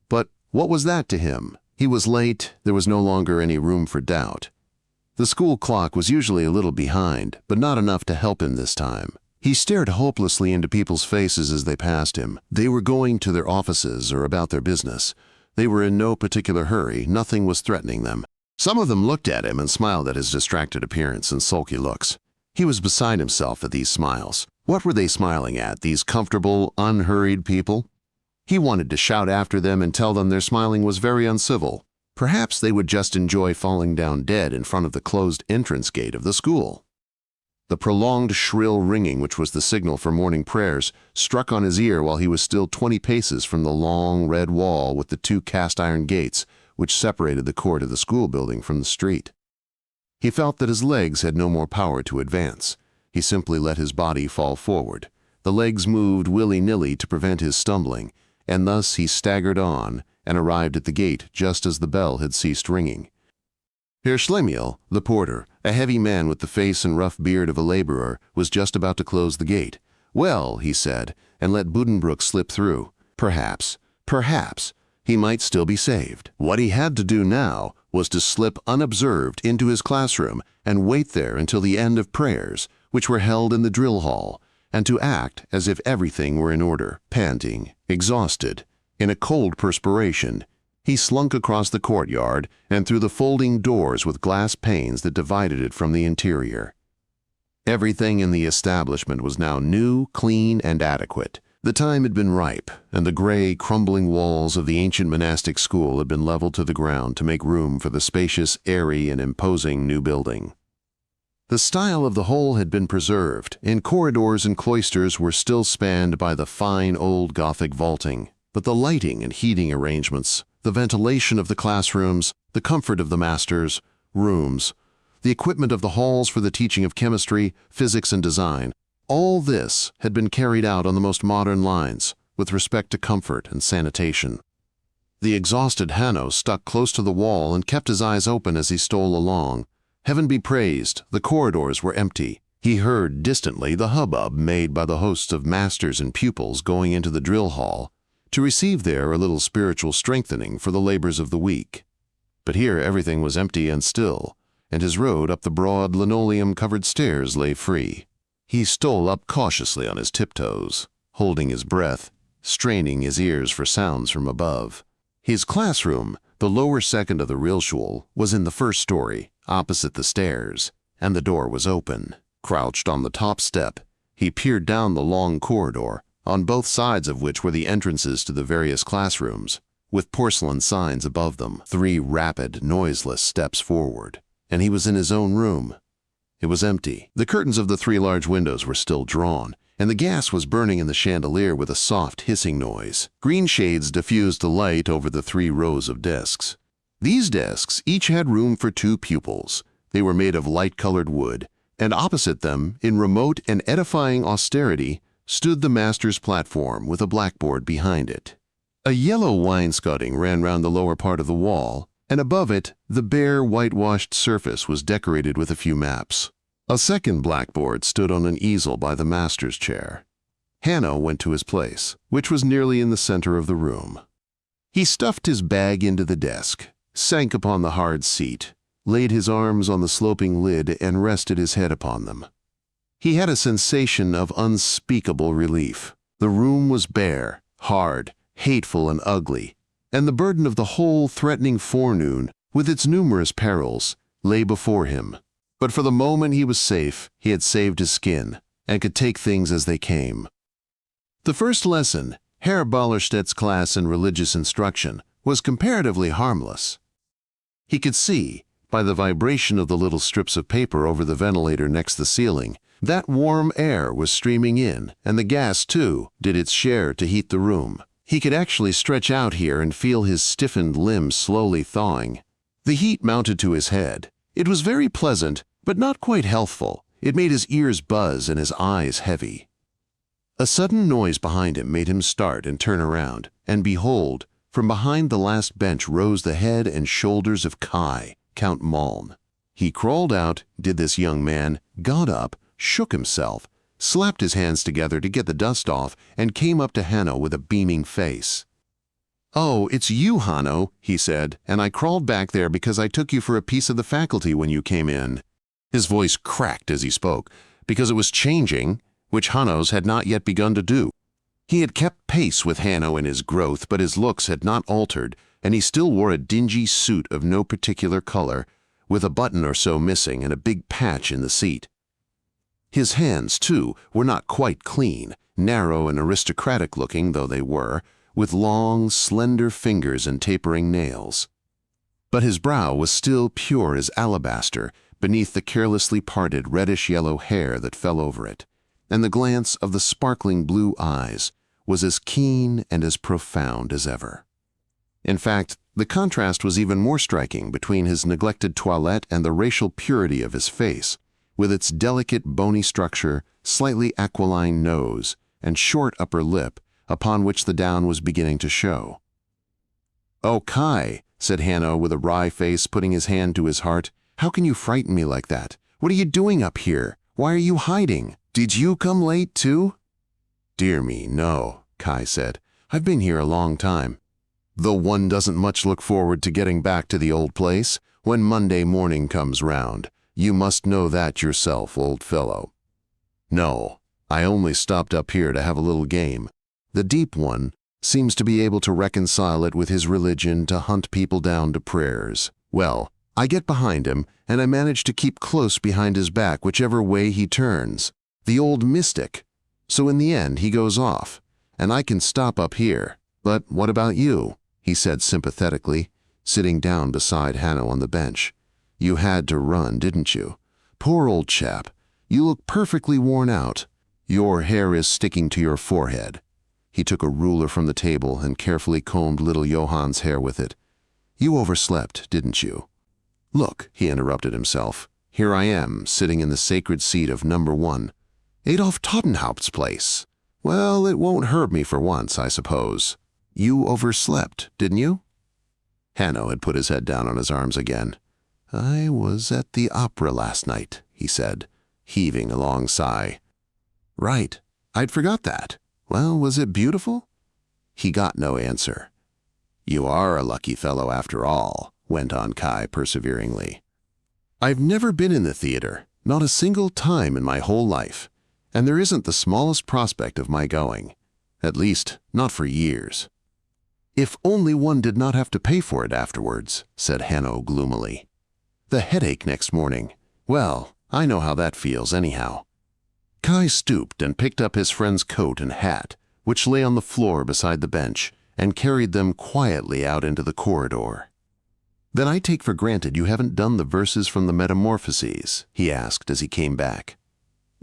But what was that to him? He was late, there was no longer any room for doubt. The school clock was usually a little behind, but not enough to help him this time. He stared hopelessly into people's faces as they passed him. They were going to their offices or about their business. They were in no particular hurry, nothing was threatening them. Some of them looked at him and smiled at his distracted appearance and sulky looks. He was beside himself at these smiles. What were they smiling at, these comfortable, unhurried people? He wanted to shout after them and tell them their smiling was very uncivil. Perhaps they would just enjoy falling down dead in front of the closed entrance gate of the school. The prolonged shrill ringing, which was the signal for morning prayers, struck on his ear while he was still 20 paces from the long red wall with the 2 cast-iron gates which separated the court of the school building from the street. He felt that his legs had no more power to advance. He simply let his body fall forward. The legs moved willy-nilly to prevent his stumbling, and thus he staggered on and arrived at the gate just as the bell had ceased ringing. Herr Schlemiel, the porter, a heavy man with the face and rough beard of a laborer, was just about to close the gate. Well, he said, and let Buddenbrooks slip through. Perhaps, he might still be saved. What he had to do now was to slip unobserved into his classroom and wait there until the end of prayers, which were held in the drill hall, and to act as if everything were in order. Panting, exhausted, in a cold perspiration, he slunk across the courtyard and through the folding doors with glass panes that divided it from the interior. Everything in the establishment was now new, clean, and adequate. The time had been ripe, and the gray, crumbling walls of the ancient monastic school had been leveled to the ground to make room for the spacious, airy, and imposing new building. The style of the whole had been preserved, and corridors and cloisters were still spanned by the fine old Gothic vaulting, but the lighting and heating arrangements, the ventilation of the classrooms, the comfort of the masters' rooms, the equipment of the halls for the teaching of chemistry, physics, and design, all this had been carried out on the most modern lines with respect to comfort and sanitation. The exhausted Hanno stuck close to the wall and kept his eyes open as he stole along. Heaven be praised, the corridors were empty. He heard distantly the hubbub made by the hosts of masters and pupils going into the drill hall to receive there a little spiritual strengthening for the labors of the week. But here everything was empty and still, and his road up the broad linoleum-covered stairs lay free. He stole up cautiously on his tiptoes, holding his breath, straining his ears for sounds from above. His classroom, the lower second of the Realschule, was in the first story, opposite the stairs, and the door was open. Crouched on the top step, he peered down the long corridor, on both sides of which were the entrances to the various classrooms, with porcelain signs above them. 3 rapid, noiseless steps forward, and he was in his own room. It was empty. The curtains of the 3 large windows were still drawn, and the gas was burning in the chandelier with a soft hissing noise. Green shades diffused the light over the 3 rows of desks. These desks each had room for 2 pupils. They were made of light-colored wood, and opposite them, in remote and edifying austerity, stood the master's platform with a blackboard behind it. A yellow wainscoting ran round the lower part of the wall, and above it, the bare, whitewashed surface was decorated with a few maps. A second blackboard stood on an easel by the master's chair. Hanno went to his place, which was nearly in the center of the room. He stuffed his bag into the desk, sank upon the hard seat, laid his arms on the sloping lid, and rested his head upon them. He had a sensation of unspeakable relief. The room was bare, hard, hateful, and ugly, and the burden of the whole threatening forenoon, with its numerous perils, lay before him. But for the moment he was safe, he had saved his skin, and could take things as they came. The first lesson, Herr Ballerstedt's class in religious instruction, was comparatively harmless. He could see, by the vibration of the little strips of paper over the ventilator next the ceiling, that warm air was streaming in, and the gas, too, did its share to heat the room. He could actually stretch out here and feel his stiffened limbs slowly thawing. The heat mounted to his head. It was very pleasant, but not quite healthful. It made his ears buzz and his eyes heavy. A sudden noise behind him made him start and turn around, and behold, from behind the last bench rose the head and shoulders of Kai, Count Malm. He crawled out, did this young man, got up, shook himself, slapped his hands together to get the dust off, and came up to Hanno with a beaming face. "Oh, it's you, Hanno," he said, "and I crawled back there because I took you for a piece of the faculty when you came in." His voice cracked as he spoke, because it was changing, which Hanno's had not yet begun to do. He had kept pace with Hanno in his growth, but his looks had not altered, and he still wore a dingy suit of no particular color, with a button or so missing and a big patch in the seat. His hands, too, were not quite clean, narrow and aristocratic-looking though they were, with long, slender fingers and tapering nails. But his brow was still pure as alabaster beneath the carelessly parted reddish-yellow hair that fell over it, and the glance of the sparkling blue eyes was as keen and as profound as ever. In fact, the contrast was even more striking between his neglected toilette and the racial purity of his face, with its delicate bony structure, slightly aquiline nose, and short upper lip, upon which the down was beginning to show. "Oh, Kai," said Hanno with a wry face, putting his hand to his heart, "how can you frighten me like that? What are you doing up here? Why are you hiding? Did you come late, too?" "Dear me, no," Kai said. "I've been here a long time. Though one doesn't much look forward to getting back to the old place when Monday morning comes round. You must know that yourself, old fellow." "No, I only stopped up here to have a little game. The deep one seems to be able to reconcile it with his religion to hunt people down to prayers. Well, I get behind him, and I manage to keep close behind his back whichever way he turns. The old mystic. So in the end he goes off, and I can stop up here. But what about you?" he said sympathetically, sitting down beside Hanno on the bench. "You had to run, didn't you? Poor old chap. You look perfectly worn out. Your hair is sticking to your forehead." He took a ruler from the table and carefully combed little Johann's hair with it. "You overslept, didn't you?" "Look," he interrupted himself, "here I am, sitting in the sacred seat of number 1. Adolf Tottenhaupt's place. Well, it won't hurt me for once, I suppose. You overslept, didn't you?" Hanno had put his head down on his arms again. "I was at the opera last night," he said, heaving a long sigh. "Right, I'd forgot that. Well, was it beautiful?" He got no answer. "You are a lucky fellow after all," went on Kai perseveringly. "I've never been in the theater, not a single time in my whole life, and there isn't the smallest prospect of my going. At least, not for years." "If only one did not have to pay for it afterwards," said Hanno gloomily. "The headache next morning. Well, I know how that feels anyhow." Kai stooped and picked up his friend's coat and hat, which lay on the floor beside the bench, and carried them quietly out into the corridor. "Then I take for granted you haven't done the verses from the Metamorphoses?" he asked as he came back.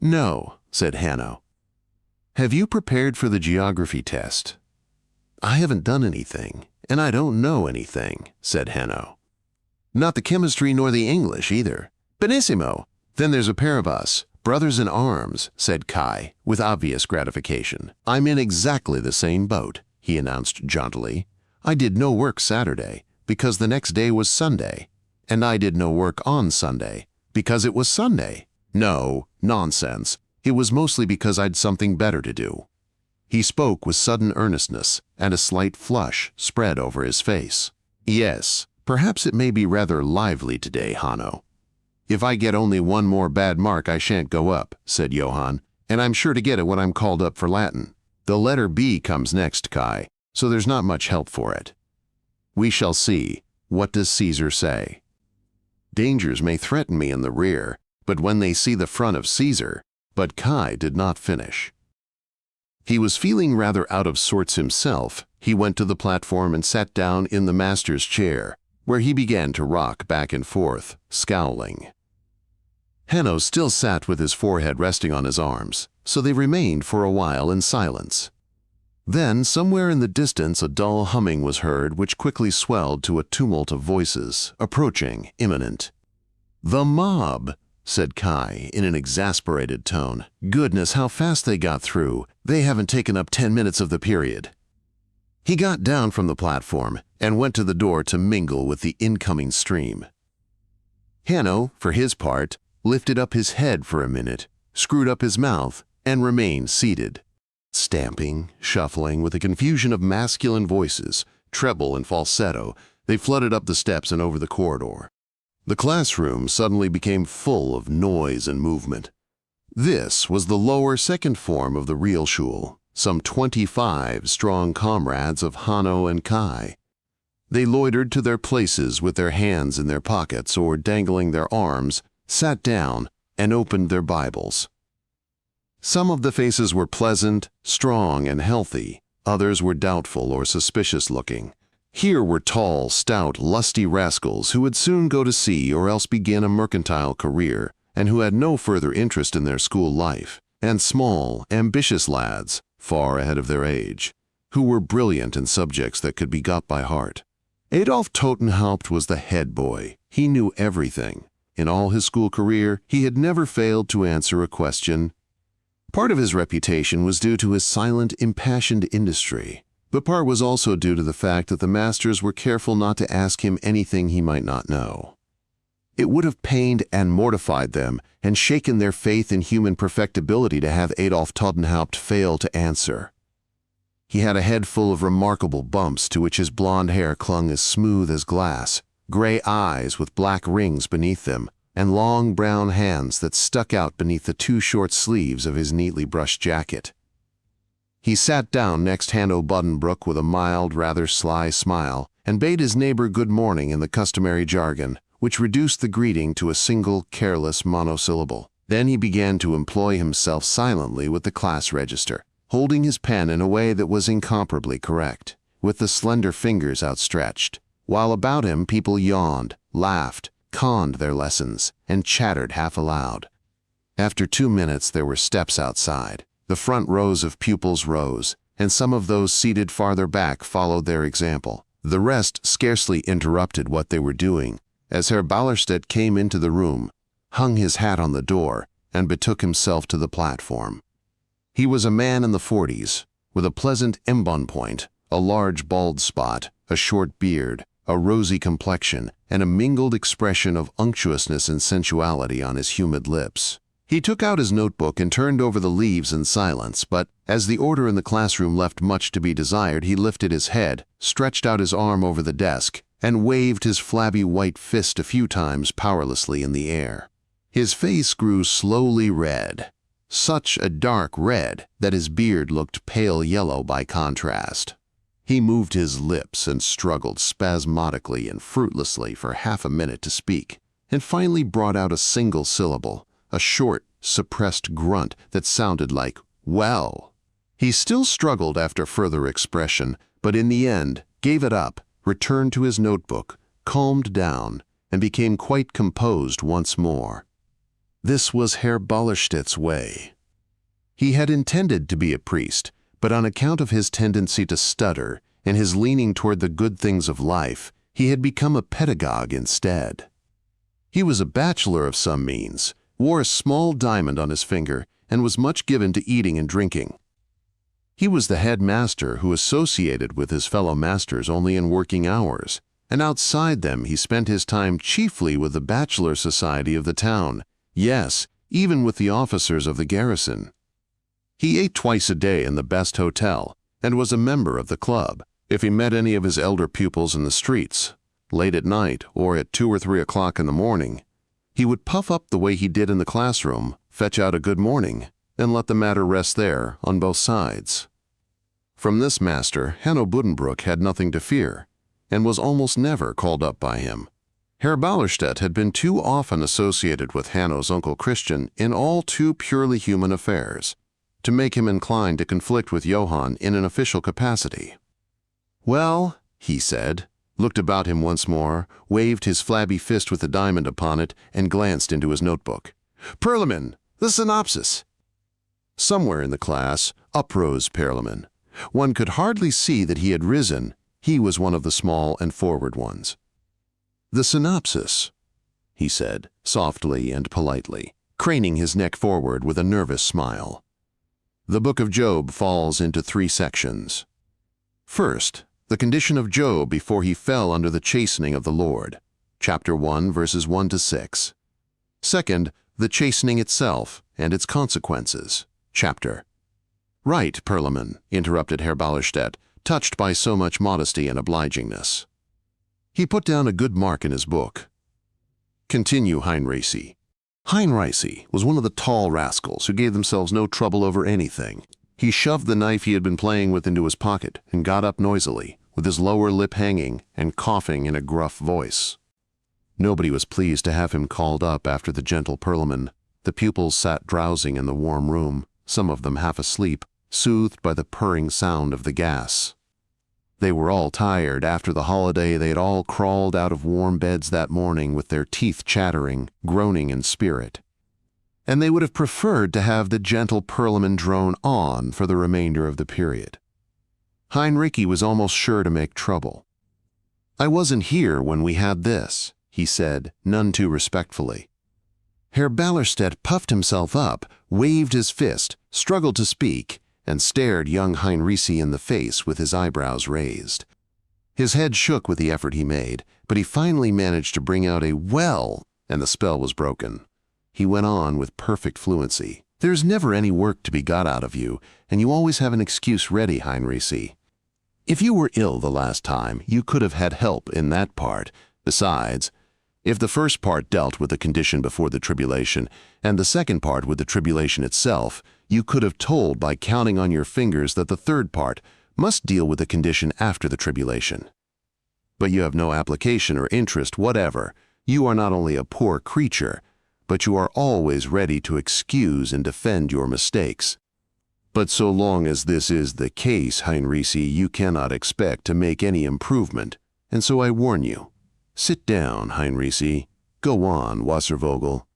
"No," said Hanno. "Have you prepared for the geography test?" "I haven't done anything, and I don't know anything," said Hanno. "Not the chemistry nor the English either." "Benissimo! Then there's a pair of us, brothers in arms," said Kai, with obvious gratification. "I'm in exactly the same boat," he announced jauntily. "I did no work Saturday, because the next day was Sunday, and I did no work on Sunday, because it was Sunday. No, nonsense. It was mostly because I'd something better to do." He spoke with sudden earnestness, and a slight flush spread over his face. "Yes, perhaps it may be rather lively today, Hanno." "If I get only one more bad mark, I shan't go up," said Johann, "and I'm sure to get it when I'm called up for Latin. The letter B comes next, Kai, so there's not much help for it." "We shall see. What does Caesar say?" "Dangers may threaten me in the rear, but when they see the front of Caesar, but Kai did not finish. He was feeling rather out of sorts himself. He went to the platform and sat down in the master's chair, where he began to rock back and forth, scowling. Hanno still sat with his forehead resting on his arms, so they remained for a while in silence. Then, somewhere in the distance, a dull humming was heard which quickly swelled to a tumult of voices, approaching, imminent. "The mob," said Kai in an exasperated tone. "Goodness, how fast they got through. They haven't taken up 10 minutes of the period." He got down from the platform and went to the door to mingle with the incoming stream. Hanno, for his part, lifted up his head for a minute, screwed up his mouth, and remained seated. Stamping, shuffling, with a confusion of masculine voices, treble and falsetto, they flooded up the steps and over the corridor. The classroom suddenly became full of noise and movement. This was the lower second form of the real Schule, some 25 strong comrades of Hanno and Kai. They loitered to their places with their hands in their pockets or dangling their arms, sat down, and opened their Bibles. Some of the faces were pleasant, strong, and healthy. Others were doubtful or suspicious-looking. Here were tall, stout, lusty rascals who would soon go to sea or else begin a mercantile career, and who had no further interest in their school life, and small, ambitious lads, far ahead of their age, who were brilliant in subjects that could be got by heart. Adolf Totenhaupt was the head boy. He knew everything. In all his school career, he had never failed to answer a question. Part of his reputation was due to his silent, impassioned industry, but part was also due to the fact that the masters were careful not to ask him anything he might not know. It would have pained and mortified them and shaken their faith in human perfectibility to have Adolf Totenhaupt fail to answer. He had a head full of remarkable bumps to which his blond hair clung as smooth as glass, gray eyes with black rings beneath them, and long brown hands that stuck out beneath the too short sleeves of his neatly brushed jacket. He sat down next Hanno Buddenbrook with a mild, rather sly smile, and bade his neighbor good morning in the customary jargon, which reduced the greeting to a single, careless monosyllable. Then he began to employ himself silently with the class register, holding his pen in a way that was incomparably correct, with the slender fingers outstretched, while about him people yawned, laughed, conned their lessons, and chattered half aloud. After 2 minutes there were steps outside. The front rows of pupils rose, and some of those seated farther back followed their example. The rest scarcely interrupted what they were doing, as Herr Ballerstedt came into the room, hung his hat on the door, and betook himself to the platform. He was a man in the 40s, with a pleasant embonpoint, a large bald spot, a short beard, a rosy complexion, and a mingled expression of unctuousness and sensuality on his humid lips. He took out his notebook and turned over the leaves in silence, but as the order in the classroom left much to be desired, he lifted his head, stretched out his arm over the desk, and waved his flabby white fist a few times powerlessly in the air. His face grew slowly red, such a dark red that his beard looked pale yellow by contrast. He moved his lips and struggled spasmodically and fruitlessly for half a minute to speak, and finally brought out a single syllable, a short, suppressed grunt that sounded like, "Well." He still struggled after further expression, but in the end gave it up, returned to his notebook, calmed down, and became quite composed once more. This was Herr Ballerstedt's way. He had intended to be a priest, but on account of his tendency to stutter and his leaning toward the good things of life, he had become a pedagogue instead. He was a bachelor of some means, wore a small diamond on his finger, and was much given to eating and drinking. He was the head master who associated with his fellow masters only in working hours, and outside them he spent his time chiefly with the bachelor society of the town, yes, even with the officers of the garrison. He ate twice a day in the best hotel, and was a member of the club. If he met any of his elder pupils in the streets, late at night or at 2 or 3 o'clock in the morning, he would puff up the way he did in the classroom, fetch out a good morning, and let the matter rest there on both sides. From this master, Hanno Buddenbrook had nothing to fear, and was almost never called up by him. Herr Ballerstedt had been too often associated with Hanno's Uncle Christian in all too purely human affairs to make him inclined to conflict with Johann in an official capacity. "Well," he said, looked about him once more, waved his flabby fist with a diamond upon it, and glanced into his notebook. "Perlman, the synopsis." Somewhere in the class, uprose Perlman. One could hardly see that he had risen. He was one of the small and forward ones. "The synopsis," he said, softly and politely, craning his neck forward with a nervous smile. "The book of Job falls into 3 sections. First, the condition of Job before he fell under the chastening of the Lord, chapter 1, verses 1 to 6. Second, the chastening itself and its consequences, chapter. "Right, Perlman," interrupted Herr Ballerstedt, touched by so much modesty and obligingness. He put down a good mark in his book. "Continue, Heinrici." Heinrici was one of the tall rascals who gave themselves no trouble over anything. He shoved the knife he had been playing with into his pocket and got up noisily, with his lower lip hanging and coughing in a gruff voice. Nobody was pleased to have him called up after the gentle Perlman. The pupils sat drowsing in the warm room, some of them half asleep, soothed by the purring sound of the gas. They were all tired. After the holiday, they had all crawled out of warm beds that morning with their teeth chattering, groaning in spirit. And they would have preferred to have the gentle Perlman drone on for the remainder of the period. Heinrici was almost sure to make trouble. "I wasn't here when we had this," he said, none too respectfully. Herr Ballerstedt puffed himself up, waved his fist, struggled to speak, and stared young Heinrici in the face with his eyebrows raised. His head shook with the effort he made, but he finally managed to bring out a "well," and the spell was broken. He went on with perfect fluency. "There's never any work to be got out of you, and you always have an excuse ready, Heinrici. If you were ill the last time, you could have had help in that part. Besides, if the first part dealt with the condition before the tribulation, and the second part with the tribulation itself, you could have told by counting on your fingers that the third part must deal with the condition after the tribulation. But you have no application or interest whatever. You are not only a poor creature, but you are always ready to excuse and defend your mistakes. But so long as this is the case, Heinrici, you cannot expect to make any improvement, and so I warn you. Sit down, Heinrici. Go on, Wasservogel."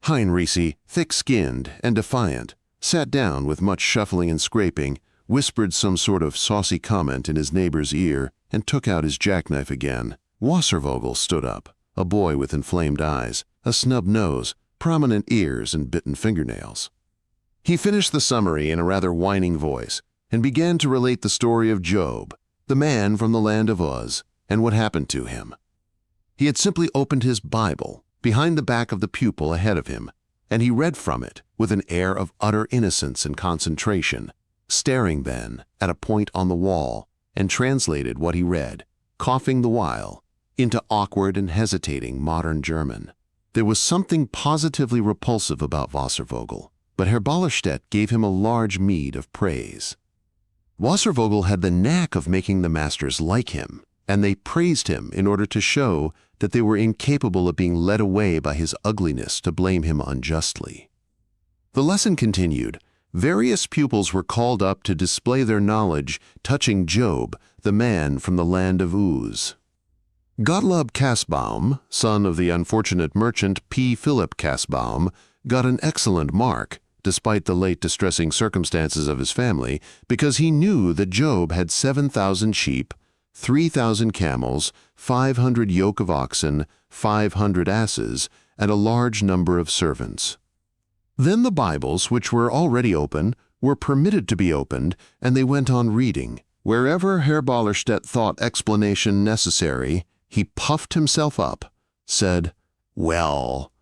Heinrici, thick-skinned and defiant, sat down with much shuffling and scraping, whispered some sort of saucy comment in his neighbor's ear, and took out his jackknife again. Wasservogel stood up, a boy with inflamed eyes, a snub nose, prominent ears, and bitten fingernails. He finished the summary in a rather whining voice and began to relate the story of Job, the man from the land of Uz, and what happened to him. He had simply opened his Bible behind the back of the pupil ahead of him, and he read from it with an air of utter innocence and concentration, staring then at a point on the wall, and translated what he read, coughing the while, into awkward and hesitating modern German. There was something positively repulsive about Wasservogel, but Herr Ballerstedt gave him a large meed of praise. Wasservogel had the knack of making the masters like him, and they praised him in order to show that they were incapable of being led away by his ugliness to blame him unjustly. The lesson continued. Various pupils were called up to display their knowledge touching Job, the man from the land of Uz. Gottlob Kasbaum, son of the unfortunate merchant P. Philip Kasbaum, got an excellent mark, despite the late distressing circumstances of his family, because he knew that Job had 7,000 sheep, 3,000 camels, 500 yoke of oxen, 500 asses, and a large number of servants. Then the Bibles, which were already open, were permitted to be opened, and they went on reading. Wherever Herr Ballerstedt thought explanation necessary, he puffed himself up, said, "Well,"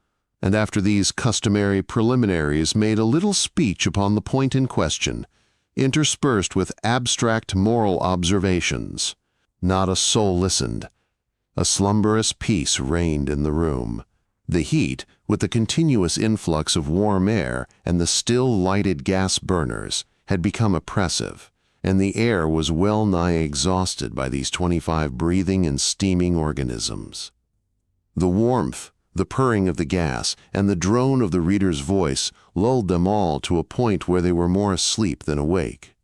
and after these customary preliminaries made a little speech upon the point in question, interspersed with abstract moral observations. Not a soul listened. A slumberous peace reigned in the room. The heat, with the continuous influx of warm air and the still lighted gas burners, had become oppressive, and the air was well nigh exhausted by these 25 breathing and steaming organisms. The warmth, the purring of the gas, and the drone of the reader's voice lulled them all to a point where they were more asleep than awake.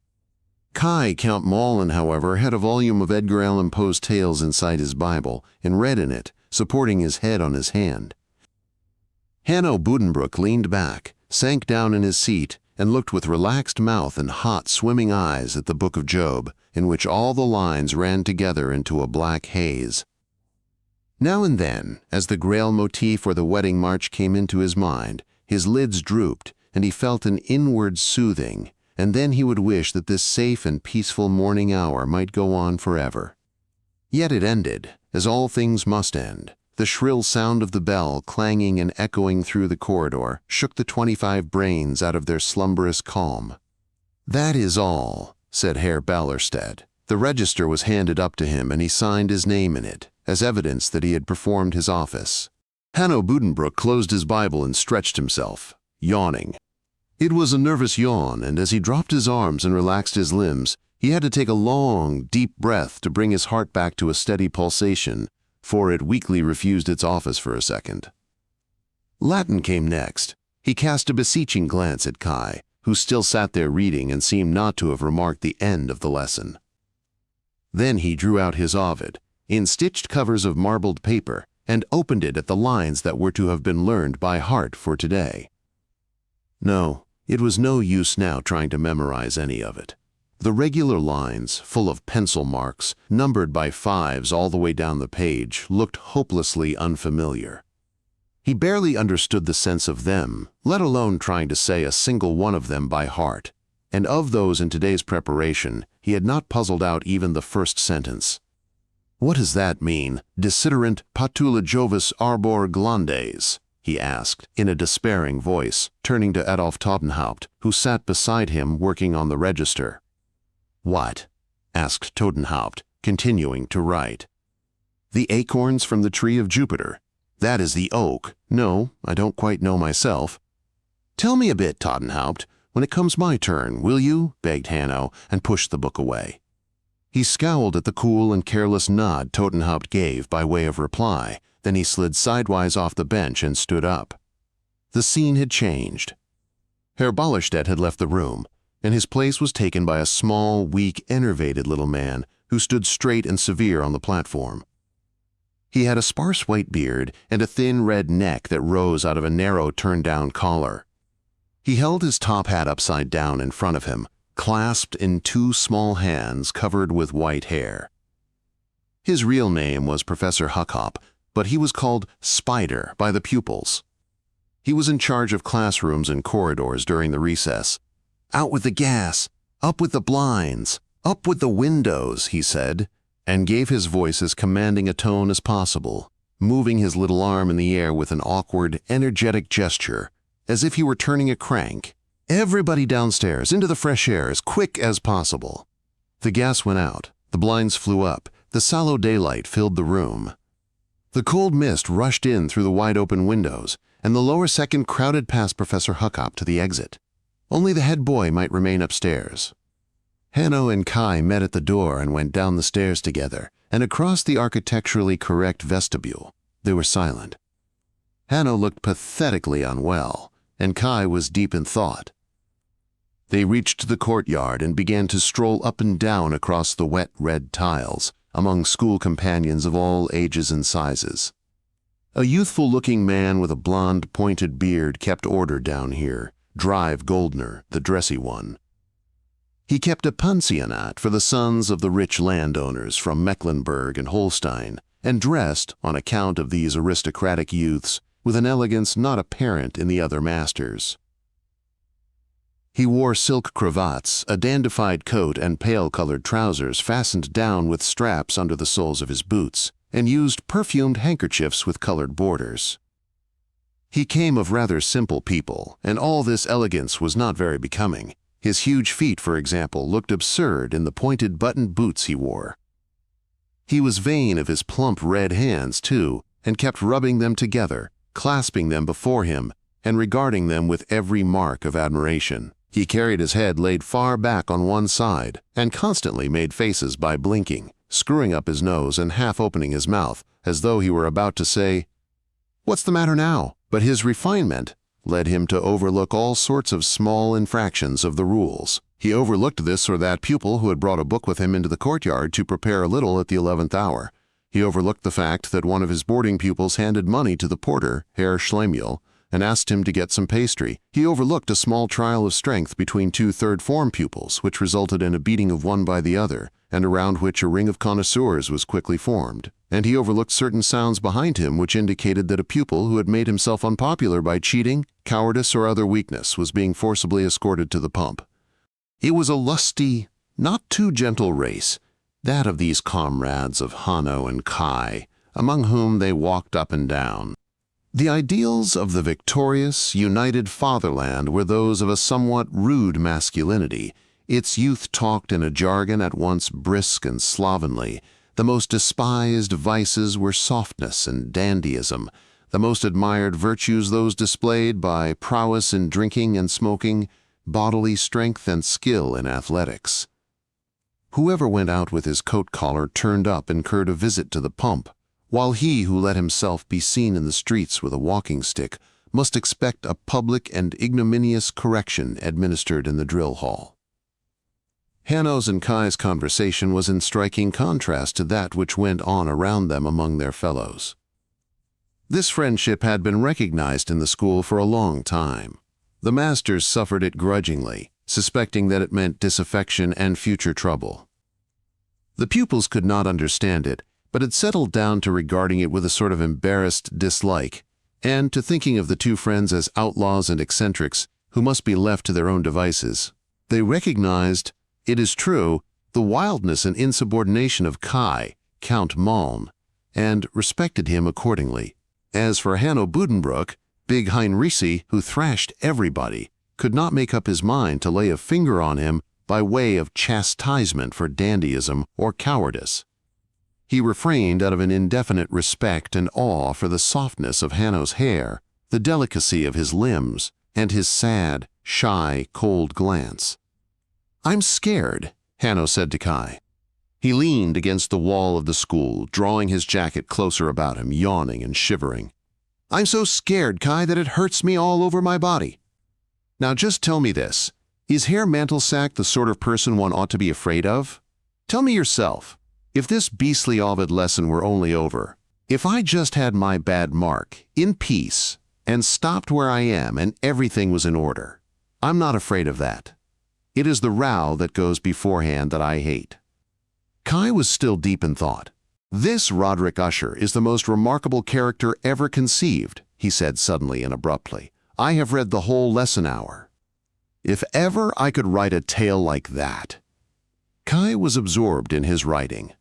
Kai, Count Mahlon, however, had a volume of Edgar Allan Poe's tales inside his Bible and read in it, supporting his head on his hand. Hanno Buddenbrooks leaned back, sank down in his seat, and looked with relaxed mouth and hot, swimming eyes at the Book of Job, in which all the lines ran together into a black haze. Now and then, as the Grail motif or the wedding march came into his mind, his lids drooped, and he felt an inward soothing, and then he would wish that this safe and peaceful morning hour might go on forever. Yet it ended, as all things must end. The shrill sound of the bell, clanging and echoing through the corridor, shook the 25 brains out of their slumberous calm. "That is all," said Herr Ballerstedt. The register was handed up to him, and he signed his name in it, as evidence that he had performed his office. Hanno Buddenbrooks closed his Bible and stretched himself, yawning. It was a nervous yawn, and as he dropped his arms and relaxed his limbs, he had to take a long, deep breath to bring his heart back to a steady pulsation, for it weakly refused its office for a second. Latin came next. He cast a beseeching glance at Kai, who still sat there reading and seemed not to have remarked the end of the lesson. Then he drew out his Ovid, in stitched covers of marbled paper, and opened it at the lines that were to have been learned by heart for today. No, it was no use now trying to memorize any of it. The regular lines, full of pencil marks, numbered by fives all the way down the page, looked hopelessly unfamiliar. He barely understood the sense of them, let alone trying to say a single one of them by heart, and of those in today's preparation, he had not puzzled out even the first sentence. "What does that mean, desiderant patula Jovis arbor glandes?" he asked, in a despairing voice, turning to Adolf Totenhaupt, who sat beside him working on the register. "What?" asked Totenhaupt, continuing to write. "The acorns from the tree of Jupiter. That is the oak. No, I don't quite know myself." "Tell me a bit, Totenhaupt, when it comes my turn, will you?" begged Hanno, and pushed the book away. He scowled at the cool and careless nod Totenhaupt gave by way of reply. Then he slid sidewise off the bench and stood up. The scene had changed. Herr Ballerstedt had left the room, and his place was taken by a small, weak, enervated little man who stood straight and severe on the platform. He had a sparse white beard and a thin red neck that rose out of a narrow turned-down collar. He held his top hat upside down in front of him, clasped in two small hands covered with white hair. His real name was Professor Huckhop, but he was called Spider by the pupils. He was in charge of classrooms and corridors during the recess. "Out with the gas! Up with the blinds! Up with the windows!" he said, and gave his voice as commanding a tone as possible, moving his little arm in the air with an awkward, energetic gesture, as if he were turning a crank. "Everybody downstairs, into the fresh air, as quick as possible." The gas went out, the blinds flew up, the sallow daylight filled the room. The cold mist rushed in through the wide-open windows, and the lower second crowded past Professor Huckhop to the exit. Only the head boy might remain upstairs. Hanno and Kai met at the door and went down the stairs together, and across the architecturally correct vestibule. They were silent. Hanno looked pathetically unwell, and Kai was deep in thought. They reached the courtyard and began to stroll up and down across the wet red tiles, among school companions of all ages and sizes. A youthful-looking man with a blond, pointed beard kept order down here, Drive Goldner, the dressy one. He kept a pensionnat for the sons of the rich landowners from Mecklenburg and Holstein, and dressed, on account of these aristocratic youths, with an elegance not apparent in the other masters. He wore silk cravats, a dandified coat, and pale-colored trousers fastened down with straps under the soles of his boots, and used perfumed handkerchiefs with colored borders. He came of rather simple people, and all this elegance was not very becoming. His huge feet, for example, looked absurd in the pointed buttoned boots he wore. He was vain of his plump red hands, too, and kept rubbing them together, clasping them before him, and regarding them with every mark of admiration. He carried his head laid far back on one side, and constantly made faces by blinking, screwing up his nose and half opening his mouth, as though he were about to say, What's the matter now? But his refinement led him to overlook all sorts of small infractions of the rules. He overlooked this or that pupil who had brought a book with him into the courtyard to prepare a little at the 11th hour. He overlooked the fact that one of his boarding pupils handed money to the porter, Herr Schlemiel, and asked him to get some pastry. He overlooked a small trial of strength between two third-form pupils, which resulted in a beating of one by the other, and around which a ring of connoisseurs was quickly formed. And he overlooked certain sounds behind him which indicated that a pupil who had made himself unpopular by cheating, cowardice, or other weakness was being forcibly escorted to the pump. It was a lusty, not too gentle race, that of these comrades of Hanno and Kai, among whom they walked up and down. The ideals of the victorious, united fatherland were those of a somewhat rude masculinity. Its youth talked in a jargon at once brisk and slovenly. The most despised vices were softness and dandyism, the most admired virtues those displayed by prowess in drinking and smoking, bodily strength and skill in athletics. Whoever went out with his coat collar turned up incurred a visit to the pump, while he who let himself be seen in the streets with a walking stick must expect a public and ignominious correction administered in the drill hall. Hanno's and Kai's conversation was in striking contrast to that which went on around them among their fellows. This friendship had been recognized in the school for a long time. The masters suffered it grudgingly, suspecting that it meant disaffection and future trouble. The pupils could not understand it, but had settled down to regarding it with a sort of embarrassed dislike, and to thinking of the two friends as outlaws and eccentrics who must be left to their own devices. They recognized, it is true, the wildness and insubordination of Kai, Count Malm, and respected him accordingly. As for Hanno Buddenbrook, Big Heinrici, who thrashed everybody, could not make up his mind to lay a finger on him by way of chastisement for dandyism or cowardice. He refrained out of an indefinite respect and awe for the softness of Hanno's hair, the delicacy of his limbs, and his sad, shy, cold glance. "I'm scared," Hanno said to Kai. He leaned against the wall of the school, drawing his jacket closer about him, yawning and shivering. "I'm so scared, Kai, that it hurts me all over my body. Now just tell me this. Is Herr Mantelsack the sort of person one ought to be afraid of? Tell me yourself. If this beastly Ovid lesson were only over, if I just had my bad mark, in peace, and stopped where I am and everything was in order, I'm not afraid of that. It is the row that goes beforehand that I hate." Kai was still deep in thought. "This Roderick Usher is the most remarkable character ever conceived," he said suddenly and abruptly. "I have read the whole lesson hour. If ever I could write a tale like that." Kai was absorbed in his writing.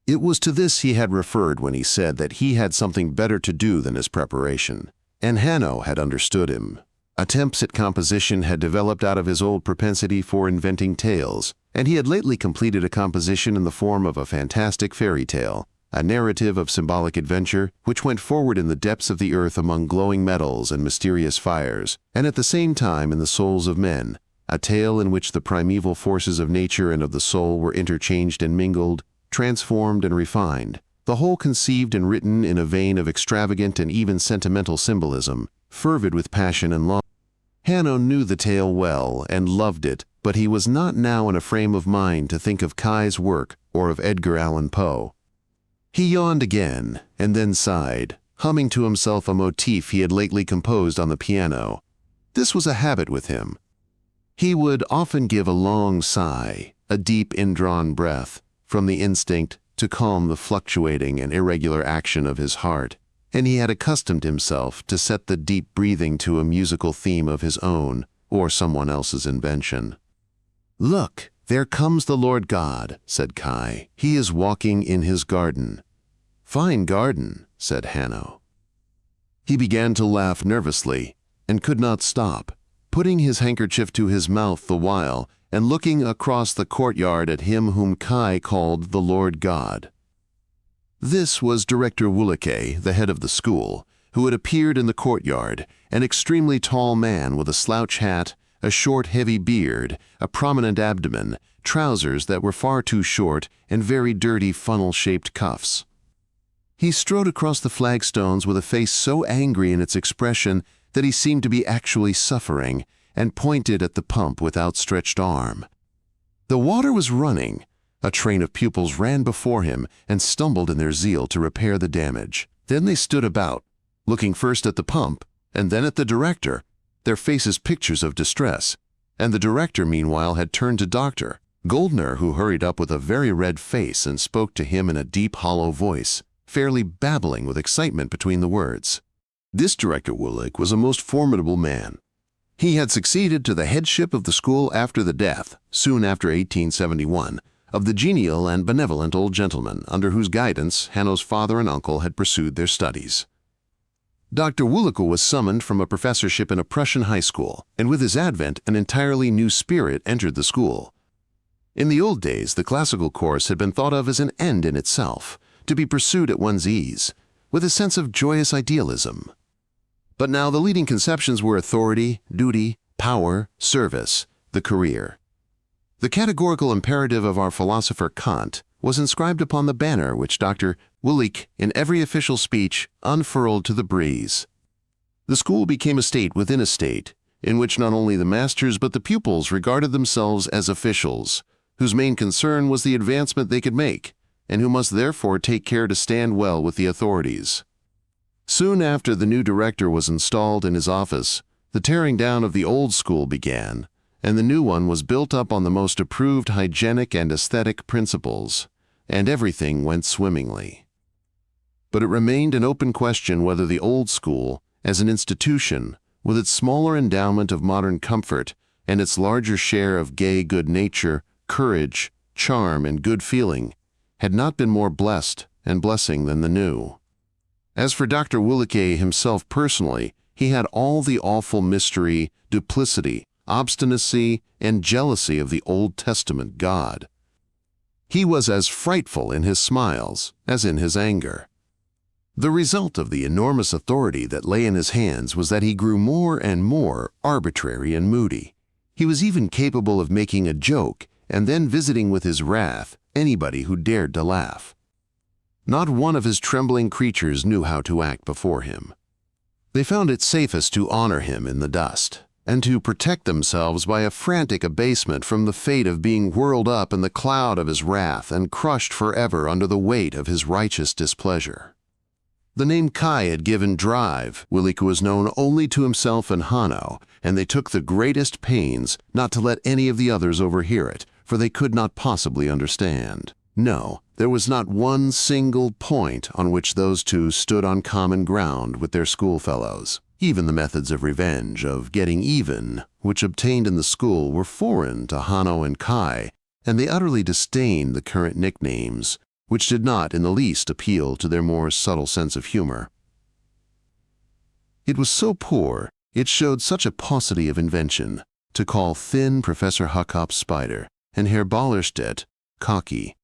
It was to this he had referred when he said that he had something better to do than his preparation, and Hanno had understood him. Attempts at composition had developed out of his old propensity for inventing tales, and he had lately completed a composition in the form of a fantastic fairy tale, a narrative of symbolic adventure which went forward in the depths of the earth among glowing metals and mysterious fires, and at the same time in the souls of men, a tale in which the primeval forces of nature and of the soul were interchanged and mingled, transformed and refined, the whole conceived and written in a vein of extravagant and even sentimental symbolism, fervid with passion and love. Hanno knew the tale well and loved it, but he was not now in a frame of mind to think of Kai's work or of Edgar Allan Poe. He yawned again, and then sighed, humming to himself a motif he had lately composed on the piano. This was a habit with him. He would often give a long sigh, a deep indrawn breath, from the instinct to calm the fluctuating and irregular action of his heart, and he had accustomed himself to set the deep breathing to a musical theme of his own or someone else's invention. "Look, there comes the Lord God," said Kai. "He is walking in his garden." "Fine garden," said Hanno. He began to laugh nervously and could not stop, putting his handkerchief to his mouth the while and looking across the courtyard at him whom Kai called the Lord God. This was Director Wulicke, the head of the school, who had appeared in the courtyard, an extremely tall man with a slouch hat, a short, heavy beard, a prominent abdomen, trousers that were far too short, and very dirty funnel-shaped cuffs. He strode across the flagstones with a face so angry in its expression that he seemed to be actually suffering, and pointed at the pump with outstretched arm. The water was running. A train of pupils ran before him and stumbled in their zeal to repair the damage. Then they stood about, looking first at the pump and then at the director, their faces pictures of distress, and the director meanwhile had turned to Dr. Goldner, who hurried up with a very red face and spoke to him in a deep, hollow voice, fairly babbling with excitement between the words. This Director Willich was a most formidable man. He had succeeded to the headship of the school after the death, soon after 1871, of the genial and benevolent old gentleman under whose guidance Hanno's father and uncle had pursued their studies. Dr. Willich was summoned from a professorship in a Prussian high school, and with his advent an entirely new spirit entered the school. In the old days, the classical course had been thought of as an end in itself, to be pursued at one's ease, with a sense of joyous idealism. But now the leading conceptions were authority, duty, power, service, the career. The categorical imperative of our philosopher Kant was inscribed upon the banner which Dr. Willich, in every official speech, unfurled to the breeze. The school became a state within a state, in which not only the masters but the pupils regarded themselves as officials, whose main concern was the advancement they could make, and who must therefore take care to stand well with the authorities. Soon after the new director was installed in his office, the tearing down of the old school began, and the new one was built up on the most approved hygienic and aesthetic principles, and everything went swimmingly. But it remained an open question whether the old school, as an institution, with its smaller endowment of modern comfort and its larger share of gay good nature, courage, charm, and good feeling, had not been more blessed and blessing than the new. As for Dr. Willich himself personally, he had all the awful mystery, duplicity, obstinacy, and jealousy of the Old Testament God. He was as frightful in his smiles as in his anger. The result of the enormous authority that lay in his hands was that he grew more and more arbitrary and moody. He was even capable of making a joke and then visiting with his wrath anybody who dared to laugh. Not one of his trembling creatures knew how to act before him. They found it safest to honor him in the dust, and to protect themselves by a frantic abasement from the fate of being whirled up in the cloud of his wrath and crushed forever under the weight of his righteous displeasure. The name Kai had given drive. Willich was known only to himself and Hanno, and they took the greatest pains not to let any of the others overhear it, for they could not possibly understand. No, there was not one single point on which those two stood on common ground with their schoolfellows. Even the methods of revenge, of getting even, which obtained in the school were foreign to Hanno and Kai, and they utterly disdained the current nicknames, which did not in the least appeal to their more subtle sense of humor. It was so poor, it showed such a paucity of invention, to call thin Professor Huckop Spider and Herr Ballerstedt cocky.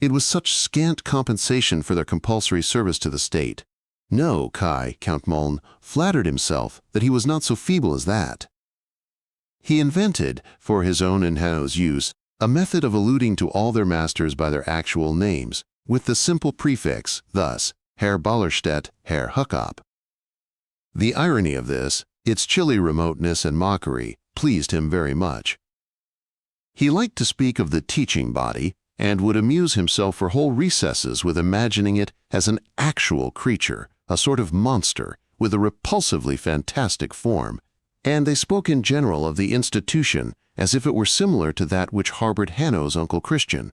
It was such scant compensation for their compulsory service to the state. No, Kai, Count Muln, flattered himself that he was not so feeble as that. He invented, for his own and Hanno's use, a method of alluding to all their masters by their actual names, with the simple prefix, thus, Herr Ballerstedt, Herr Huckop. The irony of this, its chilly remoteness and mockery, pleased him very much. He liked to speak of the teaching body, and would amuse himself for whole recesses with imagining it as an actual creature, a sort of monster, with a repulsively fantastic form, and they spoke in general of the institution as if it were similar to that which harbored Hanno's Uncle Christian.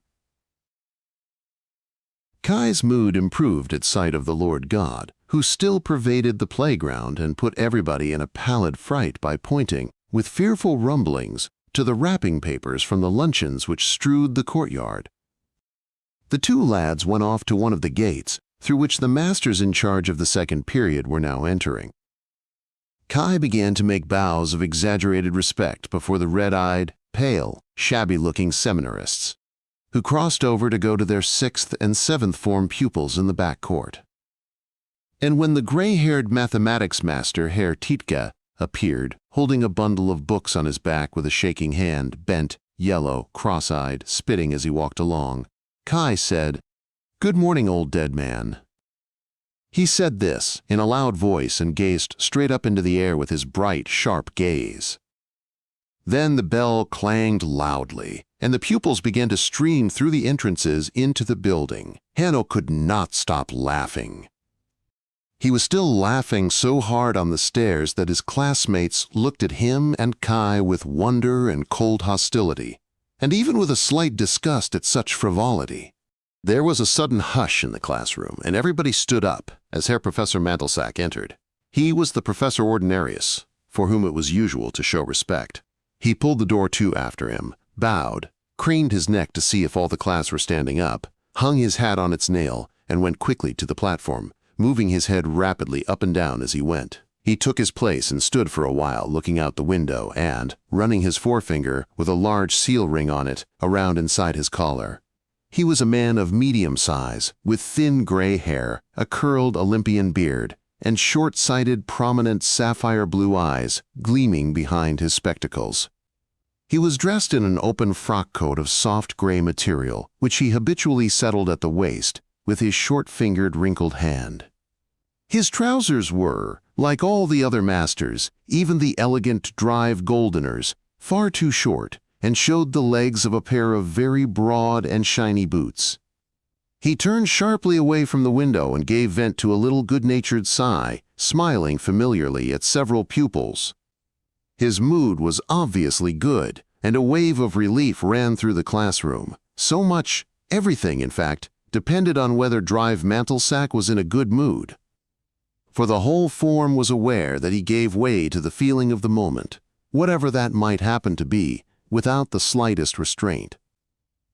Kai's mood improved at sight of the Lord God, who still pervaded the playground and put everybody in a pallid fright by pointing, with fearful rumblings, to the wrapping papers from the luncheons which strewed the courtyard. The two lads went off to one of the gates, through which the masters in charge of the second period were now entering. Kai began to make bows of exaggerated respect before the red-eyed, pale, shabby-looking seminarists, who crossed over to go to their 6th and 7th form pupils in the back court. And when the gray-haired mathematics master, Herr Tietke, appeared, holding a bundle of books on his back with a shaking hand, bent, yellow, cross-eyed, spitting as he walked along, Kai said, "Good morning, old dead man." He said this in a loud voice and gazed straight up into the air with his bright, sharp gaze. Then the bell clanged loudly, and the pupils began to stream through the entrances into the building. Hanno could not stop laughing. He was still laughing so hard on the stairs that his classmates looked at him and Kai with wonder and cold hostility, and even with a slight disgust at such frivolity. There was a sudden hush in the classroom, and everybody stood up as Herr Professor Mantelsack entered. He was the Professor Ordinarius, for whom it was usual to show respect. He pulled the door to after him, bowed, craned his neck to see if all the class were standing up, hung his hat on its nail, and went quickly to the platform, moving his head rapidly up and down as he went. He took his place and stood for a while looking out the window and, running his forefinger, with a large seal ring on it, around inside his collar. He was a man of medium size, with thin gray hair, a curled Olympian beard, and short-sighted, prominent sapphire blue eyes gleaming behind his spectacles. He was dressed in an open frock coat of soft gray material, which he habitually settled at the waist with his short-fingered, wrinkled hand. His trousers were, like all the other masters, even the elegant Drive Goldeners, far too short, and showed the legs of a pair of very broad and shiny boots. He turned sharply away from the window and gave vent to a little good-natured sigh, smiling familiarly at several pupils. His mood was obviously good, and a wave of relief ran through the classroom. So much, everything in fact, depended on whether Drive Mantelsack was in a good mood. For the whole form was aware that he gave way to the feeling of the moment, whatever that might happen to be, without the slightest restraint.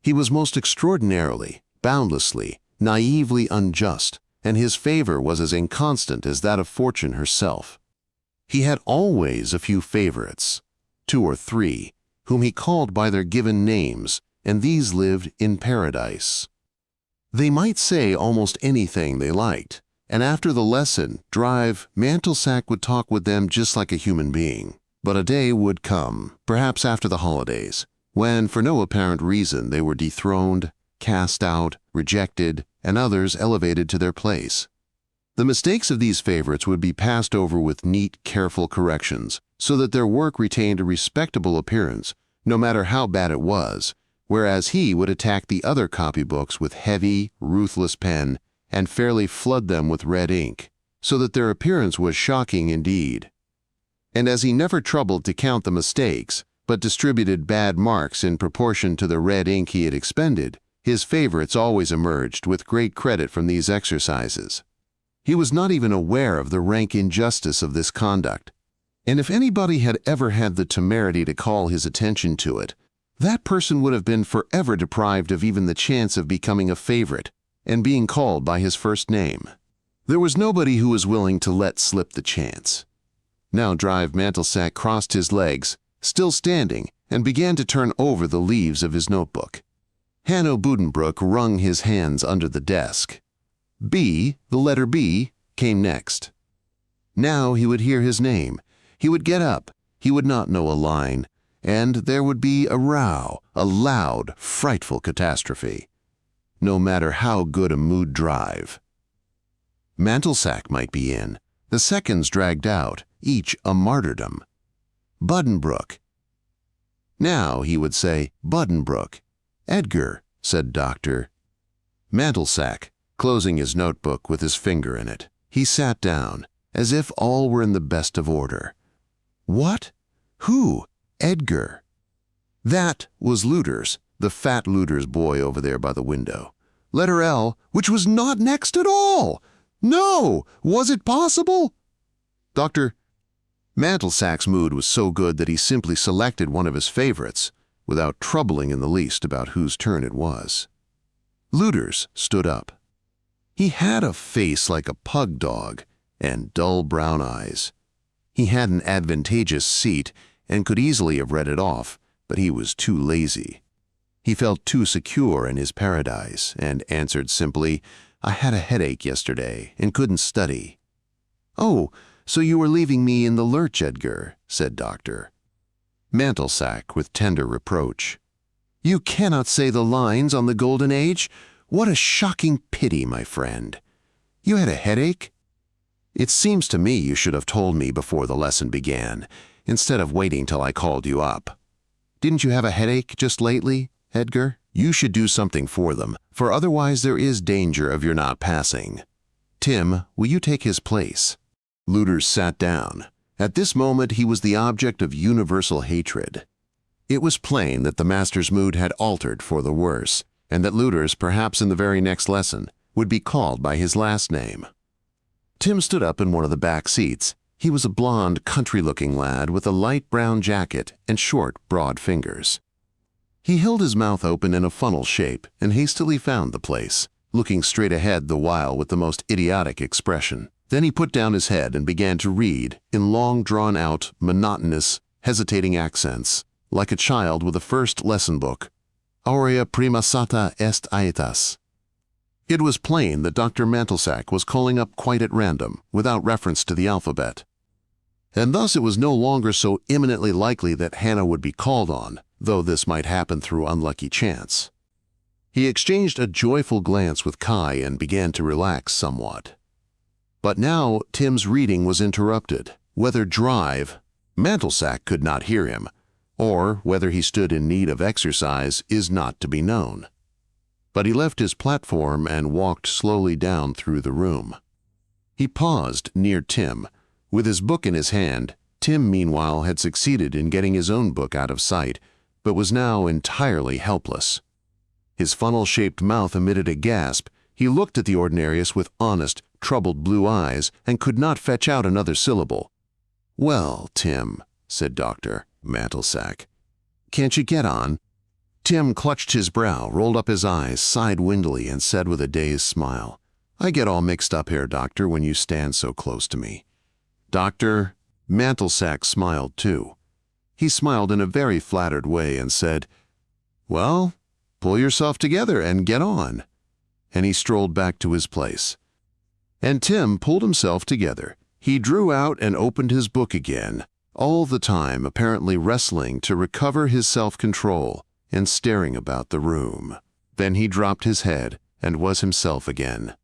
He was most extraordinarily, boundlessly, naively unjust, and his favor was as inconstant as that of fortune herself. He had always a few favorites, 2 or 3, whom he called by their given names, and these lived in paradise. They might say almost anything they liked, and after the lesson, Drive Mantelsack would talk with them just like a human being. But a day would come, perhaps after the holidays, when for no apparent reason they were dethroned, cast out, rejected, and others elevated to their place. The mistakes of these favorites would be passed over with neat, careful corrections, so that their work retained a respectable appearance, no matter how bad it was, whereas he would attack the other copybooks with heavy, ruthless pen and fairly flood them with red ink, so that their appearance was shocking indeed. And as he never troubled to count the mistakes, but distributed bad marks in proportion to the red ink he had expended, his favorites always emerged with great credit from these exercises. He was not even aware of the rank injustice of this conduct, and if anybody had ever had the temerity to call his attention to it, that person would have been forever deprived of even the chance of becoming a favorite and being called by his first name. There was nobody who was willing to let slip the chance. Now Drive Mantelsack crossed his legs, still standing, and began to turn over the leaves of his notebook. Hanno Buddenbrook wrung his hands under the desk. B, the letter B, came next. Now he would hear his name. He would get up. He would not know a line. And there would be a row, a loud, frightful catastrophe. No matter how good a mood Drive. Mantelsack might be in. The seconds dragged out, each a martyrdom. Buddenbrook. Now he would say, Buddenbrook. Edgar, said Doctor. Mantelsack, closing his notebook with his finger in it. He sat down, as if all were in the best of order. What? Who? Edgar. That was Luders, the fat Luders boy over there by the window. Letter L, which was not next at all. No! Was it possible? Doctor. Mantelsack's mood was so good that he simply selected one of his favorites, without troubling in the least about whose turn it was. Luders stood up. He had a face like a pug dog, and dull brown eyes. He had an advantageous seat, and could easily have read it off, but he was too lazy. He felt too secure in his paradise, and answered simply, I had a headache yesterday, and couldn't study. Oh, so you were leaving me in the lurch, Edgar, said Doctor. Mantelsack with tender reproach. You cannot say the lines on the Golden Age. What a shocking pity, my friend. You had a headache? It seems to me you should have told me before the lesson began, instead of waiting till I called you up. Didn't you have a headache just lately, Edgar? You should do something for them, for otherwise there is danger of your not passing. Tim, will you take his place? Luders sat down. At this moment he was the object of universal hatred. It was plain that the master's mood had altered for the worse, and that Luders, perhaps in the very next lesson, would be called by his last name. Tim stood up in one of the back seats. He was a blond, country-looking lad with a light brown jacket and short, broad fingers. He held his mouth open in a funnel shape and hastily found the place, looking straight ahead the while with the most idiotic expression. Then he put down his head and began to read, in long drawn-out, monotonous, hesitating accents, like a child with a first lesson book. Aurea prima sata est aetas. It was plain that Dr. Mantelsack was calling up quite at random, without reference to the alphabet. And thus it was no longer so imminently likely that Hannah would be called on, though this might happen through unlucky chance. He exchanged a joyful glance with Kai and began to relax somewhat. But now Tim's reading was interrupted. Whether Mantelsack could not hear him, or whether he stood in need of exercise is not to be known. But he left his platform and walked slowly down through the room. He paused near Tim. With his book in his hand, Tim meanwhile had succeeded in getting his own book out of sight, but was now entirely helpless. His funnel-shaped mouth emitted a gasp. He looked at the ordinarius with honest, troubled blue eyes and could not fetch out another syllable. "Well, Tim," said Dr. Mantelsack, "can't you get on?" Tim clutched his brow, rolled up his eyes, sighed windily, and said with a dazed smile, "I get all mixed up here, Doctor, when you stand so close to me." Dr. Mantelsack smiled too. He smiled in a very flattered way and said, "Well, pull yourself together and get on." And he strolled back to his place. And Tim pulled himself together. He drew out and opened his book again, all the time apparently wrestling to recover his self-control and staring about the room. Then he dropped his head and was himself again.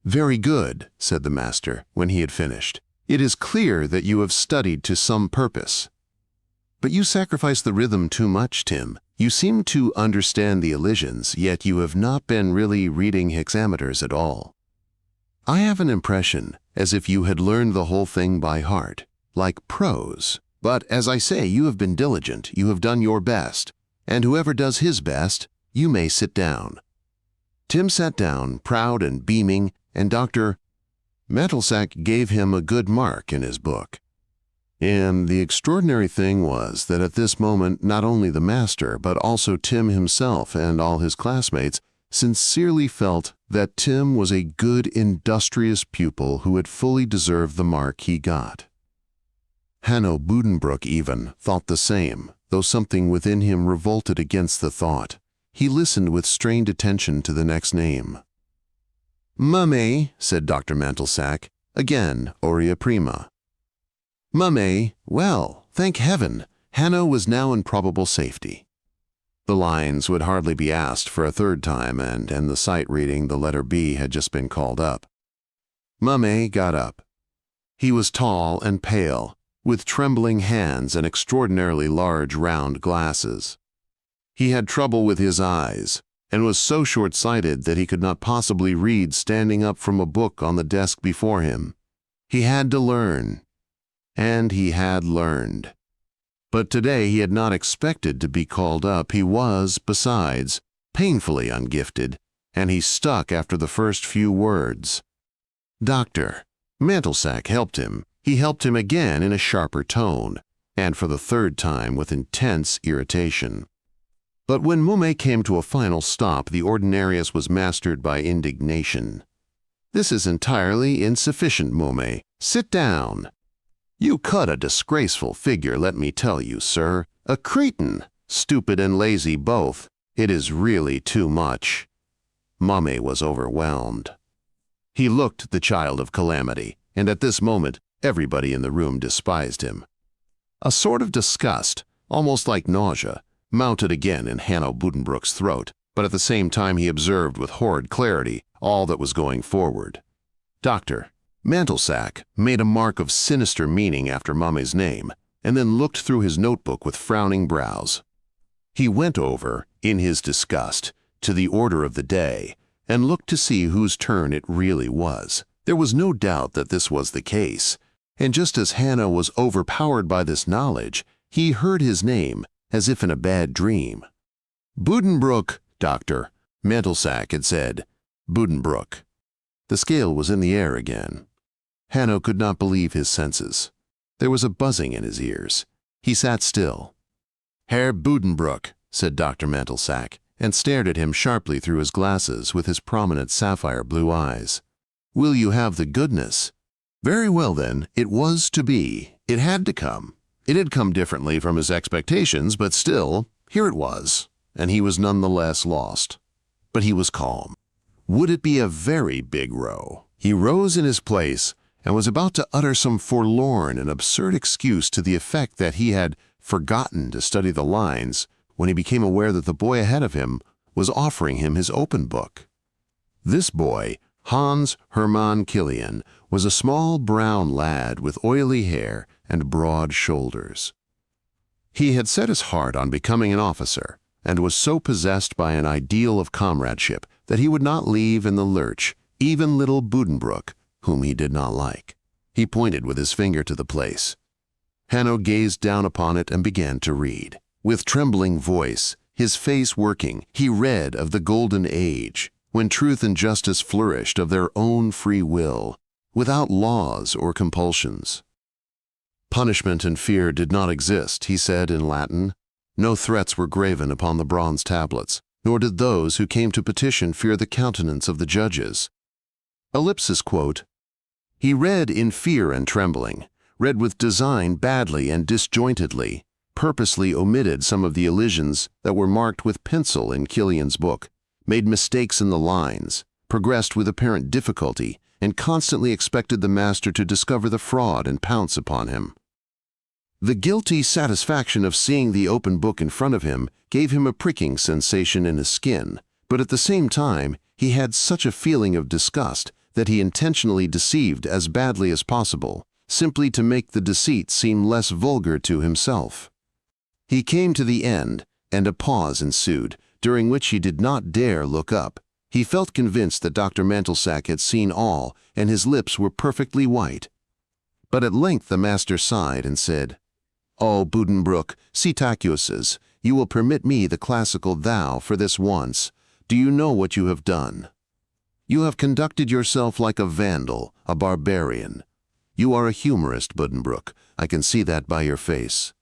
"Very good," said the master when he had finished. "It is clear that you have studied to some purpose. But you sacrifice the rhythm too much, Tim. You seem to understand the elisions, yet you have not been really reading hexameters at all. I have an impression as if you had learned the whole thing by heart, like prose. But as I say, you have been diligent, you have done your best, and whoever does his best, you may sit down." Tim sat down, proud and beaming, and Dr. Mantelsack gave him a good mark in his book. And the extraordinary thing was that at this moment not only the master, but also Tim himself and all his classmates sincerely felt that Tim was a good, industrious pupil who had fully deserved the mark he got. Hanno Buddenbrook even thought the same, though something within him revolted against the thought. He listened with strained attention to the next name. "Mummy," said Dr. Mantelsack, again aurea prima. "Mummy, well, thank heaven, Hanno was now in probable safety." The lines would hardly be asked for a third time, and in the sight reading the letter B had just been called up. Mummy got up. He was tall and pale, with trembling hands and extraordinarily large round glasses. He had trouble with his eyes, and was so short-sighted that he could not possibly read standing up from a book on the desk before him. He had to learn, and he had learned. But today he had not expected to be called up. He was, besides, painfully ungifted, and he stuck after the first few words. Dr. Mantelsack helped him. He helped him again in a sharper tone, and for the third time with intense irritation. But when Mumme came to a final stop, the ordinarius was mastered by indignation. "This is entirely insufficient, Mumme. Sit down. You cut a disgraceful figure, let me tell you, sir. A cretin, stupid and lazy both. It is really too much." Mumme was overwhelmed. He looked the child of calamity, and at this moment everybody in the room despised him. A sort of disgust, almost like nausea, mounted again in Hanno Buddenbrook's throat, but at the same time he observed with horrid clarity all that was going forward. Dr. Mantelsack made a mark of sinister meaning after Mummy's name, and then looked through his notebook with frowning brows. He went over, in his disgust, to the order of the day, and looked to see whose turn it really was. There was no doubt that this was the case, and just as Hannah was overpowered by this knowledge, he heard his name, as if in a bad dream. "Buddenbrook, Doctor," Mantelsack had said. Buddenbrook. The scale was in the air again. Hanno could not believe his senses. There was a buzzing in his ears. He sat still. "Herr Buddenbrook," said Dr. Mantelsack, and stared at him sharply through his glasses with his prominent sapphire blue eyes. "Will you have the goodness?" Very well then, it was to be. It had to come. It had come differently from his expectations, but still, here it was, and he was none the less lost. But he was calm. Would it be a very big row? He rose in his place and was about to utter some forlorn and absurd excuse to the effect that he had forgotten to study the lines when he became aware that the boy ahead of him was offering him his open book. This boy, Hans Hermann Killian, was a small brown lad with oily hair and broad shoulders. He had set his heart on becoming an officer and was so possessed by an ideal of comradeship that he would not leave in the lurch even little Buddenbrook, whom he did not like. He pointed with his finger to the place. Hanno gazed down upon it and began to read. With trembling voice, his face working, he read of the golden age, when truth and justice flourished of their own free will, without laws or compulsions. Punishment and fear did not exist, he said in Latin. No threats were graven upon the bronze tablets, nor did those who came to petition fear the countenance of the judges. Ellipsis quote, he read in fear and trembling, read with design badly and disjointedly, purposely omitted some of the elisions that were marked with pencil in Killian's book, made mistakes in the lines, progressed with apparent difficulty, and constantly expected the master to discover the fraud and pounce upon him. The guilty satisfaction of seeing the open book in front of him gave him a pricking sensation in his skin, but at the same time he had such a feeling of disgust that he intentionally deceived as badly as possible, simply to make the deceit seem less vulgar to himself. He came to the end, and a pause ensued, during which he did not dare look up. He felt convinced that Dr. Mantelsack had seen all, and his lips were perfectly white. But at length the master sighed and said, "Oh, Buddenbrook, Cetaceus, you will permit me the classical thou for this once. Do you know what you have done? You have conducted yourself like a vandal, a barbarian. You are a humorist, Buddenbrook. I can see that by your face.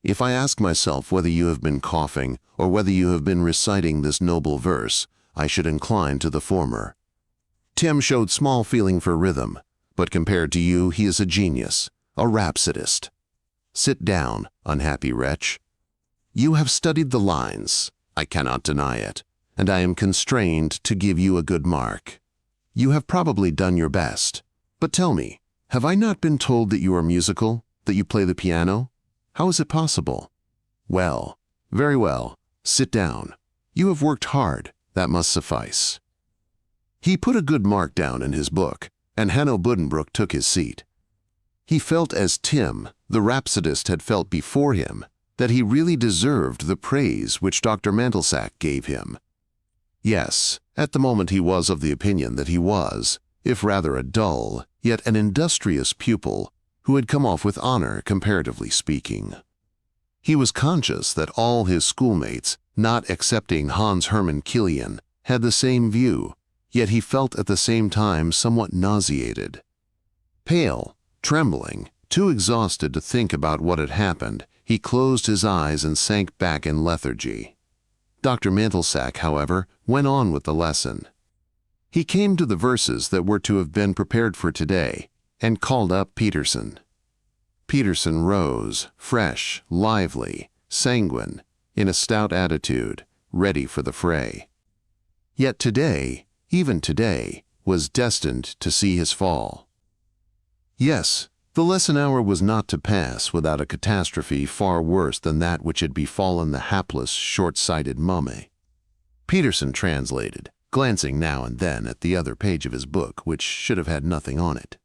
If I ask myself whether you have been coughing or whether you have been reciting this noble verse, I should incline to the former. Tim showed small feeling for rhythm, but compared to you he is a genius, a rhapsodist. Sit down, unhappy wretch. You have studied the lines, I cannot deny it, and I am constrained to give you a good mark. You have probably done your best. But tell me, have I not been told that you are musical, that you play the piano? How is it possible? Well, very well, sit down. You have worked hard, that must suffice." He put a good mark down in his book, and Hanno Buddenbrook took his seat. He felt as Tim, the rhapsodist, had felt before him, that he really deserved the praise which Dr. Mantelsack gave him. Yes, at the moment he was of the opinion that he was, if rather a dull, yet an industrious pupil, who had come off with honor, comparatively speaking. He was conscious that all his schoolmates, not excepting Hans Hermann Killian, had the same view, yet he felt at the same time somewhat nauseated. Pale, trembling, too exhausted to think about what had happened, he closed his eyes and sank back in lethargy. Dr. Mantelsack, however, went on with the lesson. He came to the verses that were to have been prepared for today, and called up Peterson. Peterson rose, fresh, lively, sanguine, in a stout attitude, ready for the fray. Yet today, even today, was destined to see his fall. Yes, the lesson hour was not to pass without a catastrophe far worse than that which had befallen the hapless, short-sighted Mummy. Peterson translated, glancing now and then at the other page of his book, which should have had nothing on it.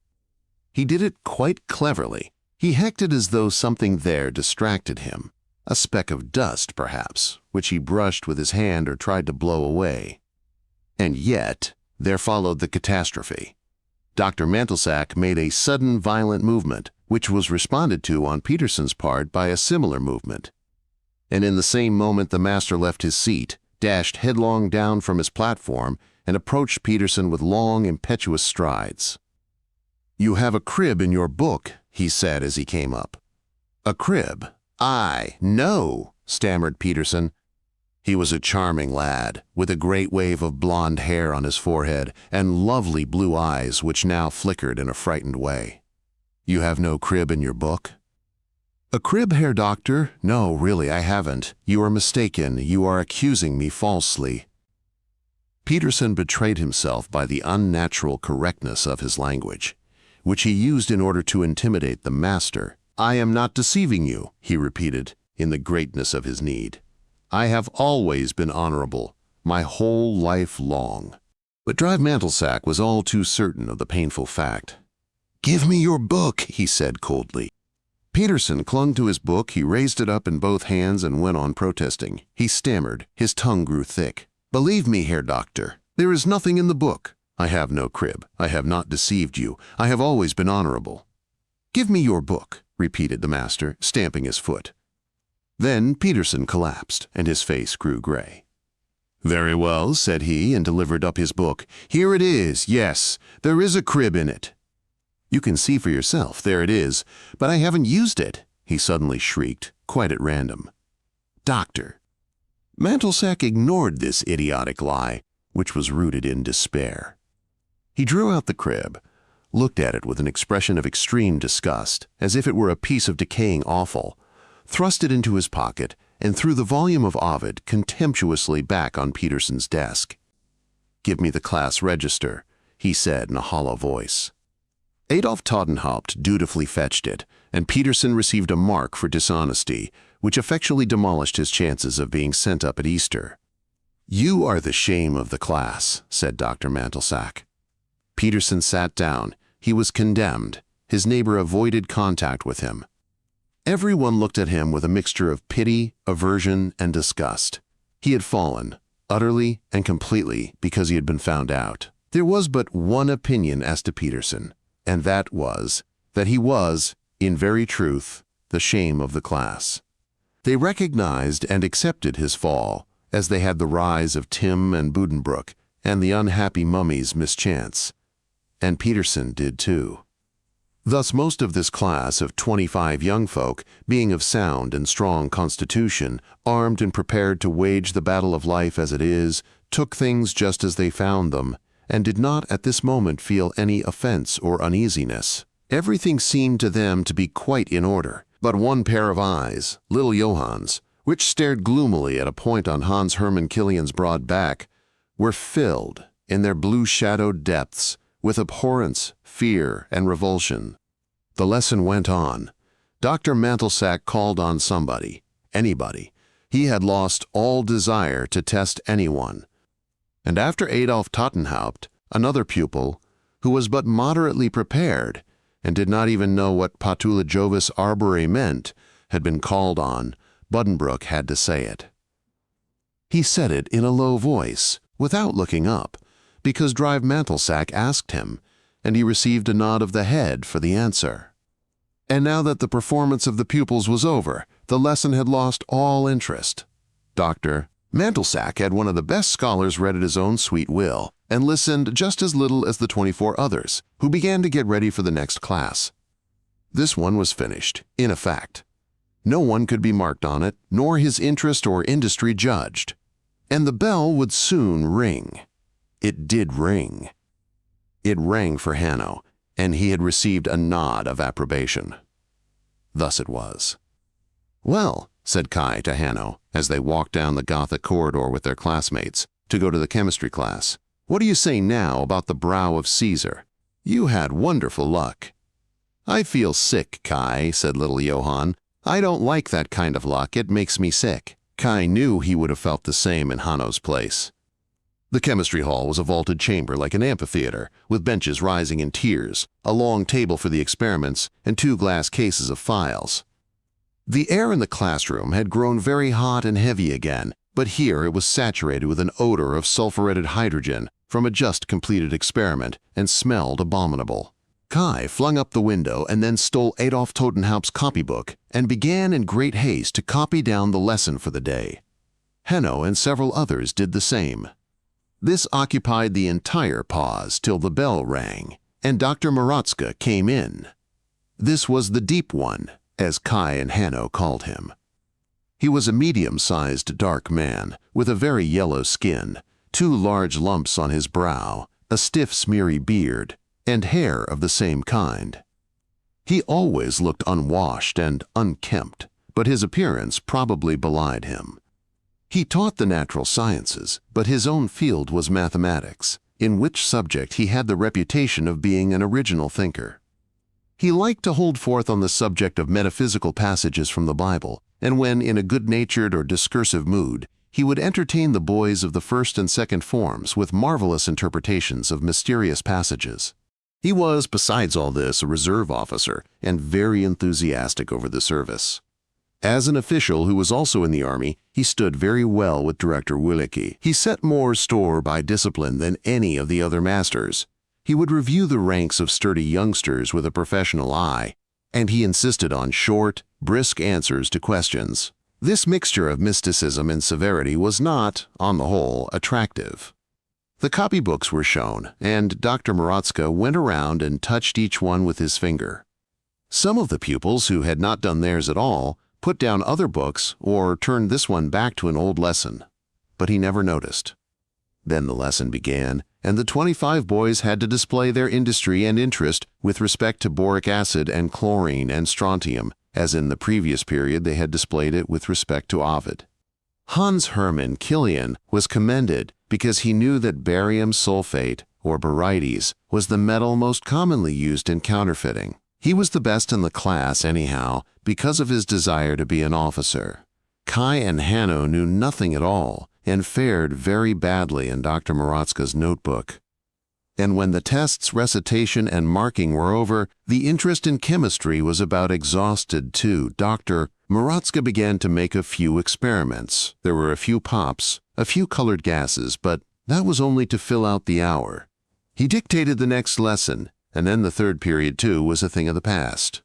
He did it quite cleverly. He acted as though something there distracted him, a speck of dust, perhaps, which he brushed with his hand or tried to blow away. And yet, there followed the catastrophe. Dr. Mantelsack made a sudden, violent movement, which was responded to on Peterson's part by a similar movement. And in the same moment the master left his seat, dashed headlong down from his platform, and approached Peterson with long, impetuous strides. "You have a crib in your book," he said as he came up. "A crib? No," stammered Peterson. He was a charming lad, with a great wave of blonde hair on his forehead and lovely blue eyes which now flickered in a frightened way. "You have no crib in your book?" "A crib, Herr Doctor? No, really, I haven't. You are mistaken. You are accusing me falsely." Peterson betrayed himself by the unnatural correctness of his language, which he used in order to intimidate the master. "I am not deceiving you," he repeated, in the greatness of his need. "I have always been honorable, my whole life long." But Drive Mantelsack was all too certain of the painful fact. "Give me your book," he said coldly. Peterson clung to his book. He raised it up in both hands and went on protesting. He stammered. His tongue grew thick. "Believe me, Herr Doctor, there is nothing in the book. I have no crib. I have not deceived you. I have always been honorable." "Give me your book," repeated the master, stamping his foot. Then Peterson collapsed, and his face grew gray. "Very well," said he, and delivered up his book. "Here it is. Yes, there is a crib in it." "You can see for yourself. There it is. But I haven't used it," he suddenly shrieked, quite at random. "Doctor." Mantelsack ignored this idiotic lie, which was rooted in despair. He drew out the crib, looked at it with an expression of extreme disgust, as if it were a piece of decaying offal, thrust it into his pocket, and threw the volume of Ovid contemptuously back on Peterson's desk. "Give me the class register," he said in a hollow voice. Adolf Tottenhaupt dutifully fetched it, and Peterson received a mark for dishonesty, which effectually demolished his chances of being sent up at Easter. "You are the shame of the class," said Dr. Mantelsack. Peterson sat down. He was condemned. His neighbor avoided contact with him. Everyone looked at him with a mixture of pity, aversion, and disgust. He had fallen, utterly and completely, because he had been found out. There was but one opinion as to Peterson, and that was that he was, in very truth, the shame of the class. They recognized and accepted his fall, as they had the rise of Tim and Buddenbrook and the unhappy mummy's mischance. And Peterson did too. Thus most of this class of 25 young folk, being of sound and strong constitution, armed and prepared to wage the battle of life as it is, took things just as they found them, and did not at this moment feel any offense or uneasiness. Everything seemed to them to be quite in order, but one pair of eyes, little Johann's, which stared gloomily at a point on Hans Hermann Killian's broad back, were filled, in their blue-shadowed depths, with abhorrence, fear, and revulsion. The lesson went on. Dr. Mantelsack called on somebody, anybody. He had lost all desire to test anyone. And after Adolf Tottenhaupt, another pupil, who was but moderately prepared, and did not even know what patula Jovis arbore meant, had been called on, Buddenbrook had to say it. He said it in a low voice, without looking up, because Drive Mantelsack asked him, and he received a nod of the head for the answer. And now that the performance of the pupils was over, the lesson had lost all interest. Dr. Mantelsack had one of the best scholars read at his own sweet will, and listened just as little as the 24 others, who began to get ready for the next class. This one was finished, in effect. No one could be marked on it, nor his interest or industry judged. And the bell would soon ring. It did ring. It rang for Hanno, and he had received a nod of approbation. Thus it was. "Well," said Kai to Hanno, as they walked down the Gothic corridor with their classmates, to go to the chemistry class, "what do you say now about the brow of Caesar? You had wonderful luck." "I feel sick, Kai," said little Johann. "I don't like that kind of luck. It makes me sick." Kai knew he would have felt the same in Hanno's place. The chemistry hall was a vaulted chamber like an amphitheater, with benches rising in tiers, a long table for the experiments, and 2 glass cases of files. The air in the classroom had grown very hot and heavy again, but here it was saturated with an odor of sulfuretted hydrogen from a just completed experiment and smelled abominable. Kai flung up the window and then stole Adolf Totenhaupt's copybook and began in great haste to copy down the lesson for the day. Hanno and several others did the same. This occupied the entire pause till the bell rang, and Dr. Marotzka came in. This was the deep one, as Kai and Hanno called him. He was a medium-sized dark man, with a very yellow skin, 2 large lumps on his brow, a stiff smeary beard, and hair of the same kind. He always looked unwashed and unkempt, but his appearance probably belied him. He taught the natural sciences, but his own field was mathematics, in which subject he had the reputation of being an original thinker. He liked to hold forth on the subject of metaphysical passages from the Bible, and when in a good-natured or discursive mood, he would entertain the boys of the first and second forms with marvelous interpretations of mysterious passages. He was, besides all this, a reserve officer and very enthusiastic over the service. As an official who was also in the army, he stood very well with Director Willicke. He set more store by discipline than any of the other masters. He would review the ranks of sturdy youngsters with a professional eye, and he insisted on short, brisk answers to questions. This mixture of mysticism and severity was not, on the whole, attractive. The copybooks were shown, and Dr. Marotzka went around and touched each one with his finger. Some of the pupils who had not done theirs at all put down other books or turned this one back to an old lesson, but he never noticed. Then the lesson began, and the 25 boys had to display their industry and interest with respect to boric acid and chlorine and strontium, as in the previous period they had displayed it with respect to Ovid. Hans Hermann Killian was commended because he knew that barium sulfate, or barytes, was the metal most commonly used in counterfeiting. He was the best in the class anyhow, because of his desire to be an officer. Kai and Hanno knew nothing at all, and fared very badly in Dr. Marotzka's notebook. And when the tests, recitation, and marking were over, the interest in chemistry was about exhausted too. Dr. Marotzka began to make a few experiments. There were a few pops, a few colored gases, but that was only to fill out the hour. He dictated the next lesson, and then the third period too was a thing of the past.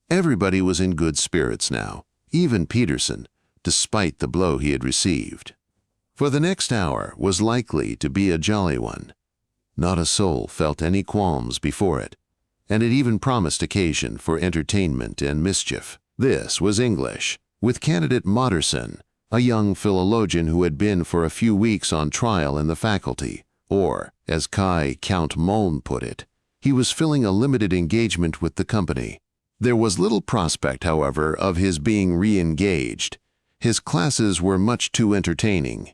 Everybody was in good spirits now, even Peterson, despite the blow he had received. For the next hour was likely to be a jolly one. Not a soul felt any qualms before it, and it even promised occasion for entertainment and mischief. This was English, with candidate Moderson, a young philologian who had been for a few weeks on trial in the faculty, or, as Kai Count Muln put it, he was filling a limited engagement with the company. There was little prospect, however, of his being re-engaged. His classes were much too entertaining.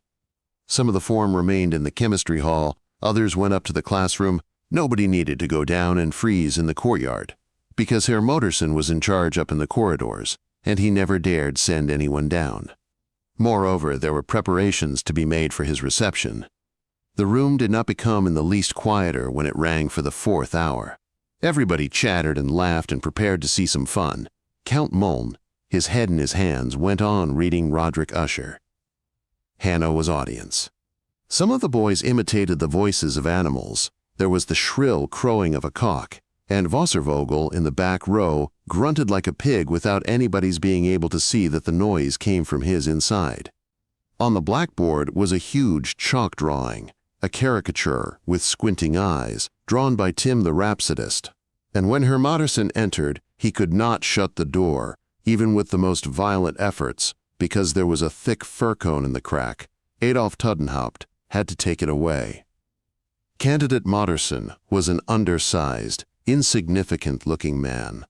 Some of the form remained in the chemistry hall, others went up to the classroom. Nobody needed to go down and freeze in the courtyard, because Herr Moderson was in charge up in the corridors, and he never dared send anyone down. Moreover, there were preparations to be made for his reception. The room did not become in the least quieter when it rang for the 4th hour. Everybody chattered and laughed and prepared to see some fun. Count Muln, his head in his hands, went on reading Roderick Usher. Hanno was audience. Some of the boys imitated the voices of animals. There was the shrill crowing of a cock, and Wasservogel in the back row grunted like a pig without anybody's being able to see that the noise came from his inside. On the blackboard was a huge chalk drawing, a caricature with squinting eyes, drawn by Tim the Rhapsodist. And when Herr Moderson entered, he could not shut the door, even with the most violent efforts, because there was a thick fir cone in the crack. Adolf Totenhaupt had to take it away. Candidate Moderson was an undersized, insignificant-looking man.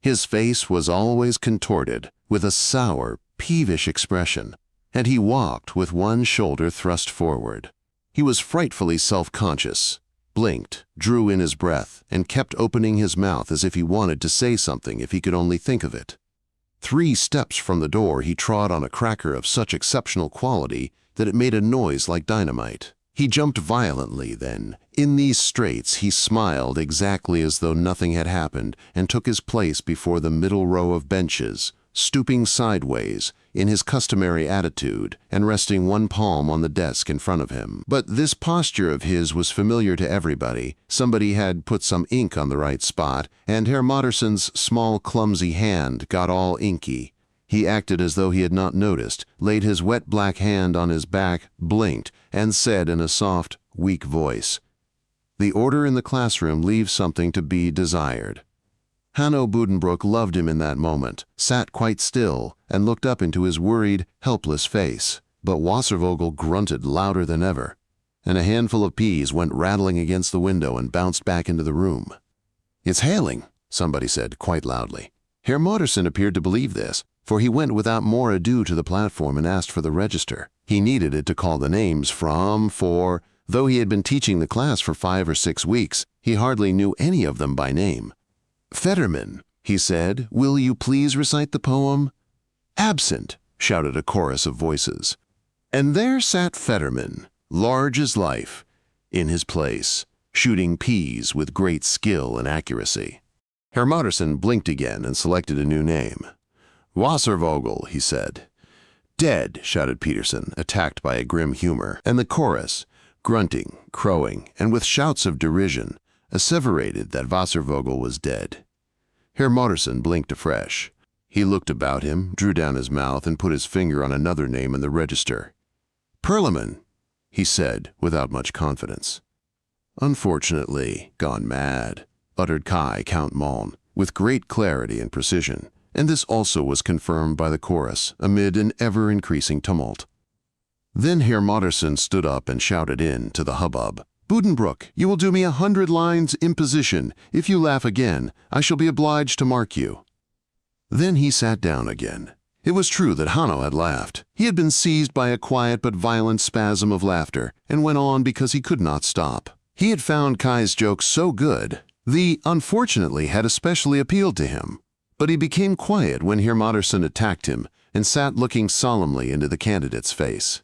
His face was always contorted, with a sour, peevish expression, and he walked with one shoulder thrust forward. He was frightfully self-conscious, blinked, drew in his breath, and kept opening his mouth as if he wanted to say something if he could only think of it. 3 steps from the door he trod on a cracker of such exceptional quality that it made a noise like dynamite. He jumped violently then. In these straits he smiled exactly as though nothing had happened and took his place before the middle row of benches, stooping sideways in his customary attitude and resting one palm on the desk in front of him. But this posture of his was familiar to everybody. Somebody had put some ink on the right spot, and Herr Modersohn's small clumsy hand got all inky. He acted as though he had not noticed, laid his wet black hand on his back, blinked, and said in a soft, weak voice, "The order in the classroom leaves something to be desired." Hanno Buddenbrook loved him in that moment, sat quite still, and looked up into his worried, helpless face. But Wasservogel grunted louder than ever, and a handful of peas went rattling against the window and bounced back into the room. "It's hailing," somebody said quite loudly. Herr Modersohn appeared to believe this, for he went without more ado to the platform and asked for the register. He needed it to call the names for, though he had been teaching the class for 5 or 6 weeks, he hardly knew any of them by name. "Fetterman," he said, "will you please recite the poem?" "Absent," shouted a chorus of voices. And there sat Fetterman, large as life, in his place, shooting peas with great skill and accuracy. Herr Modersohn blinked again and selected a new name. "Wasservogel," he said. "Dead," shouted Peterson, attacked by a grim humor, and the chorus, grunting, crowing, and with shouts of derision, asseverated that Wasservogel was dead. Herr Modersohn blinked afresh. He looked about him, drew down his mouth, and put his finger on another name in the register. "Perlman," he said, without much confidence. "Unfortunately, gone mad," uttered Count Maln, with great clarity and precision, and this also was confirmed by the chorus, amid an ever-increasing tumult. Then Herr Modersohn stood up and shouted in to the hubbub, "Buddenbrook, you will do me 100 lines imposition. If you laugh again, I shall be obliged to mark you." Then he sat down again. It was true that Hanno had laughed. He had been seized by a quiet but violent spasm of laughter, and went on because he could not stop. He had found Kai's joke so good, the "unfortunately" had especially appealed to him. But he became quiet when Herr Modersohn attacked him, and sat looking solemnly into the candidate's face.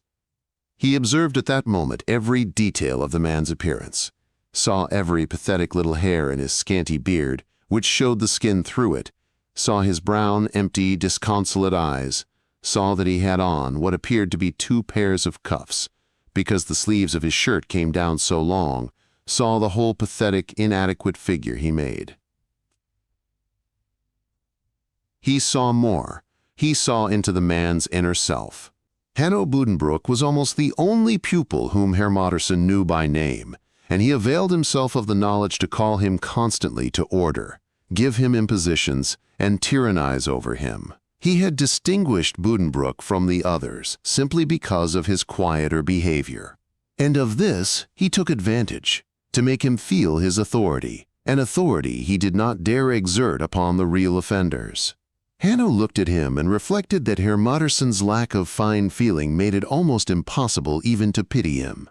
He observed at that moment every detail of the man's appearance, saw every pathetic little hair in his scanty beard, which showed the skin through it, saw his brown, empty, disconsolate eyes, saw that he had on what appeared to be 2 pairs of cuffs, because the sleeves of his shirt came down so long, saw the whole pathetic, inadequate figure he made. He saw more. He saw into the man's inner self. Hanno Buddenbrook was almost the only pupil whom Herr Modersohn knew by name, and he availed himself of the knowledge to call him constantly to order, give him impositions, and tyrannize over him. He had distinguished Buddenbrook from the others simply because of his quieter behavior. And of this he took advantage, to make him feel his authority, an authority he did not dare exert upon the real offenders. Hanno looked at him and reflected that Herr Modersohn's lack of fine feeling made it almost impossible even to pity him.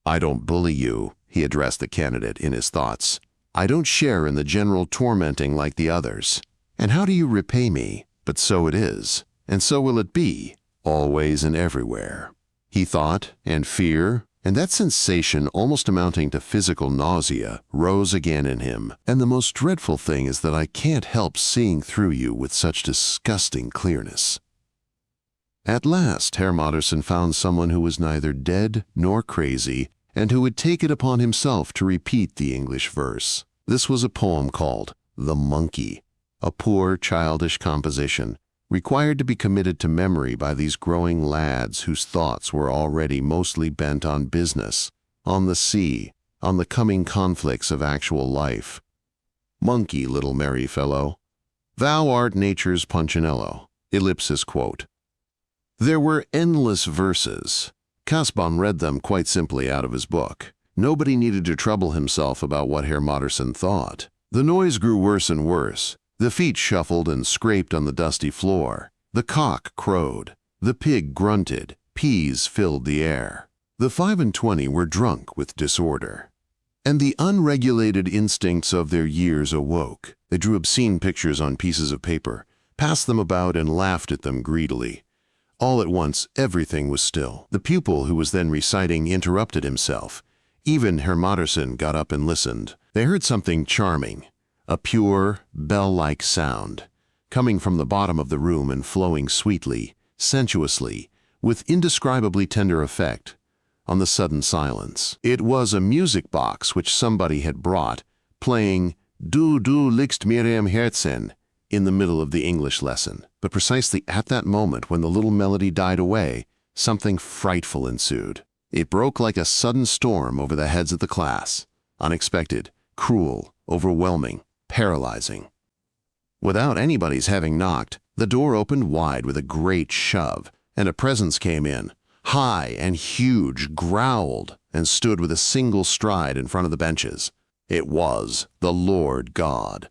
"I don't bully you," he addressed the candidate in his thoughts. "I don't share in the general tormenting like the others. And how do you repay me? But so it is, and so will it be, always and everywhere." He thought, and fear, and that sensation almost amounting to physical nausea, rose again in him. "And the most dreadful thing is that I can't help seeing through you with such disgusting clearness." At last Herr Modersohn found someone who was neither dead nor crazy, and who would take it upon himself to repeat the English verse. This was a poem called "The Monkey," a poor, childish composition, required to be committed to memory by these growing lads whose thoughts were already mostly bent on business, on the sea, on the coming conflicts of actual life. "Monkey, little merry fellow, thou art nature's Punchinello." Ellipsis quote. There were endless verses. Casaubon read them quite simply out of his book. Nobody needed to trouble himself about what Herr Modersohn thought. The noise grew worse and worse. The feet shuffled and scraped on the dusty floor. The cock crowed. The pig grunted. Peas filled the air. The 25 were drunk with disorder. And the unregulated instincts of their years awoke. They drew obscene pictures on pieces of paper, passed them about and laughed at them greedily. All at once, everything was still. The pupil who was then reciting interrupted himself. Even Herr Modersohn got up and listened. They heard something charming, a pure, bell-like sound, coming from the bottom of the room and flowing sweetly, sensuously, with indescribably tender effect, on the sudden silence. It was a music box which somebody had brought, playing Du liegst mir im Herzen in the middle of the English lesson. But precisely at that moment when the little melody died away, something frightful ensued. It broke like a sudden storm over the heads of the class, unexpected, cruel, overwhelming, paralyzing. Without anybody's having knocked, the door opened wide with a great shove, and a presence came in, high and huge, growled, and stood with a single stride in front of the benches. It was the Lord God.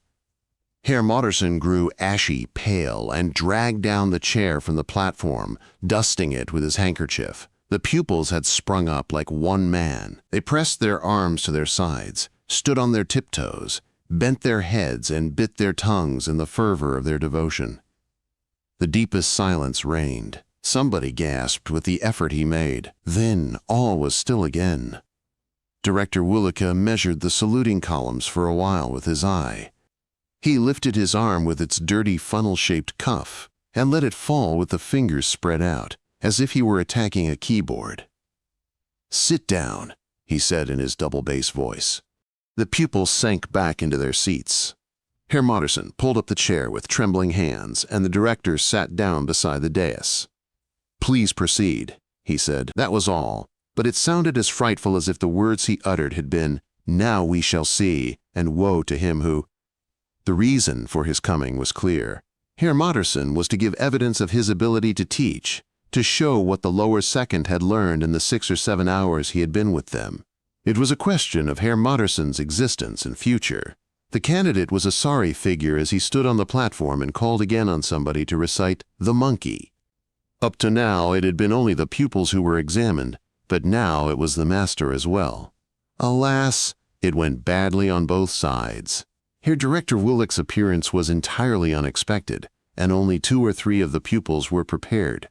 Herr Modersohn grew ashy pale and dragged down the chair from the platform, dusting it with his handkerchief. The pupils had sprung up like one man. They pressed their arms to their sides, stood on their tiptoes, bent their heads and bit their tongues in the fervor of their devotion. The deepest silence reigned. Somebody gasped with the effort he made. Then all was still again. Director Wulicke measured the saluting columns for a while with his eye. He lifted his arm with its dirty funnel-shaped cuff and let it fall with the fingers spread out, as if he were attacking a keyboard. "Sit down," he said in his double bass voice. The pupils sank back into their seats. Herr Modersohn pulled up the chair with trembling hands, and the director sat down beside the dais. "Please proceed," he said. That was all, but it sounded as frightful as if the words he uttered had been, "Now we shall see," and woe to him who... The reason for his coming was clear. Herr Modersohn was to give evidence of his ability to teach, to show what the lower second had learned in the 6 or 7 hours he had been with them. It was a question of Herr Modersohn's existence and future. The candidate was a sorry figure as he stood on the platform and called again on somebody to recite The Monkey. Up to now it had been only the pupils who were examined, but now it was the master as well. Alas, it went badly on both sides. Herr Director Wulicke's appearance was entirely unexpected, and only 2 or 3 of the pupils were prepared.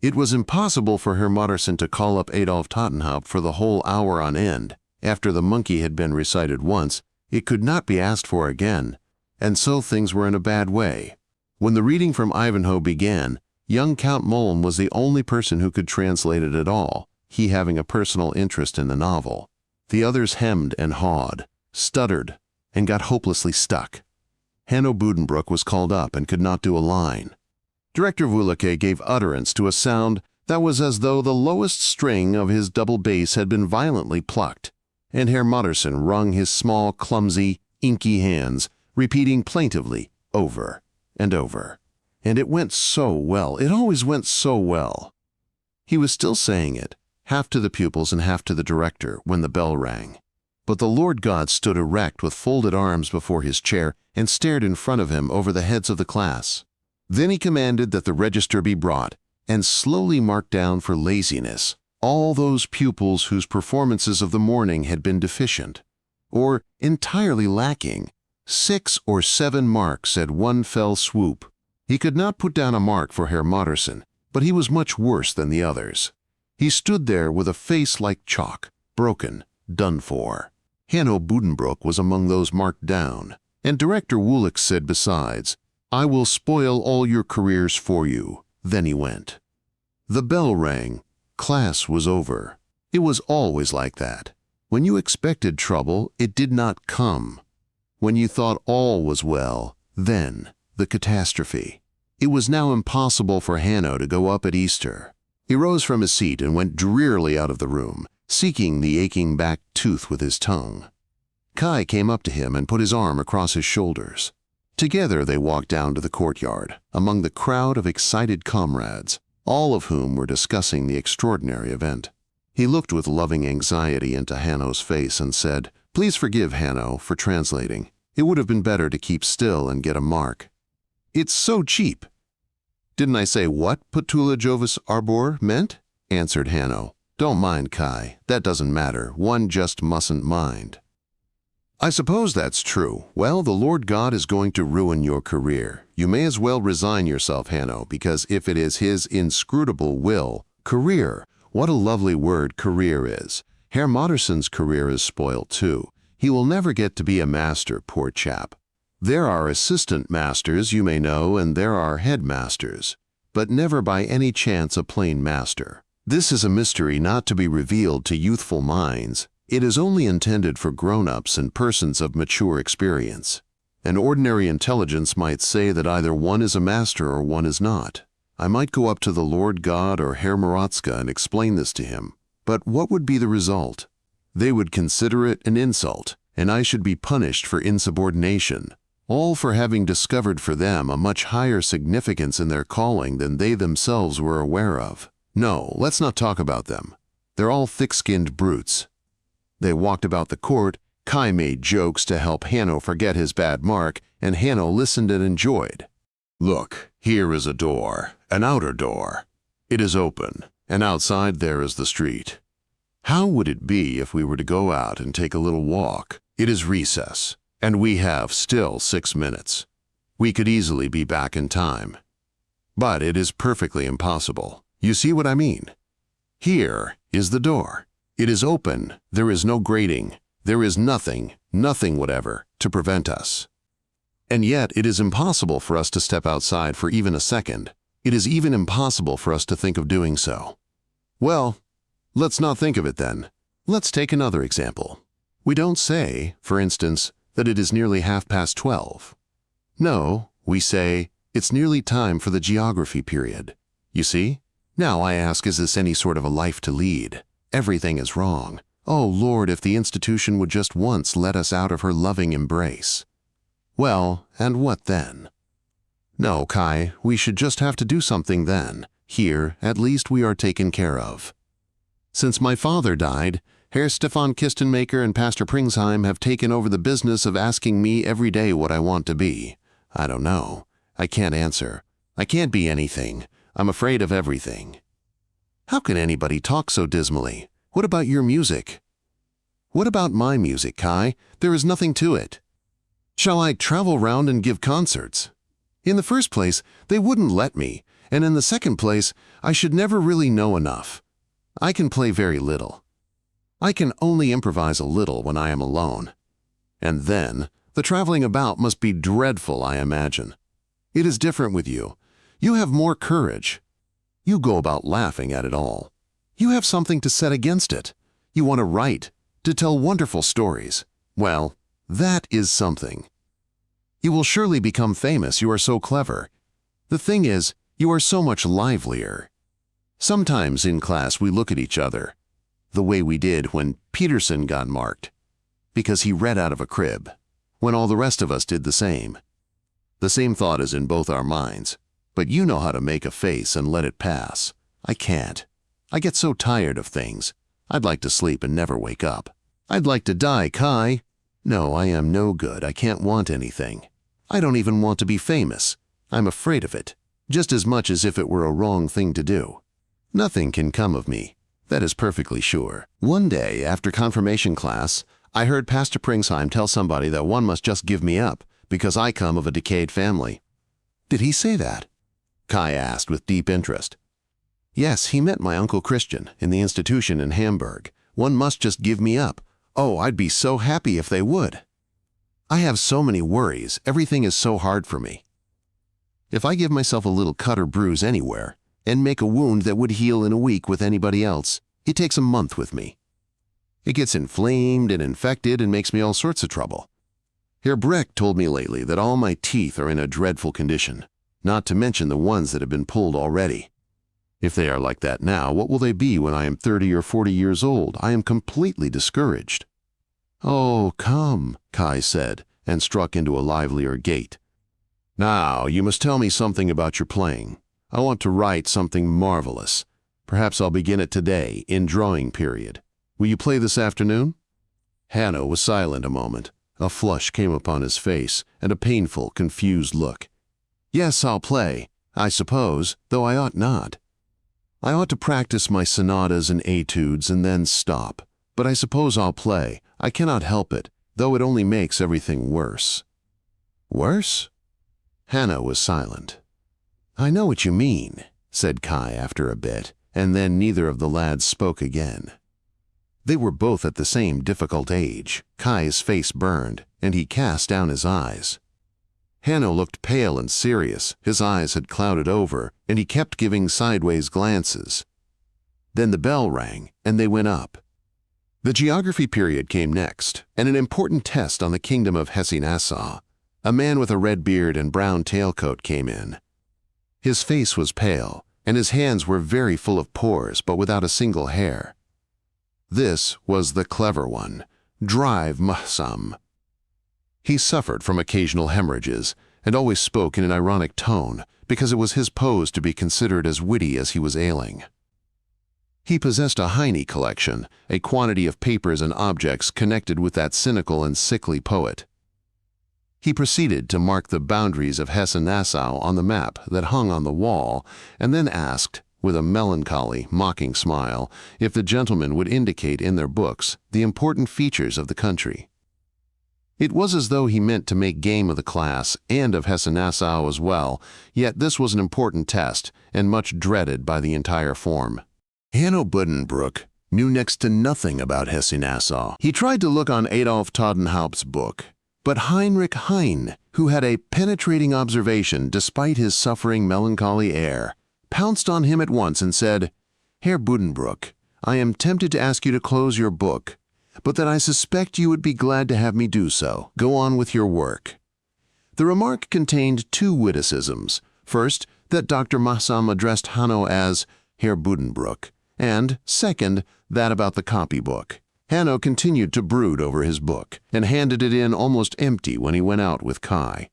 It was impossible for Herr Modersohn to call up Adolf Tottenhaupt for the whole hour on end. After The Monkey had been recited once, it could not be asked for again, and so things were in a bad way. When the reading from Ivanhoe began, young Count Mulm was the only person who could translate it at all, he having a personal interest in the novel. The others hemmed and hawed, stuttered, and got hopelessly stuck. Hanno Buddenbrook was called up and could not do a line. Director Wulicke gave utterance to a sound that was as though the lowest string of his double bass had been violently plucked, and Herr Modersohn wrung his small, clumsy, inky hands, repeating plaintively over and over. And it went so well, it always went so well. He was still saying it, half to the pupils and half to the director, when the bell rang. But the Lord God stood erect with folded arms before his chair and stared in front of him over the heads of the class. Then he commanded that the register be brought, and slowly marked down for laziness all those pupils whose performances of the morning had been deficient, or entirely lacking. 6 or 7 marks at one fell swoop. He could not put down a mark for Herr Modersohn, but he was much worse than the others. He stood there with a face like chalk, broken, done for. Hanno Buddenbrook was among those marked down, and Director Wulicke said besides, "I will spoil all your careers for you." Then he went. The bell rang. Class was over. It was always like that. When you expected trouble, it did not come. When you thought all was well, then the catastrophe. It was now impossible for Hanno to go up at Easter. He rose from his seat and went drearily out of the room, seeking the aching back tooth with his tongue. Kai came up to him and put his arm across his shoulders. Together they walked down to the courtyard, among the crowd of excited comrades, all of whom were discussing the extraordinary event. He looked with loving anxiety into Hanno's face and said, "Please forgive Hanno for translating. It would have been better to keep still and get a mark. It's so cheap." "Didn't I say what Petula Jovis Arbor meant?" answered Hanno. "Don't mind, Kai. That doesn't matter. One just mustn't mind." I suppose that's true. Well, the Lord God is going to ruin your career. You may as well resign yourself, Hanno, because if it is his inscrutable will, career, what a lovely word career is. Herr Moderson's career is spoiled too. He will never get to be a master, poor chap. There are assistant masters, you may know, and there are headmasters, but never by any chance a plain master. This is a mystery not to be revealed to youthful minds. It is only intended for grown-ups and persons of mature experience. An ordinary intelligence might say that either one is a master or one is not. I might go up to the Lord God or Herr Morotzka and explain this to him. But what would be the result? They would consider it an insult, and I should be punished for insubordination, all for having discovered for them a much higher significance in their calling than they themselves were aware of. No, let's not talk about them. They're all thick-skinned brutes. They walked about the court. Kai made jokes to help Hanno forget his bad mark, and Hanno listened and enjoyed. Look, here is a door, an outer door. It is open, and outside there is the street. How would it be if we were to go out and take a little walk? It is recess, and we have still 6 minutes. We could easily be back in time. But it is perfectly impossible. You see what I mean? Here is the door. It is open, there is no grating, there is nothing whatever, to prevent us. And yet it is impossible for us to step outside for even a second. It is even impossible for us to think of doing so. Well, let's not think of it then. Let's take another example. We don't say, for instance, that it is nearly 12:30. No, we say, it's nearly time for the geography period. You see? Now I ask, is this any sort of a life to lead? Everything is wrong. Oh Lord, if the institution would just once let us out of her loving embrace. Well, and what then? No, Kai, we should just have to do something then. Here, at least, we are taken care of. Since my father died, Herr Stefan Kistenmaker and Pastor Pringsheim have taken over the business of asking me every day what I want to be. I don't know. I can't answer. I can't be anything. I'm afraid of everything. How can anybody talk so dismally? What about your music? What about my music, Kai? There is nothing to it. Shall I travel round and give concerts? In the first place, they wouldn't let me, and in the second place, I should never really know enough. I can play very little. I can only improvise a little when I am alone. And then, the traveling about must be dreadful, I imagine. It is different with you. You have more courage. You go about laughing at it all. You have something to set against it. You want to write, to tell wonderful stories. Well, that is something. You will surely become famous, you are so clever. The thing is, you are so much livelier. Sometimes in class we look at each other, the way we did when Peterson got marked, because he read out of a crib, when all the rest of us did the same. The same thought is in both our minds, but you know how to make a face and let it pass. I can't. I get so tired of things. I'd like to sleep and never wake up. I'd like to die, Kai. No, I am no good. I can't want anything. I don't even want to be famous. I'm afraid of it, just as much as if it were a wrong thing to do. Nothing can come of me. That is perfectly sure. One day, after confirmation class, I heard Pastor Pringsheim tell somebody that one must just give me up because I come of a decayed family. Did he say that? Kai asked with deep interest. Yes, he meant my Uncle Christian in the institution in Hamburg. One must just give me up. Oh, I'd be so happy if they would. I have so many worries. Everything is so hard for me. If I give myself a little cut or bruise anywhere, and make a wound that would heal in a week with anybody else, it takes a month with me. It gets inflamed and infected and makes me all sorts of trouble. Herr Breck told me lately that all my teeth are in a dreadful condition, not to mention the ones that have been pulled already. If they are like that now, what will they be when I am 30 or 40 years old? I am completely discouraged. Oh, come, Kai said, and struck into a livelier gait. Now, you must tell me something about your playing. I want to write something marvelous. Perhaps I'll begin it today, in drawing period. Will you play this afternoon? Hanno was silent a moment. A flush came upon his face, and a painful, confused look. Yes, I'll play, I suppose, though I ought not. I ought to practice my sonatas and etudes and then stop. But I suppose I'll play. I cannot help it. though it only makes everything worse." "Worse?" Hannah was silent. "I know what you mean," said Kai after a bit, and then neither of the lads spoke again. They were both at the same difficult age. Kai's face burned, and he cast down his eyes. Hanno looked pale and serious. His eyes had clouded over, and he kept giving sideways glances. Then the bell rang, and they went up. The geography period came next, and an important test on the kingdom of Hesse-Nassau. A man with a red beard and brown tailcoat came in. His face was pale, and his hands were very full of pores, but without a single hair. This was the clever one, Drive Mahsam. He suffered from occasional hemorrhages, and always spoke in an ironic tone, because it was his pose to be considered as witty as he was ailing. He possessed a Heine collection, a quantity of papers and objects connected with that cynical and sickly poet. He proceeded to mark the boundaries of Hesse-Nassau on the map that hung on the wall, and then asked, with a melancholy, mocking smile, if the gentlemen would indicate in their books the important features of the country. It was as though he meant to make game of the class and of Hesse-Nassau as well, yet this was an important test, and much dreaded by the entire form. Hanno Buddenbrooks knew next to nothing about Hesse-Nassau. He tried to look on Adolf Todtenhaupt's book, but Heinrich Heine, who had a penetrating observation despite his suffering melancholy air, pounced on him at once and said, "Herr Buddenbrooks, I am tempted to ask you to close your book, but that I suspect you would be glad to have me do so. Go on with your work." The remark contained two witticisms. First, that Dr. Mahsam addressed Hanno as Herr Buddenbrooks, and second, that about the copybook. Hanno continued to brood over his book, and handed it in almost empty when he went out with Kai.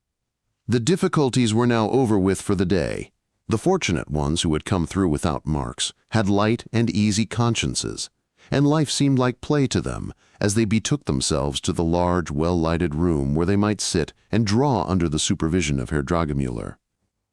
The difficulties were now over with for the day. The fortunate ones who had come through without marks had light and easy consciences, and life seemed like play to them as they betook themselves to the large, well-lighted room where they might sit and draw under the supervision of Herr Dragemüller.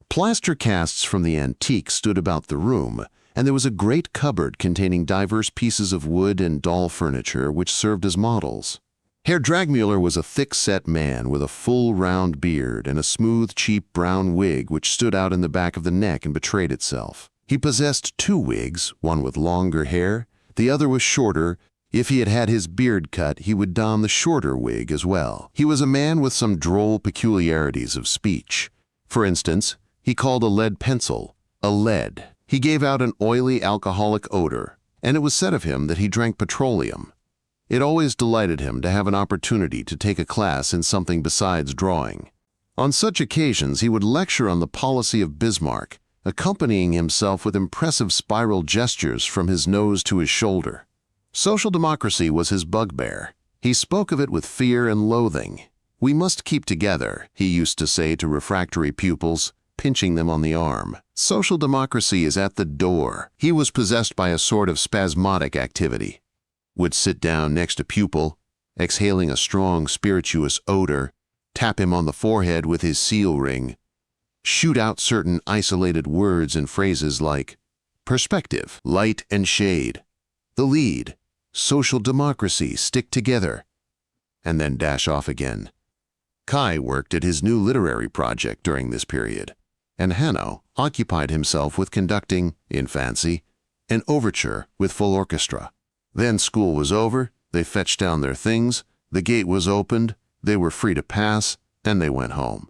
Plaster casts from the antique stood about the room, and there was a great cupboard containing divers pieces of wood and doll furniture which served as models. Herr Dragemüller was a thick-set man with a full round beard and a smooth, cheap brown wig which stood out in the back of the neck and betrayed itself. He possessed two wigs, one with longer hair, the other was shorter. If he had had his beard cut, he would don the shorter wig as well. He was a man with some droll peculiarities of speech. For instance, he called a lead pencil a lead. He gave out an oily alcoholic odor, and it was said of him that he drank petroleum. It always delighted him to have an opportunity to take a class in something besides drawing. On such occasions he would lecture on the policy of Bismarck, accompanying himself with impressive spiral gestures from his nose to his shoulder. Social democracy was his bugbear. He spoke of it with fear and loathing. "We must keep together," he used to say to refractory pupils, pinching them on the arm. Social democracy is at the door. He was possessed by a sort of spasmodic activity. Would sit down next a pupil, exhaling a strong spirituous odor, tap him on the forehead with his seal ring, shoot out certain isolated words and phrases like perspective, light and shade, the lead, social democracy, stick together, and then dash off again. Kai worked at his new literary project during this period, and Hanno occupied himself with conducting, in fancy, an overture with full orchestra. Then school was over, they fetched down their things, the gate was opened, they were free to pass, and they went home.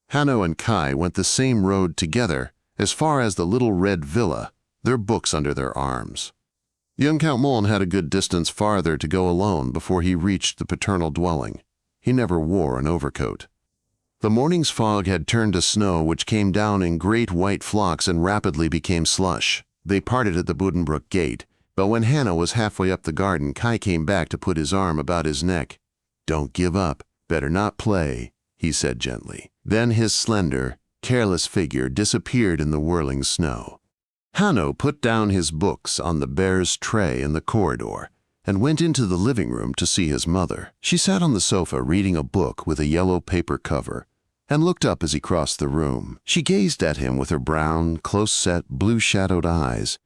Hanno and Kai went the same road together as far as the little red villa, their books under their arms. Young Count Mohn had a good distance farther to go alone before he reached the paternal dwelling. He never wore an overcoat. The morning's fog had turned to snow which came down in great white flocks and rapidly became slush. They parted at the Buddenbrooks gate, but when Hanno was halfway up the garden, Kai came back to put his arm about his neck. "Don't give up, better not play," he said gently. Then his slender, careless figure disappeared in the whirling snow. Hanno put down his books on the bear's tray in the corridor and went into the living room to see his mother. She sat on the sofa reading a book with a yellow paper cover and looked up as he crossed the room. She gazed at him with her brown, close-set, blue-shadowed eyes.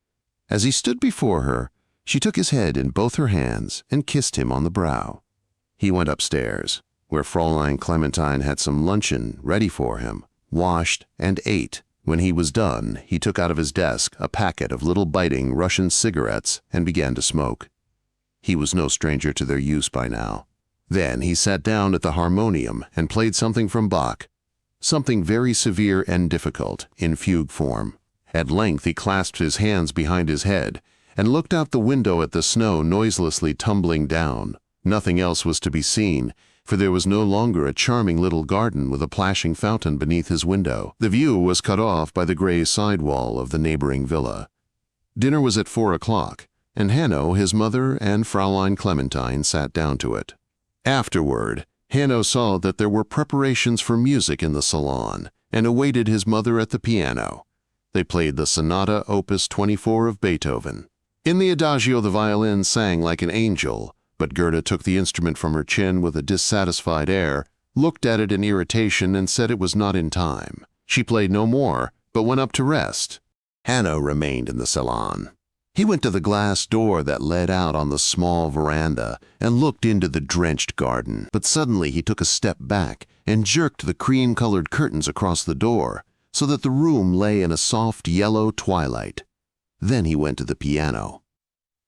As he stood before her, she took his head in both her hands and kissed him on the brow. He went upstairs, where Fräulein Clementine had some luncheon ready for him, washed and ate. When he was done, he took out of his desk a packet of little biting Russian cigarettes and began to smoke. He was no stranger to their use by now. Then he sat down at the harmonium and played something from Bach, something very severe and difficult, in fugue form. At length he clasped his hands behind his head and looked out the window at the snow noiselessly tumbling down. Nothing else was to be seen, for there was no longer a charming little garden with a plashing fountain beneath his window. The view was cut off by the gray side wall of the neighboring villa. Dinner was at 4 o'clock, and Hanno, his mother, and Fräulein Clementine sat down to it. Afterward, Hanno saw that there were preparations for music in the salon, and awaited his mother at the piano. They played the Sonata Opus 24 of Beethoven. In the Adagio the violin sang like an angel, but Gerda took the instrument from her chin with a dissatisfied air, looked at it in irritation, and said it was not in time. She played no more, but went up to rest. Hanno remained in the salon. He went to the glass door that led out on the small veranda and looked into the drenched garden, but suddenly he took a step back and jerked the cream-colored curtains across the door, so that the room lay in a soft yellow twilight. Then he went to the piano.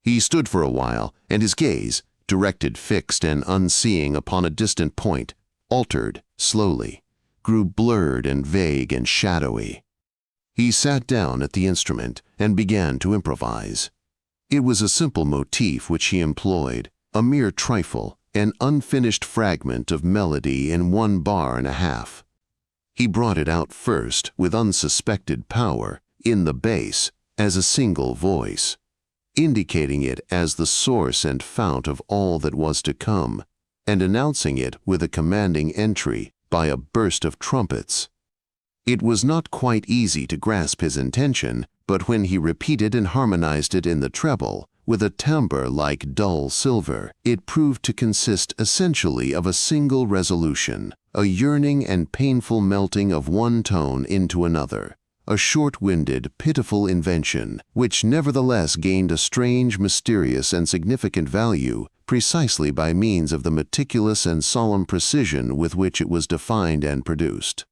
He stood for a while, and his gaze, directed fixed and unseeing upon a distant point, altered slowly, grew blurred and vague and shadowy. He sat down at the instrument and began to improvise. It was a simple motif which he employed, a mere trifle, an unfinished fragment of melody in 1 bar and a half. He brought it out first with unsuspected power, in the bass, as a single voice, indicating it as the source and fount of all that was to come, and announcing it with a commanding entry by a burst of trumpets. It was not quite easy to grasp his intention, but when he repeated and harmonized it in the treble, with a timbre like dull silver, it proved to consist essentially of a single resolution, a yearning and painful melting of one tone into another, a short-winded, pitiful invention, which nevertheless gained a strange, mysterious, and significant value precisely by means of the meticulous and solemn precision with which it was defined and produced.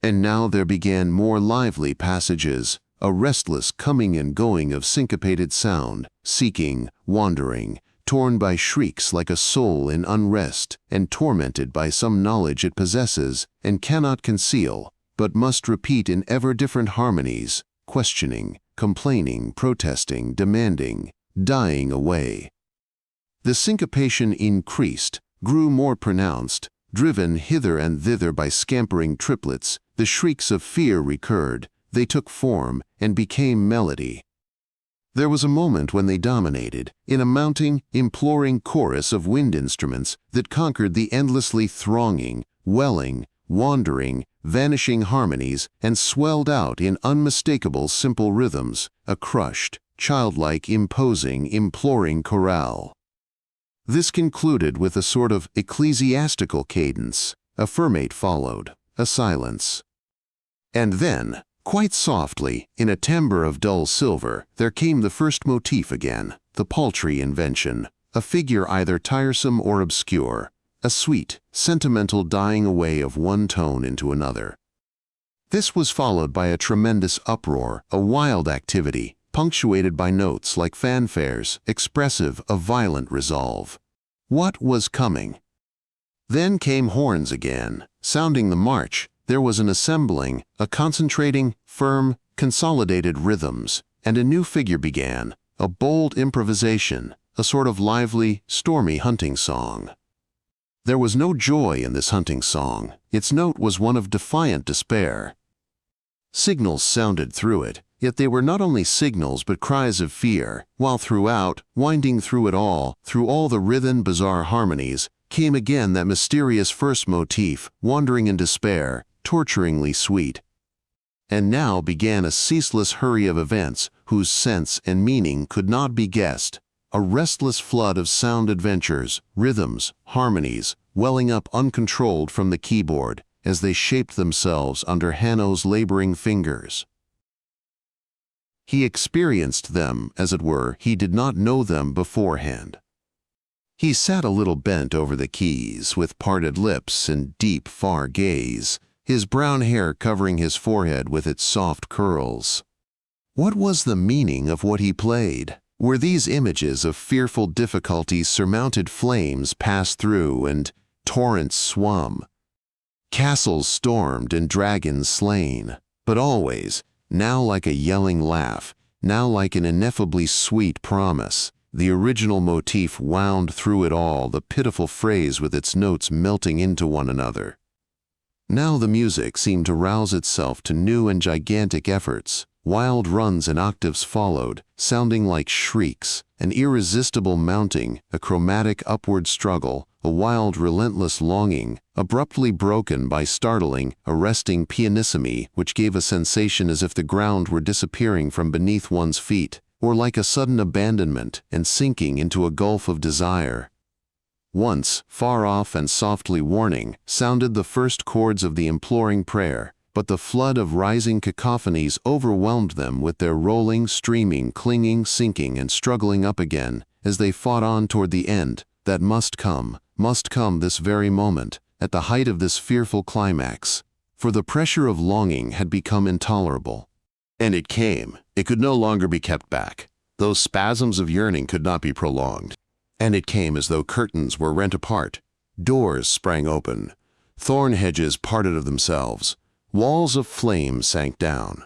And now there began more lively passages, a restless coming and going of syncopated sound, seeking, wandering, torn by shrieks like a soul in unrest, and tormented by some knowledge it possesses and cannot conceal, but must repeat in ever-different harmonies, questioning, complaining, protesting, demanding, dying away. The syncopation increased, grew more pronounced, driven hither and thither by scampering triplets. The shrieks of fear recurred, they took form and became melody. There was a moment when they dominated, in a mounting, imploring chorus of wind instruments that conquered the endlessly thronging, welling, wandering, vanishing harmonies and swelled out in unmistakable simple rhythms, a crushed, childlike, imposing, imploring chorale. This concluded with a sort of ecclesiastical cadence. A fermate followed, a silence. And then, quite softly, in a timbre of dull silver, there came the first motif again, the paltry invention, a figure either tiresome or obscure, a sweet, sentimental dying away of one tone into another. This was followed by a tremendous uproar, a wild activity, punctuated by notes like fanfares, expressive of violent resolve. What was coming? Then came horns again, sounding the march. There was an assembling, a concentrating, firm, consolidated rhythms, and a new figure began, a bold improvisation, a sort of lively, stormy hunting song. There was no joy in this hunting song. Its note was one of defiant despair. Signals sounded through it, yet they were not only signals but cries of fear, while throughout, winding through it all, through all the writhen, bizarre harmonies, came again that mysterious first motif, wandering in despair, torturingly sweet. And now began a ceaseless hurry of events whose sense and meaning could not be guessed, a restless flood of sound adventures, rhythms, harmonies, welling up uncontrolled from the keyboard as they shaped themselves under Hanno's laboring fingers. He experienced them, as it were. He did not know them beforehand. He sat a little bent over the keys, with parted lips and deep, far gaze, his brown hair covering his forehead with its soft curls. What was the meaning of what he played? Were these images of fearful difficulties surmounted flames passed through and torrents swum? Castles stormed and dragons slain, but always, now like a yelling laugh, now like an ineffably sweet promise, the original motif wound through it all, the pitiful phrase with its notes melting into one another. Now the music seemed to rouse itself to new and gigantic efforts. Wild runs and octaves followed, sounding like shrieks, an irresistible mounting, a chromatic upward struggle, a wild, relentless longing, abruptly broken by startling, arresting pianissimi which gave a sensation as if the ground were disappearing from beneath one's feet, or like a sudden abandonment and sinking into a gulf of desire. Once, far off and softly warning, sounded the first chords of the imploring prayer, but the flood of rising cacophonies overwhelmed them with their rolling, streaming, clinging, sinking, and struggling up again as they fought on toward the end that must come this very moment, at the height of this fearful climax. For the pressure of longing had become intolerable. And it came. It could no longer be kept back. Those spasms of yearning could not be prolonged. And it came as though curtains were rent apart. Doors sprang open. Thorn hedges parted of themselves. Walls of flame sank down.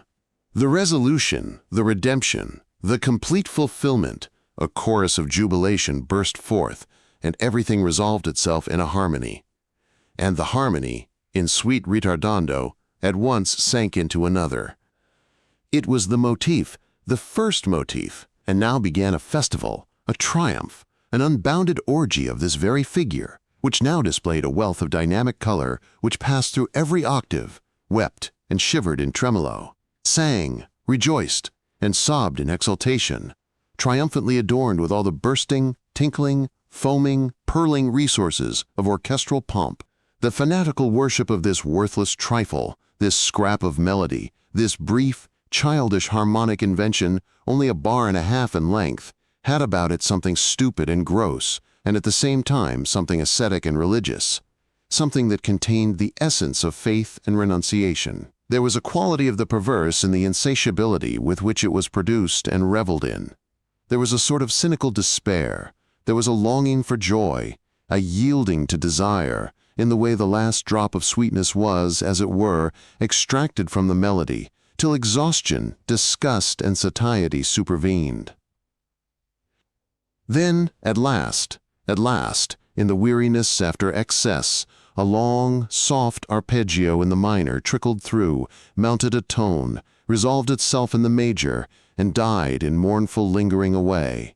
The resolution, the redemption, the complete fulfillment, a chorus of jubilation burst forth, and everything resolved itself in a harmony. And the harmony, in sweet ritardando, at once sank into another. It was the motif, the first motif, and now began a festival, a triumph, an unbounded orgy of this very figure, which now displayed a wealth of dynamic color which passed through every octave, wept and shivered in tremolo, sang, rejoiced, and sobbed in exultation, triumphantly adorned with all the bursting, tinkling, foaming, purling resources of orchestral pomp, the fanatical worship of this worthless trifle, this scrap of melody, this brief, childish harmonic invention, only a bar and a half in length, had about it something stupid and gross, and at the same time something ascetic and religious, something that contained the essence of faith and renunciation. There was a quality of the perverse in the insatiability with which it was produced and reveled in. There was a sort of cynical despair. There was a longing for joy, a yielding to desire, in the way the last drop of sweetness was, as it were, extracted from the melody, till exhaustion, disgust, and satiety supervened. Then, at last, in the weariness after excess, a long, soft arpeggio in the minor trickled through, mounted a tone, resolved itself in the major, and died in mournful lingering away.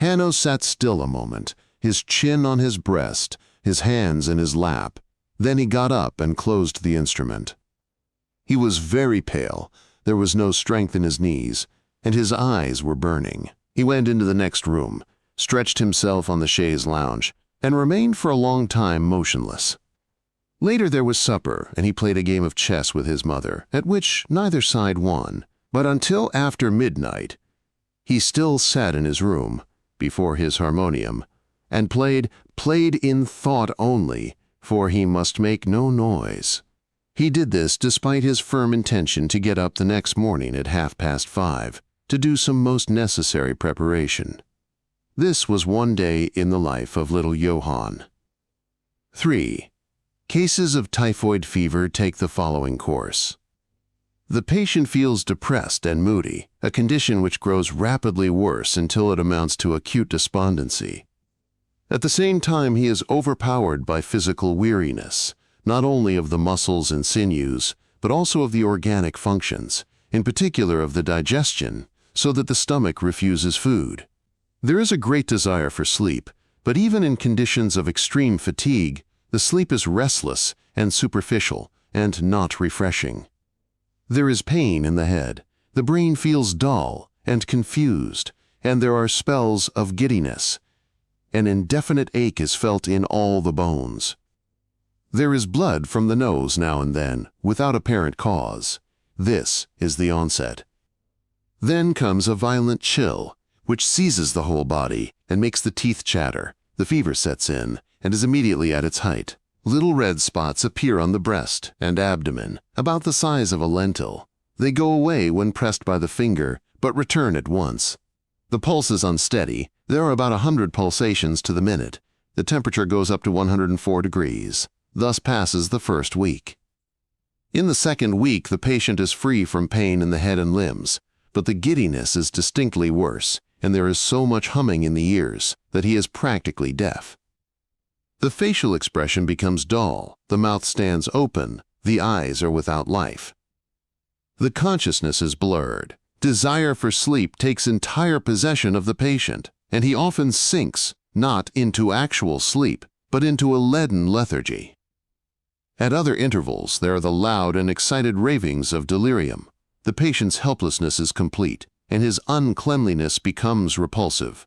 Hanno sat still a moment, his chin on his breast, his hands in his lap. Then he got up and closed the instrument. He was very pale, there was no strength in his knees, and his eyes were burning. He went into the next room, stretched himself on the chaise lounge, and remained for a long time motionless. Later there was supper, and he played a game of chess with his mother, at which neither side won. But until after midnight, he still sat in his room, before his harmonium, and played in thought only, for he must make no noise. He did this despite his firm intention to get up the next morning at 5:30, to do some most necessary preparation. This was one day in the life of little Johann. 3. Cases of typhoid fever take the following course. The patient feels depressed and moody, a condition which grows rapidly worse until it amounts to acute despondency. At the same time, he is overpowered by physical weariness, not only of the muscles and sinews, but also of the organic functions, in particular of the digestion, so that the stomach refuses food. There is a great desire for sleep, but even in conditions of extreme fatigue, the sleep is restless and superficial and not refreshing. There is pain in the head, the brain feels dull and confused, and there are spells of giddiness. An indefinite ache is felt in all the bones. There is blood from the nose now and then, without apparent cause. This is the onset. Then comes a violent chill, which seizes the whole body and makes the teeth chatter. The fever sets in and is immediately at its height. Little red spots appear on the breast and abdomen, about the size of a lentil. They go away when pressed by the finger, but return at once. The pulse is unsteady. There are about 100 pulsations to the minute. The temperature goes up to 104 degrees. Thus passes the first week. In the second week, the patient is free from pain in the head and limbs, but the giddiness is distinctly worse, and there is so much humming in the ears that he is practically deaf. The facial expression becomes dull, the mouth stands open, the eyes are without life. The consciousness is blurred. Desire for sleep takes entire possession of the patient, and he often sinks, not into actual sleep, but into a leaden lethargy. At other intervals, there are the loud and excited ravings of delirium. The patient's helplessness is complete, and his uncleanliness becomes repulsive.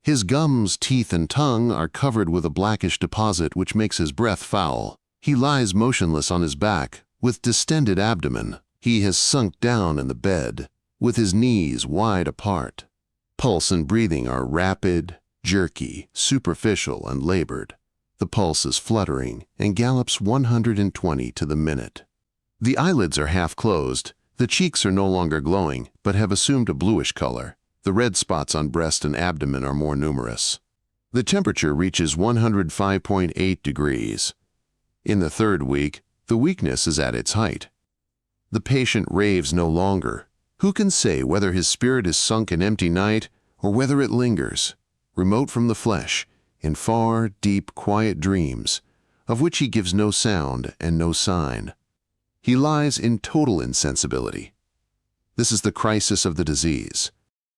His gums, teeth, and tongue are covered with a blackish deposit which makes his breath foul. He lies motionless on his back, with distended abdomen. He has sunk down in the bed, with his knees wide apart. Pulse and breathing are rapid, jerky, superficial, and labored. The pulse is fluttering and gallops 120 to the minute. The eyelids are half closed. The cheeks are no longer glowing, but have assumed a bluish color. The red spots on breast and abdomen are more numerous. The temperature reaches 105.8 degrees. In the third week, the weakness is at its height. The patient raves no longer. Who can say whether his spirit is sunk in empty night or whether it lingers, remote from the flesh, in far, deep, quiet dreams, of which he gives no sound and no sign? He lies in total insensibility. This is the crisis of the disease.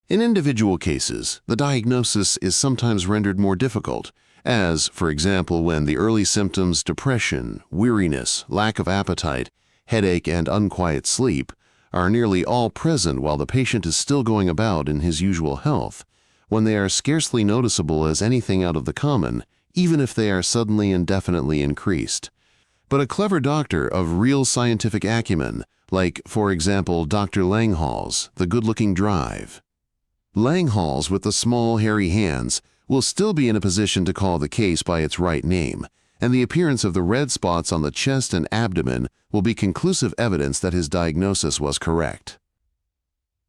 In individual cases, the diagnosis is sometimes rendered more difficult, as, for example, when the early symptoms depression, weariness, lack of appetite, headache, and unquiet sleep are nearly all present while the patient is still going about in his usual health, when they are scarcely noticeable as anything out of the common, even if they are suddenly and definitely increased. But a clever doctor of real scientific acumen, like, for example, Dr. Langhals, the good-looking drive. Langhals with the small, hairy hands will still be in a position to call the case by its right name, and the appearance of the red spots on the chest and abdomen will be conclusive evidence that his diagnosis was correct.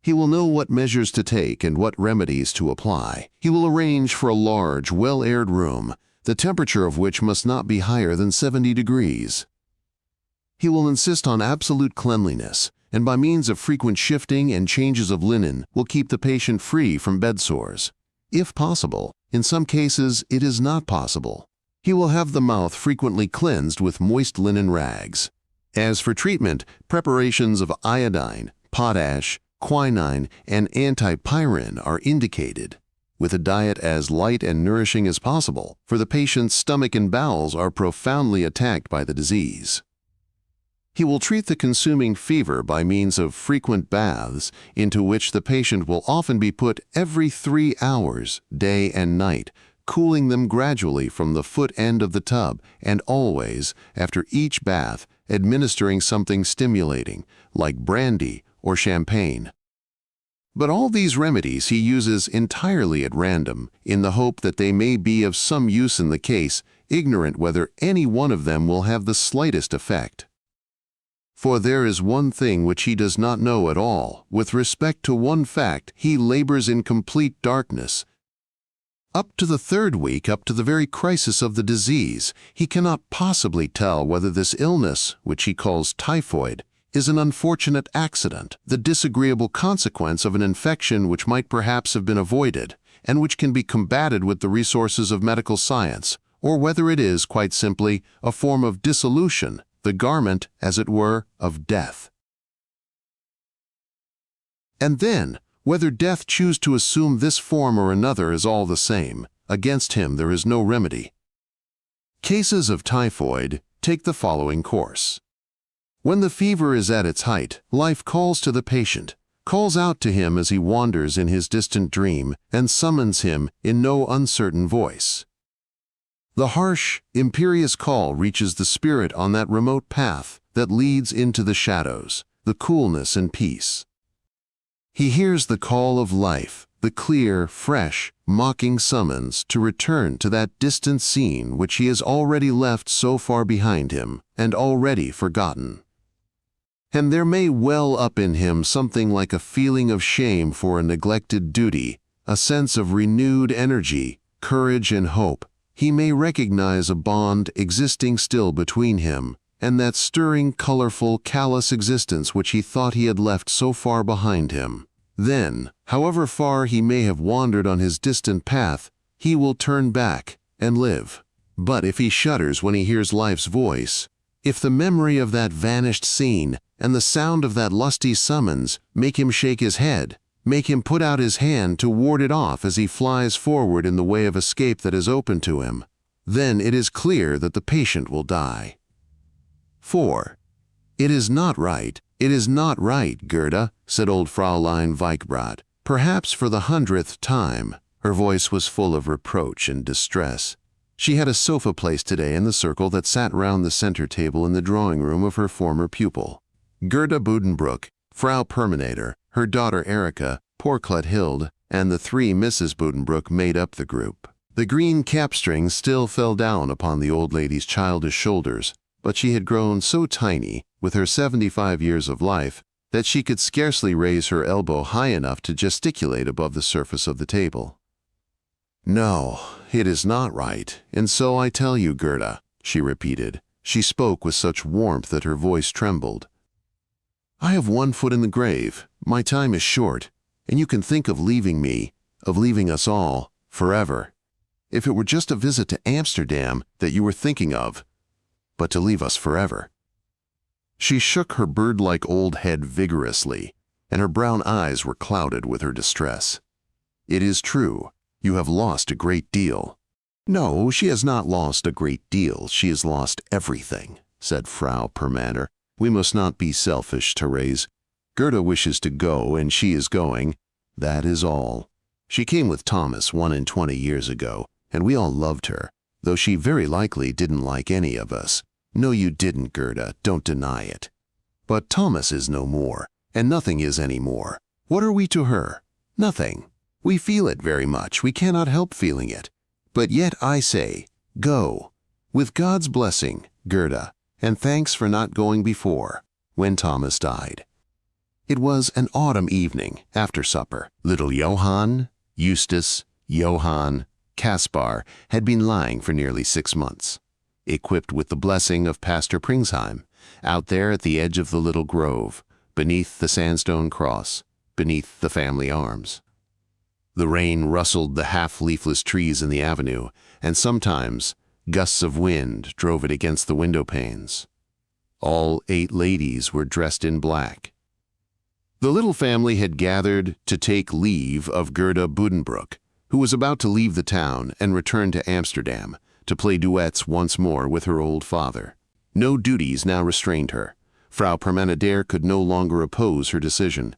He will know what measures to take and what remedies to apply. He will arrange for a large, well-aired room, the temperature of which must not be higher than 70 degrees. He will insist on absolute cleanliness, and by means of frequent shifting and changes of linen will keep the patient free from bed sores. If possible, in some cases it is not possible. He will have the mouth frequently cleansed with moist linen rags. As for treatment, preparations of iodine, potash, quinine, and antipyrin are indicated, with a diet as light and nourishing as possible, for the patient's stomach and bowels are profoundly attacked by the disease. He will treat the consuming fever by means of frequent baths, into which the patient will often be put every 3 hours, day and night, cooling them gradually from the foot end of the tub, and always, after each bath, administering something stimulating, like brandy or champagne. But all these remedies he uses entirely at random, in the hope that they may be of some use in the case, ignorant whether any one of them will have the slightest effect. For there is one thing which he does not know at all. With respect to one fact, he labors in complete darkness. Up to the third week, up to the very crisis of the disease, he cannot possibly tell whether this illness, which he calls typhoid, is an unfortunate accident, the disagreeable consequence of an infection which might perhaps have been avoided, and which can be combated with the resources of medical science, or whether it is, quite simply, a form of dissolution, the garment, as it were, of death. And then, whether death choose to assume this form or another is all the same. Against him there is no remedy. Cases of typhoid take the following course. When the fever is at its height, life calls to the patient, calls out to him as he wanders in his distant dream, and summons him in no uncertain voice. The harsh, imperious call reaches the spirit on that remote path that leads into the shadows, the coolness and peace. He hears the call of life, the clear, fresh, mocking summons to return to that distant scene which he has already left so far behind him and already forgotten. And there may well up in him something like a feeling of shame for a neglected duty, a sense of renewed energy, courage and hope. He may recognize a bond existing still between him and that stirring, colorful, callous existence which he thought he had left so far behind him. Then, however far he may have wandered on his distant path, he will turn back and live. But if he shudders when he hears life's voice, if the memory of that vanished scene and the sound of that lusty summons make him shake his head, make him put out his hand to ward it off as he flies forward in the way of escape that is open to him, then it is clear that the patient will die. 4. It is not right, Gerda, said old Fraulein Weichbrat, perhaps for the 100th time. Her voice was full of reproach and distress. She had a sofa placed today in the circle that sat round the center table in the drawing room of her former pupil. Gerda Buddenbrook, Frau Perminator, her daughter Erika, poor Clotilde, and the 3 Mrs. Buddenbrook made up the group. The green capstring still fell down upon the old lady's childish shoulders, but she had grown so tiny, with her 75 years of life, that she could scarcely raise her elbow high enough to gesticulate above the surface of the table. "No, it is not right, and so I tell you, Gerda," she repeated. She spoke with such warmth that her voice trembled. "I have one foot in the grave, my time is short, and you can think of leaving me, of leaving us all, forever. If it were just a visit to Amsterdam that you were thinking of, but to leave us forever." She shook her bird-like old head vigorously, and her brown eyes were clouded with her distress. "It is true, you have lost a great deal." "No, she has not lost a great deal, she has lost everything," said Frau Perminator. "We must not be selfish, Therese. Gerda wishes to go, and she is going. That is all. She came with Thomas 21 years ago, and we all loved her, though she very likely didn't like any of us. No, you didn't, Gerda, don't deny it. But Thomas is no more, and nothing is any more. What are we to her? Nothing. We feel it very much, we cannot help feeling it. But yet I say, go. With God's blessing, Gerda, and thanks for not going before, when Thomas died." It was an autumn evening, after supper. Little Johann, Eustace, Johann, Caspar had been lying for nearly 6 months, equipped with the blessing of Pastor Pringsheim, out there at the edge of the little grove, beneath the sandstone cross, beneath the family arms. The rain rustled the half-leafless trees in the avenue, and sometimes gusts of wind drove it against the window panes. All 8 ladies were dressed in black. The little family had gathered to take leave of Gerda Buddenbrook, who was about to leave the town and return to Amsterdam to play duets once more with her old father. No duties now restrained her. Frau Perminator could no longer oppose her decision.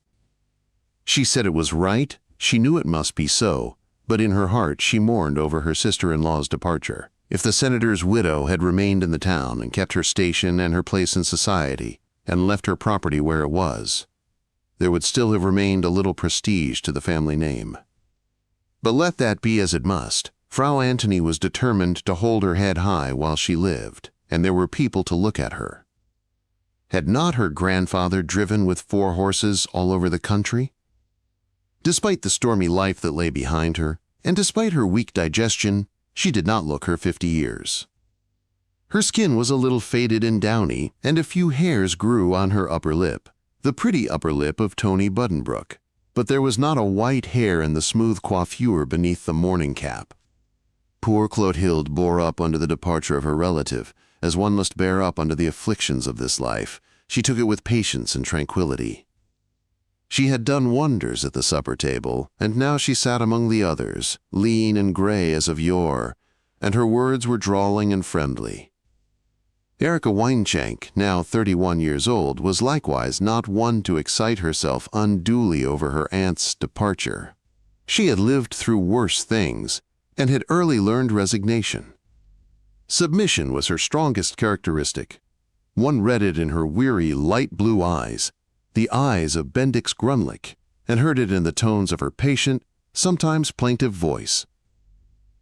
She said it was right, she knew it must be so, but in her heart she mourned over her sister-in-law's departure. If the senator's widow had remained in the town and kept her station and her place in society, and left her property where it was, there would still have remained a little prestige to the family name. But let that be as it must, Frau Antony was determined to hold her head high while she lived, and there were people to look at her. Had not her grandfather driven with 4 horses all over the country? Despite the stormy life that lay behind her, and despite her weak digestion, she did not look her 50 years. Her skin was a little faded and downy, and a few hairs grew on her upper lip, the pretty upper lip of Tony Buddenbrook, but there was not a white hair in the smooth coiffure beneath the mourning cap. Poor Clotilde bore up under the departure of her relative, as one must bear up under the afflictions of this life. She took it with patience and tranquility. She had done wonders at the supper table, and now she sat among the others, lean and gray as of yore, and her words were drawling and friendly. Erika Weinschenk, now 31 years old, was likewise not one to excite herself unduly over her aunt's departure. She had lived through worse things, and had early learned resignation. Submission was her strongest characteristic. One read it in her weary, light blue eyes, the eyes of Bendix Grunlich, and heard it in the tones of her patient, sometimes plaintive voice.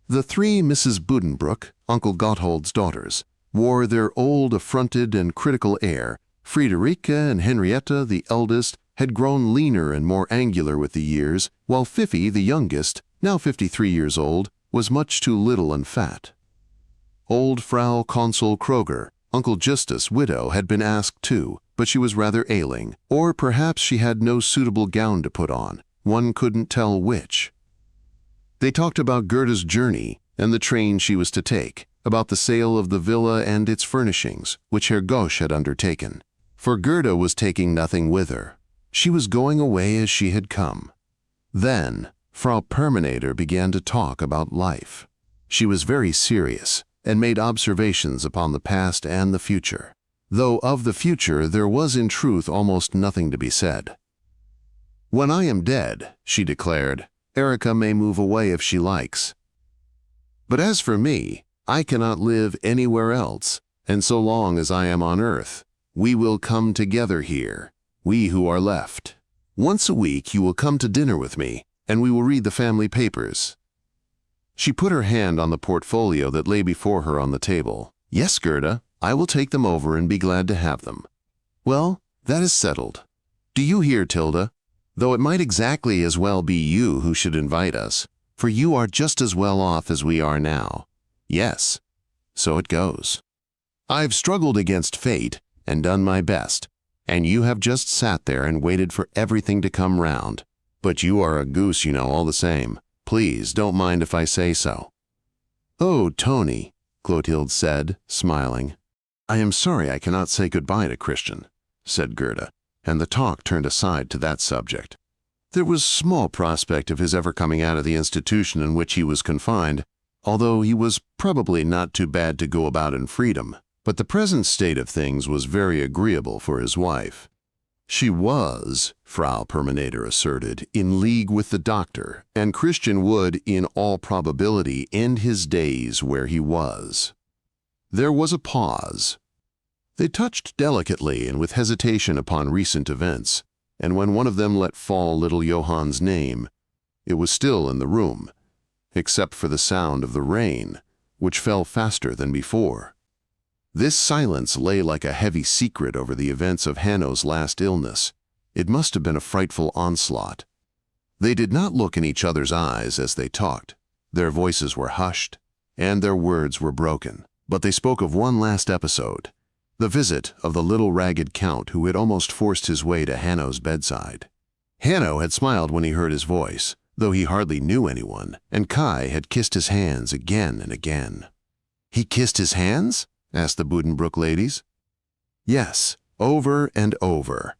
The three Mrs. Buddenbrook, Uncle Gotthold's daughters, wore their old, affronted, and critical air. Friederike and Henrietta, the eldest, had grown leaner and more angular with the years, while Fifi, the youngest, now 53 years old, was much too little and fat. Old Frau Consul Kroger, Uncle Justus' widow, had been asked too, but she was rather ailing, or perhaps she had no suitable gown to put on. One couldn't tell which. They talked about Gerda's journey and the train she was to take, about the sale of the villa and its furnishings, which Herr Gosch had undertaken. For Gerda was taking nothing with her. She was going away as she had come. Then Frau Perminator began to talk about life. She was very serious and made observations upon the past and the future, though of the future there was in truth almost nothing to be said. "When I am dead," she declared, "Erika may move away if she likes. But as for me, I cannot live anywhere else, and so long as I am on earth, we will come together here, we who are left. Once a week you will come to dinner with me, and we will read the family papers." She put her hand on the portfolio that lay before her on the table. "Yes, Gerda, I will take them over and be glad to have them." "Well, that is settled. Do you hear, Tilda? Though it might exactly as well be you who should invite us, for you are just as well off as we are now. Yes, so it goes. I've struggled against fate and done my best, and you have just sat there and waited for everything to come round. But you are a goose, you know, all the same. Please don't mind if I say so." "Oh, Tony," Clotilde said, smiling. "I am sorry I cannot say goodbye to Christian," said Gerda, and the talk turned aside to that subject. There was small prospect of his ever coming out of the institution in which he was confined, although he was probably not too bad to go about in freedom. But the present state of things was very agreeable for his wife. She was, Frau Perminator asserted, in league with the doctor, and Christian would, in all probability, end his days where he was. There was a pause. They touched delicately and with hesitation upon recent events, and when one of them let fall little Johann's name, it was still in the room, except for the sound of the rain, which fell faster than before. This silence lay like a heavy secret over the events of Hanno's last illness. It must have been a frightful onslaught. They did not look in each other's eyes as they talked. Their voices were hushed, and their words were broken. But they spoke of one last episode, the visit of the little ragged count who had almost forced his way to Hanno's bedside. Hanno had smiled when he heard his voice, though he hardly knew anyone, and Kai had kissed his hands again and again. "He kissed his hands?" asked the Buddenbrook ladies. "Yes, over and over."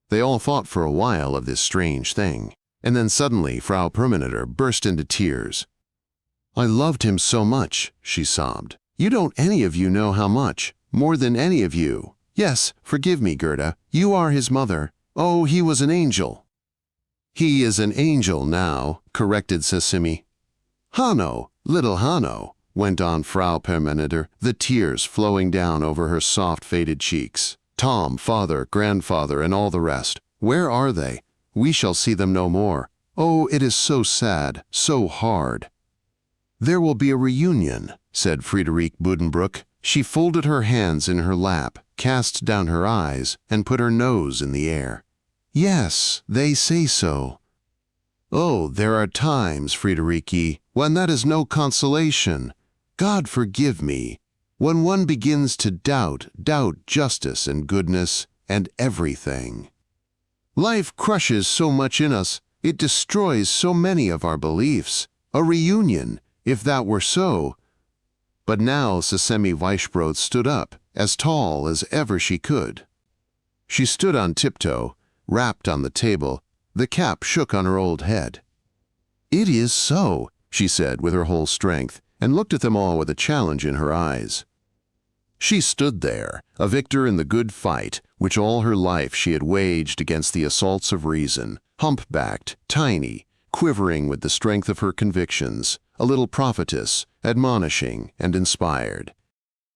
They all thought for a while of this strange thing, and then suddenly Frau Perminator burst into tears. "I loved him so much," she sobbed. "You don't any of you know how much, more than any of you. Yes, forgive me, Gerda, you are his mother. Oh, he was an angel." "He is an angel now," corrected Sesimi. "Hanno, little Hanno," went on Frau Perminator, the tears flowing down over her soft, faded cheeks. "Tom, father, grandfather, and all the rest. Where are they? We shall see them no more. Oh, it is so sad, so hard." "There will be a reunion," said Friederike Buddenbrook. She folded her hands in her lap, cast down her eyes, and put her nose in the air. "Yes, they say so." "Oh, there are times, Friederike, when that is no consolation. God forgive me, when one begins to doubt justice and goodness and everything. Life crushes so much in us, it destroys so many of our beliefs. A reunion, if that were so." But now Sesemi Weisbrot stood up, as tall as ever she could. She stood on tiptoe, rapped on the table. The cap shook on her old head. "It is so," she said with her whole strength, and looked at them all with a challenge in her eyes. She stood there, a victor in the good fight which all her life she had waged against the assaults of reason, hump-backed, tiny, quivering with the strength of her convictions, a little prophetess, admonishing and inspired.